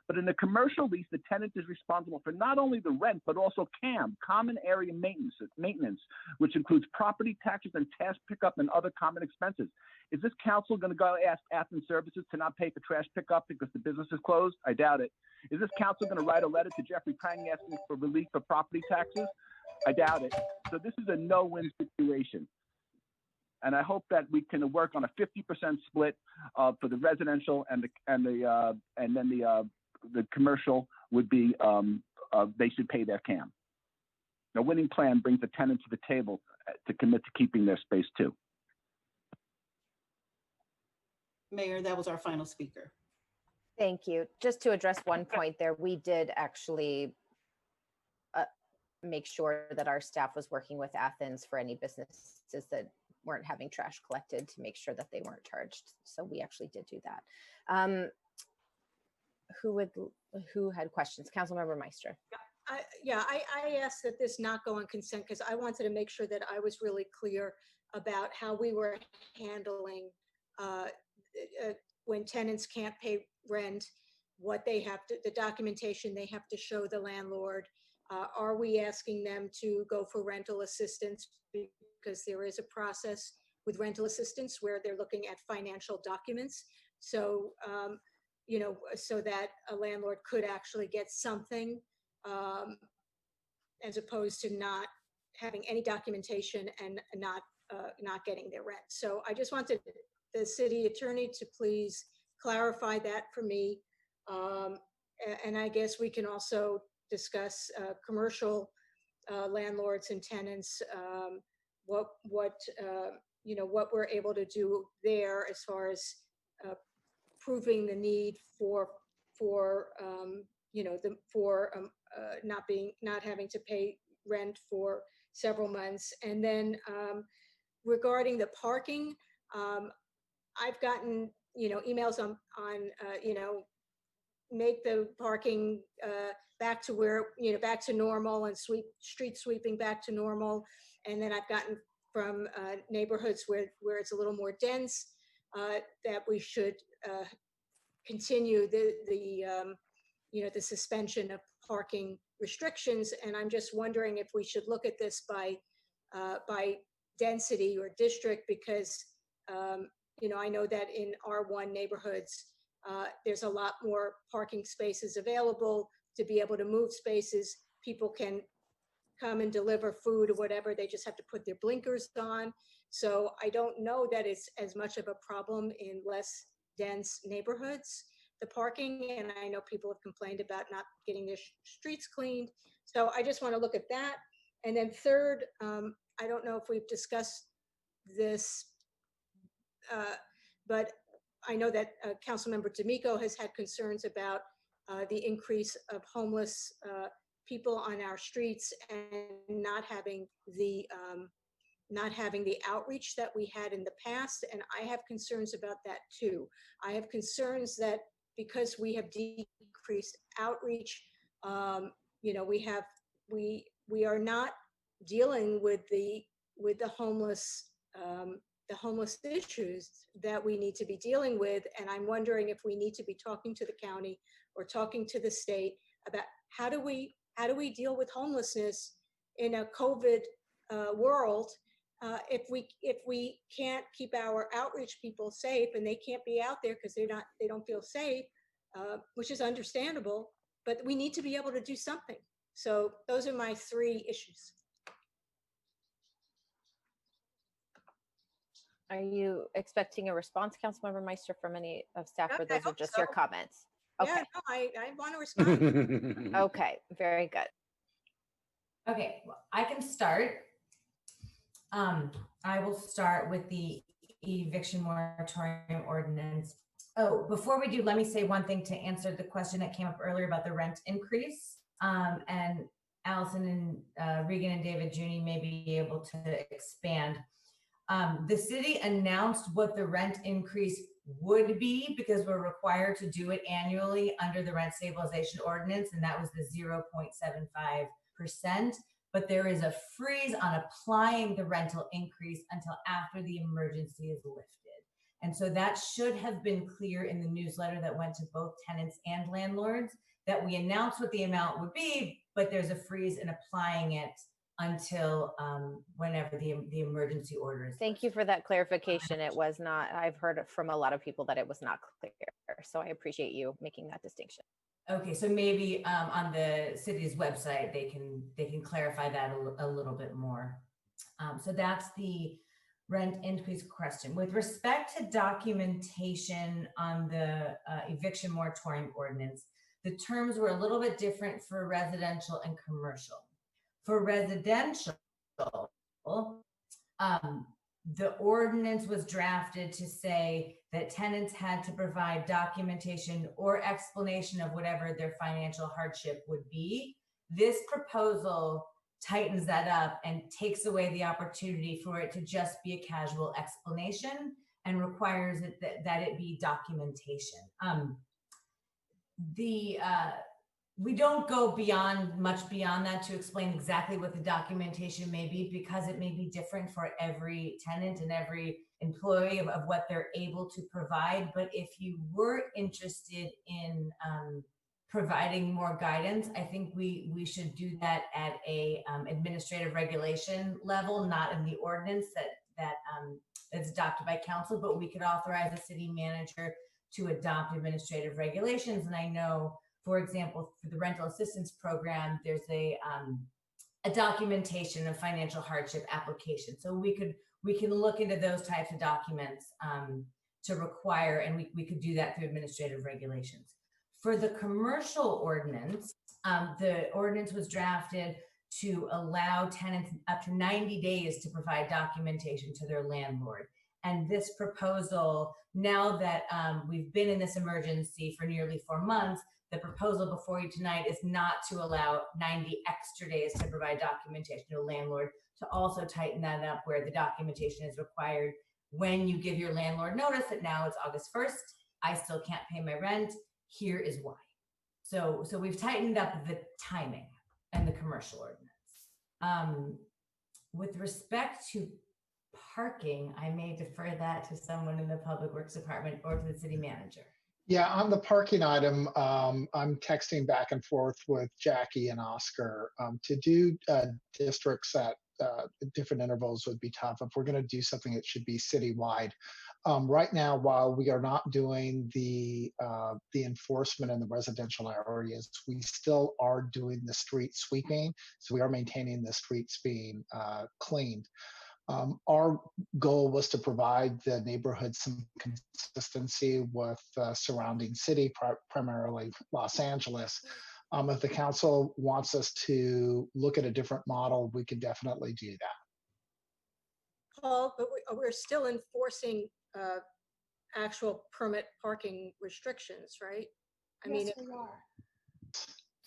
But in a commercial lease, the tenant is responsible for not only the rent, but also CAM, common area maintenance, which includes property taxes and trash pickup and other common expenses. Is this council going to go ask Athens Services to not pay for trash pickup because the business is closed? I doubt it. Is this council going to write a letter to Jeffrey Prang asking for relief for property taxes? I doubt it. So this is a no-win situation. And I hope that we can work on a 50% split for the residential and then the commercial would be they should pay their CAM. A winning plan brings the tenant to the table to commit to keeping their space too. Mayor, that was our final speaker. Thank you. Just to address one point there, we did actually make sure that our staff was working with Athens for any businesses that weren't having trash collected to make sure that they weren't charged. So we actually did do that. Who had questions? Councilmember Meister. I asked that this not go on consent because I wanted to make sure that I was really clear about how we were handling when tenants can't pay rent, what they have to, the documentation they have to show the landlord. Are we asking them to go for rental assistance? Because there is a process with rental assistance where they're looking at financial documents. So, you know, so that a landlord could actually get something as opposed to not having any documentation and not getting their rent. So I just wanted the city attorney to please clarify that for me. And I guess we can also discuss commercial landlords and tenants, what you know, what we're able to do there as far as proving the need for you know, not having to pay rent for several months. And then regarding the parking, I've gotten, you know, emails on you know, make the parking back to where, you know, back to normal and street sweeping back to normal. And then I've gotten from neighborhoods where it's a little more dense that we should continue the you know, the suspension of parking restrictions. And I'm just wondering if we should look at this by density or district, because you know, I know that in R1 neighborhoods, there's a lot more parking spaces available to be able to move spaces. People can come and deliver food or whatever. They just have to put their blinkers on. So I don't know that it's as much of a problem in less dense neighborhoods, the parking. And I know people have complained about not getting their streets cleaned. So I just want to look at that. And then third, I don't know if we've discussed this, but I know that Councilmember D'Amico has had concerns about the increase of homeless people on our streets and not having the outreach that we had in the past. And I have concerns about that too. I have concerns that because we have decreased outreach, you know, we are not dealing with the homeless issues that we need to be dealing with. And I'm wondering if we need to be talking to the county or talking to the state about how do we deal with homelessness in a COVID world if we can't keep our outreach people safe and they can't be out there because they don't feel safe, which is understandable, but we need to be able to do something. So those are my three issues. Are you expecting a response, Councilmember Meister, from any of staff, or those are just so. your comments? Okay. Yeah, no, I want to respond. Okay, very good. Okay, well, I can start. I will start with the eviction moratorium ordinance. Oh, before we do, let me say one thing to answer the question that came up earlier about the rent increase. And Allison and Regan and David Juni may be able to expand. The city announced what the rent increase would be because we're required to do it annually under the rent stabilization ordinance, and that was the 0.75%. But there is a freeze on applying the rental increase until after the emergency is lifted. And so that should have been clear in the newsletter that went to both tenants and landlords, that we announced what the amount would be, but there's a freeze in applying it until whenever the emergency order is. Thank you for that clarification. It was not, I've heard from a lot of people that it was not clear. So I appreciate you making that distinction. Okay, so maybe on the city's website, they can clarify that a little bit more. So that's the rent increase question. With respect to documentation on the eviction moratorium ordinance, the terms were a little bit different for residential and commercial. For residential, the ordinance was drafted to say that tenants had to provide documentation or explanation of whatever their financial hardship would be. This proposal tightens that up and takes away the opportunity for it to just be a casual explanation and requires it that it be documentation. We don't go much beyond that to explain exactly what the documentation may be, because it may be different for every tenant and every employee of what they're able to provide. But if you were interested in providing more guidance, I think we should do that at a administrative regulation level, not in the ordinance that's adopted by council, but we could authorize the city manager to adopt administrative regulations. And I know, for example, for the rental assistance program, there's a documentation of financial hardship application. So we can look into those types of documents to require, and we could do that through administrative regulations. For the commercial ordinance, the ordinance was drafted to allow tenants up to 90 days to provide documentation to their landlord. And this proposal, now that we've been in this emergency for nearly 4 months, the proposal before you tonight is not to allow 90 extra days to provide documentation to a landlord, to also tighten that up where the documentation is required when you give your landlord notice that now it's August 1st, I still can't pay my rent, here is why. So we've tightened up the timing and the commercial ordinance. With respect to parking, I may defer that to someone in the Public Works Department or to the city manager. Yeah, on the parking item, I'm texting back and forth with Jackie and Oscar. To do districts at different intervals would be tough. If we're going to do something, it should be citywide. Right now, while we are not doing the enforcement in the residential areas, we still are doing the street sweeping. So we are maintaining the streets being cleaned. Our goal was to provide the neighborhood some consistency with surrounding city, primarily Los Angeles. If the council wants us to look at a different model, we can definitely do that. Paul, but we're still enforcing actual permit parking restrictions, right? I mean, we are.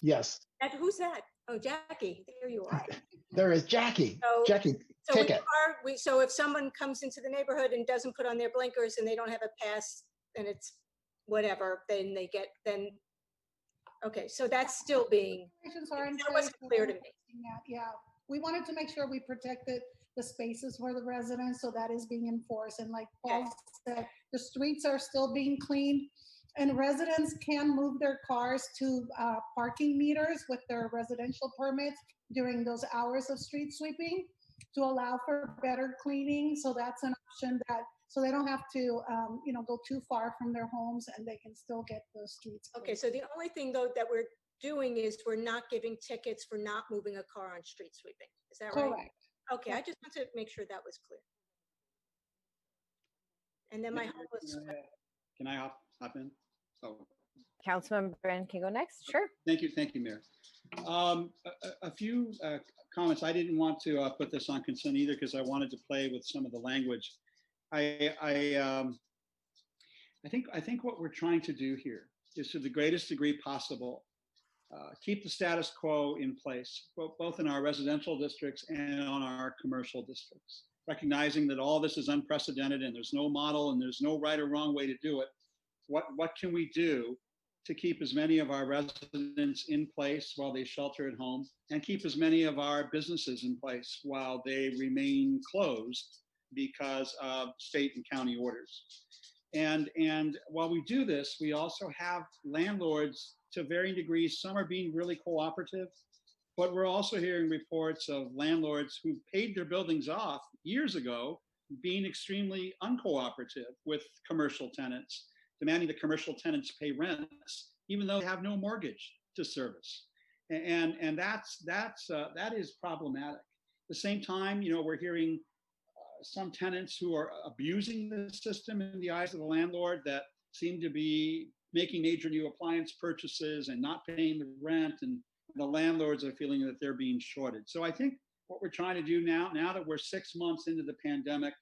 Yes. Who's that? Oh, Jackie, there you are. There is Jackie. Jackie, ticket. So if someone comes into the neighborhood and doesn't put on their blinkers and they don't have a pass, and it's whatever, then they get, okay, so that's still being, that wasn't clear to me. Yeah, we wanted to make sure we protected the spaces for the residents, so that is being enforced. And like Paul said, the streets are still being cleaned, and residents can move their cars to parking meters with their residential permits during those hours of street sweeping to allow for better cleaning. So that's an option so they don't have to, go too far from their homes, and they can still get the streets clean. Okay, so the only thing though that we're doing is we're not giving tickets for not moving a car on street sweeping. Is that right? Correct. Okay, I just want to make sure that was clear. And then my homeless. Can I hop in? Oh. Councilmember Brand can go next. Sure. Thank you, Mayor. A few comments. I didn't want to put this on consent either because I wanted to play with some of the language. I think what we're trying to do here is, to the greatest degree possible, keep the status quo in place, both in our residential districts and on our commercial districts, recognizing that all this is unprecedented and there's no model and there's no right or wrong way to do it. What can we do to keep as many of our residents in place while they shelter at home, and keep as many of our businesses in place while they remain closed because of state and county orders? And while we do this, we also have landlords to varying degrees. Some are being really cooperative, but we're also hearing reports of landlords who paid their buildings off years ago being extremely uncooperative with commercial tenants, demanding the commercial tenants pay rents, even though they have no mortgage to service. And that is problematic. At the same time, we're hearing some tenants who are abusing the system in the eyes of the landlord, that seem to be making major new appliance purchases and not paying the rent, and the landlords are feeling that they're being shorted. So I think what we're trying to do now that we're 6 months into the pandemic,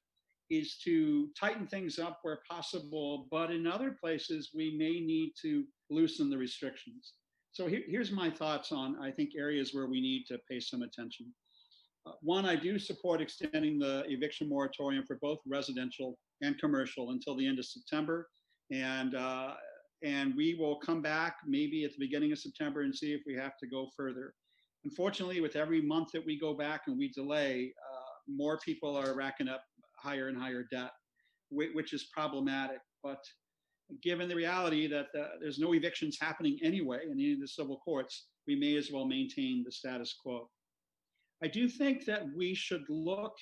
is to tighten things up where possible, but in other places, we may need to loosen the restrictions. So here's my thoughts on, I think, areas where we need to pay some attention. One, I do support extending the eviction moratorium for both residential and commercial until the end of September. And we will come back maybe at the beginning of September and see if we have to go further. Unfortunately, with every month that we go back and we delay, more people are racking up higher and higher debt, which is problematic. But given the reality that there's no evictions happening anyway in any of the civil courts, we may as well maintain the status quo. I do think that we should look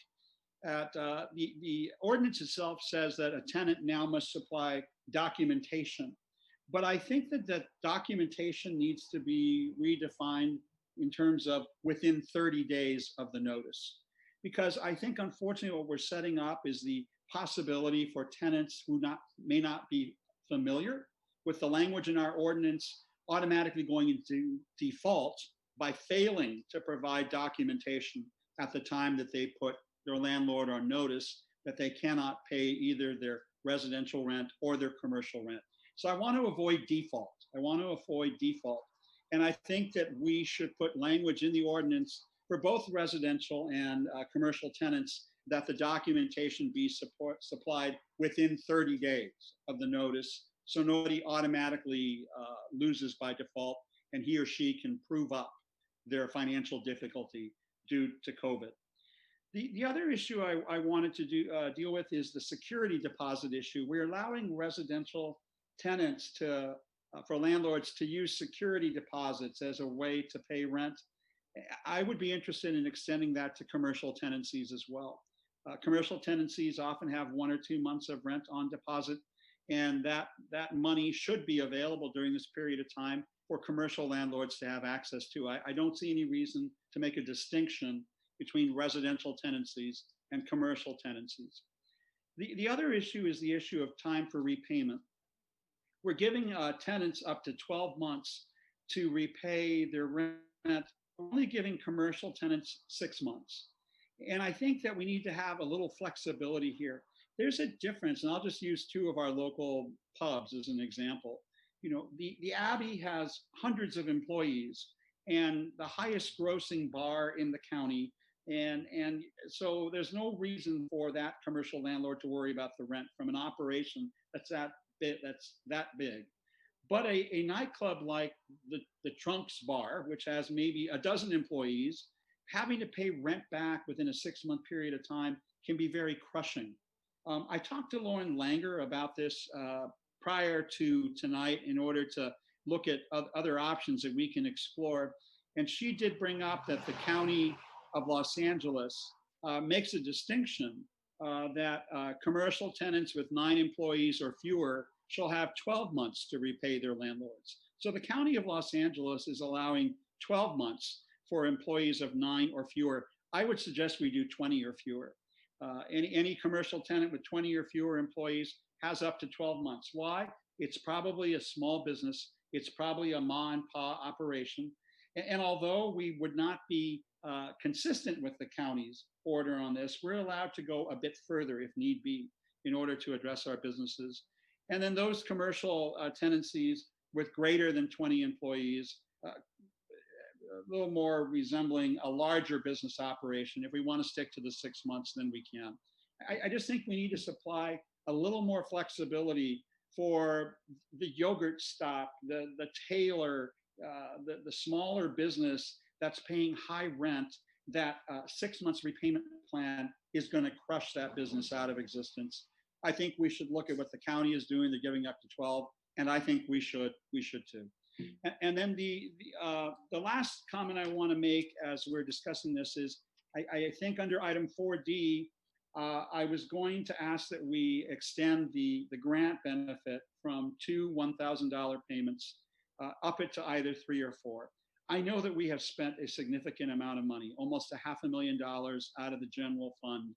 at the ordinance itself says that a tenant now must supply documentation. But I think that that documentation needs to be redefined in terms of within 30 days of the notice. Because I think, unfortunately, what we're setting up is the possibility for tenants who may not be familiar with the language in our ordinance automatically going into default by failing to provide documentation at the time that they put their landlord on notice that they cannot pay either their residential rent or their commercial rent. So I want to avoid default. And I think that we should put language in the ordinance for both residential and commercial tenants that the documentation be supplied within 30 days of the notice, so nobody automatically loses by default and he or she can prove up their financial difficulty due to COVID. The other issue I wanted to deal with is the security deposit issue. We're allowing residential tenants for landlords to use security deposits as a way to pay rent. I would be interested in extending that to commercial tenancies as well. Commercial tenancies often have 1 or 2 months of rent on deposit, and that money should be available during this period of time for commercial landlords to have access to. I don't see any reason to make a distinction between residential tenancies and commercial tenancies. The other issue is the issue of time for repayment. We're giving tenants up to 12 months to repay their rent, only giving commercial tenants 6 months. And I think that we need to have a little flexibility here. There's a difference, and I'll just use 2 of our local pubs as an example. You know, the Abbey has hundreds of employees and the highest grossing bar in the county. And so there's no reason for that commercial landlord to worry about the rent from an operation that's that big. But a nightclub like the Trunks Bar, which has maybe a dozen employees, having to pay rent back within a 6-month period of time can be very crushing. I talked to Lauren Langer about this prior to tonight in order to look at other options that we can explore. And she did bring up that the County of Los Angeles makes a distinction that commercial tenants with 9 employees or fewer shall have 12 months to repay their landlords. So the County of Los Angeles is allowing 12 months for employees of 9 or fewer. I would suggest we do 20 or fewer. Any commercial tenant with 20 or fewer employees has up to 12 months. Why? It's probably a small business. It's probably a ma and pa operation. And although we would not be consistent with the county's order on this, we're allowed to go a bit further if need be in order to address our businesses. And then those commercial tenancies with greater than 20 employees, a little more resembling a larger business operation. If we want to stick to the 6 months, then we can. I just think we need to supply a little more flexibility for the yogurt stop, the tailor, the smaller business that's paying high rent. That 6 months repayment plan is going to crush that business out of existence. I think we should look at what the county is doing. They're giving up to 12, and I think we should too. And then the last comment I want to make as we're discussing this is, I think under item 4D, I was going to ask that we extend the grant benefit from 2 $1,000 payments up it to either 3 or 4. I know that we have spent a significant amount of money, almost $500,000 out of the general fund,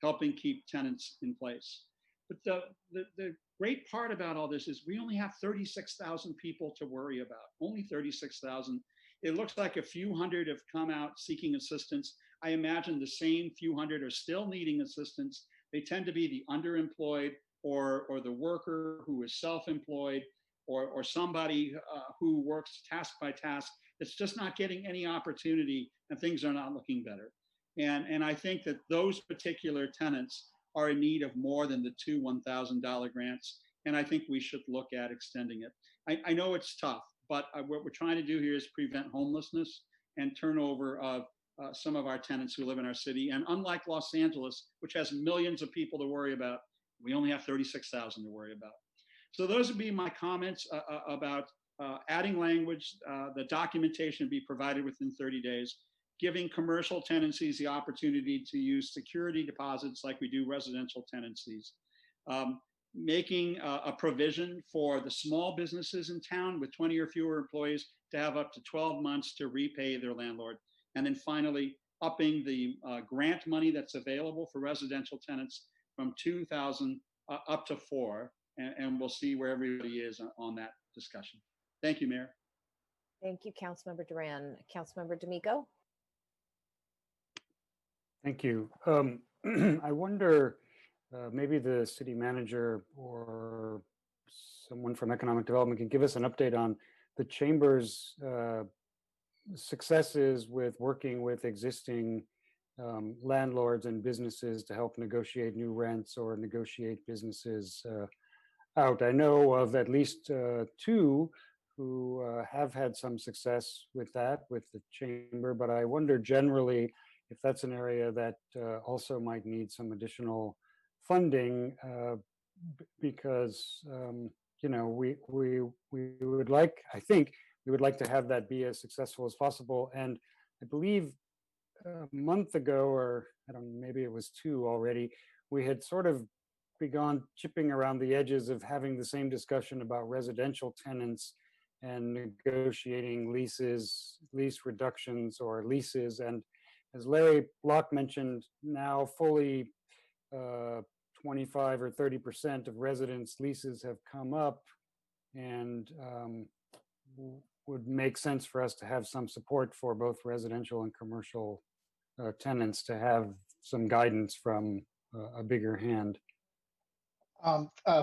helping keep tenants in place. But the great part about all this is we only have 36,000 people to worry about, only 36,000. It looks like a few hundred have come out seeking assistance. I imagine the same few hundred are still needing assistance. They tend to be the underemployed or the worker who is self-employed or somebody who works task by task. It's just not getting any opportunity and things are not looking better. And I think that those particular tenants are in need of more than the two $1,000 grants. And I think we should look at extending it. I know it's tough, but what we're trying to do here is prevent homelessness and turnover of some of our tenants who live in our city. And unlike Los Angeles, which has millions of people to worry about, we only have 36,000 to worry about. So those would be my comments about adding language, the documentation be provided within 30 days, giving commercial tenancies the opportunity to use security deposits like we do residential tenancies, making a provision for the small businesses in town with 20 or fewer employees to have up to 12 months to repay their landlord. And then finally, upping the grant money that's available for residential tenants from 2,000 up to 4, and we'll see where everybody is on that discussion. Thank you, Mayor. Thank you, Councilmember Duran. Councilmember D'Amico? Thank you. I wonder, maybe the city manager or someone from economic development can give us an update on the chamber's successes with working with existing landlords and businesses to help negotiate new rents or negotiate businesses out. I know of at least 2 who have had some success with that, with the chamber, but I wonder generally if that's an area that also might need some additional funding, because you know, we would like, I think we would like to have that be as successful as possible. And I believe a month ago, or I don't know, maybe it was 2 already, we had sort of begun chipping around the edges of having the same discussion about residential tenants and negotiating leases, lease reductions or leases. And as Larry Block mentioned, now fully 25 or 30% of residents' leases have come up, and would make sense for us to have some support for both residential and commercial tenants to have some guidance from a bigger hand.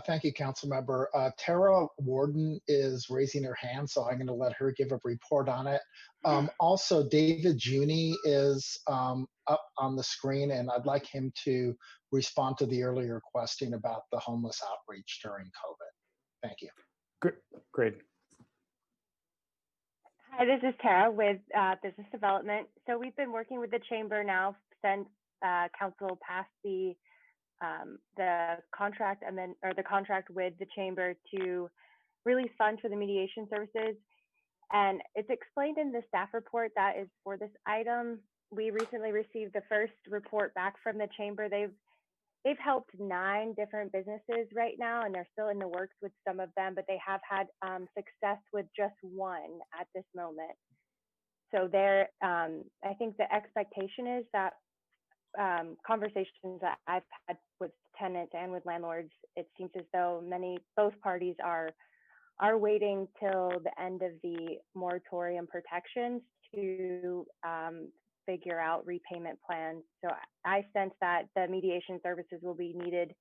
Thank you, Council Member. Tara Warden is raising her hand, so I'm going to let her give a report on it. Also, David Juni is up on the screen, and I'd like him to respond to the earlier question about the homeless outreach during COVID. Thank you. Great. Hi, this is Tara with Business Development. So we've been working with the Chamber now since Council passed the contract or the contract with the Chamber to release funds for the mediation services. And it's explained in the staff report that is for this item. We recently received the first report back from the Chamber. They've helped 9 different businesses right now, and they're still in the works with some of them, but they have had success with just 1 at this moment. So I think the expectation is that conversations that I've had with tenants and with landlords, it seems as though both parties are waiting till the end of the moratorium protections to figure out repayment plans. So I sense that the mediation services will be needed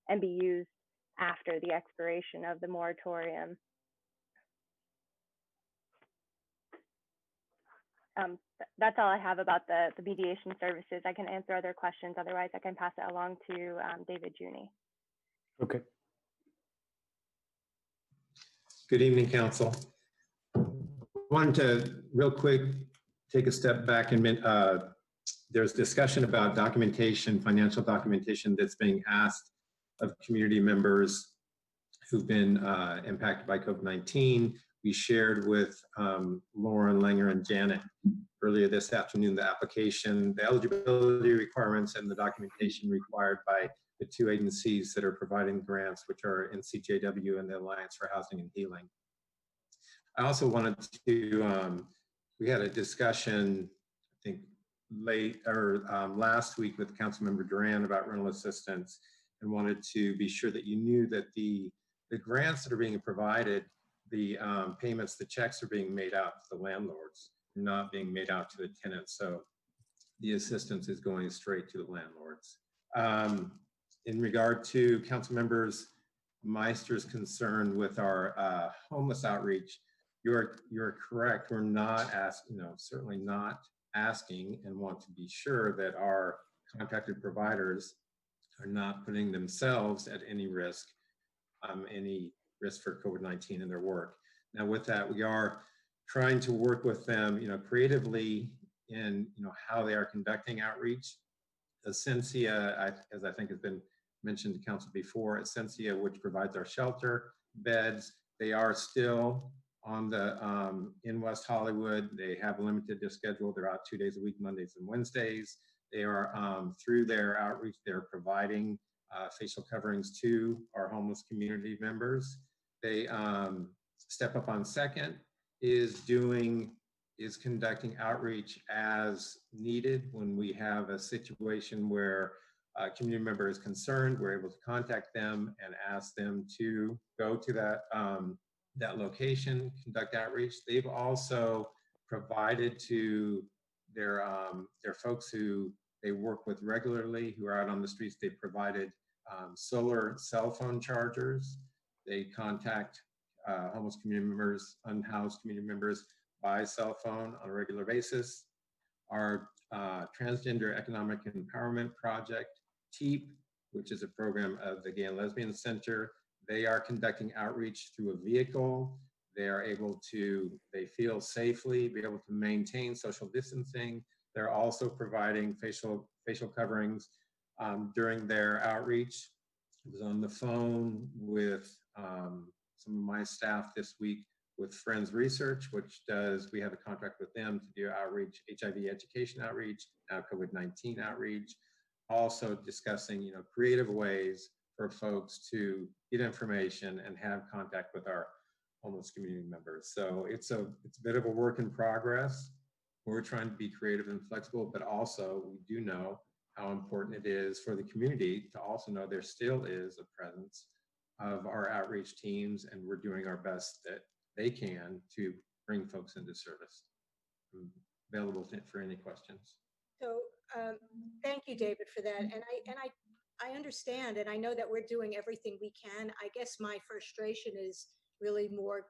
and be used after the expiration of the moratorium. That's all I have about the mediation services. I can answer other questions. Otherwise, I can pass it along to David Juni. Okay. Good evening, Council. Wanted to real quick take a step back and there's discussion about documentation, financial documentation that's being asked of community members who've been impacted by COVID-19. We shared with Lauren, Langer, and Janet earlier this afternoon the application, the eligibility requirements, and the documentation required by the 2 agencies that are providing grants, which are NCJW and the Alliance for Housing and Healing. I also wanted to, we had a discussion, I think last week with Councilmember Duran about rental assistance, and wanted to be sure that you knew that the grants that are being provided, the payments, the checks are being made out to the landlords, not being made out to the tenants. So the assistance is going straight to the landlords. In regard to council members Meister's concern with our homeless outreach, you're correct. We're not asking, certainly not asking, and want to be sure that our contracted providers are not putting themselves at any risk for COVID-19 in their work. Now, with that, we are trying to work with them, creatively in, how they are conducting outreach. Essentia, as I think has been mentioned to council before, Essentia, which provides our shelter beds, they are still on the in West Hollywood. They have limited their schedule. They're out 2 days a week, Mondays and Wednesdays. They are through their outreach, they're providing facial coverings to our homeless community members. They Step Up on Second is conducting outreach as needed. When we have a situation where a community member is concerned, we're able to contact them and ask them to go to that location, conduct outreach. They've also provided to their folks who they work with regularly, who are out on the streets, they provided solar cell phone chargers. They contact homeless community members, unhoused community members by cell phone on a regular basis. Our Transgender Economic Empowerment Project, TEEP, which is a program of the Gay and Lesbian Center, they are conducting outreach through a vehicle. They are able to, they feel safely, be able to maintain social distancing. They're also providing facial coverings during their outreach. I was on the phone with some of my staff this week with Friends Research, which we have a contract with them to do outreach, HIV education outreach, now COVID-19 outreach, also discussing, creative ways for folks to get information and have contact with our homeless community members. So it's a bit of a work in progress. We're trying to be creative and flexible, but also we do know how important it is for the community to also know there still is a presence of our outreach teams, and we're doing our best that they can to bring folks into service. I'm available for any questions. So thank you, David, for that. And I understand, and I know that we're doing everything we can. I guess my frustration is really more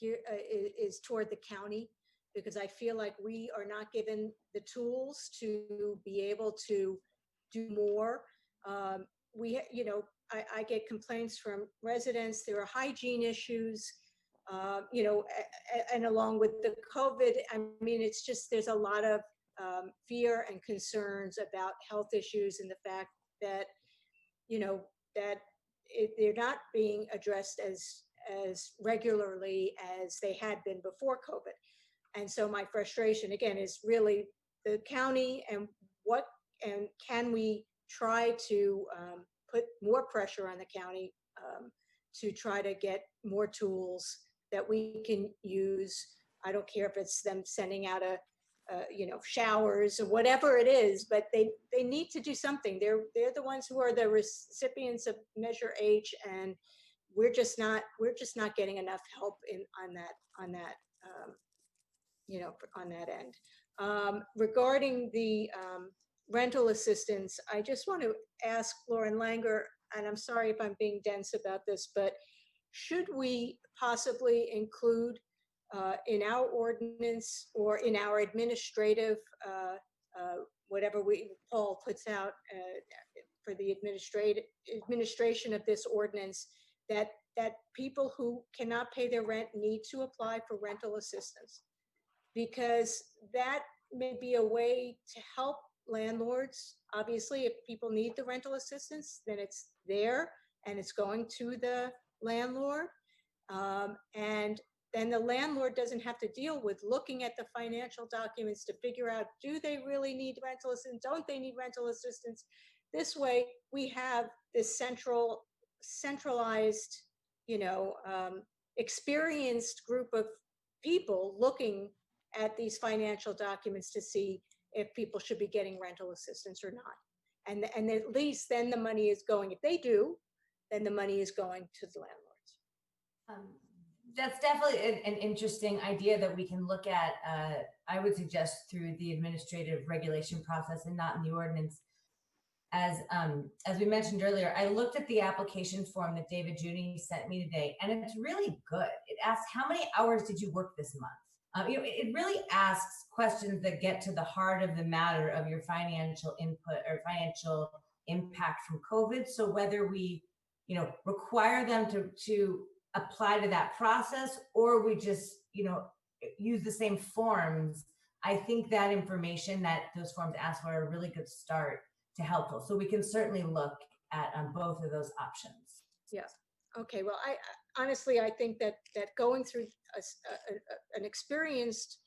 is toward the county, because I feel like we are not given the tools to be able to do more. I get complaints from residents. There are hygiene issues, and along with the COVID, I mean, it's just, there's a lot of fear and concerns about health issues, and the fact that, they're not being addressed as regularly as they had been before COVID. And so my frustration, again, is really the county, and can we try to put more pressure on the county to try to get more tools that we can use. I don't care if it's them sending out showers or whatever it is, but they need to do something. They're the ones who are the recipients of Measure H, and we're just not getting enough help on that end. Regarding the rental assistance, I just want to ask Lauren Langer, and I'm sorry if I'm being dense about this, but should we possibly include in our ordinance or in our administrative, whatever Paul puts out for the administration of this ordinance, that people who cannot pay their rent need to apply for rental assistance? Because that may be a way to help landlords. Obviously, if people need the rental assistance, then it's there and it's going to the landlord. And then the landlord doesn't have to deal with looking at the financial documents to figure out, do they really need rental assistance? Don't they need rental assistance? This way, we have this centralized, experienced group of people looking at these financial documents to see if people should be getting rental assistance or not. And at least then the money is going, if they do, then the money is going to the landlords. That's definitely an interesting idea that we can look at. I would suggest through the administrative regulation process and not in the ordinance. as we mentioned earlier, I looked at the application form that David Junie sent me today, and it's really good. It asks, how many hours did you work this month? It really asks questions that get to the heart of the matter of your financial input or financial impact from COVID. So whether we, require them to apply to that process, or we just, use the same forms, I think that information that those forms ask for are a really good start to helpful. So we can certainly look at both of those options. Yeah. Okay. Well, I honestly, I think that going through an experienced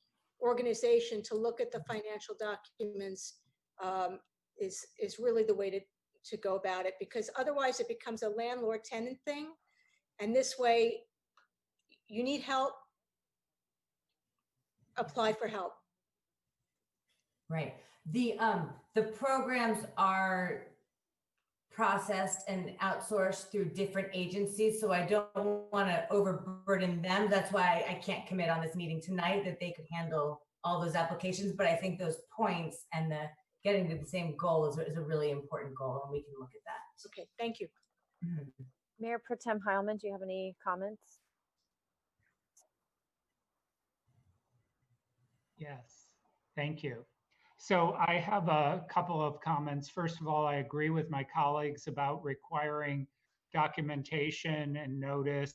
organization to look at the financial documents is really the way to go about it, because otherwise it becomes a landlord-tenant thing. And this way, you need help, apply for help. Right. The programs are processed and outsourced through different agencies, so I don't want to overburden them. That's why I can't commit on this meeting tonight that they could handle all those applications. But I think those points and the getting to the same goal is a really important goal, and we can look at that. Okay, thank you. Mm-hmm. Mayor Pro Tem Heilman, do you have any comments? Yes, thank you. So I have a couple of comments. First of all, I agree with my colleagues about requiring documentation and notice.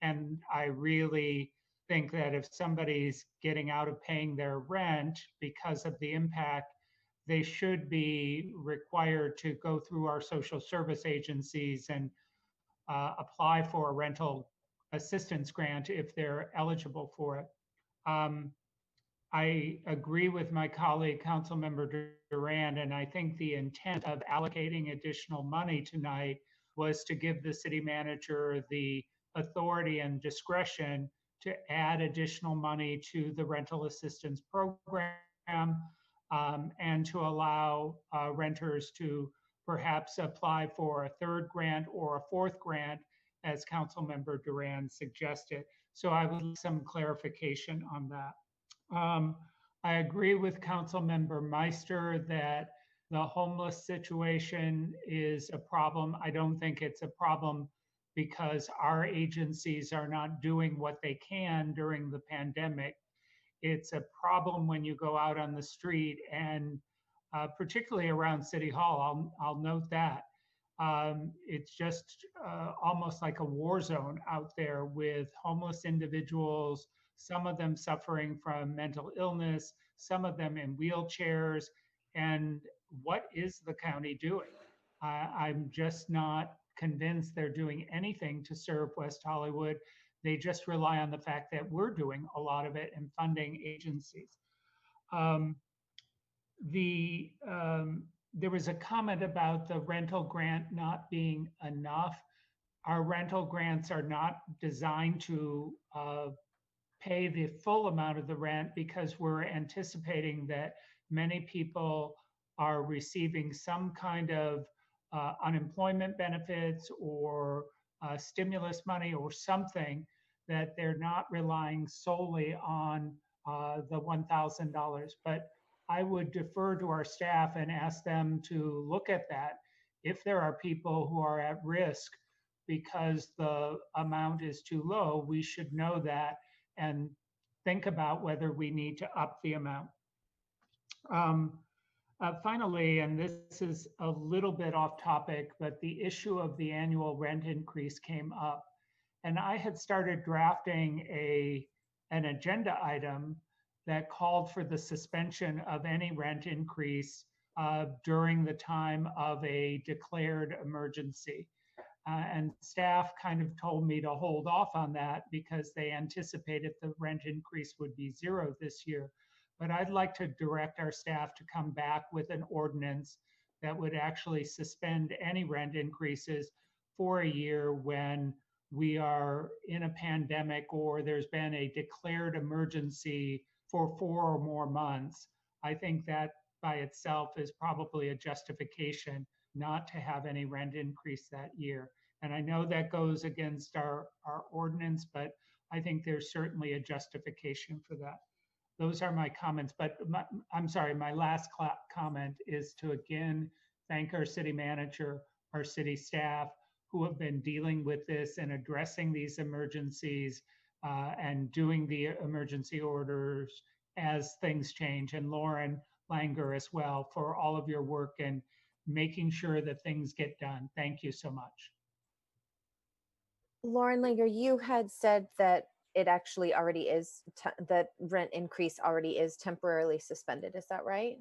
And I really think that if somebody's getting out of paying their rent because of the impact, they should be required to go through our social service agencies and apply for a rental assistance grant if they're eligible for it. I agree with my colleague, Councilmember Durand, and I think the intent of allocating additional money tonight was to give the city manager the authority and discretion to add additional money to the rental assistance program and to allow renters to perhaps apply for a third grant or a fourth grant, as Councilmember Durand suggested. So I would like some clarification on that. I agree with Councilmember Meister that the homeless situation is a problem. I don't think it's a problem because our agencies are not doing what they can during the pandemic. It's a problem when you go out on the street, and particularly around City Hall, I'll note that. It's just almost like a war zone out there with homeless individuals, some of them suffering from mental illness, some of them in wheelchairs. And what is the county doing? I'm just not convinced they're doing anything to serve West Hollywood. They just rely on the fact that we're doing a lot of it and funding agencies. There was a comment about the rental grant not being enough. Our rental grants are not designed to pay the full amount of the rent because we're anticipating that many people are receiving some kind of unemployment benefits or stimulus money or something, that they're not relying solely on the $1,000. But I would defer to our staff and ask them to look at that. If there are people who are at risk because the amount is too low, we should know that and think about whether we need to up the amount. Finally, and this is a little bit off topic, but the issue of the annual rent increase came up. And I had started drafting an agenda item that called for the suspension of any rent increase during the time of a declared emergency. And staff kind of told me to hold off on that because they anticipated the rent increase would be zero this year. But I'd like to direct our staff to come back with an ordinance that would actually suspend any rent increases for a year when we are in a pandemic or there's been a declared emergency for 4 or more months. I think that by itself is probably a justification not to have any rent increase that year. And I know that goes against our ordinance, but I think there's certainly a justification for that. Those are my comments, but I'm sorry, my last comment is to again thank our city manager, our city staff who have been dealing with this and addressing these emergencies and doing the emergency orders as things change. And Lauren Langer as well for all of your work and making sure that things get done. Thank you so much. Lauren Langer, you had said that it actually already is, that rent increase already is temporarily suspended. Is that right?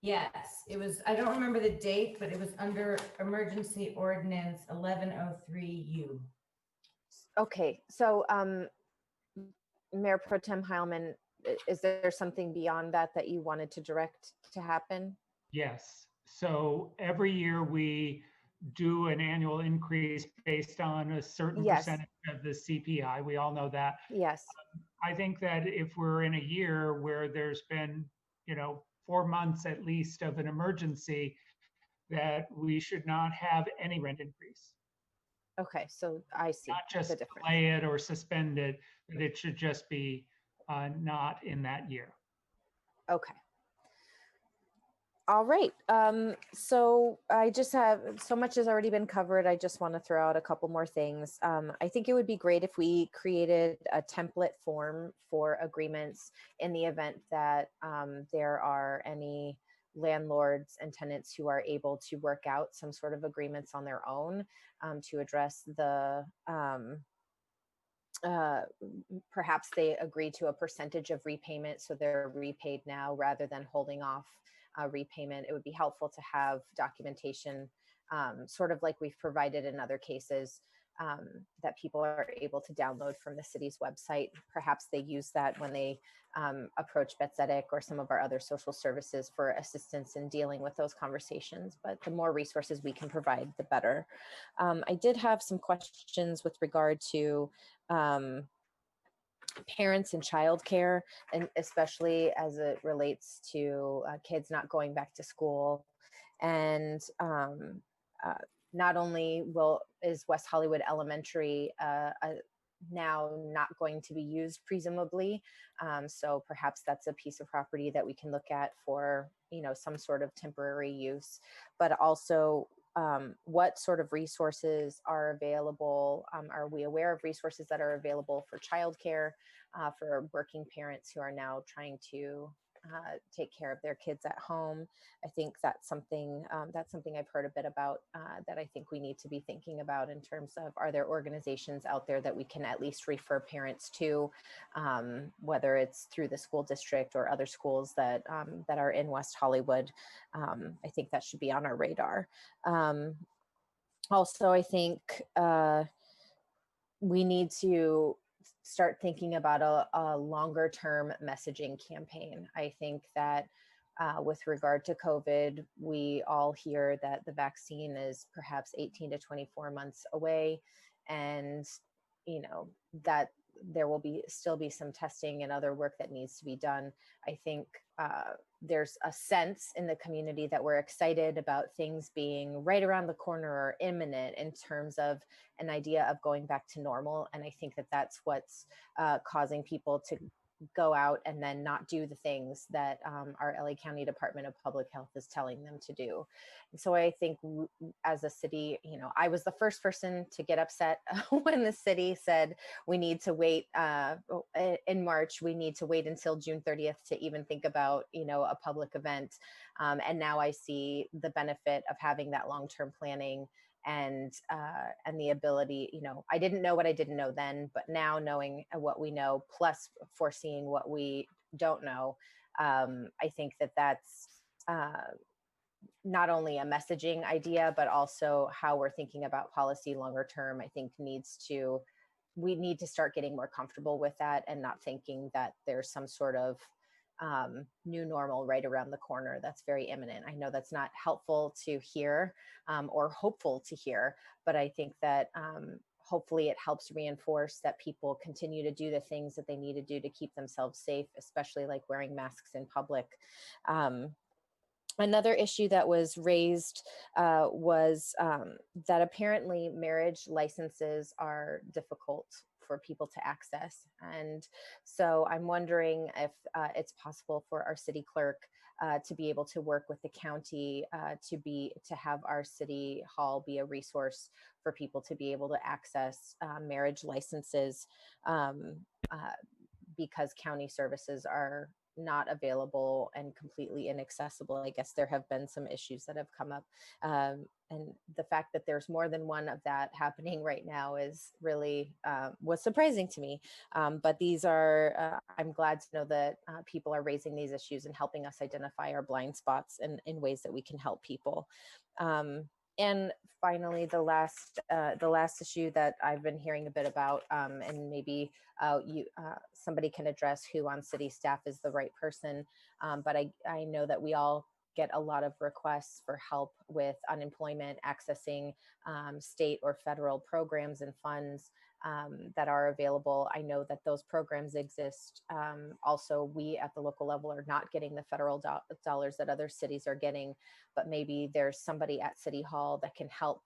Yes, it was, I don't remember the date, but it was under emergency ordinance 1103U. Okay, so Mayor Pro Tem Heilman, is there something beyond that that you wanted to direct to happen? Yes. So every year we do an annual increase based on a certain percentage of the CPI. We all know that. Yes. I think that if we're in a year where there's been, 4 months at least of an emergency, that we should not have any rent increase. Okay, so I see. Not just the difference. delay it or suspend it, but it should just be not in that year. Okay. All right. So I just have, so much has already been covered. I just want to throw out a couple more things. I think it would be great if we created a template form for agreements in the event that there are any landlords and tenants who are able to work out some sort of agreements on their own to address the perhaps they agree to a percentage of repayment, so they're repaid now rather than holding off repayment. It would be helpful to have documentation, sort of like we've provided in other cases, that people are able to download from the city's website. Perhaps they use that when they approach Betzetic or some of our other social services for assistance in dealing with those conversations. But the more resources we can provide, the better. I did have some questions with regard to parents and childcare, and especially as it relates to kids not going back to school. And not only is West Hollywood Elementary now not going to be used, presumably, so perhaps that's a piece of property that we can look at for some sort of temporary use, but also what sort of resources are available? Are we aware of resources that are available for childcare, for working parents who are now trying to take care of their kids at home? I think that's something I've heard a bit about that I think we need to be thinking about in terms of, are there organizations out there that we can at least refer parents to, whether it's through the school district or other schools that are in West Hollywood. I think that should be on our radar. Also, I think we need to start thinking about a longer term messaging campaign. I think that with regard to COVID, we all hear that the vaccine is perhaps 18 to 24 months away, and that there will still be some testing and other work that needs to be done. I think there's a sense in the community that we're excited about things being right around the corner or imminent in terms of an idea of going back to normal. And I think that that's what's causing people to go out and then not do the things that our LA County Department of Public Health is telling them to do. And so I think as a city, I was the first person to get upset when the city said we need to wait in March, we need to wait until June 30th to even think about, a public event. And now I see the benefit of having that long-term planning and the ability, I didn't know what I didn't know then, but now knowing what we know, plus foreseeing what we don't know, I think that that's not only a messaging idea, but also how we're thinking about policy longer term. I think we need to start getting more comfortable with that and not thinking that there's some sort of new normal right around the corner that's very imminent. I know that's not helpful to hear or hopeful to hear, but I think that hopefully it helps reinforce that people continue to do the things that they need to do to keep themselves safe, especially like wearing masks in public. Another issue that was raised was that apparently marriage licenses are difficult for people to access. And so I'm wondering if it's possible for our city clerk to be able to work with the county to have our city hall be a resource for people to be able to access marriage licenses because county services are not available and completely inaccessible. I guess there have been some issues that have come up. And the fact that there's more than one of that happening right now is really was surprising to me. But these are, I'm glad to know that people are raising these issues and helping us identify our blind spots in ways that we can help people. And finally, the last issue that I've been hearing a bit about, and maybe somebody can address who on city staff is the right person, but I know that we all get a lot of requests for help with unemployment, accessing state or federal programs and funds that are available. I know that those programs exist. Also, we at the local level are not getting the federal dollars that other cities are getting, but maybe there's somebody at City Hall that can help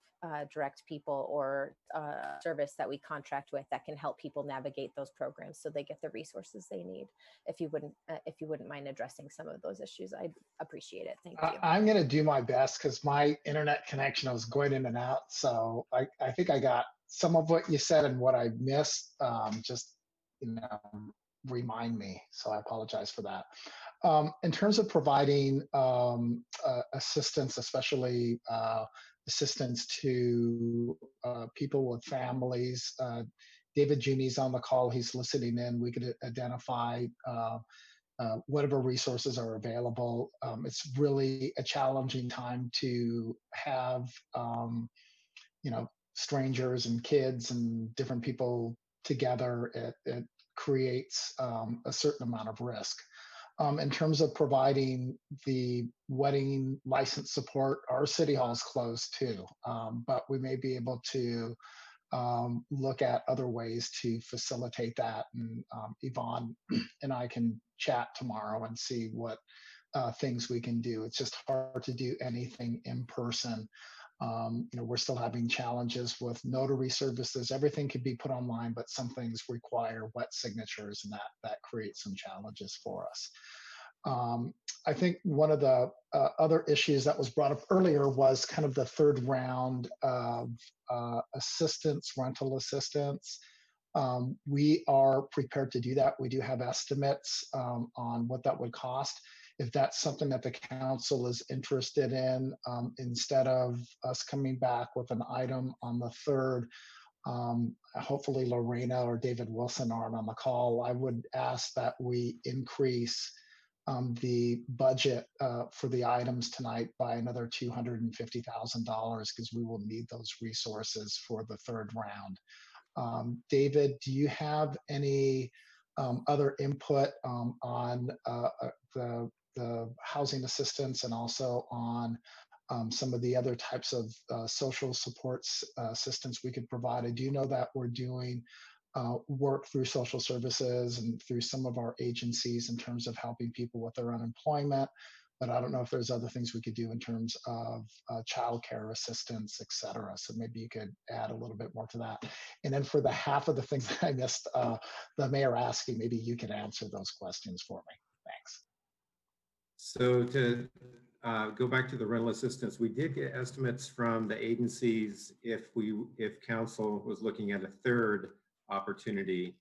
direct people, or a service that we contract with that can help people navigate those programs so they get the resources they need. If you wouldn't mind addressing some of those issues, I'd appreciate it. Thank you. I'm going to do my best because my internet connection was going in and out. So I think I got some of what you said, and what I missed, just, remind me. So I apologize for that. In terms of providing assistance, especially assistance to people with families, David Junie's on the call. He's listening in. We could identify whatever resources are available. It's really a challenging time to have, strangers and kids and different people together. It creates a certain amount of risk. In terms of providing the wedding license support, our city hall is closed too, but we may be able to look at other ways to facilitate that. And Yvonne and I can chat tomorrow and see what things we can do. It's just hard to do anything in person. We're still having challenges with notary services. Everything could be put online, but some things require wet signatures, and that creates some challenges for us. I think one of the other issues that was brought up earlier was kind of the third round of assistance, rental assistance. We are prepared to do that. We do have estimates on what that would cost. If that's something that the council is interested in, instead of us coming back with an item on the 3rd, hopefully Lorena or David Wilson aren't on the call, I would ask that we increase the budget for the items tonight by another $250,000, because we will need those resources for the 3rd round. David, do you have any other input on the housing assistance, and also on some of the other types of social supports assistance we could provide? I do know that we're doing work through social services and through some of our agencies in terms of helping people with their unemployment, but I don't know if there's other things we could do in terms of childcare assistance, et cetera. So maybe you could add a little bit more to that. And then for the half of the things that I missed, the mayor asking, maybe you can answer those questions for me. Thanks. So to go back to the rental assistance, we did get estimates from the agencies if council was looking at a 3rd opportunity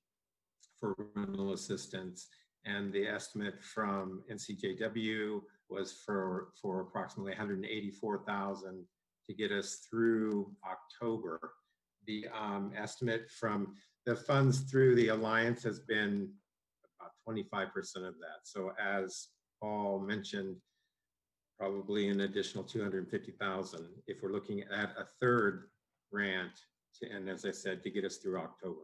for rental assistance, and the estimate from NCJW was for approximately $184,000 to get us through October. The estimate from the funds through the Alliance has been about 25% of that. So as Paul mentioned, probably an additional $250,000 if we're looking at a 3rd grant, and as I said, to get us through October.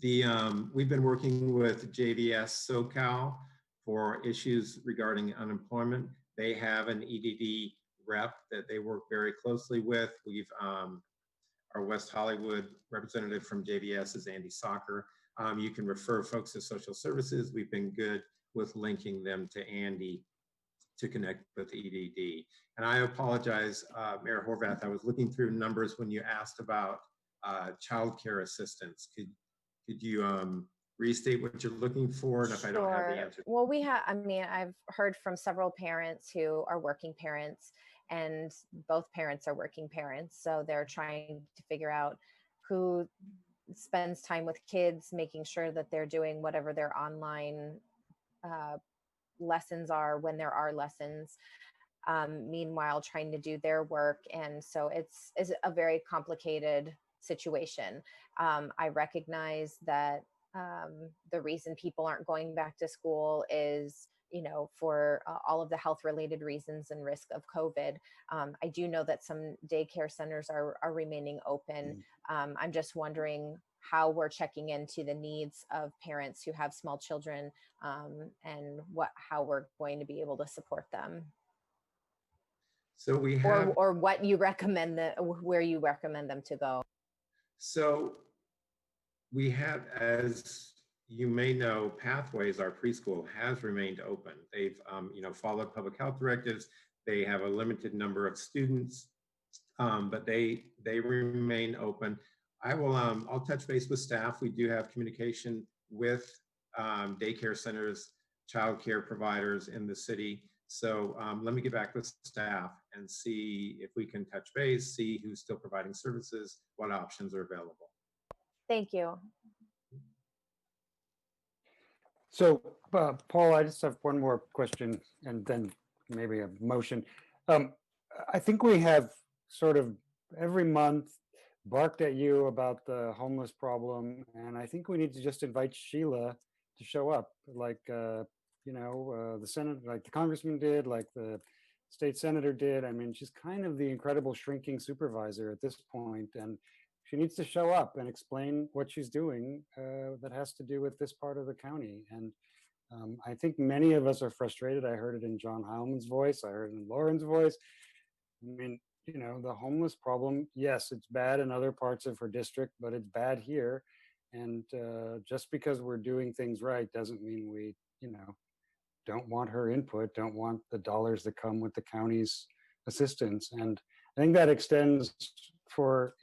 We've been working with JVS SoCal for issues regarding unemployment. They have an EDD rep that they work very closely with. Our West Hollywood representative from JVS is Andy Socker. You can refer folks to social services. We've been good with linking them to Andy to connect with EDD. And I apologize, Mayor Horvath, I was looking through numbers when you asked about childcare assistance. Could you restate what you're looking for? And if I don't have the answer. Well, I mean, I've heard from several parents who are working parents, and both parents are working parents. So they're trying to figure out who spends time with kids, making sure that they're doing whatever their online lessons are when there are lessons. Meanwhile, trying to do their work. And so it's a very complicated situation. I recognize that the reason people aren't going back to school is, for all of the health related reasons and risk of COVID. I do know that some daycare centers are remaining open. I'm just wondering how we're checking into the needs of parents who have small children, and how we're going to be able to support them. So we have, or what you recommend where you recommend them to go. So we have, as you may know, Pathways, our preschool, has remained open. They've followed public health directives. They have a limited number of students, but they remain open. I'll touch base with staff. We do have communication with daycare centers, childcare providers in the city. So let me get back with staff and see if we can touch base, see who's still providing services, what options are available. Thank you. So, Paul, I just have one more question and then maybe a motion. I think we have sort of every month barked at you about the homeless problem, and I think we need to just invite Sheila to show up, like the Senate, like the congressman did, like the state senator did. I mean, she's kind of the incredible shrinking supervisor at this point, and she needs to show up and explain what she's doing that has to do with this part of the county. And I think many of us are frustrated. I heard it in John Heilman's voice. I heard it in Lauren's voice. I mean, the homeless problem, yes, it's bad in other parts of her district, but it's bad here. And just because we're doing things right doesn't mean we, don't want her input, don't want the dollars that come with the county's assistance. And I think that extends for,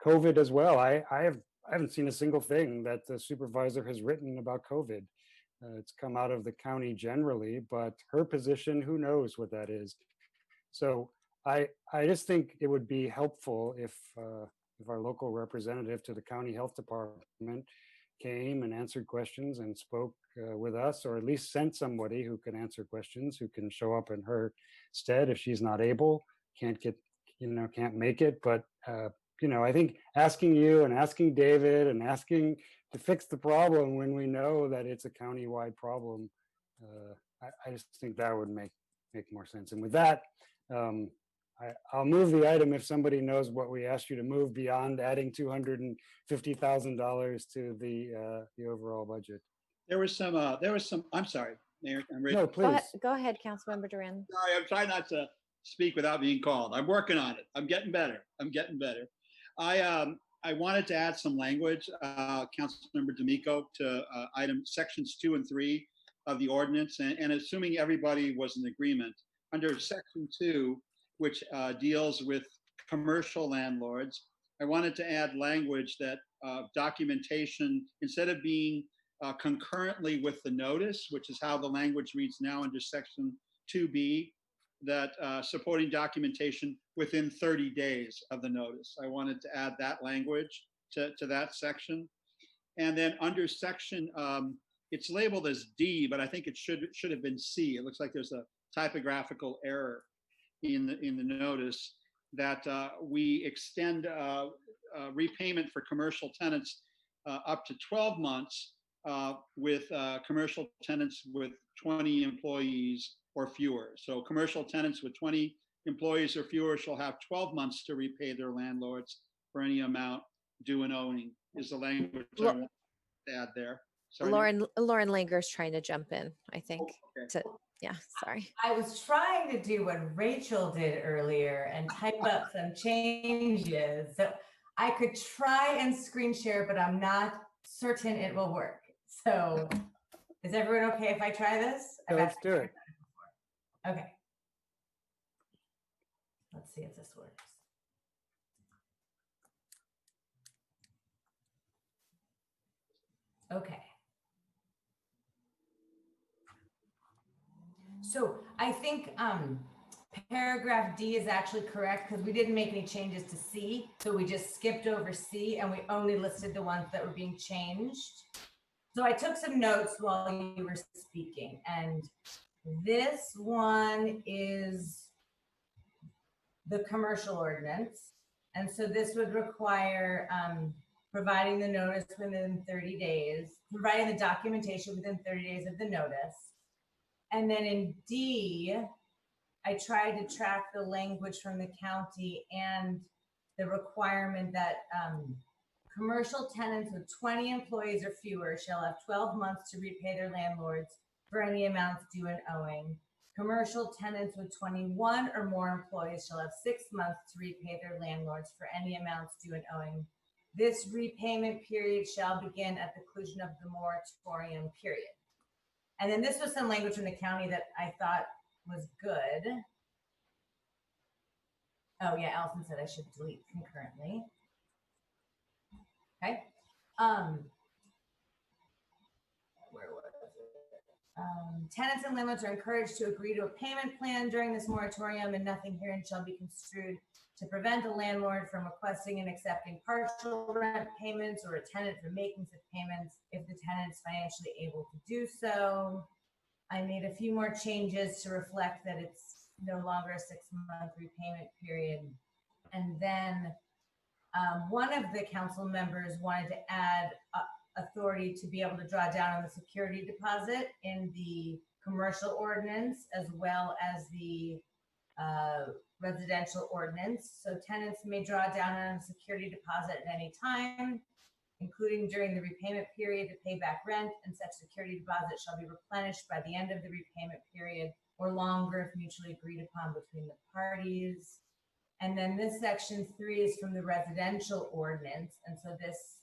COVID as well. I haven't seen a single thing that the supervisor has written about COVID. It's come out of the county generally, but her position, who knows what that is. So I just think it would be helpful if our local representative to the county health department came and answered questions and spoke with us, or at least sent somebody who can answer questions, who can show up in her stead if she's not able, can't make it. But I think asking you and asking David and asking to fix the problem when we know that it's a county-wide problem, I just think that would make more sense. And with that, I'll move the item if somebody knows what we asked you to move beyond adding $250,000 to the overall budget. There was some, I'm sorry, Mayor. No, please. Go ahead, Councilmember Duran. Sorry, I'm trying not to speak without being called. I'm working on it. I'm getting better. I wanted to add some language, Councilmember D'Amico, to sections 2 and 3 of the ordinance, and assuming everybody was in agreement, under section 2, which deals with commercial landlords, I wanted to add language that documentation, instead of being concurrently with the notice, which is how the language reads now under section 2B, that supporting documentation within 30 days of the notice. I wanted to add that language to that section. And then under section, it's labeled as D, but I think it should have been C. It looks like there's a typographical error in the notice, that we extend repayment for commercial tenants up to 12 months with commercial tenants with 20 employees or fewer. So commercial tenants with 20 employees or fewer shall have 12 months to repay their landlords for any amount due and owing, is the language I want to add there. Sorry, Lauren Langer's trying to jump in, I think. Okay. Yeah, sorry. I was trying to do what Rachel did earlier and type up some changes. So I could try and screen share, but I'm not certain it will work. So is everyone okay if I try this? Yeah, let's do it. Okay. Let's see if this works. Okay. So I think paragraph D is actually correct because we didn't make any changes to C. So we just skipped over C and we only listed the ones that were being changed. So I took some notes while you were speaking, and this one is the commercial ordinance. And so this would require providing the notice within 30 days, providing the documentation within 30 days of the notice. And then in D, I tried to track the language from the county and the requirement that commercial tenants with 20 employees or fewer shall have 12 months to repay their landlords for any amounts due and owing. Commercial tenants with 21 or more employees shall have 6 months to repay their landlords for any amounts due and owing. This repayment period shall begin at the conclusion of the moratorium period. And then this was some language from the county that I thought was good. Oh yeah, Allison said I should delete concurrently. Okay. Where was it? Tenants and landlords are encouraged to agree to a payment plan during this moratorium, and nothing herein shall be construed to prevent a landlord from requesting and accepting partial rent payments or a tenant from making such payments if the tenant is financially able to do so. I made a few more changes to reflect that it's no longer a 6-month repayment period. And then one of the council members wanted to add authority to be able to draw down on the security deposit in the commercial ordinance as well as the residential ordinance. So tenants may draw down on a security deposit at any time, including during the repayment period to pay back rent, and such security deposit shall be replenished by the end of the repayment period or longer if mutually agreed upon between the parties. And then this section 3 is from the residential ordinance. And so this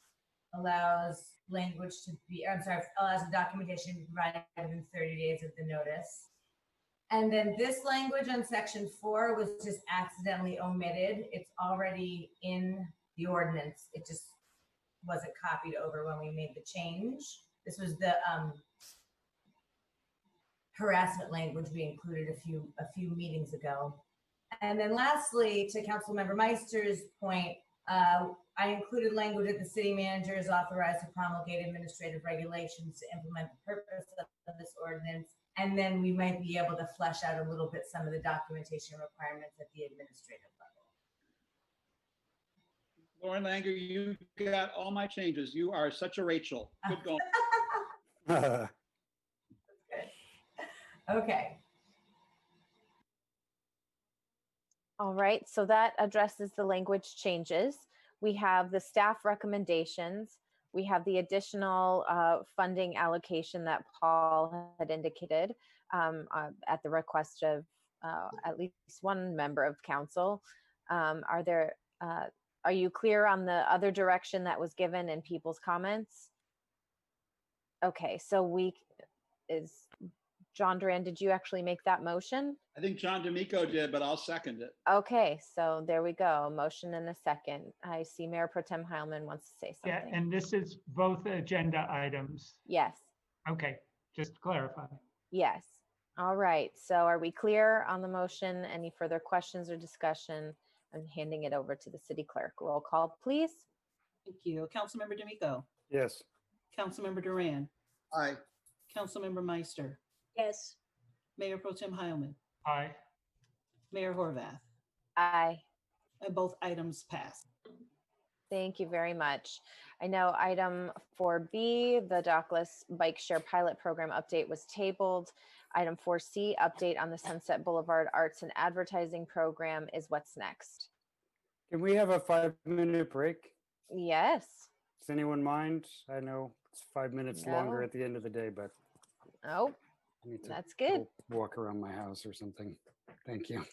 allows language to be, allows the documentation to be provided within 30 days of the notice. And then this language on section 4 was just accidentally omitted. It's already in the ordinance. It just wasn't copied over when we made the change. This was the harassment language we included a few meetings ago. And then lastly, to Councilmember Meister's point, I included language that the city manager is authorized to promulgate administrative regulations to implement the purpose of this ordinance. And then we might be able to flesh out a little bit some of the documentation requirements at the administrative level. Lauren Langer, you got all my changes. You are such a Rachel. Good going. Okay. All right, so that addresses the language changes. We have the staff recommendations. We have the additional funding allocation that Paul had indicated at the request of at least one member of council. Are you clear on the other direction that was given in people's comments? Okay, so John Duran, did you actually make that motion? I think John D'Amico did, but I'll second it. Okay, so there we go. Motion and a second. I see Mayor Pro Tem Heilman wants to say something. Yeah, and this is both agenda items. Yes. Okay, just to clarify. Yes. All right. So are we clear on the motion? Any further questions or discussion? I'm handing it over to the city clerk. Roll call, please. Thank you. Councilmember D'Amico. Yes. Councilmember Duran. Aye. Councilmember Meister. Yes. Mayor Pro Tem Heilman. Aye. Mayor Horvath. Aye. And both items pass. Thank you very much. I know item 4B, the Dockless Bike Share Pilot Program update was tabled. Item 4C, update on the Sunset Boulevard Arts and Advertising Program is what's next. Can we have a 5-minute break? Yes. Does anyone mind? I know it's 5 minutes longer at the end of the day, but oh, I need to that's good. Walk around my house or something. Thank you.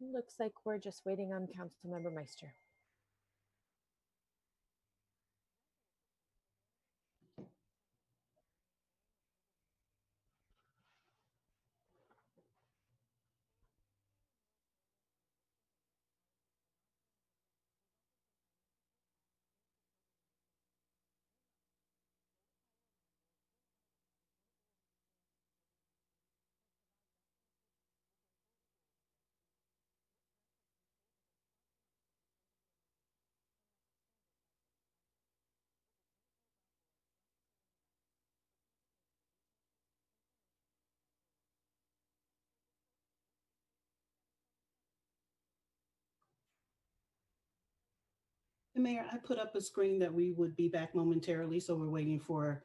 Looks like we're just waiting on Councilmember Meister. And Mayor, I put up a screen that we would be back momentarily, so we're waiting for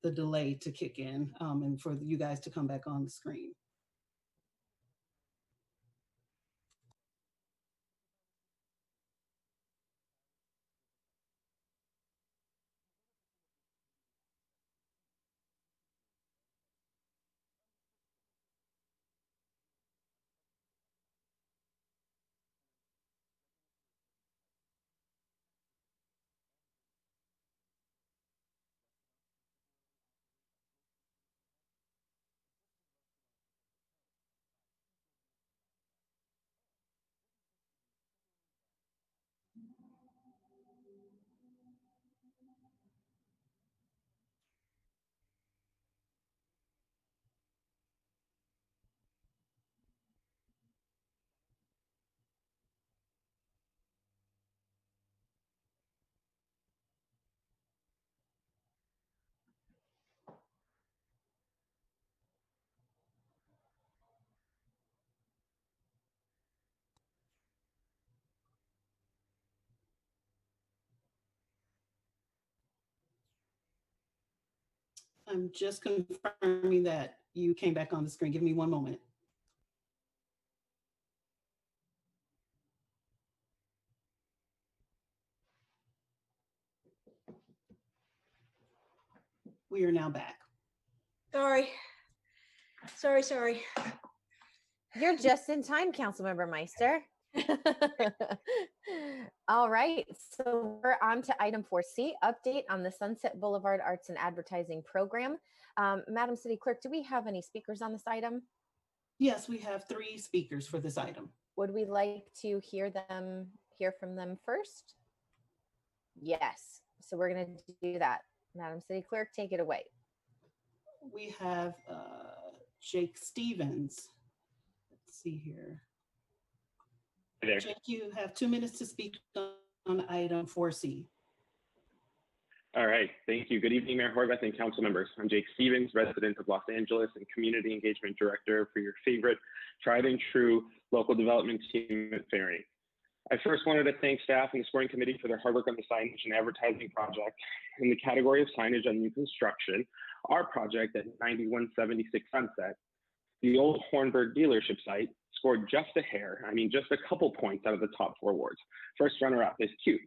the delay to kick in and for you guys to come back on the screen. I'm just confirming that you came back on the screen. Give me one moment. We are now back. Sorry. Sorry. You're just in time, Councilmember Meister. All right, so we're on to item 4C, update on the Sunset Boulevard Arts and Advertising Program. Madam City Clerk, do we have any speakers on this item? Yes, we have 3 speakers for this item. Would we like to hear from them first? Yes, so we're going to do that. Madam City Clerk, take it away. We have Jake Stevens. Let's see here. Hey there. Jake, you have 2 minutes to speak on item 4C. All right, thank you. Good evening, Mayor Horvath and council members. I'm Jake Stevens, resident of Los Angeles and Community Engagement Director for your favorite tried and true local development team at Ferry. I first wanted to thank staff and the scoring committee for their hard work on the signage and advertising project. In the category of signage on new construction, our project at 9176 Sunset, the old Hornberg dealership site, scored just a hair, just a couple points out of the top 4 awards. First runner-up is cute,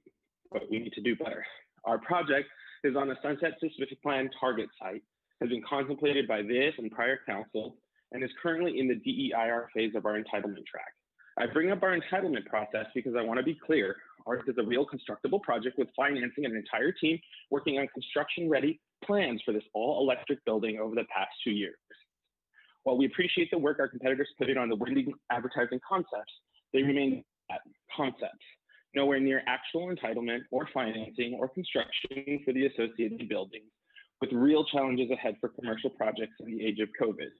but we need to do better. Our project is on a Sunset Specific Plan target site, has been contemplated by this and prior council, and is currently in the DEIR phase of our entitlement track. I bring up our entitlement process because I want to be clear, ours is a real constructible project with financing and an entire team working on construction-ready plans for this all-electric building over the past 2 years. While we appreciate the work our competitors put in on the windy advertising concepts, they remain at concepts, nowhere near actual entitlement or financing or construction for the associated buildings, with real challenges ahead for commercial projects in the age of COVID.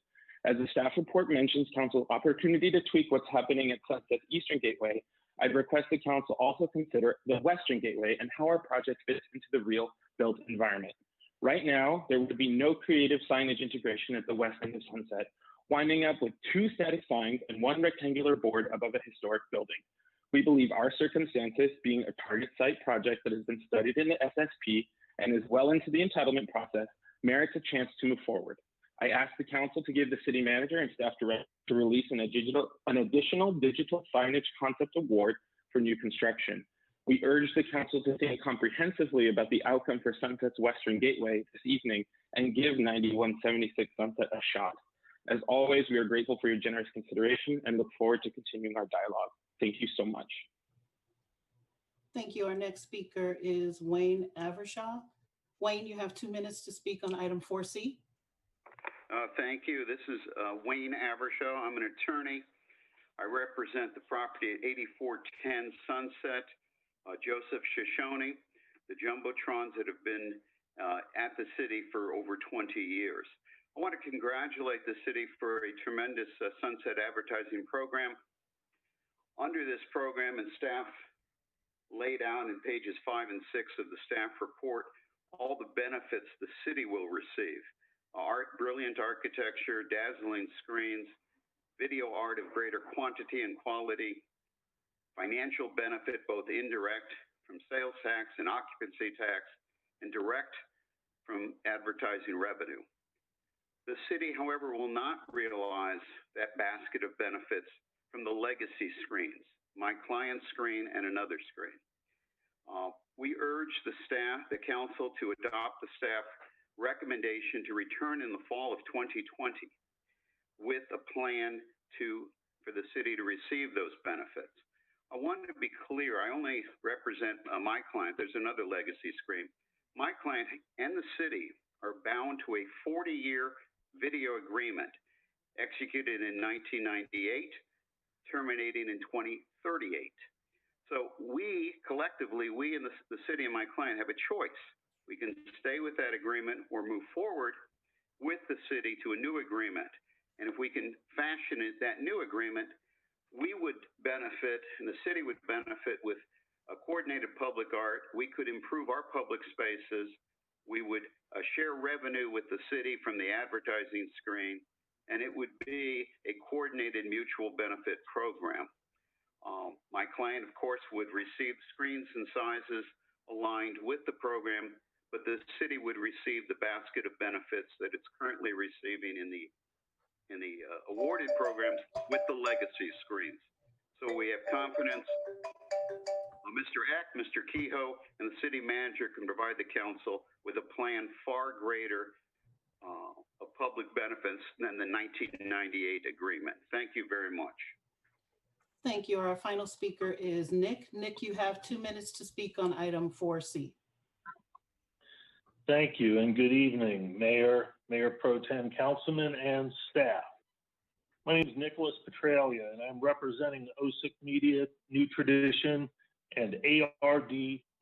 As the staff report mentions council's opportunity to tweak what's happening at Sunset's Eastern Gateway, I'd request the council also consider the Western Gateway and how our project fits into the real built environment. Right now, there would be no creative signage integration at the west end of Sunset, winding up with 2 static signs and 1 rectangular board above a historic building. We believe our circumstances, being a target site project that has been studied in the SSP and is well into the entitlement process, merits a chance to move forward. I ask the council to give the city manager and staff director to release an additional digital signage concept award for new construction. We urge the council to think comprehensively about the outcome for Sunset's Western Gateway this evening and give 9176 Sunset a shot. As always, we are grateful for your generous consideration and look forward to continuing our dialogue. Thank you so much. Thank you. Our next speaker is Wayne Avershaw. Wayne, you have 2 minutes to speak on item 4C. Thank you. This is Wayne Avershaw. I'm an attorney. I represent the property at 8410 Sunset, Joseph Shoshone, the Jumbotrons that have been at the city for over 20 years. I want to congratulate the city for a tremendous Sunset advertising program. Under this program, and staff laid out in pages 5 and 6 of the staff report, all the benefits the city will receive. Brilliant architecture, dazzling screens, video art of greater quantity and quality, financial benefit, both indirect from sales tax and occupancy tax, and direct from advertising revenue. The city, however, will not realize that basket of benefits from the legacy screens, my client's screen and another screen. We urge the staff, the council, to adopt the staff recommendation to return in the fall of 2020 with a plan for the city to receive those benefits. I want to be clear, I only represent my client. There's another legacy screen. My client and the city are bound to a 40-year video agreement executed in 1998, terminating in 2038. So we, collectively, we and the city and my client have a choice. We can stay with that agreement or move forward with the city to a new agreement. And if we can fashion that new agreement, we would benefit and the city would benefit with a coordinated public art. We could improve our public spaces. We would share revenue with the city from the advertising screen, and it would be a coordinated mutual benefit program. My client, of course, would receive screens and sizes aligned with the program, but the city would receive the basket of benefits that it's currently receiving in the awarded programs with the legacy screens. So we have confidence Mr. Eck, Mr. Kehoe, and the city manager can provide the council with a plan far greater of public benefits than the 1998 agreement. Thank you very much. Thank you. Our final speaker is Nick. Nick, you have 2 minutes to speak on item 4C. Thank you and good evening, Mayor, Mayor Pro Tem, Councilman, and staff. My name is Nicholas Petralia, and I'm representing OSIC Media, New Tradition, and ARD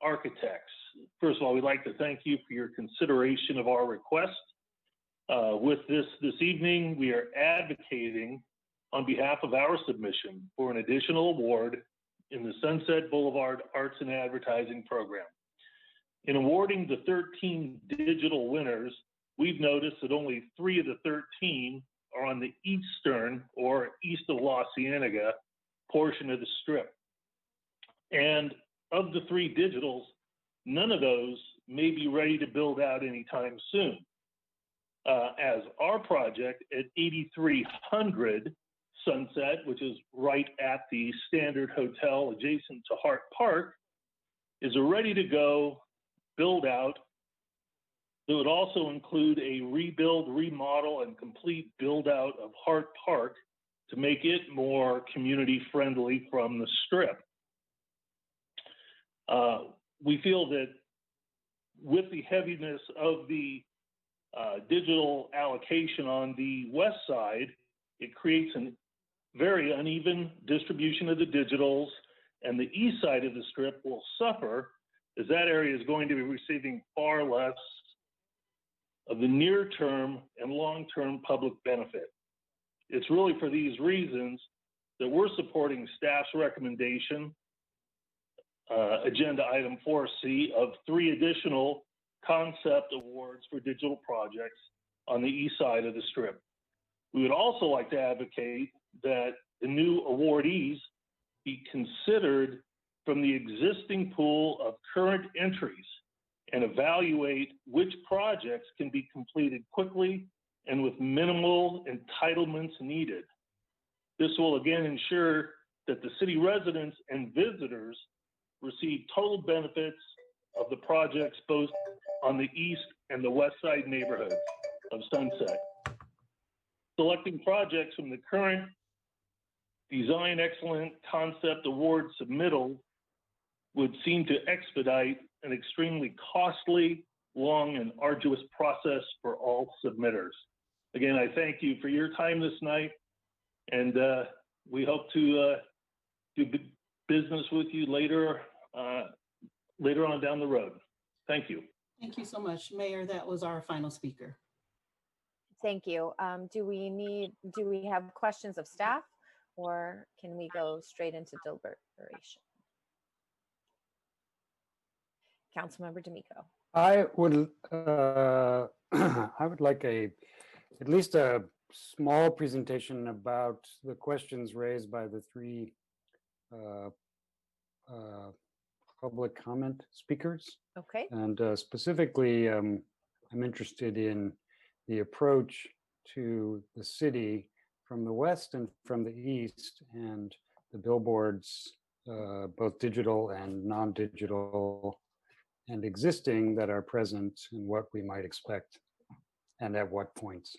Architects. First of all, we'd like to thank you for your consideration of our request. With this evening, we are advocating on behalf of our submission for an additional award in the Sunset Boulevard Arts and Advertising Program. In awarding the 13 digital winners, we've noticed that only 3 of the 13 are on the eastern or east of La Cienega portion of the strip. And of the 3 digitals, none of those may be ready to build out anytime soon. As our project at 8300 Sunset, which is right at the Standard Hotel adjacent to Hart Park, is a ready to go build out. It would also include a rebuild, remodel, and complete build out of Hart Park to make it more community friendly from the strip. We feel that with the heaviness of the digital allocation on the west side, it creates a very uneven distribution of the digitals, and the east side of the strip will suffer as that area is going to be receiving far less of the near-term and long-term public benefit. It's really for these reasons that we're supporting staff's recommendation, agenda item 4C, of 3 additional concept awards for digital projects on the east side of the strip. We would also like to advocate that the new awardees be considered from the existing pool of current entries and evaluate which projects can be completed quickly and with minimal entitlements needed. This will again ensure that the city residents and visitors receive total benefits of the projects both on the east and the west side neighborhoods of Sunset. selecting projects from the current Design Excellent Concept Award submittal would seem to expedite an extremely costly, long, and arduous process for all submitters. Again, I thank you for your time this night, and we hope to do business with you later on down the road. Thank you. Thank you so much, Mayor. That was our final speaker. Thank you. Do we have questions of staff, or can we go straight into deliberation? Councilmember D'Amico. I would I would like at least a small presentation about the questions raised by the three public comment speakers. Okay. And specifically, I'm interested in the approach to the city from the west and from the east, and the billboards, both digital and non-digital and existing, that are present, and what we might expect and at what points.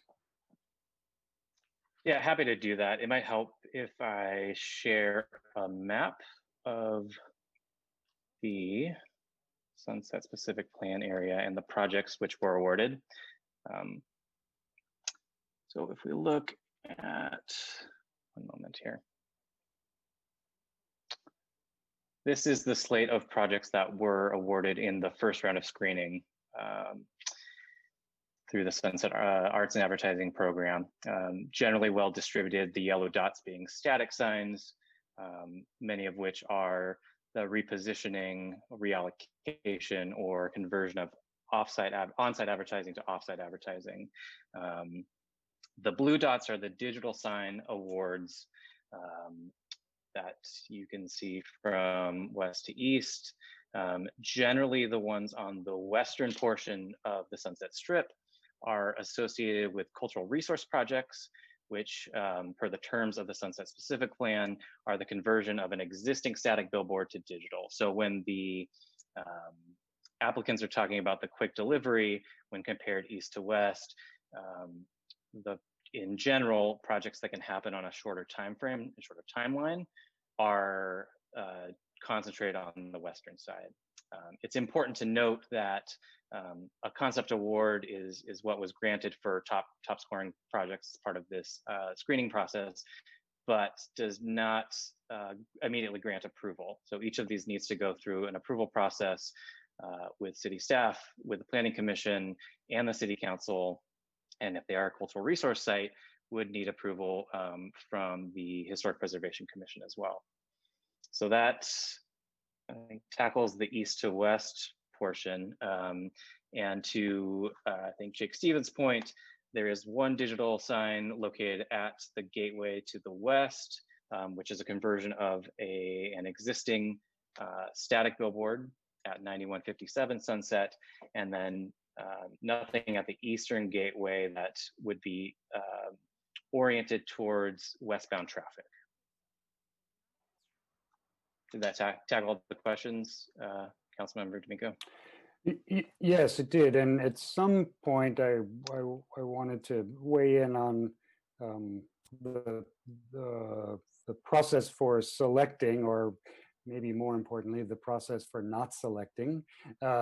Yeah, happy to do that. It might help if I share a map of the Sunset Specific Plan area and the projects which were awarded. So if we look at, one moment here. This is the slate of projects that were awarded in the first round of screening through the Sunset Arts and Advertising Program. Generally well distributed, the yellow dots being static signs, many of which are the repositioning, reallocation, or conversion of on-site advertising to off-site advertising. The blue dots are the digital sign awards that you can see from west to east. Generally, the ones on the western portion of the Sunset Strip are associated with cultural resource projects, which per the terms of the Sunset Specific Plan are the conversion of an existing static billboard to digital. So when the applicants are talking about the quick delivery, when compared east to west, in general, projects that can happen on a shorter time frame, a shorter timeline, are concentrated on the western side. It's important to note that a concept award is what was granted for top scoring projects as part of this screening process, but does not immediately grant approval. So each of these needs to go through an approval process with city staff, with the Planning Commission, and the City Council. And if they are a cultural resource site, would need approval from the Historic Preservation Commission as well. So that, I think, tackles the east to west portion. And to, I think, Jake Stevens' point, there is one digital sign located at the gateway to the west, which is a conversion of an existing static billboard at 9157 Sunset, and then nothing at the eastern gateway that would be oriented towards westbound traffic. Did that tackle the questions, Councilmember D'Amico? Yes, it did. And at some point, I wanted to weigh in on the process for selecting, or maybe more importantly, the process for not selecting,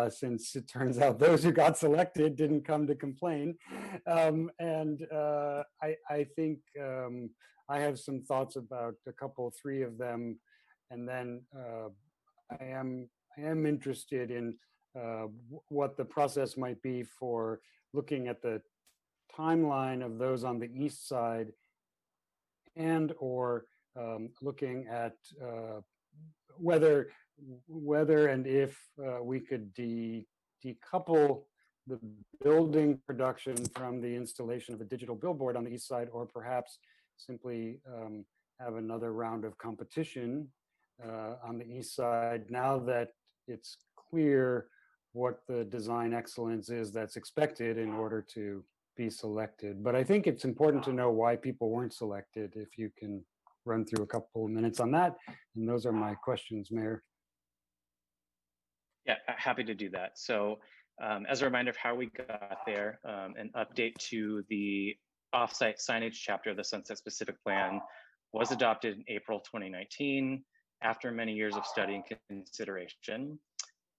since it turns out those who got selected didn't come to complain. I think I have some thoughts about three of them, and then I am interested in what the process might be for looking at the timeline of those on the east side, and or looking at whether and if we could decouple the building production from the installation of a digital billboard on the east side, or perhaps simply have another round of competition on the east side, now that it's clear what the design excellence is that's expected in order to be selected. But I think it's important to know why people weren't selected, if you can run through a couple of minutes on that. And those are my questions, Mayor. Yeah, happy to do that. So as a reminder of how we got there, an update to the offsite signage chapter of the Sunset Specific Plan was adopted in April 2019 after many years of study and consideration.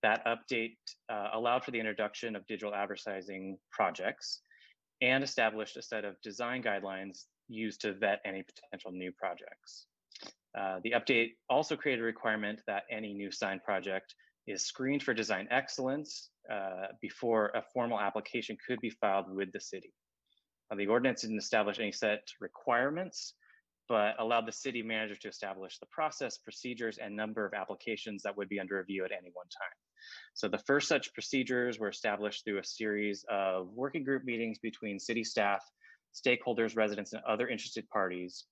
That update allowed for the introduction of digital advertising projects and established a set of design guidelines used to vet any potential new projects. The update also created a requirement that any new sign project is screened for design excellence before a formal application could be filed with the city. The ordinance didn't establish any set requirements, but allowed the city manager to establish the process, procedures, and number of applications that would be under review at any one time. So the first such procedures were established through a series of working group meetings between city staff, stakeholders, residents, and other interested parties.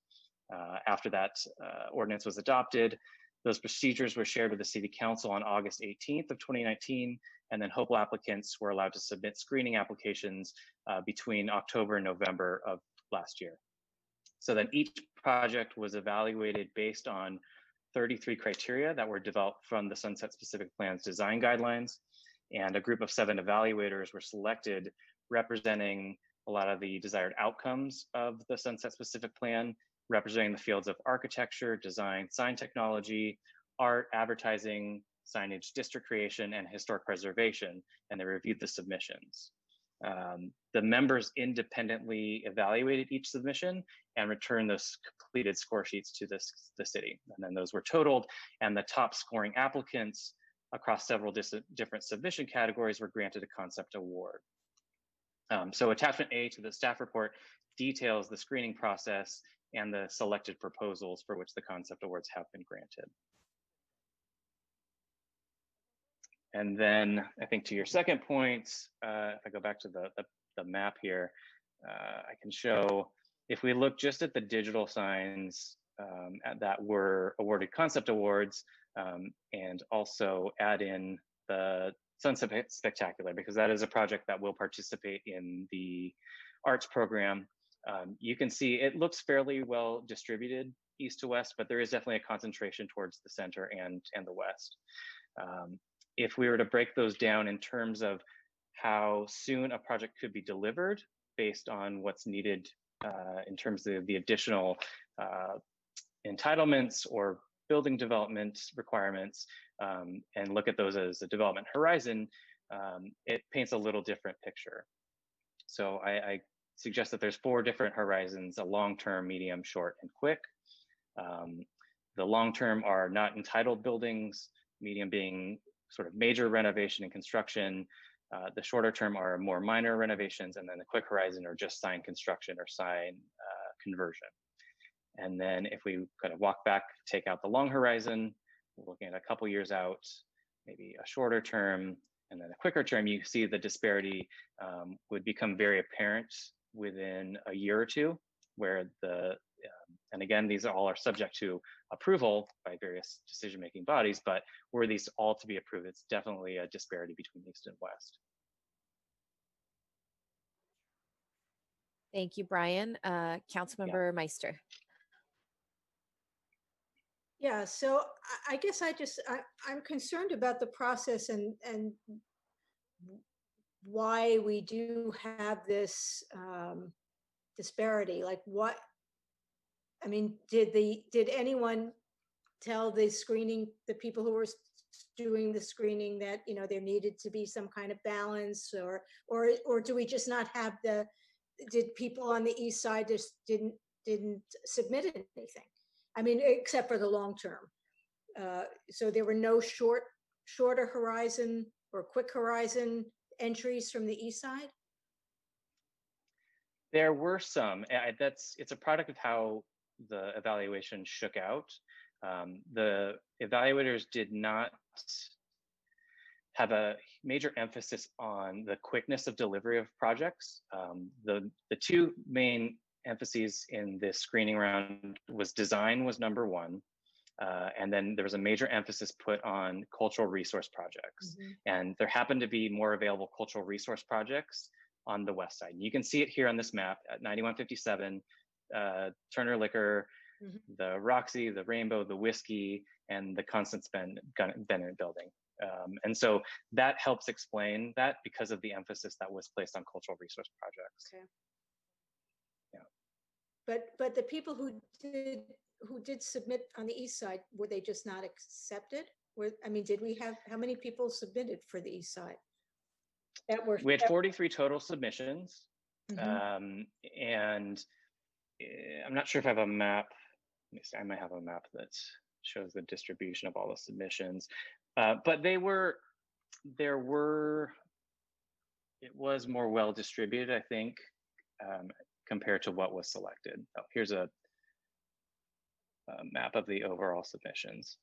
After that ordinance was adopted, those procedures were shared with the City Council on August 18th of 2019, and then hopeful applicants were allowed to submit screening applications between October and November of last year. So then each project was evaluated based on 33 criteria that were developed from the Sunset Specific Plan's design guidelines, and a group of 7 evaluators were selected representing a lot of the desired outcomes of the Sunset Specific Plan, representing the fields of architecture, design, sign technology, art, advertising, signage, district creation, and historic preservation, and they reviewed the submissions. The members independently evaluated each submission and returned those completed score sheets to the city. And then those were totaled, and the top scoring applicants across several different submission categories were granted a concept award. So attachment A to the staff report details the screening process and the selected proposals for which the concept awards have been granted. And then I think to your second point, if I go back to the map here, I can show, if we look just at the digital signs that were awarded concept awards, and also add in the Sunset Spectacular, because that is a project that will participate in the arts program. You can see it looks fairly well distributed east to west, but there is definitely a concentration towards the center and the west. If we were to break those down in terms of how soon a project could be delivered based on what's needed in terms of the additional entitlements or building development requirements, and look at those as a development horizon, it paints a little different picture. So I suggest that there's 4 different horizons: a long-term, medium, short, and quick. The long-term are not entitled buildings, medium being sort of major renovation and construction. The shorter term are more minor renovations, and then the quick horizon are just sign construction or sign conversion. And then if we kind of walk back, take out the long horizon, we're looking at a couple years out, maybe a shorter term, and then a quicker term, you see the disparity would become very apparent within a year or two, where and again, these all are subject to approval by various decision-making bodies, but were these all to be approved, it's definitely a disparity between East and West. Thank you, Brian. Councilmember Meister. Yeah, so I guess I'm concerned about the process and why we do have this disparity. Like what, I mean, did anyone tell the people who were doing the screening that, you know, there needed to be some kind of balance, or do we just not have did people on the east side just didn't submit anything? I mean, except for the long term. So there were no shorter horizon or quick horizon entries from the east side? There were some. It's a product of how the evaluation shook out. The evaluators did not have a major emphasis on the quickness of delivery of projects. The 2 main emphases in this screening round was design was number 1. And then there was a major emphasis put on cultural resource projects. Mm-hmm. And there happened to be more available cultural resource projects on the west side. You can see it here on this map at 9157, Turner Liquor, mm-hmm. the Roxy, the Rainbow, the Whiskey, and the Constance Bennett building. And so that helps explain that because of the emphasis that was placed on cultural resource projects. Okay. Yeah. But the people who did submit on the east side, were they just not accepted? I mean, did we have, how many people submitted for the east side? We had 43 total submissions. Mhm. And I'm not sure if I have a map. Let me see, I might have a map that shows the distribution of all the submissions. But it was more well distributed, I think, compared to what was selected. Oh, here's a map of the overall submissions.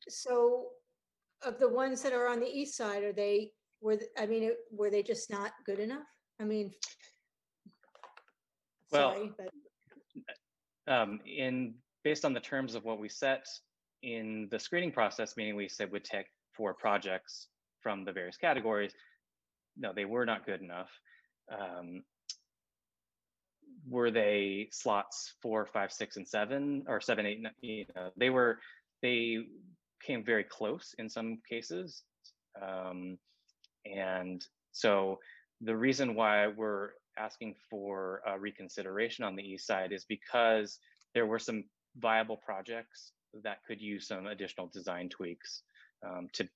So of the ones that are on the east side, were they just not good enough? I mean, Well, sorry, but based on the terms of what we set in the screening process, meaning we said we'd take 4 projects from the various categories, no, they were not good enough. Were they slots 4, 5, 6, and 7, or 7, 8? You know, they came very close in some cases, and so the reason why we're asking for a reconsideration on the east side is because there were some viable projects that could use some additional design tweaks to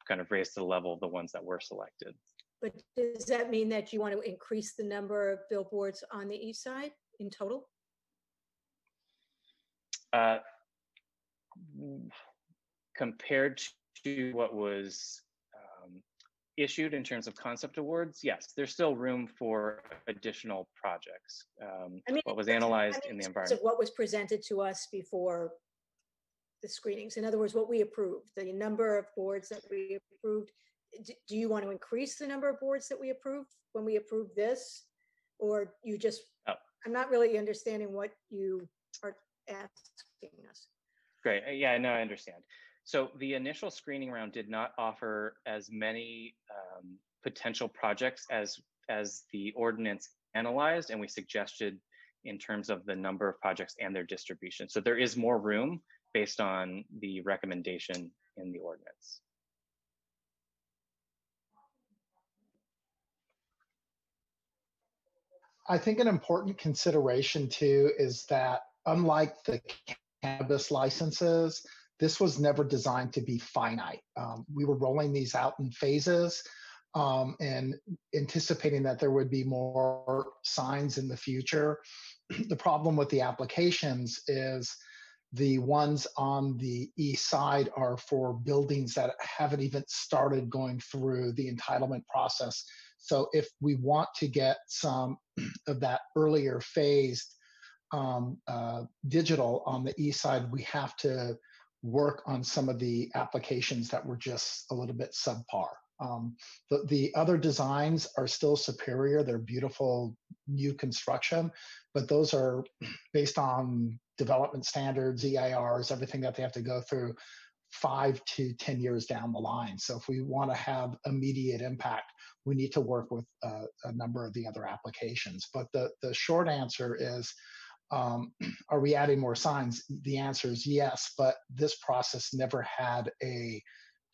kind of raise to the level of the ones that were selected. But does that mean that you want to increase the number of billboards on the east side in total? Compared to what was issued in terms of concept awards, yes, there's still room for additional projects. I mean, what was analyzed in the terms environment. of what was presented to us before the screenings. In other words, what we approved, the number of boards that we approved. Do you want to increase the number of boards that we approved when we approved this? Or you just, I'm not really understanding what you are asking us. Great, yeah, no, I understand. So the initial screening round did not offer as many potential projects as the ordinance analyzed, and we suggested in terms of the number of projects and their distribution. So there is more room based on the recommendation in the ordinance. I think an important consideration too is that unlike the cannabis licenses, this was never designed to be finite. We were rolling these out in phases and anticipating that there would be more signs in the future. The problem with the applications is the ones on the east side are for buildings that haven't even started going through the entitlement process. So if we want to get some of that earlier phased digital on the east side, we have to work on some of the applications that were just a little bit subpar. The other designs are still superior. They're beautiful new construction, but those are based on development standards, EIRs, everything that they have to go through 5 to 10 years down the line. So if we want to have immediate impact, we need to work with a number of the other applications. But the short answer is, are we adding more signs? The answer is yes, but this process never had a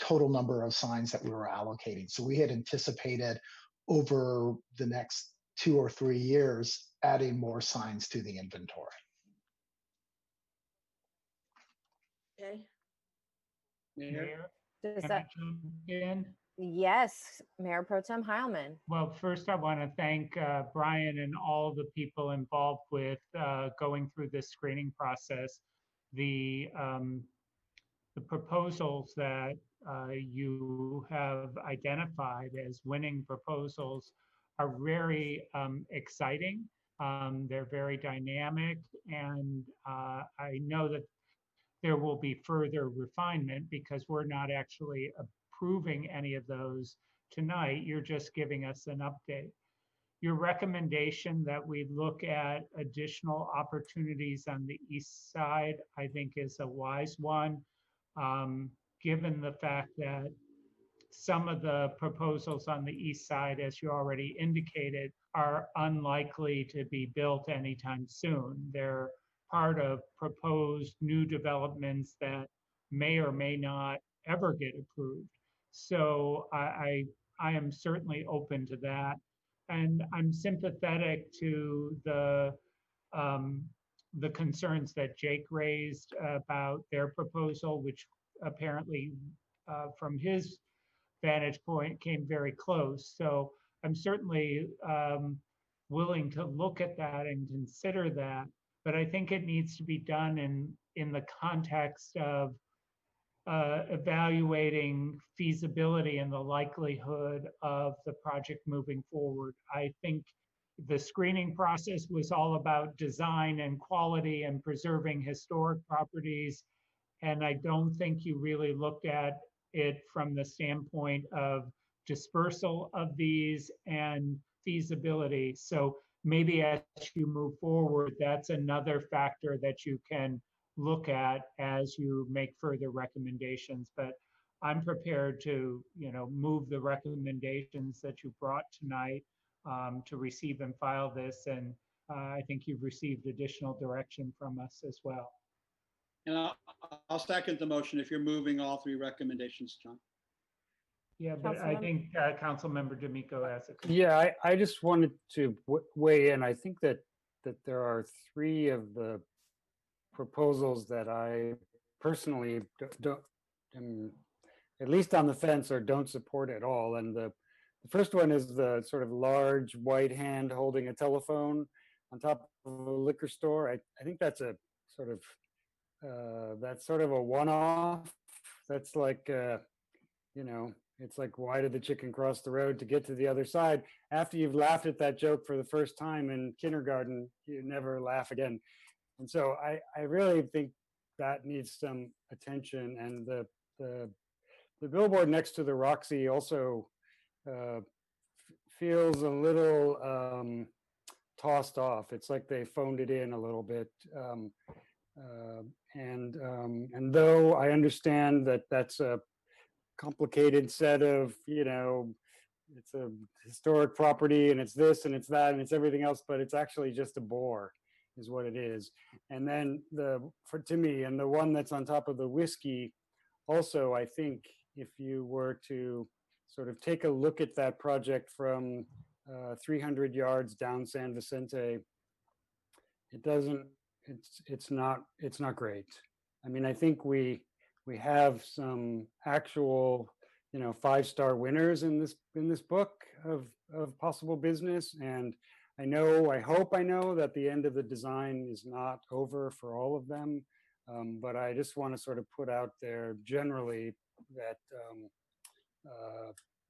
total number of signs that we were allocating. So we had anticipated over the next 2 or 3 years adding more signs to the inventory. Okay. Mayor, Does can that- I jump in? Yes, Mayor Pro Tem Heilman. Well, first I want to thank Brian and all the people involved with going through this screening process. The proposals that you have identified as winning proposals are very exciting. They're very dynamic, and I know that there will be further refinement because we're not actually approving any of those tonight. You're just giving us an update. Your recommendation that we look at additional opportunities on the east side, I think is a wise one, given the fact that some of the proposals on the east side, as you already indicated, are unlikely to be built anytime soon. They're part of proposed new developments that may or may not ever get approved. So I am certainly open to that. and I'm sympathetic to the concerns that Jake raised about their proposal, which apparently from his vantage point came very close. So I'm certainly willing to look at that and consider that, but I think it needs to be done in the context of evaluating feasibility and the likelihood of the project moving forward. I think the screening process was all about design and quality and preserving historic properties. And I don't think you really looked at it from the standpoint of dispersal of these and feasibility. So maybe as you move forward, that's another factor that you can look at as you make further recommendations. But I'm prepared to, move the recommendations that you brought tonight to receive and file this. And I think you've received additional direction from us as well. And I'll second the motion if you're moving all three recommendations, John. Yeah, but I think Councilmember D'Amico has a question. Yeah, I just wanted to weigh in. I think that there are three of the proposals that I personally don't am at least on the fence or don't support at all. And the first one is the sort of large white hand holding a telephone on top of a liquor store. I think that's a sort of a one-off. That's like, it's like, why did the chicken cross the road to get to the other side? After you've laughed at that joke for the first time in kindergarten, you never laugh again. And so I really think that needs some attention. And the billboard next to the Roxy also feels a little tossed off. It's like they phoned it in a little bit. And though I understand that that's a complicated set of, it's a historic property and it's this and it's that and it's everything else, but it's actually just a bore is what it is. And then to me, and the one that's on top of the whiskey, also, I think if you were to sort of take a look at that project from 300 yards down San Vicente, it's not great. I mean, I think we have some actual, 5-star winners in this book of possible business. And I hope I know that the end of the design is not over for all of them. But I just want to sort of put out there generally that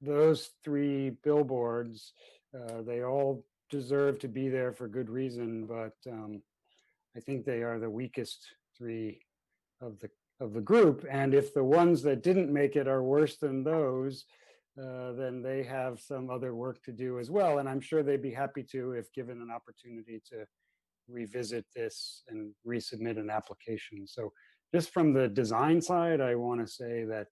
those three billboards, they all deserve to be there for good reason, but I think they are the weakest three of the group. And if the ones that didn't make it are worse than those, then they have some other work to do as well. And I'm sure they'd be happy to if given an opportunity to revisit this and resubmit an application. So just from the design side, I want to say that,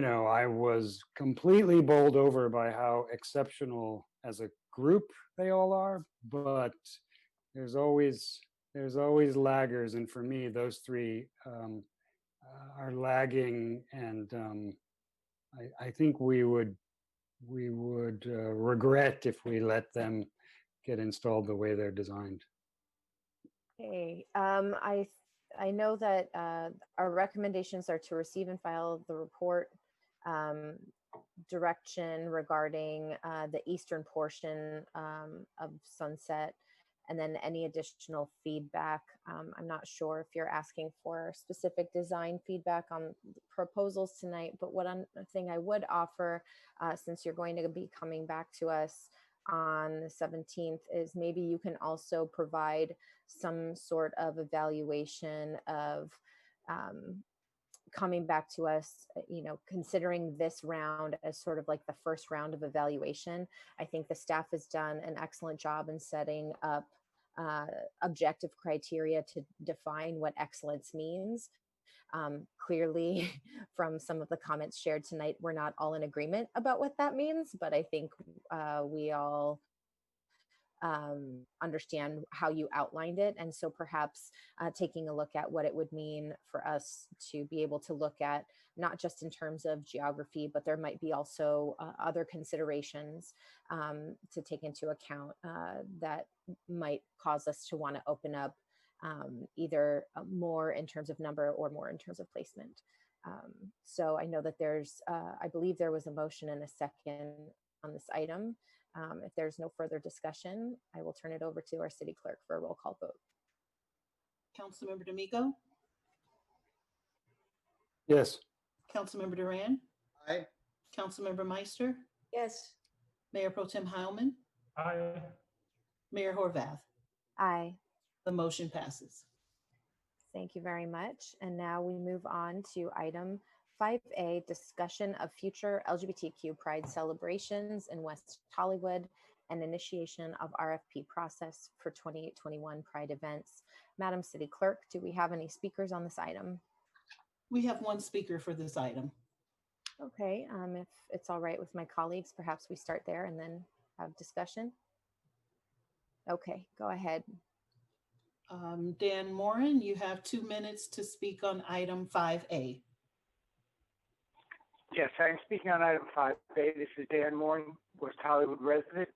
I was completely bowled over by how exceptional as a group they all are, but there's always laggers. And for me, those three are lagging. And I think we would regret if we let them get installed the way they're designed. Okay, I know that our recommendations are to receive and file the report direction regarding the eastern portion of Sunset, and then any additional feedback. I'm not sure if you're asking for specific design feedback on proposals tonight, but one thing I would offer, since you're going to be coming back to us on the 17th, is maybe you can also provide some sort of evaluation of coming back to us, considering this round as sort of like the first round of evaluation. I think the staff has done an excellent job in setting up objective criteria to define what excellence means. Clearly, from some of the comments shared tonight, we're not all in agreement about what that means, but I think we all understand how you outlined it. And so perhaps taking a look at what it would mean for us to be able to look at, not just in terms of geography, but there might be also other considerations to take into account that might cause us to want to open up either more in terms of number or more in terms of placement. So I know that there's, I believe there was a motion and a second on this item. If there's no further discussion, I will turn it over to our city clerk for a roll call vote. Councilmember D'Amico, Yes. Councilmember Duran, Aye. Councilmember Meister, Yes. Mayor Pro Tem Heilman, Aye. Mayor Horvath. Aye. The motion passes. Thank you very much. And now we move on to item 5A, discussion of future LGBTQ Pride celebrations in West Hollywood and initiation of RFP process for 2021 Pride events. Madam City Clerk, do we have any speakers on this item? We have one speaker for this item. Okay, if it's all right with my colleagues, perhaps we start there and then have discussion. Okay, go ahead. Dan Moran, you have 2 minutes to speak on item 5A. Yes, I'm speaking on item 5A. This is Dan Moran, West Hollywood resident.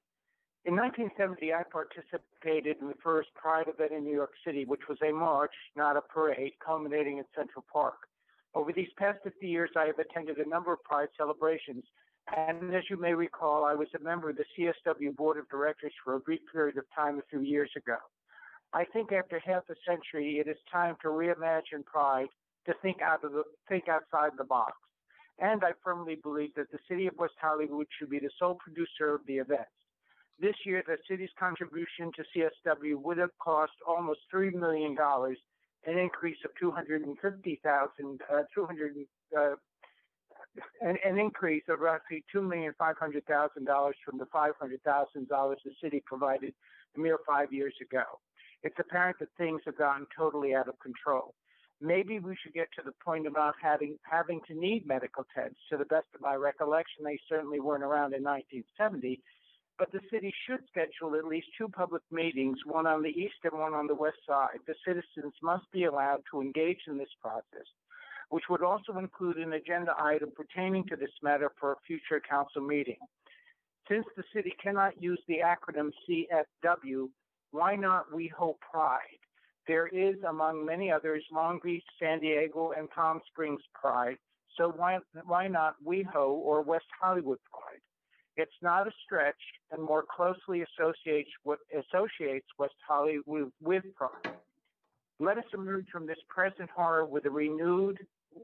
In 1970, I participated in the first Pride event in New York City, which was a march, not a parade, culminating in Central Park. Over these past 50 years, I have attended a number of Pride celebrations. And as you may recall, I was a member of the CSW Board of Directors for a brief period of time a few years ago. I think after half a century, it is time to reimagine Pride, to think outside the box. And I firmly believe that the city of West Hollywood should be the sole producer of the events. This year, the city's contribution to CSW would have cost almost $3 million, an increase of an increase of roughly $2,500,000 from the $500,000 the city provided a mere 5 years ago. It's apparent that things have gotten totally out of control. Maybe we should get to the point of not having to need medical tents. To the best of my recollection, they certainly weren't around in 1970, but the city should schedule at least 2 public meetings, one on the east and one on the west side. The citizens must be allowed to engage in this process, which would also include an agenda item pertaining to this matter for a future council meeting. Since the city cannot use the acronym CSW, why not We Ho Pride? There is, among many others, Long Beach, San Diego, and Palm Springs Pride. So why not WeHo or West Hollywood Pride? It's not a stretch and more closely associates West Hollywood with Pride. Let us emerge from this present horror with a renewed,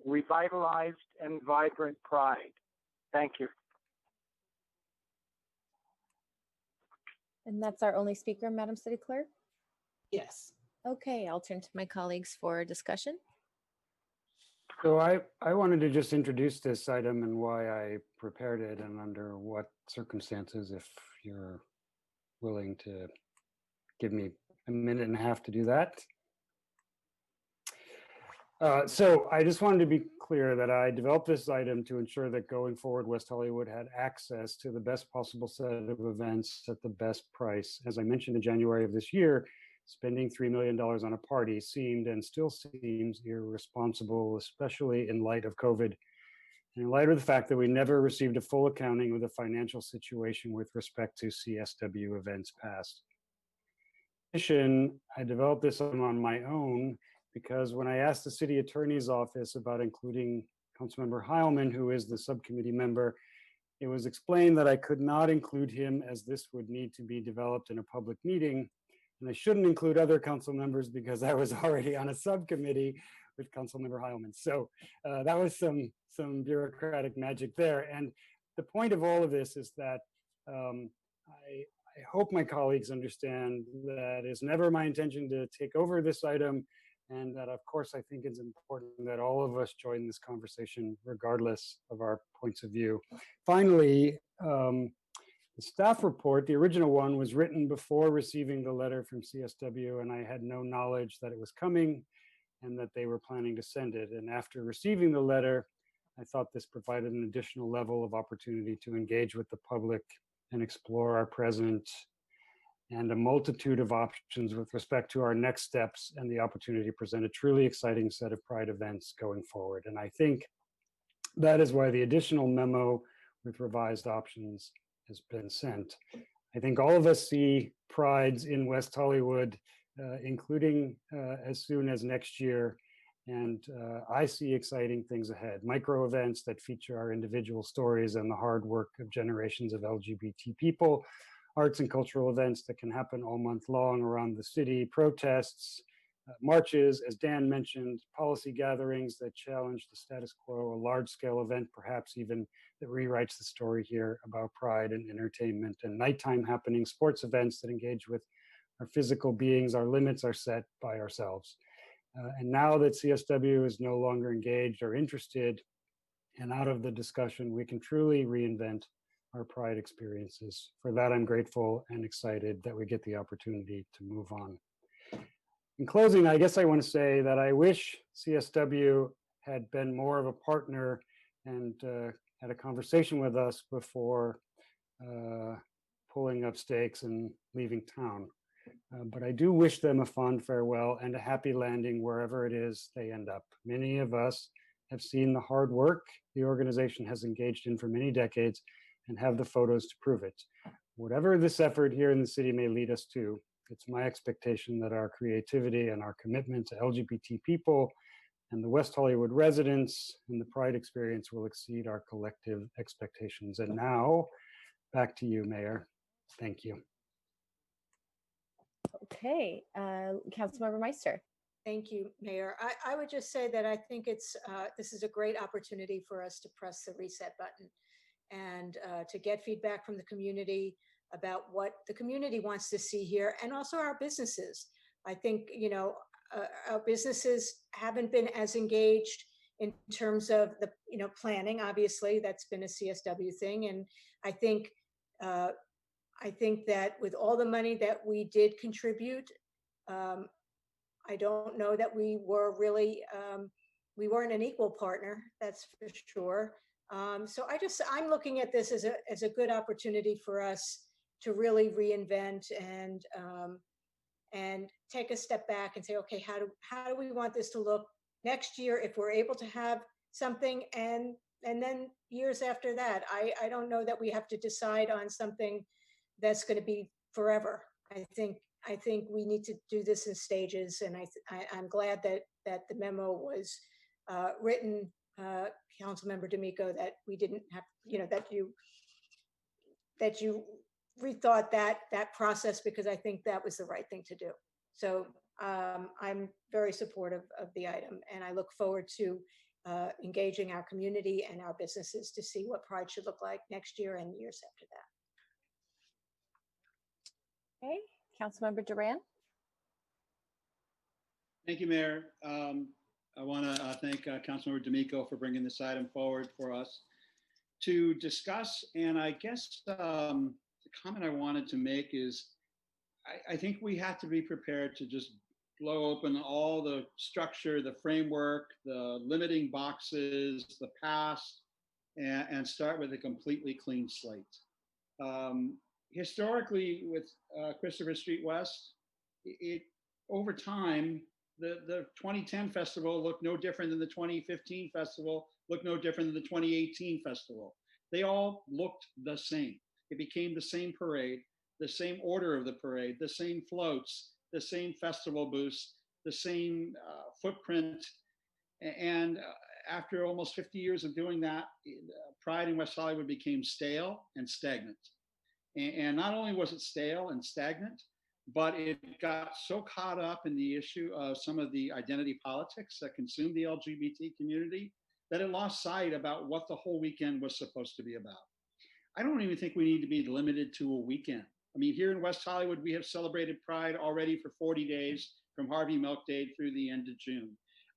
revitalized, and vibrant Pride. Thank you. And that's our only speaker, Madam City Clerk? Yes. Okay, I'll turn to my colleagues for discussion. So I wanted to just introduce this item and why I prepared it and under what circumstances, if you're willing to give me a minute and a half to do that. So I just wanted to be clear that I developed this item to ensure that going forward, West Hollywood had access to the best possible set of events at the best price. As I mentioned in January of this year, spending $3 million on a party seemed and still seems irresponsible, especially in light of COVID, and in light of the fact that we never received a full accounting of the financial situation with respect to CSW events past. In addition, I developed this on my own because when I asked the city attorney's office about including Councilmember Heilman, who is the subcommittee member, it was explained that I could not include him as this would need to be developed in a public meeting. And I shouldn't include other council members because I was already on a subcommittee with Councilmember Heilman. So that was some bureaucratic magic there. And the point of all of this is that I hope my colleagues understand that it's never my intention to take over this item, and that of course I think it's important that all of us join this conversation regardless of our points of view. Finally, the staff report, the original one, was written before receiving the letter from CSW, and I had no knowledge that it was coming and that they were planning to send it. And after receiving the letter, I thought this provided an additional level of opportunity to engage with the public and explore our present and a multitude of options with respect to our next steps and the opportunity to present a truly exciting set of Pride events going forward. And I think that is why the additional memo with revised options has been sent. I think all of us see Prides in West Hollywood, including as soon as next year. And I see exciting things ahead. Micro events that feature our individual stories and the hard work of generations of LGBT people, arts and cultural events that can happen all month long around the city, protests, marches, as Dan mentioned, policy gatherings that challenge the status quo, a large-scale event perhaps even that rewrites the story here about pride and entertainment, and nighttime happening sports events that engage with our physical beings. Our limits are set by ourselves. And now that CSW is no longer engaged or interested and out of the discussion, we can truly reinvent our Pride experiences. For that, I'm grateful and excited that we get the opportunity to move on. In closing, I guess I want to say that I wish CSW had been more of a partner and had a conversation with us before pulling up stakes and leaving town. But I do wish them a fond farewell and a happy landing wherever it is they end up. Many of us have seen the hard work the organization has engaged in for many decades and have the photos to prove it. Whatever this effort here in the city may lead us to, it's my expectation that our creativity and our commitment to LGBT people and the West Hollywood residents and the Pride experience will exceed our collective expectations. And now, back to you, Mayor. Thank you. Okay, Councilmember Meister. Thank you, Mayor. I would just say that I think this is a great opportunity for us to press the reset button and to get feedback from the community about what the community wants to see here, and also our businesses. I think, our businesses haven't been as engaged in terms of the, planning. Obviously, that's been a CSW thing. And I think that with all the money that we did contribute, I don't know that we were really, we weren't an equal partner, that's for sure. So I'm looking at this as a good opportunity for us to really reinvent and take a step back and say, okay, how do we want this to look next year if we're able to have something, and then years after that. I don't know that we have to decide on something that's going to be forever. I think we need to do this in stages, and I'm glad that the memo was written, Councilmember D'Amico, that we didn't have, that you rethought that process, because I think that was the right thing to do. So I'm very supportive of the item, and I look forward to engaging our community and our businesses to see what Pride should look like next year and years after that. Okay, Councilmember Duran. Thank you, Mayor. I want to thank Councilmember D'Amico for bringing this item forward for us to discuss. And I guess the comment I wanted to make is, I think we have to be prepared to just blow open all the structure, the framework, the limiting boxes, the past, and start with a completely clean slate. Historically, with Christopher Street West, over time, the 2010 festival looked no different than the 2015 festival, looked no different than the 2018 festival. They all looked the same. It became the same parade, the same order of the parade, the same floats, the same festival booths, the same footprint. And after almost 50 years of doing that, Pride in West Hollywood became stale and stagnant. And not only was it stale and stagnant, but it got so caught up in the issue of some of the identity politics that consumed the LGBT community that it lost sight about what the whole weekend was supposed to be about. I don't even think we need to be limited to a weekend. I mean, here in West Hollywood, we have celebrated Pride already for 40 days, from Harvey Milk Day through the end of June.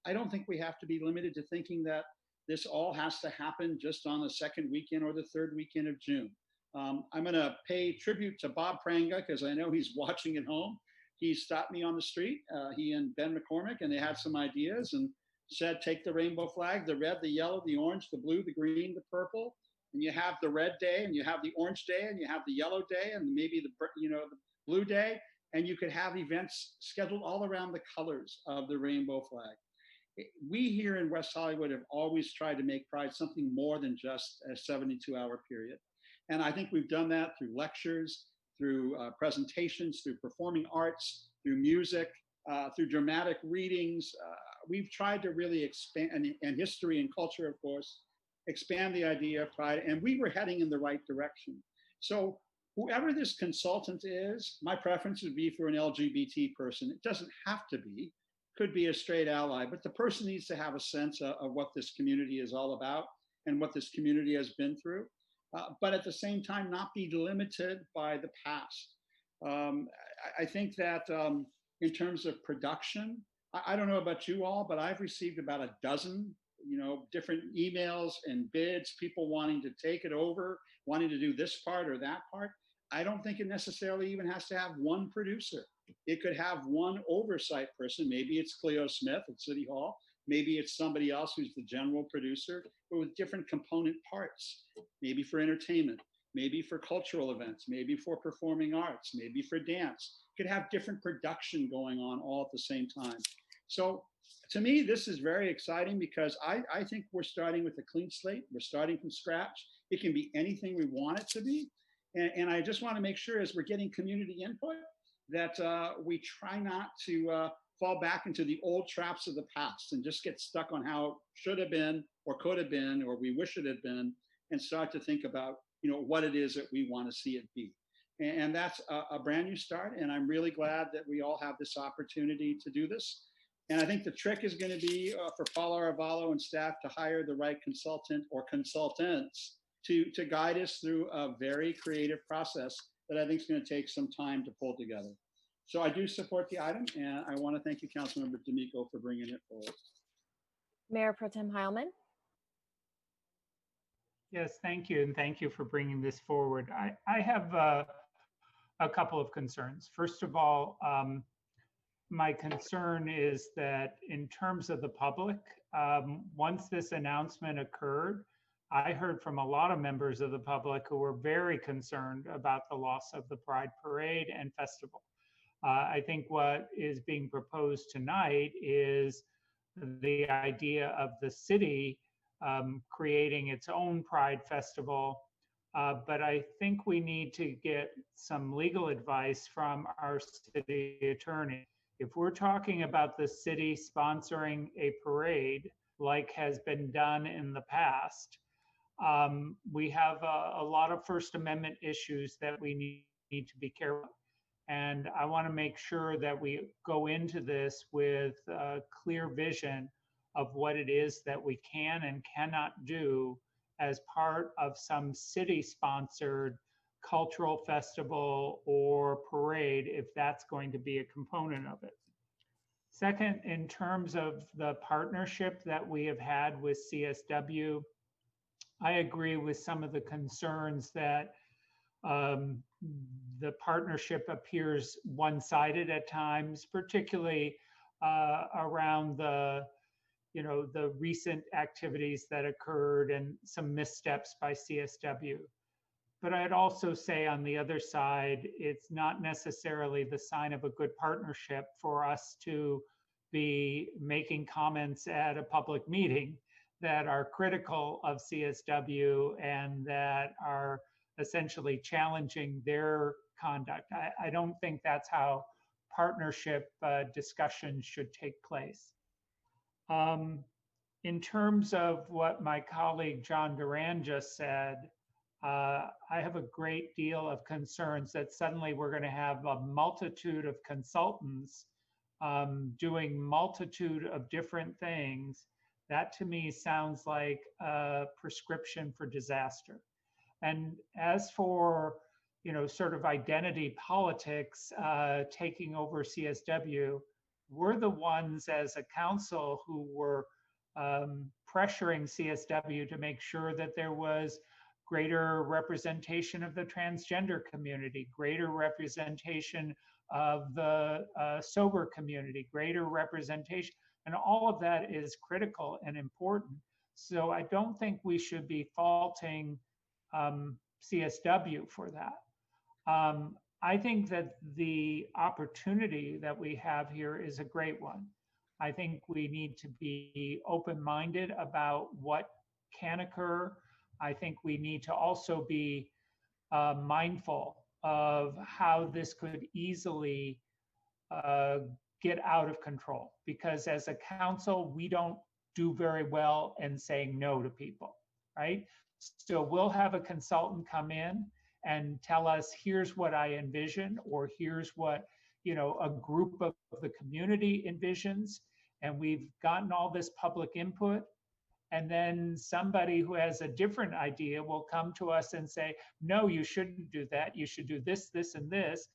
I don't think we have to be limited to thinking that this all has to happen just on the second weekend or the third weekend of June. I'm going to pay tribute to Bob Pranga, because I know he's watching at home. He stopped me on the street, he and Ben McCormick, and they had some ideas and said, take the rainbow flag, the red, the yellow, the orange, the blue, the green, the purple, and you have the red day, and you have the orange day, and you have the yellow day, and maybe the Blue Day, and you could have events scheduled all around the colors of the rainbow flag. We here in West Hollywood have always tried to make Pride something more than just a 72-hour period. And I think we've done that through lectures, through presentations, through performing arts, through music, through dramatic readings. We've tried to really expand, and history and culture, of course, expand the idea of Pride, and we were heading in the right direction. So whoever this consultant is, my preference would be for an LGBT person. It doesn't have to be, could be a straight ally, but the person needs to have a sense of what this community is all about and what this community has been through, but at the same time, not be limited by the past. I think that in terms of production, I don't know about you all, but I've received about a dozen, different emails and bids, people wanting to take it over, wanting to do this part or that part. I don't think it necessarily even has to have one producer. It could have one oversight person. Maybe it's Cleo Smith at City Hall. Maybe it's somebody else who's the general producer, but with different component parts. Maybe for entertainment, maybe for cultural events, maybe for performing arts, maybe for dance. Could have different production going on all at the same time. So to me, this is very exciting because I think we're starting with a clean slate. We're starting from scratch. It can be anything we want it to be. And I just want to make sure as we're getting community input that we try not to fall back into the old traps of the past and just get stuck on how it should have been or could have been or we wish it had been, and start to think about what it is that we want to see it be. And that's a brand new start. And I'm really glad that we all have this opportunity to do this. And I think the trick is going to be for Paula Arvalo and staff to hire the right consultant or consultants to guide us through a very creative process that I think is going to take some time to pull together. So I do support the item, and I want to thank you, Councilmember D'Amico, for bringing it forward. Mayor Pro Tem Heilman. Yes, thank you, and thank you for bringing this forward. I have a couple of concerns. First of all, my concern is that in terms of the public, once this announcement occurred, I heard from a lot of members of the public who were very concerned about the loss of the Pride Parade and Festival. I think what is being proposed tonight is the idea of the city creating its own Pride Festival, but I think we need to get some legal advice from our city attorney. If we're talking about the city sponsoring a parade like has been done in the past, we have a lot of First Amendment issues that we need to be careful of. And I want to make sure that we go into this with a clear vision of what it is that we can and cannot do as part of some city-sponsored cultural festival or parade, if that's going to be a component of it. Second, in terms of the partnership that we have had with CSW, I agree with some of the concerns that the partnership appears one-sided at times, particularly around the recent activities that occurred and some missteps by CSW. But I'd also say on the other side, it's not necessarily the sign of a good partnership for us to be making comments at a public meeting that are critical of CSW and that are essentially challenging their conduct. I don't think that's how partnership discussions should take place. In terms of what my colleague John Duran just said, I have a great deal of concerns that suddenly we're going to have a multitude of consultants doing multitude of different things. That to me sounds like a prescription for disaster. And as for, sort of identity politics taking over CSW, we're the ones as a council who were pressuring CSW to make sure that there was greater representation of the transgender community, greater representation of the sober community, greater representation. And all of that is critical and important. So I don't think we should be faulting CSW for that. I think that the opportunity that we have here is a great one. I think we need to be open-minded about what can occur. I think we need to also be mindful of how this could easily get out of control, because as a council, we don't do very well in saying no to people, right? So we'll have a consultant come in and tell us, here's what I envision, or here's what, you know, a group of the community envisions. And we've gotten all this public input. And then somebody who has a different idea will come to us and say, no, you shouldn't do that. You should do this, this, and this.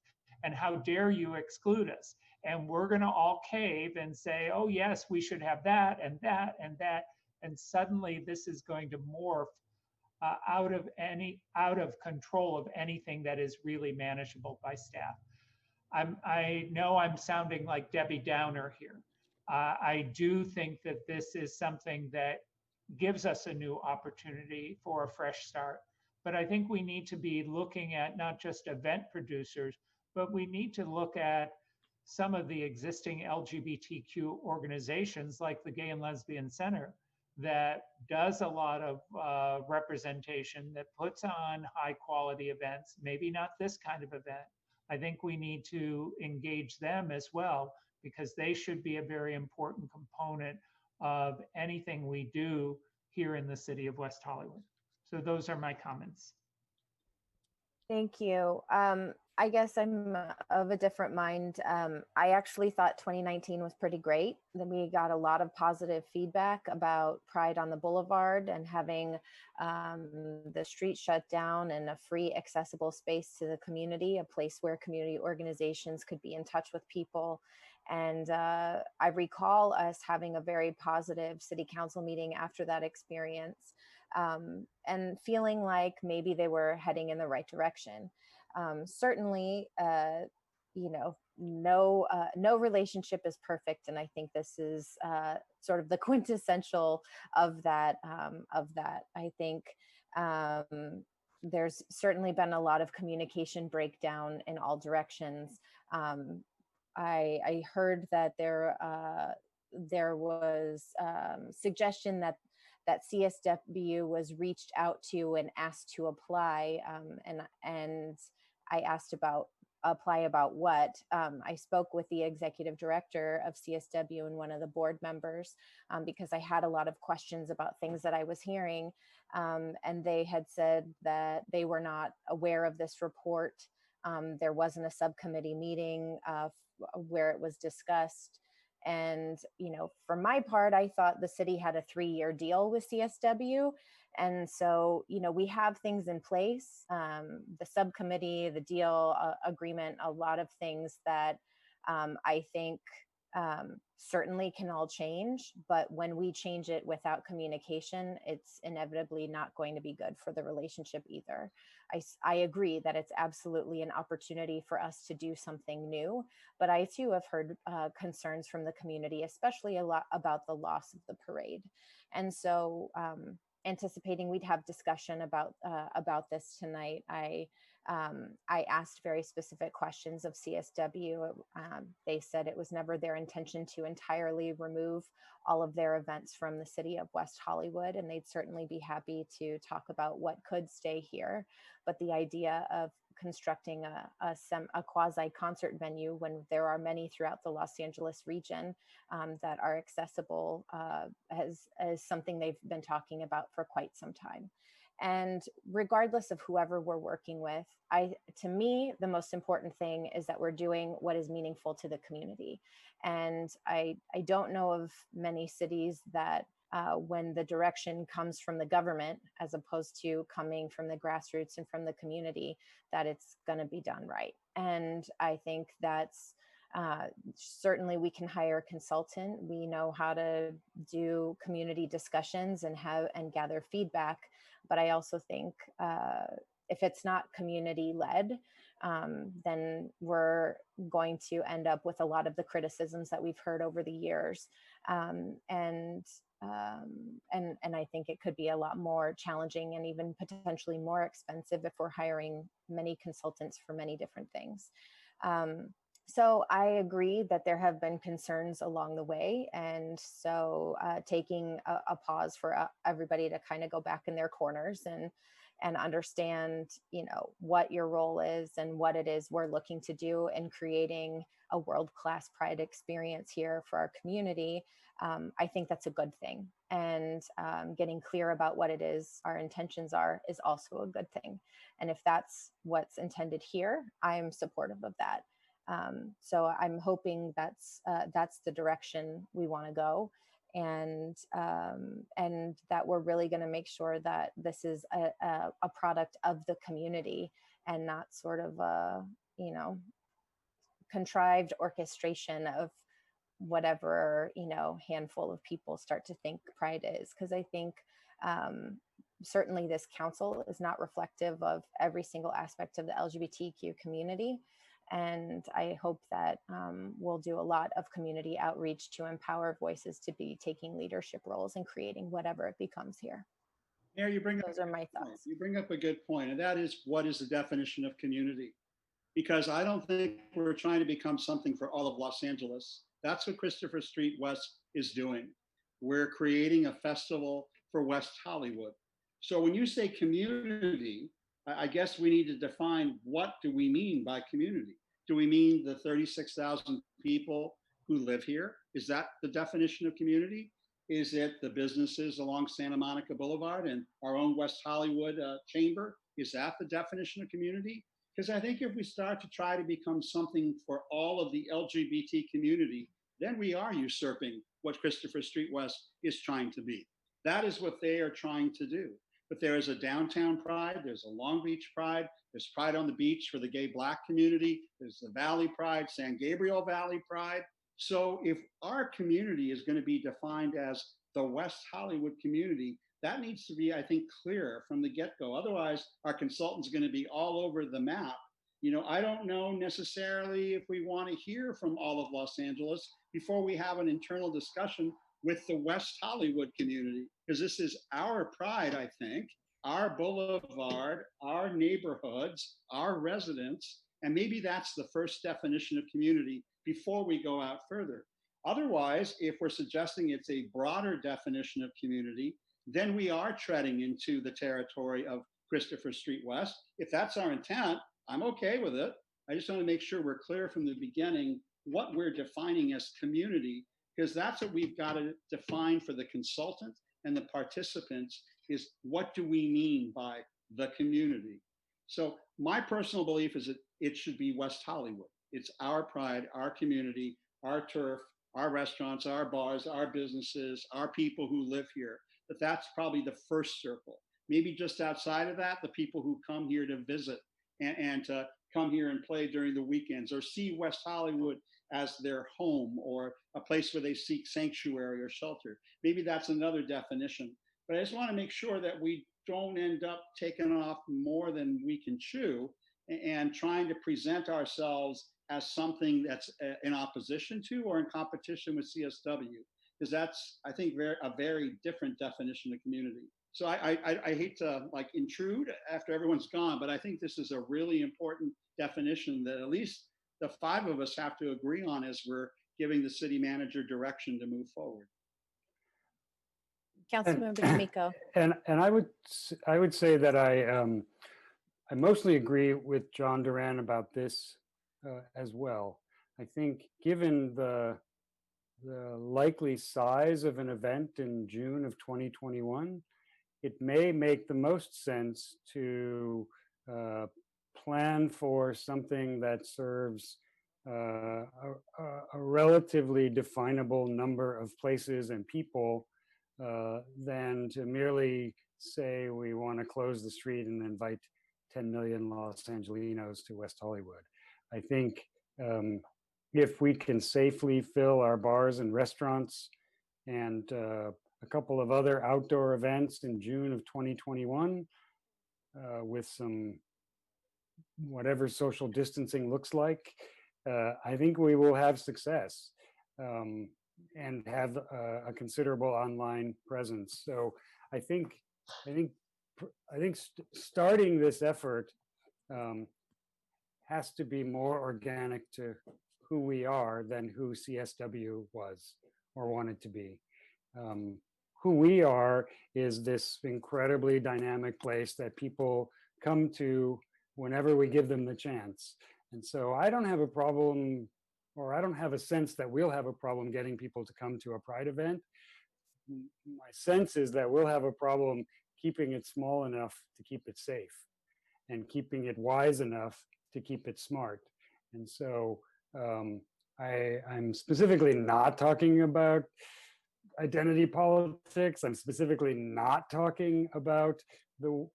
And how dare you exclude us? And we're going to all cave and say, oh, yes, we should have that and that and that. And suddenly this is going to morph out of control of anything that is really manageable by staff. I know I'm sounding like Debbie Downer here. I do think that this is something that gives us a new opportunity for a fresh start. But I think we need to be looking at not just event producers, but we need to look at some of the existing LGBTQ organizations like the Gay and Lesbian Center that does a lot of representation, that puts on high quality events, maybe not this kind of event. I think we need to engage them as well, because they should be a very important component of anything we do here in the city of West Hollywood. So those are my comments. Thank you. I guess I'm of a different mind. I actually thought 2019 was pretty great. Then we got a lot of positive feedback about Pride on the Boulevard and having the street shut down and a free accessible space to the community, a place where community organizations could be in touch with people. And I recall us having a very positive city council meeting after that experience, and feeling like maybe they were heading in the right direction. Certainly, you know, no relationship is perfect, and I think this is sort of the quintessential of that. I think there's certainly been a lot of communication breakdown in all directions. I heard that there was suggestion that CSW was reached out to and asked to apply, and I asked about what. I spoke with the executive director of CSW and one of the board members because I had a lot of questions about things that I was hearing, and they had said that they were not aware of this report. There wasn't a subcommittee meeting where it was discussed. And, you know, for my part, I thought the city had a 3-year deal with CSW. And so, you know, we have things in place, the subcommittee, the deal agreement, a lot of things that I think certainly can all change. But when we change it without communication, it's inevitably not going to be good for the relationship either. I agree that it's absolutely an opportunity for us to do something new, but I too have heard concerns from the community, especially a lot about the loss of the parade. And so anticipating we'd have discussion about this tonight, I asked very specific questions of CSW. They said it was never their intention to entirely remove all of their events from the city of West Hollywood, and they'd certainly be happy to talk about what could stay here. But the idea of constructing a quasi concert venue when there are many throughout the Los Angeles region that are accessible as something they've been talking about for quite some time. And regardless of whoever we're working with, to me, the most important thing is that we're doing what is meaningful to the community. And I don't know of many cities that when the direction comes from the government, as opposed to coming from the grassroots and from the community, that it's going to be done right. And I think that's certainly we can hire a consultant. We know how to do community discussions and gather feedback. But I also think if it's not community led, then we're going to end up with a lot of the criticisms that we've heard over the years. And and I think it could be a lot more challenging and even potentially more expensive if we're hiring many consultants for many different things. So I agree that there have been concerns along the way. And so taking a pause for everybody to kind of go back in their corners and understand, you know, what your role is and what it is we're looking to do in creating a world-class Pride experience here for our community. I think that's a good thing. And getting clear about what it is our intentions are is also a good thing. And if that's what's intended here, I'm supportive of that. So I'm hoping that's the direction we want to go, and that we're really going to make sure that this is a product of the community and not sort of a, you know, contrived orchestration of whatever, you know, handful of people start to think Pride is. Because I think certainly this council is not reflective of every single aspect of the LGBTQ community. And I hope that we'll do a lot of community outreach to empower voices to be taking leadership roles and creating whatever it becomes here. Mayor, Those are my thoughts. You bring up a good point, and that is, what is the definition of community? Because I don't think we're trying to become something for all of Los Angeles. That's what Christopher Street West is doing. We're creating a festival for West Hollywood. So when you say community, I guess we need to define, what do we mean by community? Do we mean the 36,000 people who live here? Is that the definition of community? Is it the businesses along Santa Monica Boulevard and our own West Hollywood chamber? Is that the definition of community? Because I think if we start to try to become something for all of the LGBT community, then we are usurping what Christopher Street West is trying to be. That is what they are trying to do. But there is a downtown Pride, there's a Long Beach Pride, there's Pride on the Beach for the gay Black community, there's the Valley Pride, San Gabriel Valley Pride. So if our community is going to be defined as the West Hollywood community, that needs to be, I think, clear from the get-go. Otherwise, our consultant's going to be all over the map. You know, I don't know necessarily if we want to hear from all of Los Angeles before we have an internal discussion with the West Hollywood community, because this is our Pride, I think, our boulevard, our neighborhoods, our residents, and maybe that's the first definition of community before we go out further. Otherwise, if we're suggesting it's a broader definition of community, then we are treading into the territory of Christopher Street West. If that's our intent, I'm okay with it. I just want to make sure we're clear from the beginning what we're defining as community, because that's what we've got to define for the consultant and the participants, is what do we mean by the community? So my personal belief is that it should be West Hollywood. It's our Pride, our community, our turf, our restaurants, our bars, our businesses, our people who live here. But that's probably the first circle. Maybe just outside of that, the people who come here to visit and to come here and play during the weekends, or see West Hollywood as their home or a place where they seek sanctuary or shelter. Maybe that's another definition. But I just want to make sure that we don't end up taking off more than we can chew and trying to present ourselves as something that's in opposition to or in competition with CSW, because that's, I think, a very different definition of community. So I hate to like intrude after everyone's gone, but I think this is a really important definition that at least the five of us have to agree on as we're giving the city manager direction to move forward. Councilmember D'Amico. And I would say that I mostly agree with John Duran about this as well. I think given the likely size of an event in June of 2021, it may make the most sense to plan for something that serves a relatively definable number of places and people than to merely say we want to close the street and invite 10 million Los Angelinos to West Hollywood. I think if we can safely fill our bars and restaurants and a couple of other outdoor events in June of 2021 with some whatever social distancing looks like, I think we will have success. and have a considerable online presence. So I think starting this effort has to be more organic to who we are than who CSW was or wanted to be. Who we are is this incredibly dynamic place that people come to whenever we give them the chance. And so I don't have a problem, or I don't have a sense that we'll have a problem getting people to come to a Pride event. My sense is that we'll have a problem keeping it small enough to keep it safe and keeping it wise enough to keep it smart. And so I'm specifically not talking about identity politics. I'm specifically not talking about the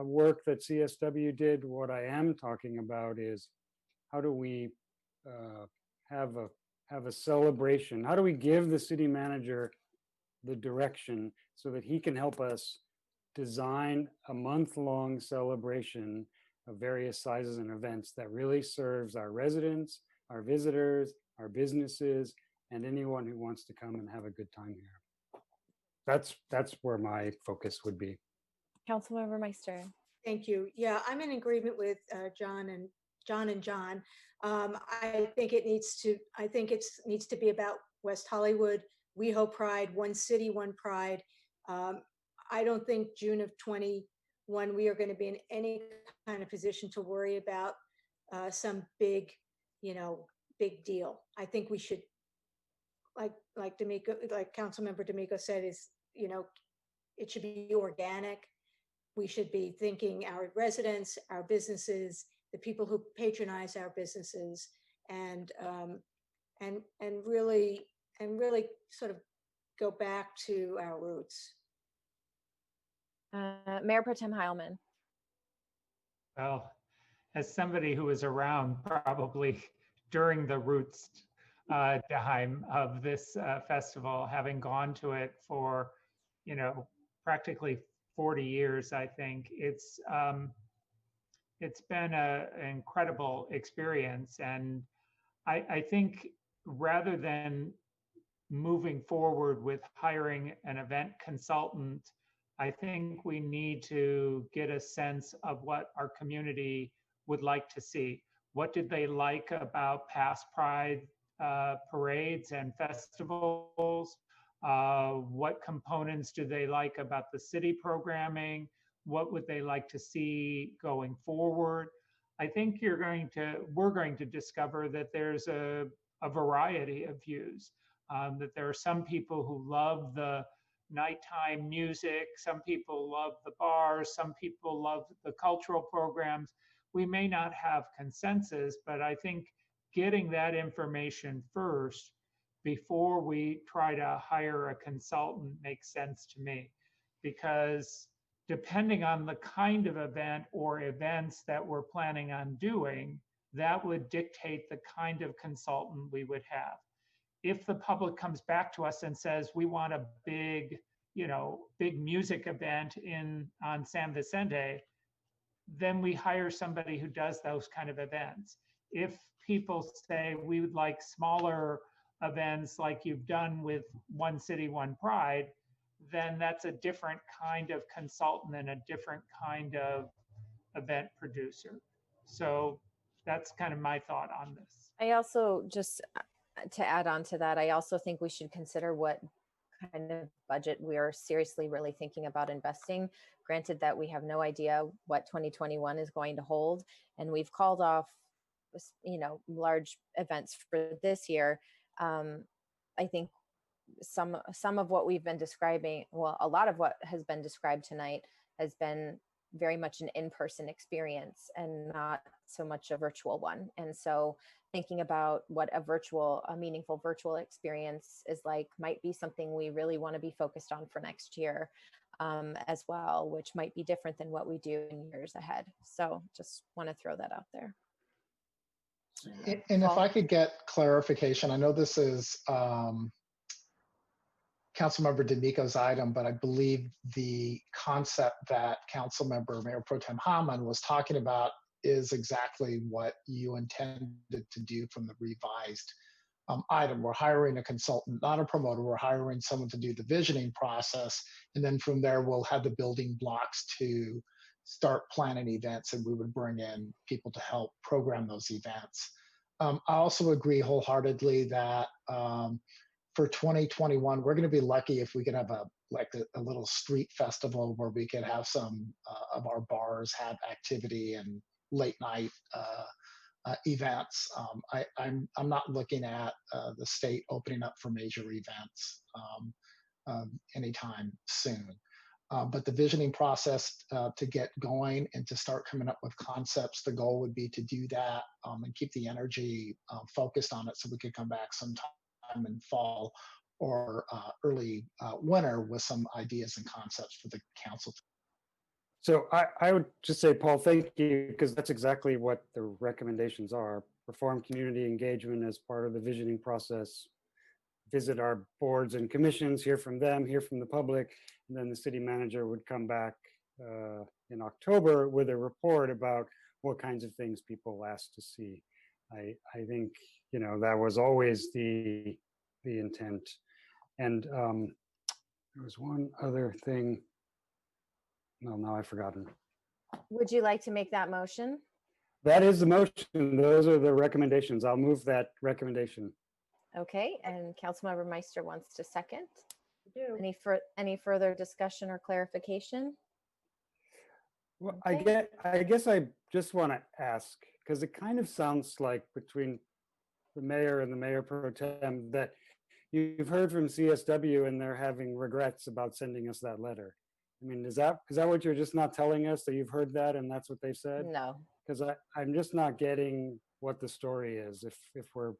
work that CSW did. What I am talking about is how do we have a celebration? How do we give the city manager the direction so that he can help us design a month-long celebration of various sizes and events that really serves our residents, our visitors, our businesses, and anyone who wants to come and have a good time here. That's where my focus would be. Councilmember Meister. Thank you. Yeah, I'm in agreement with John. I think it needs to be about West Hollywood, WeHo Pride, one city, one pride. I don't think June of 21 we are going to be in any kind of position to worry about some big deal. I think we should, like D'Amico, like Councilmember D'Amico said, it should be organic. We should be thinking our residents, our businesses, the people who patronize our businesses, and really sort of go back to our roots. Mayor Pro Tem Heilman. Well, as somebody who was around probably during the roots time of this festival, having gone to it for, practically 40 years, I think it's been an incredible experience. And I think rather than moving forward with hiring an event consultant, I think we need to get a sense of what our community would like to see. What did they like about past Pride parades and festivals? What components do they like about the city programming? What would they like to see going forward? I think we're going to discover that there's a variety of views, that there are some people who love the nighttime music, some people love the bars, some people love the cultural programs. We may not have consensus, but I think getting that information first before we try to hire a consultant makes sense to me, because depending on the kind of event or events that we're planning on doing, that would dictate the kind of consultant we would have. If the public comes back to us and says, we want a big music event on San Vicente, then we hire somebody who does those kind of events. If people say we would like smaller events like you've done with One City, One Pride, then that's a different kind of consultant and a different kind of event producer. So that's kind of my thought on this. I also, just to add on to that, I also think we should consider what kind of budget we are seriously really thinking about investing. Granted that we have no idea what 2021 is going to hold, and we've called off, large events for this year. I think some of what we've been describing, well, a lot of what has been described tonight has been very much an in-person experience and not so much a virtual one. And so thinking about what a meaningful virtual experience is like might be something we really want to be focused on for next year as well, which might be different than what we do in years ahead. So just want to throw that out there. And if I could get clarification, I know this is Councilmember D'Amico's item, but I believe the concept that Councilmember Mayor Pro Tem Hammond was talking about is exactly what you intended to do from the revised item. We're hiring a consultant, not a promoter. We're hiring someone to do the visioning process. And then from there, we'll have the building blocks to start planning events, and we would bring in people to help program those events. I also agree wholeheartedly that for 2021, we're going to be lucky if we can have a little street festival where we could have some of our bars have activity and late night events. I'm not looking at the state opening up for major events anytime soon. But the visioning process to get going and to start coming up with concepts, the goal would be to do that and keep the energy focused on it so we could come back sometime in fall or early winter with some ideas and concepts for the council. So I would just say, Paul, thank you, because that's exactly what the recommendations are. Perform community engagement as part of the visioning process. Visit our boards and commissions, hear from them, hear from the public, and then the city manager would come back in October with a report about what kinds of things people asked to see. I think, you know, that was always the intent. And there was one other thing. No, now I've forgotten. Would you like to make that motion? That is the motion. Those are the recommendations. I'll move that recommendation. Okay, and Councilmember Meister wants to second. Do. Any further discussion or clarification? Well, Okay. I guess I just want to ask, because it kind of sounds like between the mayor and the mayor pro tem that you've heard from CSW and they're having regrets about sending us that letter. I mean, is that what you're just not telling us, that you've heard that and that's what they said? No, Because I'm just not getting what the story is. If we're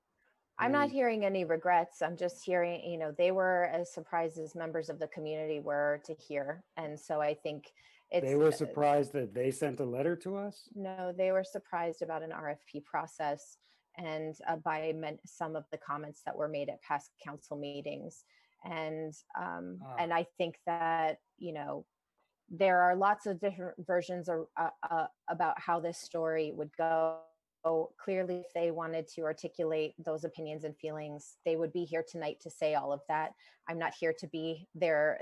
I'm not hearing any regrets. I'm just hearing, you know, they were as surprised as members of the community were to hear. And so I think they were surprised that they sent a letter to us? No, they were surprised about an RFP process and by some of the comments that were made at past council meetings. And I think that, you know, there are lots of different versions about how this story would go. Clearly, if they wanted to articulate those opinions and feelings, they would be here tonight to say all of that. I'm not here to be their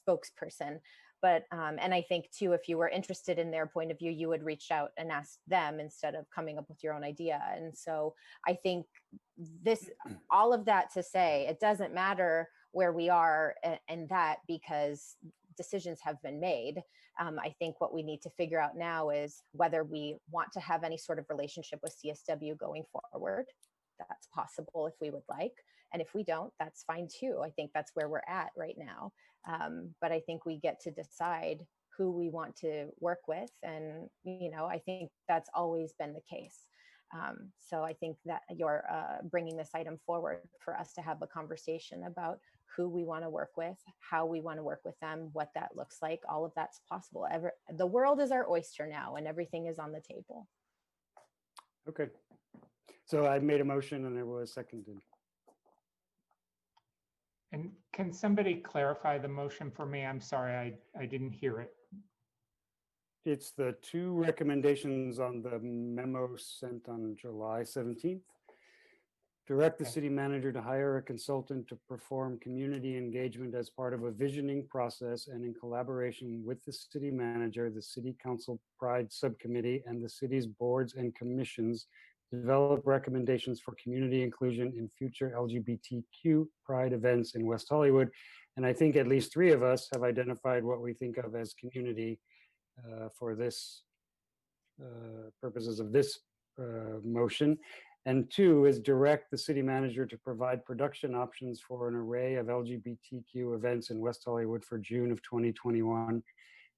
spokesperson. But, and I think too, if you were interested in their point of view, you would reach out and ask them instead of coming up with your own idea. And so I think all of that to say, it doesn't matter where we are in that, because decisions have been made. I think what we need to figure out now is whether we want to have any sort of relationship with CSW going forward. That's possible if we would like. And if we don't, that's fine too. I think that's where we're at right now. But I think we get to decide who we want to work with. And, you know, I think that's always been the case. So I think that you're bringing this item forward for us to have a conversation about who we want to work with, how we want to work with them, what that looks like. All of that's possible. The world is our oyster now, and everything is on the table. Okay. So I made a motion and it was seconded. And can somebody clarify the motion for me? I'm sorry, I didn't hear it. It's the two recommendations on the memo sent on July 17th. Direct the city manager to hire a consultant to perform community engagement as part of a visioning process and in collaboration with the city manager, the city council pride subcommittee, and the city's boards and commissions, develop recommendations for community inclusion in future LGBTQ pride events in West Hollywood. And I think at least three of us have identified what we think of as community for this purposes of this motion. And two is direct the city manager to provide production options for an array of LGBTQ events in West Hollywood for June of 2021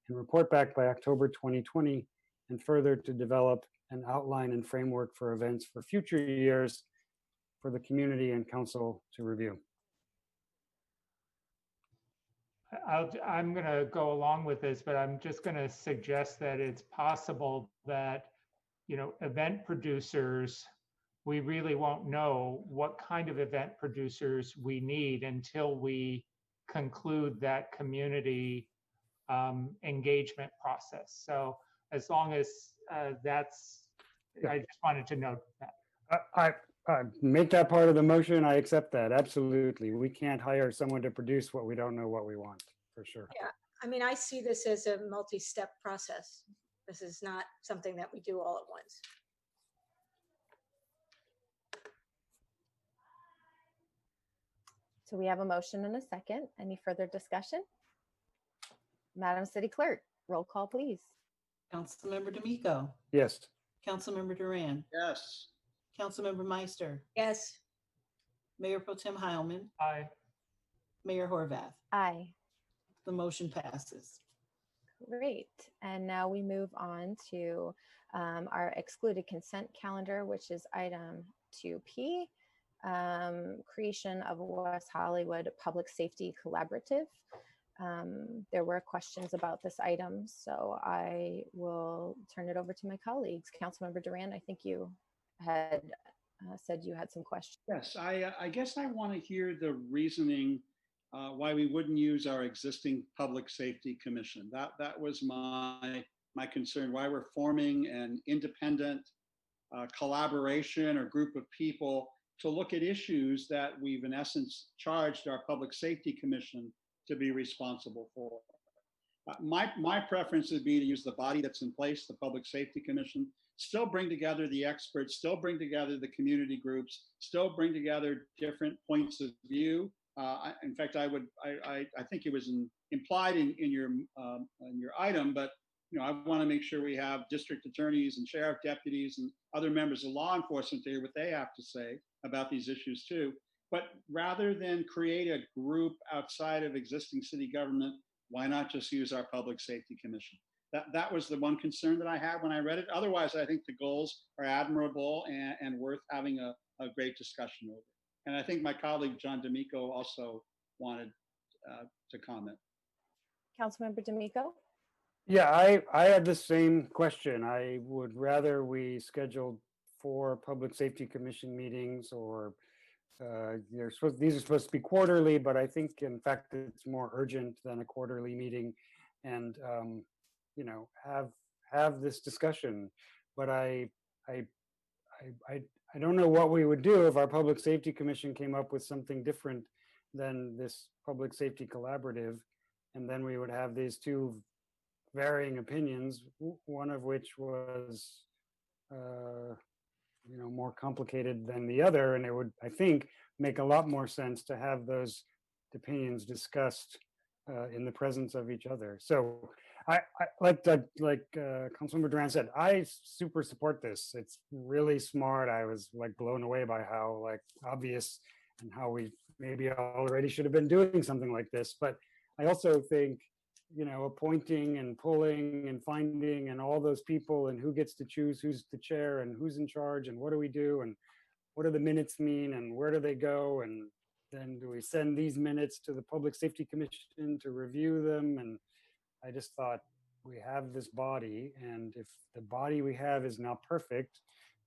and report back by October 2020, and further to develop an outline and framework for events for future years for the community and council to review. I'm going to go along with this, but I'm just going to suggest that it's possible that, you know, event producers, we really won't know what kind of event producers we need until we conclude that community engagement process. So as long as I just wanted to note that. Make that part of the motion. I accept that. Absolutely. We can't hire someone to produce what we don't know what we want, for sure. Yeah, I mean, I see this as a multi-step process. This is not something that we do all at once. So we have a motion and a second. Any further discussion? Madam City Clerk, roll call, please. Councilmember D'Amico, Yes. Councilmember Duran, Yes. Councilmember Meister, Yes. Mayor Pro Tem Heilman, Aye. Mayor Horvath. Aye. The motion passes. Great. And now we move on to our excluded consent calendar, which is item 2P, creation of West Hollywood Public Safety Collaborative. There were questions about this item, so I will turn it over to my colleagues. Councilmember Duran, I think you had said you had some questions. Yes, I guess I want to hear the reasoning why we wouldn't use our existing Public Safety Commission. That was my concern, why we're forming an independent collaboration or group of people to look at issues that we've in essence charged our Public Safety Commission to be responsible for. My preference would be to use the body that's in place, the Public Safety Commission, still bring together the experts, still bring together the community groups, still bring together different points of view. In fact, I think it was implied in your item, but I want to make sure we have district attorneys and sheriff deputies and other members of law enforcement to hear what they have to say about these issues too. But rather than create a group outside of existing city government, why not just use our Public Safety Commission? That was the one concern that I had when I read it. Otherwise, I think the goals are admirable and worth having a great discussion over. And I think my colleague, John D'Amico, also wanted to comment. Councilmember D'Amico? Yeah, I had the same question. I would rather we scheduled 4 Public Safety Commission meetings, or these are supposed to be quarterly, but I think in fact it's more urgent than a quarterly meeting, and have this discussion. But I don't know what we would do if our Public Safety Commission came up with something different than this Public Safety Collaborative, and then we would have these 2 varying opinions, one of which was more complicated than the other, and it would, I think, make a lot more sense to have those opinions discussed in the presence of each other. So I like Councilmember Duran said, I super support this. It's really smart. I was blown away by how obvious and how we maybe already should have been doing something like this. But I also think, appointing and pulling and finding and all those people and who gets to choose who's the chair and who's in charge and what do we do and what do the minutes mean and where do they go, and then do we send these minutes to the Public Safety Commission to review them? And I just thought, we have this body, and if the body we have is not perfect,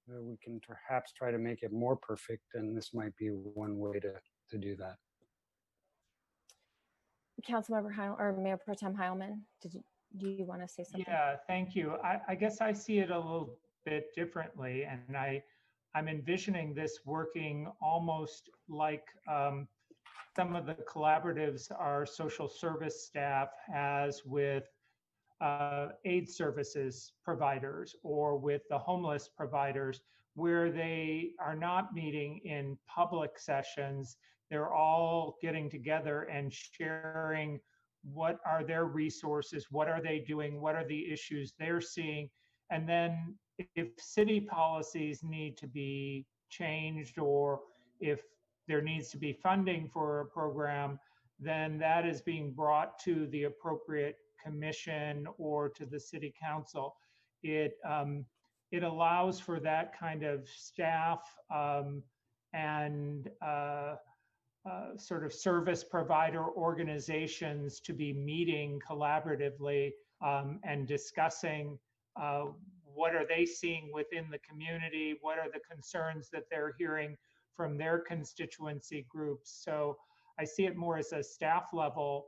we can perhaps try to make it more perfect, and this might be one way to do that. Councilmember or Mayor Pro Tem Heilman, do you want to say something? Yeah, thank you. I guess I see it a little bit differently, and I'm envisioning this working almost like some of the collaboratives our social service staff has with aid services providers or with the homeless providers, where they are not meeting in public sessions. They're all getting together and sharing what are their resources, what are they doing, what are the issues they're seeing. And then if city policies need to be changed, or if there needs to be funding for a program, then that is being brought to the appropriate commission or to the city council. It allows for that kind of staff and sort of service provider organizations to be meeting collaboratively and discussing what are they seeing within the community, what are the concerns that they're hearing from their constituency groups. So I see it more as a staff level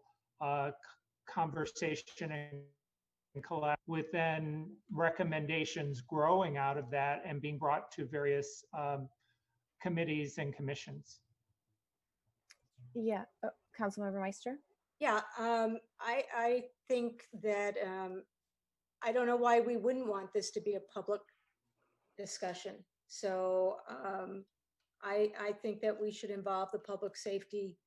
conversation and collab, with then recommendations growing out of that and being brought to various committees and commissions. Yeah, Councilmember Meister. Yeah, I think that I don't know why we wouldn't want this to be a public discussion. So I think that we should involve the Public Safety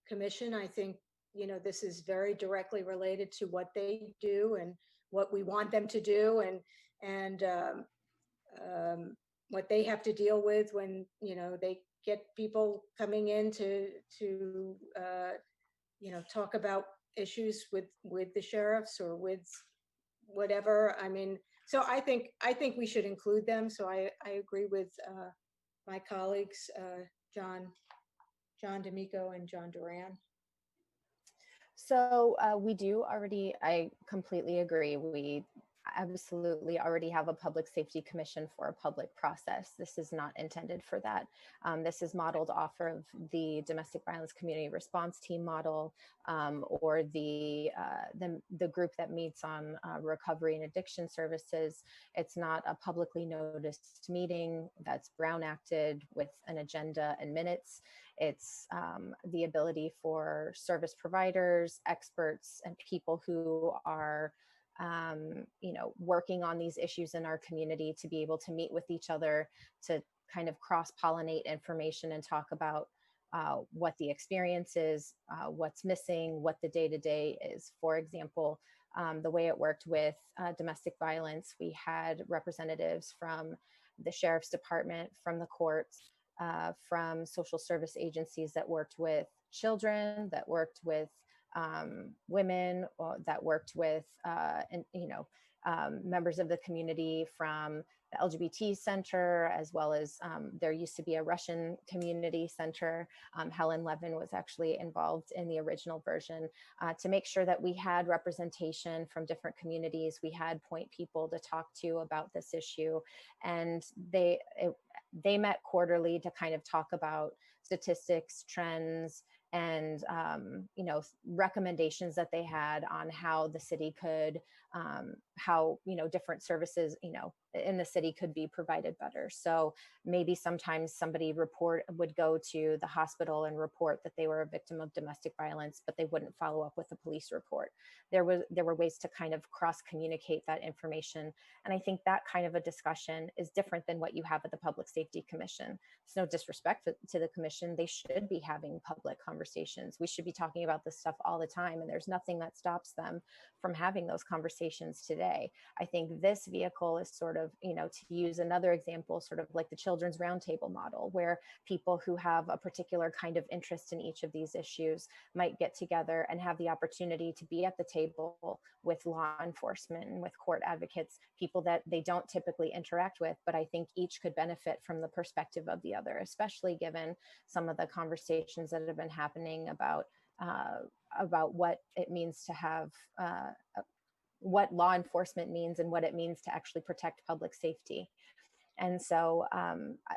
Commission. I think, you know, this is very directly related to what they do and what we want them to do, and what they have to deal with when, you know, they get people coming in to you know, talk about issues with the sheriffs or with whatever. I mean, so I think we should include them. So I agree with my colleagues, John D'Amico and John Duran. So we do already, I completely agree. We absolutely already have a public safety commission for a public process. This is not intended for that. This is modeled off of the domestic violence community response team model, or the group that meets on recovery and addiction services. It's not a publicly noticed meeting that's Brown acted with an agenda and minutes. It's the ability for service providers, experts, and people who are you know, working on these issues in our community to be able to meet with each other, to kind of cross-pollinate information and talk about what the experience is, what's missing, what the day-to-day is. For example, the way it worked with domestic violence, we had representatives from the Sheriff's Department, from the courts, from social service agencies that worked with children, that worked with women, that worked with, and, you know, members of the community from the LGBT Center, as well as there used to be a Russian community center. Helen Levin was actually involved in the original version to make sure that we had representation from different communities. We had point people to talk to about this issue, and they met quarterly to kind of talk about statistics, trends, and you know, recommendations that they had on how the city could, how, you know, different services, you know, in the city could be provided better. So maybe sometimes somebody would go to the hospital and report that they were a victim of domestic violence, but they wouldn't follow up with a police report. There were ways to kind of cross-communicate that information. And I think that kind of a discussion is different than what you have at the Public Safety Commission. It's no disrespect to the commission. They should be having public conversations. We should be talking about this stuff all the time, and there's nothing that stops them from having those conversations today. I think this vehicle is sort of, you know, to use another example, sort of like the Children's Roundtable model, where people who have a particular kind of interest in each of these issues might get together and have the opportunity to be at the table with law enforcement and with court advocates, people that they don't typically interact with, but I think each could benefit from the perspective of the other, especially given some of the conversations that have been happening about what it means to have what law enforcement means and what it means to actually protect public safety. And so,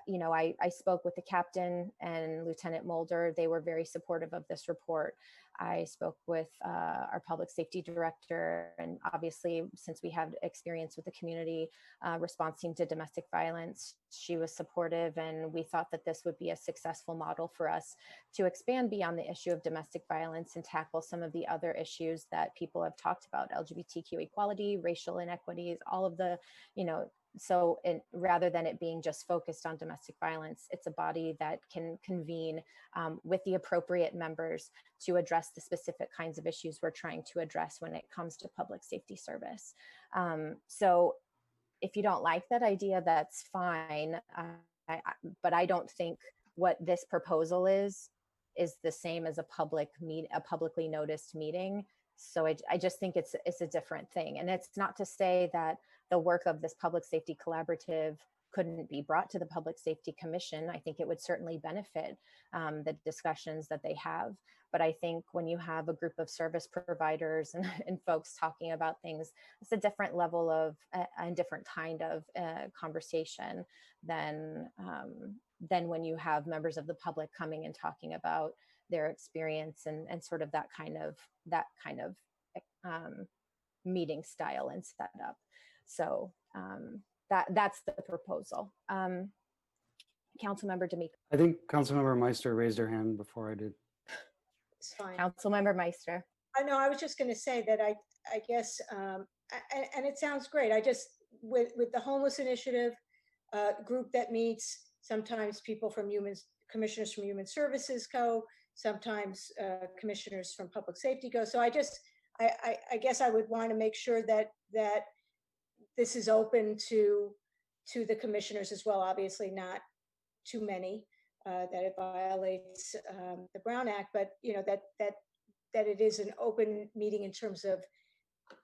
you know, I spoke with the captain and Lieutenant Mulder. They were very supportive of this report. I spoke with our public safety director, and obviously, since we have experience with the community response team to domestic violence, she was supportive, and we thought that this would be a successful model for us to expand beyond the issue of domestic violence and tackle some of the other issues that people have talked about: LGBTQ equality, racial inequities, all of the, you know. So rather than it being just focused on domestic violence, it's a body that can convene with the appropriate members to address the specific kinds of issues we're trying to address when it comes to public safety service. So if you don't like that idea, that's fine. But I don't think what this proposal is the same as a publicly noticed meeting. So I just think it's a different thing. And it's not to say that the work of this public safety collaborative couldn't be brought to the Public Safety Commission. I think it would certainly benefit the discussions that they have. But I think when you have a group of service providers and folks talking about things, it's a different level of a different kind of conversation than when you have members of the public coming and talking about their experience and sort of that kind of meeting style and setup. So that's the proposal. Councilmember D'Amico. I think Councilmember Meister raised her hand before I did. It's fine. Councilmember Meister. I know, I was just going to say that I guess, and it sounds great. I just, with the homeless initiative group that meets, sometimes people from commissioners from Human Services go, sometimes commissioners from Public Safety go. So I guess I would want to make sure that this is open to the commissioners as well. Obviously not too many, that it violates the Brown Act, but you know, that it is an open meeting in terms of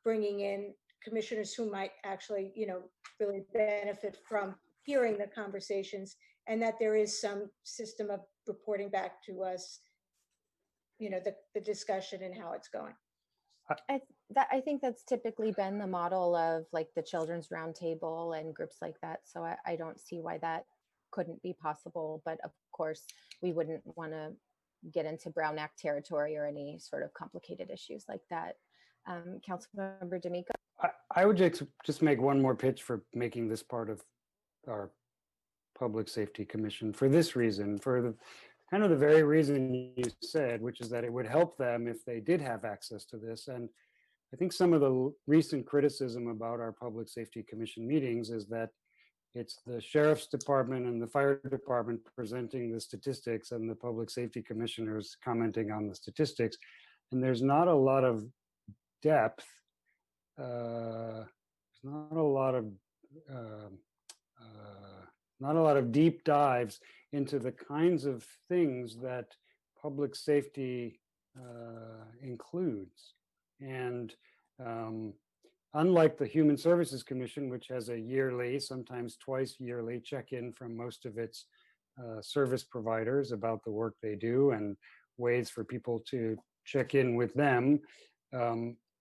bringing in commissioners who might actually, you know, really benefit from hearing the conversations, and that there is some system of reporting back to us, you know, the discussion and how it's going. I think that's typically been the model of like the Children's Roundtable and groups like that. So I don't see why that couldn't be possible. But of course, we wouldn't want to get into Brown Act territory or any sort of complicated issues like that. Councilmember D'Amico. I would just make one more pitch for making this part of our Public Safety Commission for this reason, for the kind of the very reason you said, which is that it would help them if they did have access to this. And I think some of the recent criticism about our Public Safety Commission meetings is that it's the Sheriff's Department and the Fire Department presenting the statistics and the Public Safety Commissioners commenting on the statistics. And there's not a lot of depth. There's not a lot of deep dives into the kinds of things that public safety includes. And unlike the Human Services Commission, which has a yearly, sometimes twice yearly check-in from most of its service providers about the work they do and ways for people to check in with them,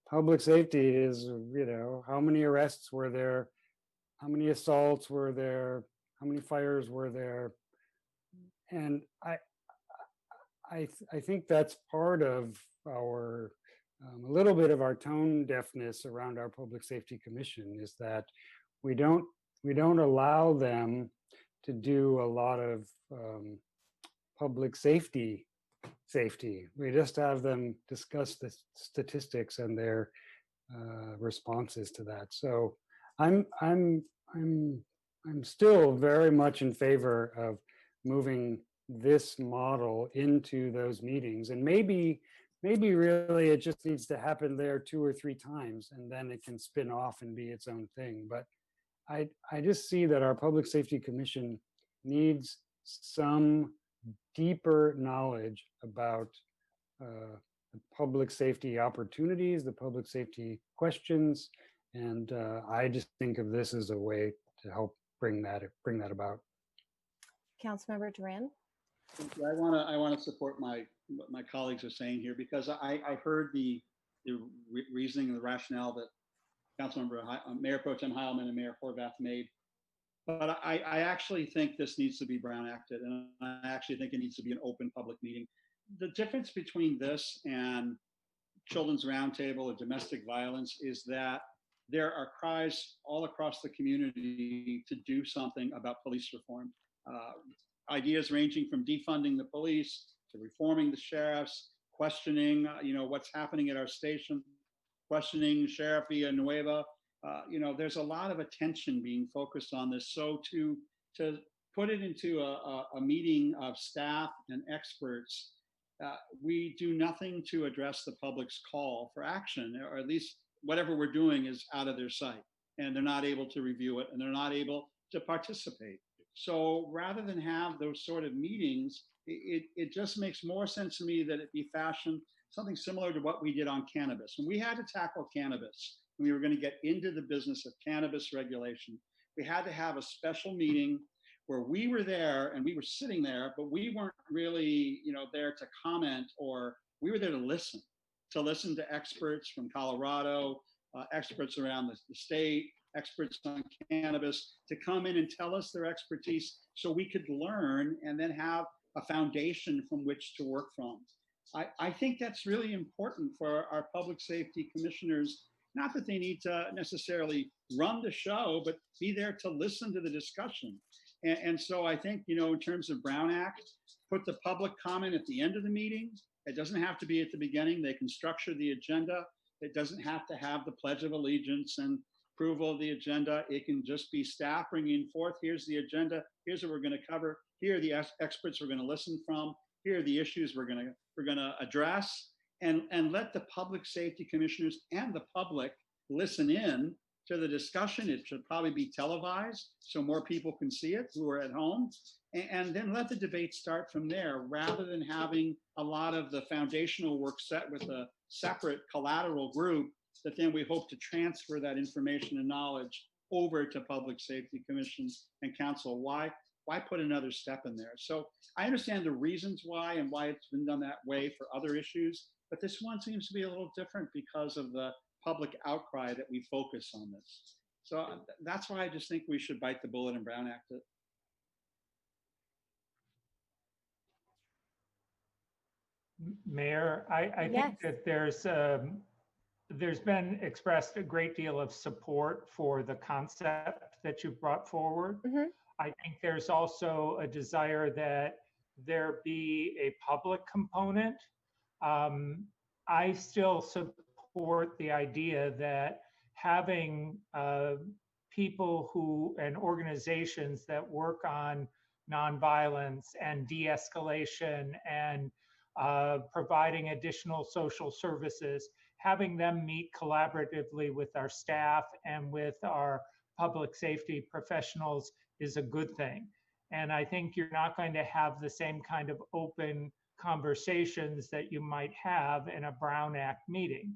public safety is, you know, how many arrests were there? How many assaults were there? How many fires were there? And I think that's part of our, a little bit of our tone deafness around our Public Safety Commission, is that we don't allow them to do a lot of public safety. We just have them discuss the statistics and their responses to that. So I'm still very much in favor of moving this model into those meetings, and maybe really it just needs to happen there 2 or 3 times, and then it can spin off and be its own thing. But I just see that our Public Safety Commission needs some deeper knowledge about the public safety opportunities, the public safety questions, and I just think of this as a way to help bring that about. Councilmember Duran. I want to support what my colleagues are saying here, because I heard the reasoning and the rationale that Mayor Pro Tem Heilman and Mayor Horvath made. But I actually think this needs to be Brown Acted, and I actually think it needs to be an open public meeting. The difference between this and Children's Roundtable or domestic violence is that there are cries all across the community to do something about police reform. Ideas ranging from defunding the police to reforming the sheriffs, questioning, what's happening at our station, questioning Sheriff Villanueva. There's a lot of attention being focused on this. So to put it into a meeting of staff and experts, we do nothing to address the public's call for action, or at least whatever we're doing is out of their sight, and they're not able to review it, and they're not able to participate. So rather than have those sort of meetings, it just makes more sense to me that it be fashioned something similar to what we did on cannabis. When we had to tackle cannabis, we were going to get into the business of cannabis regulation, we had to have a special meeting where we were there and we were sitting there, but we weren't really, there to comment, or we were there to listen to experts from Colorado, experts around the state, experts on cannabis, to come in and tell us their expertise so we could learn and then have a foundation from which to work from. I think that's really important for our public safety commissioners. Not that they need to necessarily run the show, but be there to listen to the discussion. And so I think, in terms of Brown Act, put the public comment at the end of the meeting. It doesn't have to be at the beginning. They can structure the agenda. It doesn't have to have the Pledge of Allegiance and approval of the agenda. It can just be staff bringing forth, here's the agenda, here's what we're going to cover, here are the experts we're going to listen from, here are the issues we're going to address, and let the public safety commissioners and the public listen in to the discussion. It should probably be televised so more people can see it who are at home, and then let the debate start from there, rather than having a lot of the foundational work set with a separate collateral group that then we hope to transfer that information and knowledge over to Public Safety Commission and Council. Why put another step in there? So I understand the reasons why and why it's been done that way for other issues, but this one seems to be a little different because of the public outcry that we focus on this. So that's why I just think we should bite the bullet and Brown Act it. Mayor, I think that there's been expressed a great deal of support for the concept that you brought forward. I think there's also a desire that there be a public component. I still support the idea that having people and organizations that work on nonviolence and de-escalation and providing additional social services, having them meet collaboratively with our staff and with our public safety professionals is a good thing. And I think you're not going to have the same kind of open conversations that you might have in a Brown Act meeting.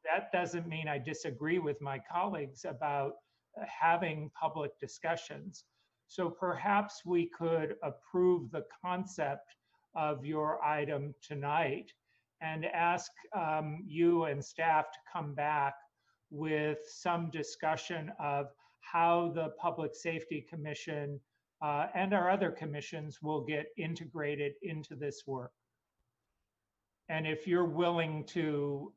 That doesn't mean I disagree with my colleagues about having public discussions. So perhaps we could approve the concept of your item tonight and ask you and staff to come back with some discussion of how the Public Safety Commission and our other commissions will get integrated into this work. And if you're willing to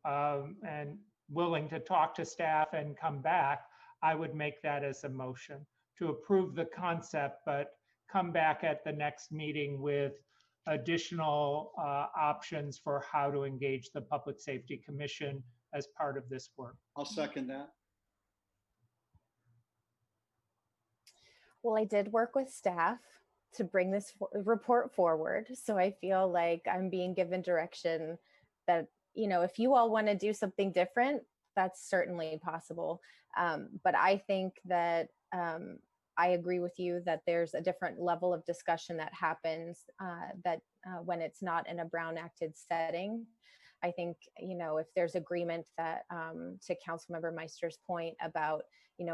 talk to staff and come back, I would make that as a motion to approve the concept, but come back at the next meeting with additional options for how to engage the Public Safety Commission as part of this work. I'll second that. Well, I did work with staff to bring this report forward. So I feel like I'm being given direction that, if you all want to do something different, that's certainly possible. But I think that I agree with you that there's a different level of discussion that happens when it's not in a Brown Acted setting. I think, if there's agreement that to Councilmember Meister's point about,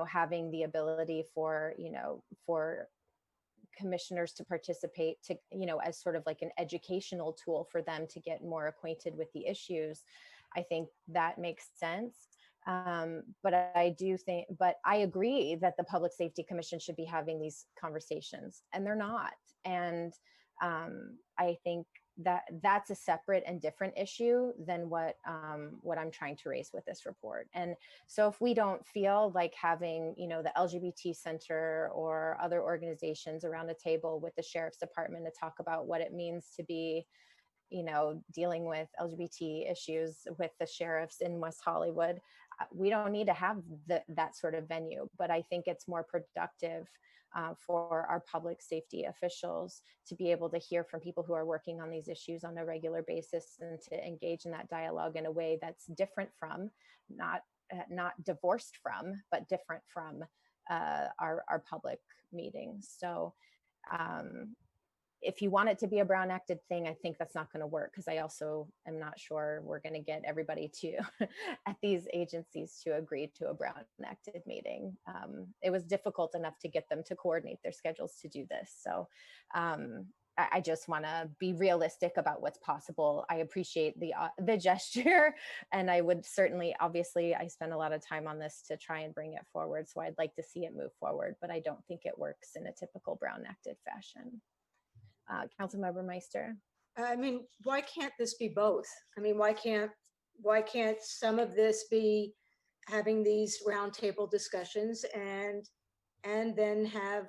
having the ability for commissioners to participate to, as sort of like an educational tool for them to get more acquainted with the issues, I think that makes sense. But I agree that the Public Safety Commission should be having these conversations, and they're not. And I think that that's a separate and different issue than what I'm trying to raise with this report. And so if we don't feel like having, the LGBT Center or other organizations around a table with the Sheriff's Department to talk about what it means to be, dealing with LGBT issues with the sheriffs in West Hollywood, we don't need to have that sort of venue. But I think it's more productive for our public safety officials to be able to hear from people who are working on these issues on a regular basis and to engage in that dialogue in a way that's different from, not divorced from, but different from our public meetings. So if you want it to be a Brown Acted thing, I think that's not going to work, because I also am not sure we're going to get everybody to at these agencies to agree to a Brown Acted meeting. It was difficult enough to get them to coordinate their schedules to do this. So I just want to be realistic about what's possible. I appreciate the gesture, and I would certainly, obviously, I spent a lot of time on this to try and bring it forward. So I'd like to see it move forward, but I don't think it works in a typical Brown Acted fashion. Councilmember Meister. I mean, why can't this be both? I mean, why can't some of this be having these roundtable discussions and and then have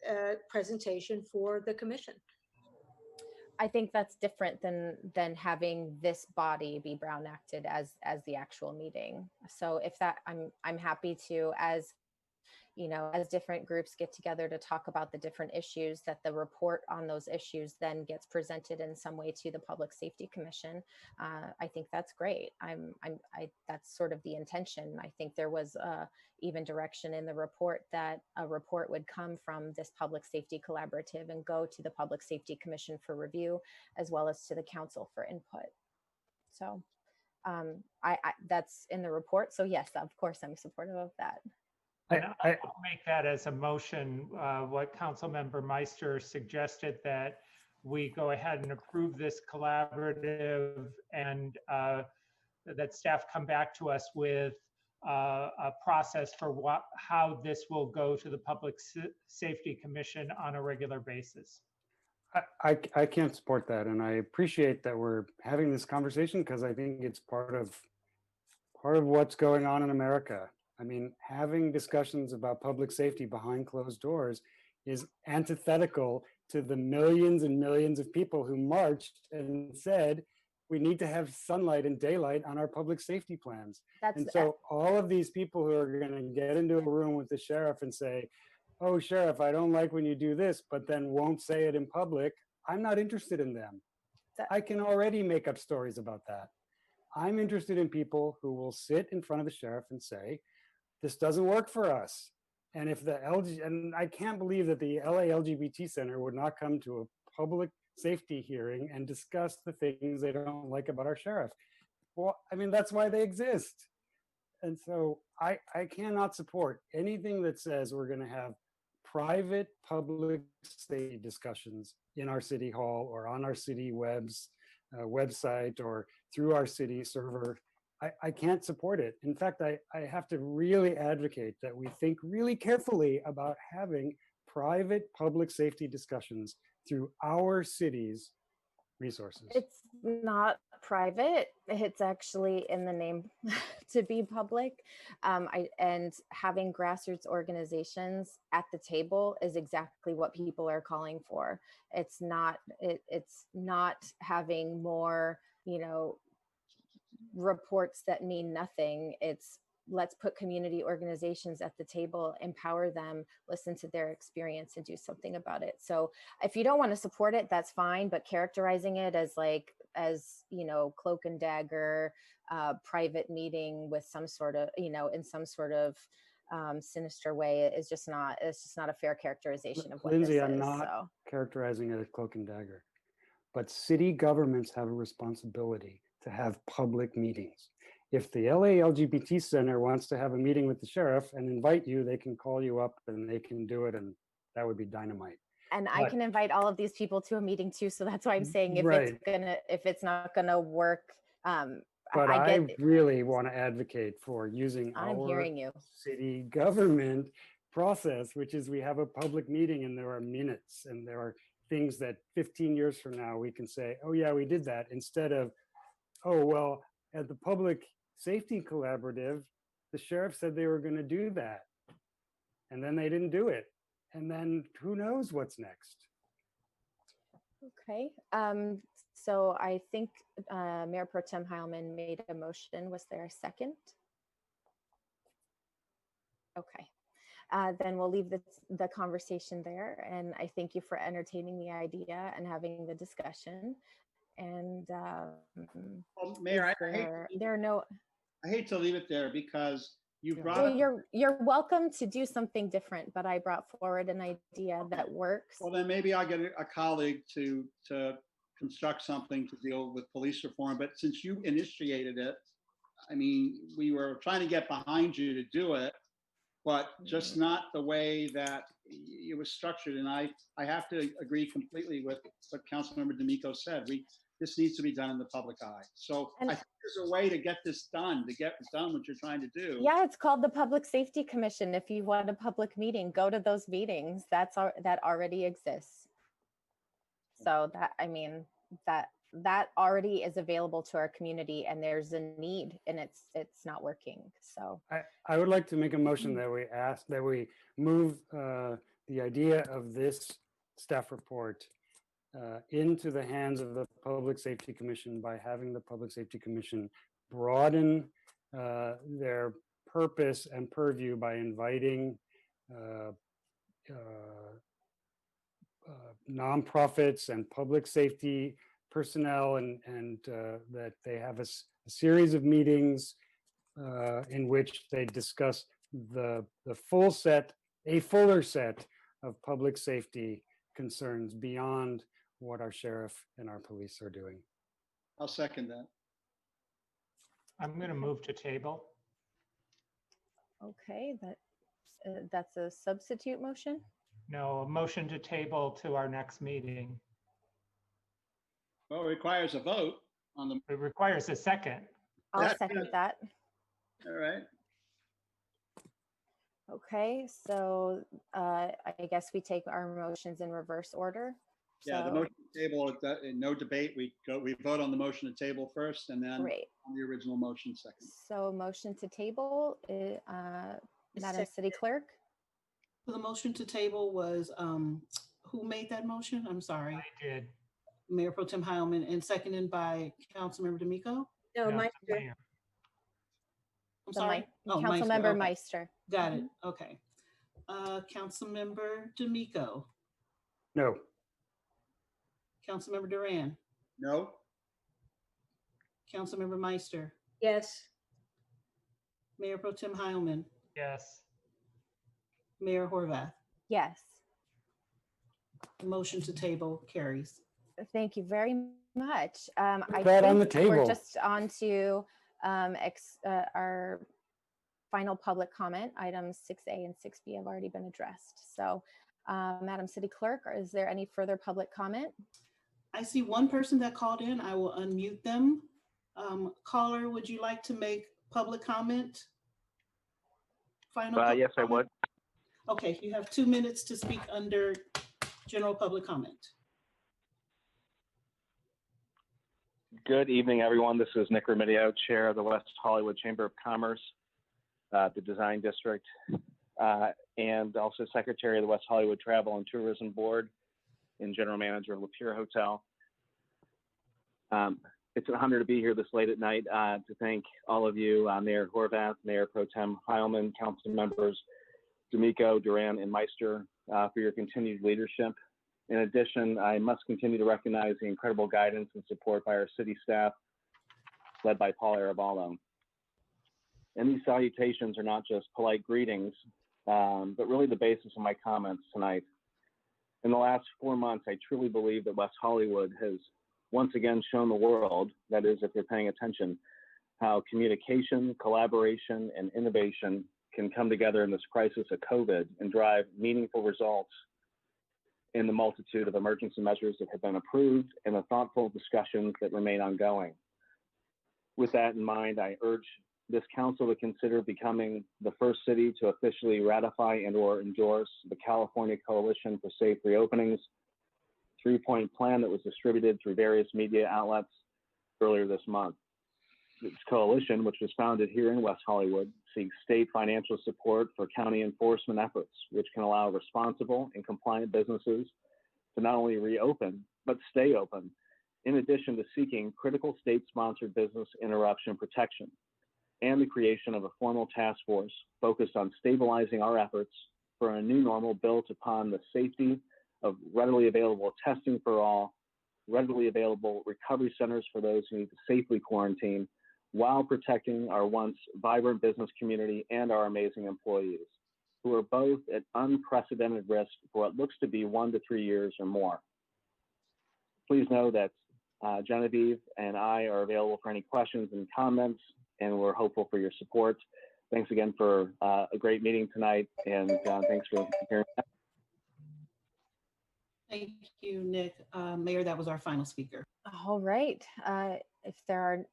a presentation for the commission. I think that's different than having this body be Brown acted as the actual meeting. So if that, I'm happy to, as as different groups get together to talk about the different issues, that the report on those issues then gets presented in some way to the Public Safety Commission. I think that's great. That's sort of the intention. I think there was even direction in the report that a report would come from this Public Safety Collaborative and go to the Public Safety Commission for review, as well as to the council for input. So that's in the report. So yes, of course, I'm supportive of that. I'll make that as a motion, what Councilmember Meister suggested, that we go ahead and approve this collaborative, and that staff come back to us with a process for how this will go to the Public Safety Commission on a regular basis. I can't support that, and I appreciate that we're having this conversation, because I think it's part of what's going on in America. I mean, having discussions about public safety behind closed doors is antithetical to the millions and millions of people who marched and said, we need to have sunlight and daylight on our public safety plans. And so all of these people who are going to get into a room with the sheriff and say, oh, sheriff, I don't like when you do this, but then won't say it in public, I'm not interested in them. I can already make up stories about that. I'm interested in people who will sit in front of the sheriff and say, this doesn't work for us. And if and I can't believe that the LA LGBT Center would not come to a public safety hearing and discuss the things they don't like about our sheriff. Well, I mean, that's why they exist. And so I cannot support anything that says we're going to have private public safety discussions in our city hall or on our city website or through our city server. I can't support it. In fact, I have to really advocate that we think really carefully about having private public safety discussions through our city's resources. It's not private. It's actually in the name to be public. And having grassroots organizations at the table is exactly what people are calling for. It's not having more, reports that mean nothing. It's let's put community organizations at the table, empower them, listen to their experience, and do something about it. So if you don't want to support it, that's fine, but characterizing it as cloak and dagger, private meeting with some sort of, in some sort of sinister way is just not, it's just not a fair characterization of what Lindsay, this I'm is. not characterizing it as cloak and dagger, but city governments have a responsibility to have public meetings. If the LA LGBT Center wants to have a meeting with the sheriff and invite you, they can call you up and they can do it, and that would be dynamite. And I can invite all of these people to a meeting too. So that's why I'm saying if it's not gonna work, but I really want to advocate for using our city government process, which is we have a public meeting and there are minutes and there are things that 15 years from now we can say, oh yeah, we did that, instead of, oh, well, at the Public Safety Collaborative, the sheriff said they were going to do that. And then they didn't do it. And then who knows what's next? Okay. So I think Mayor Pro Tem Heilman made a motion. Was there a second? Okay. Then we'll leave the conversation there. And I thank you for entertaining the idea and having the discussion. And well, Mayor, I hate to leave it there because you brought well, you're welcome to do something different, but I brought forward an idea that works. Well, then maybe I'll get a colleague to construct something to deal with police reform. But since you initiated it, I mean, we were trying to get behind you to do it, but just not the way that it was structured. And I have to agree completely with what Councilmember D'Amico said. This needs to be done in the public eye. So I think there's a way to get this done, to get done what you're trying to do. Yeah, it's called the Public Safety Commission. If you want a public meeting, go to those meetings. That already exists. So that that already is available to our community, and there's a need, and it's not working. So I would like to make a motion that we move the idea of this staff report into the hands of the Public Safety Commission by having the Public Safety Commission broaden their purpose and purview by inviting nonprofits and public safety personnel, and that they have a series of meetings in which they discuss the full set, a fuller set of public safety concerns beyond what our sheriff and our police are doing. I'll second that. I'm going to move to table. Okay, that's a substitute motion. No, a motion to table to our next meeting. Well, it requires a vote on the. It requires a second. I'll second that. All right. Okay, so I guess we take our motions in reverse order. Yeah, the motion to table, no debate. We vote on the motion to table first, and then Great. on the original motion second. So motion to table, Madam City Clerk. So the motion to table was, who made that motion? I'm sorry. I did. Mayor Pro Tem Heilman, and seconded by Councilmember D'Amico? No, No, Meister. Mayor. I'm sorry. Oh, Councilmember okay. Meister. Got it. Okay. Councilmember D'Amico, No. Councilmember Duran, No. Councilmember Meister, Yes. Mayor Pro Tem Heilman, Yes. Mayor Horvath. Yes. The motion to table carries. Thank you very much. Put that on the think we're table. just on to our final public comment. Items 6A and 6B have already been addressed. So, Madam City Clerk, is there any further public comment? I see one person that called in. I will unmute them. Caller, would you like to make public comment? Final public yes, I comment? would. Okay, you have 2 minutes to speak under general public comment. Good evening, everyone. This is Nick Remedio, Chair of the West Hollywood Chamber of Commerce, the Design District, and also Secretary of the West Hollywood Travel and Tourism Board and General Manager of Lapeer Hotel. It's an honor to be here this late at night to thank all of you, Mayor Horvath, Mayor Pro Tem Heilman, Council members D'Amico, Duran, and Meister for your continued leadership. In addition, I must continue to recognize the incredible guidance and support by our city staff, led by Paul Arevalo. And these salutations are not just polite greetings, but really the basis of my comments tonight. In the last 4 months, I truly believe that West Hollywood has once again shown the world, that is, if you're paying attention, how communication, collaboration, and innovation can come together in this crisis of COVID and drive meaningful results in the multitude of emergency measures that have been approved and the thoughtful discussions that remain ongoing. With that in mind, I urge this council to consider becoming the first city to officially ratify and/or endorse the California Coalition for Safe Reopening's 3-point plan that was distributed through various media outlets earlier this month. This coalition, which was founded here in West Hollywood, seeks state financial support for county enforcement efforts, which can allow responsible and compliant businesses to not only reopen, but stay open, in addition to seeking critical state-sponsored business interruption protection, and the creation of a formal task force focused on stabilizing our efforts for a new normal built upon the safety of readily available testing for all, readily available recovery centers for those who need to safely quarantine, while protecting our once vibrant business community and our amazing employees, who are both at unprecedented risk for what looks to be 1 to 3 years or more. Please know that Genevieve and I are available for any questions and comments, and we're hopeful for your support. Thanks again for a great meeting tonight, and thanks for hearing that. Thank you, Nick. Mayor, that was our final speaker. All right. If there are,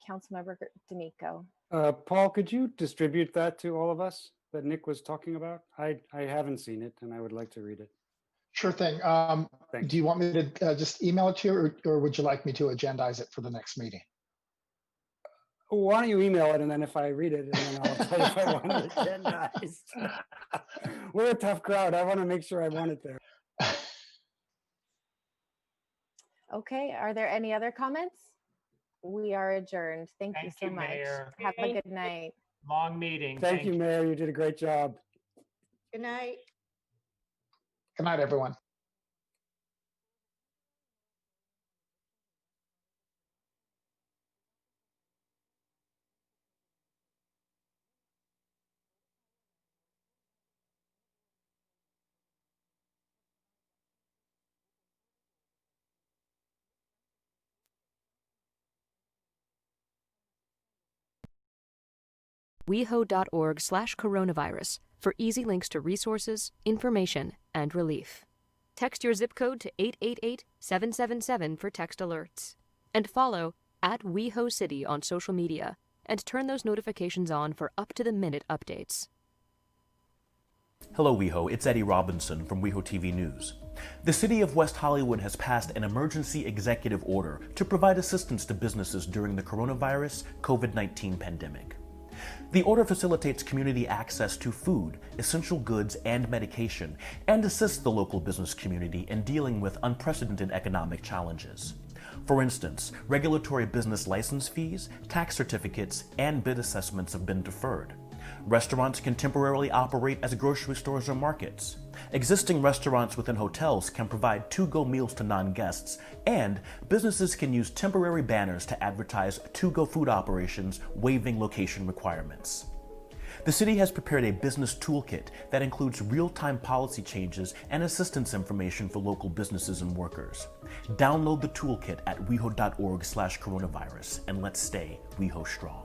Councilmember D'Amico. Paul, could you distribute that to all of us that Nick was talking about? I haven't seen it, and I would like to read it. Sure thing. Do you want me to just email it to you, or would you like me to agendize it for the next meeting? Why don't you email it, and then if I read it, and then I'll tell you if I want it agendized. We're a tough crowd. I want to make sure I want it there. Okay, are there any other comments? We are adjourned. Thank you so much. Mayor. Have a good night. Long meeting. Thank you, Mayor. You did a great job. Good night. Good night, everyone. WeHo.org/coronavirus for easy links to resources, information, and relief. Text your zip code to 888-777 for text alerts. And follow @WeHoCity on social media and turn those notifications on for up-to-the-minute updates. Hello, WeHo. It's Eddie Robinson from WeHo TV News. The City of West Hollywood has passed an emergency executive order to provide assistance to businesses during the coronavirus COVID-19 pandemic. The order facilitates community access to food, essential goods, and medication, and assists the local business community in dealing with unprecedented economic challenges. For instance, regulatory business license fees, tax certificates, and bid assessments have been deferred. Restaurants can temporarily operate as grocery stores or markets. Existing restaurants within hotels can provide to-go meals to non-guests, and businesses can use temporary banners to advertise to-go food operations, waiving location requirements. The city has prepared a business toolkit that includes real-time policy changes and assistance information for local businesses and workers. Download the toolkit at weho.org/coronavirus, and let's stay WeHo strong.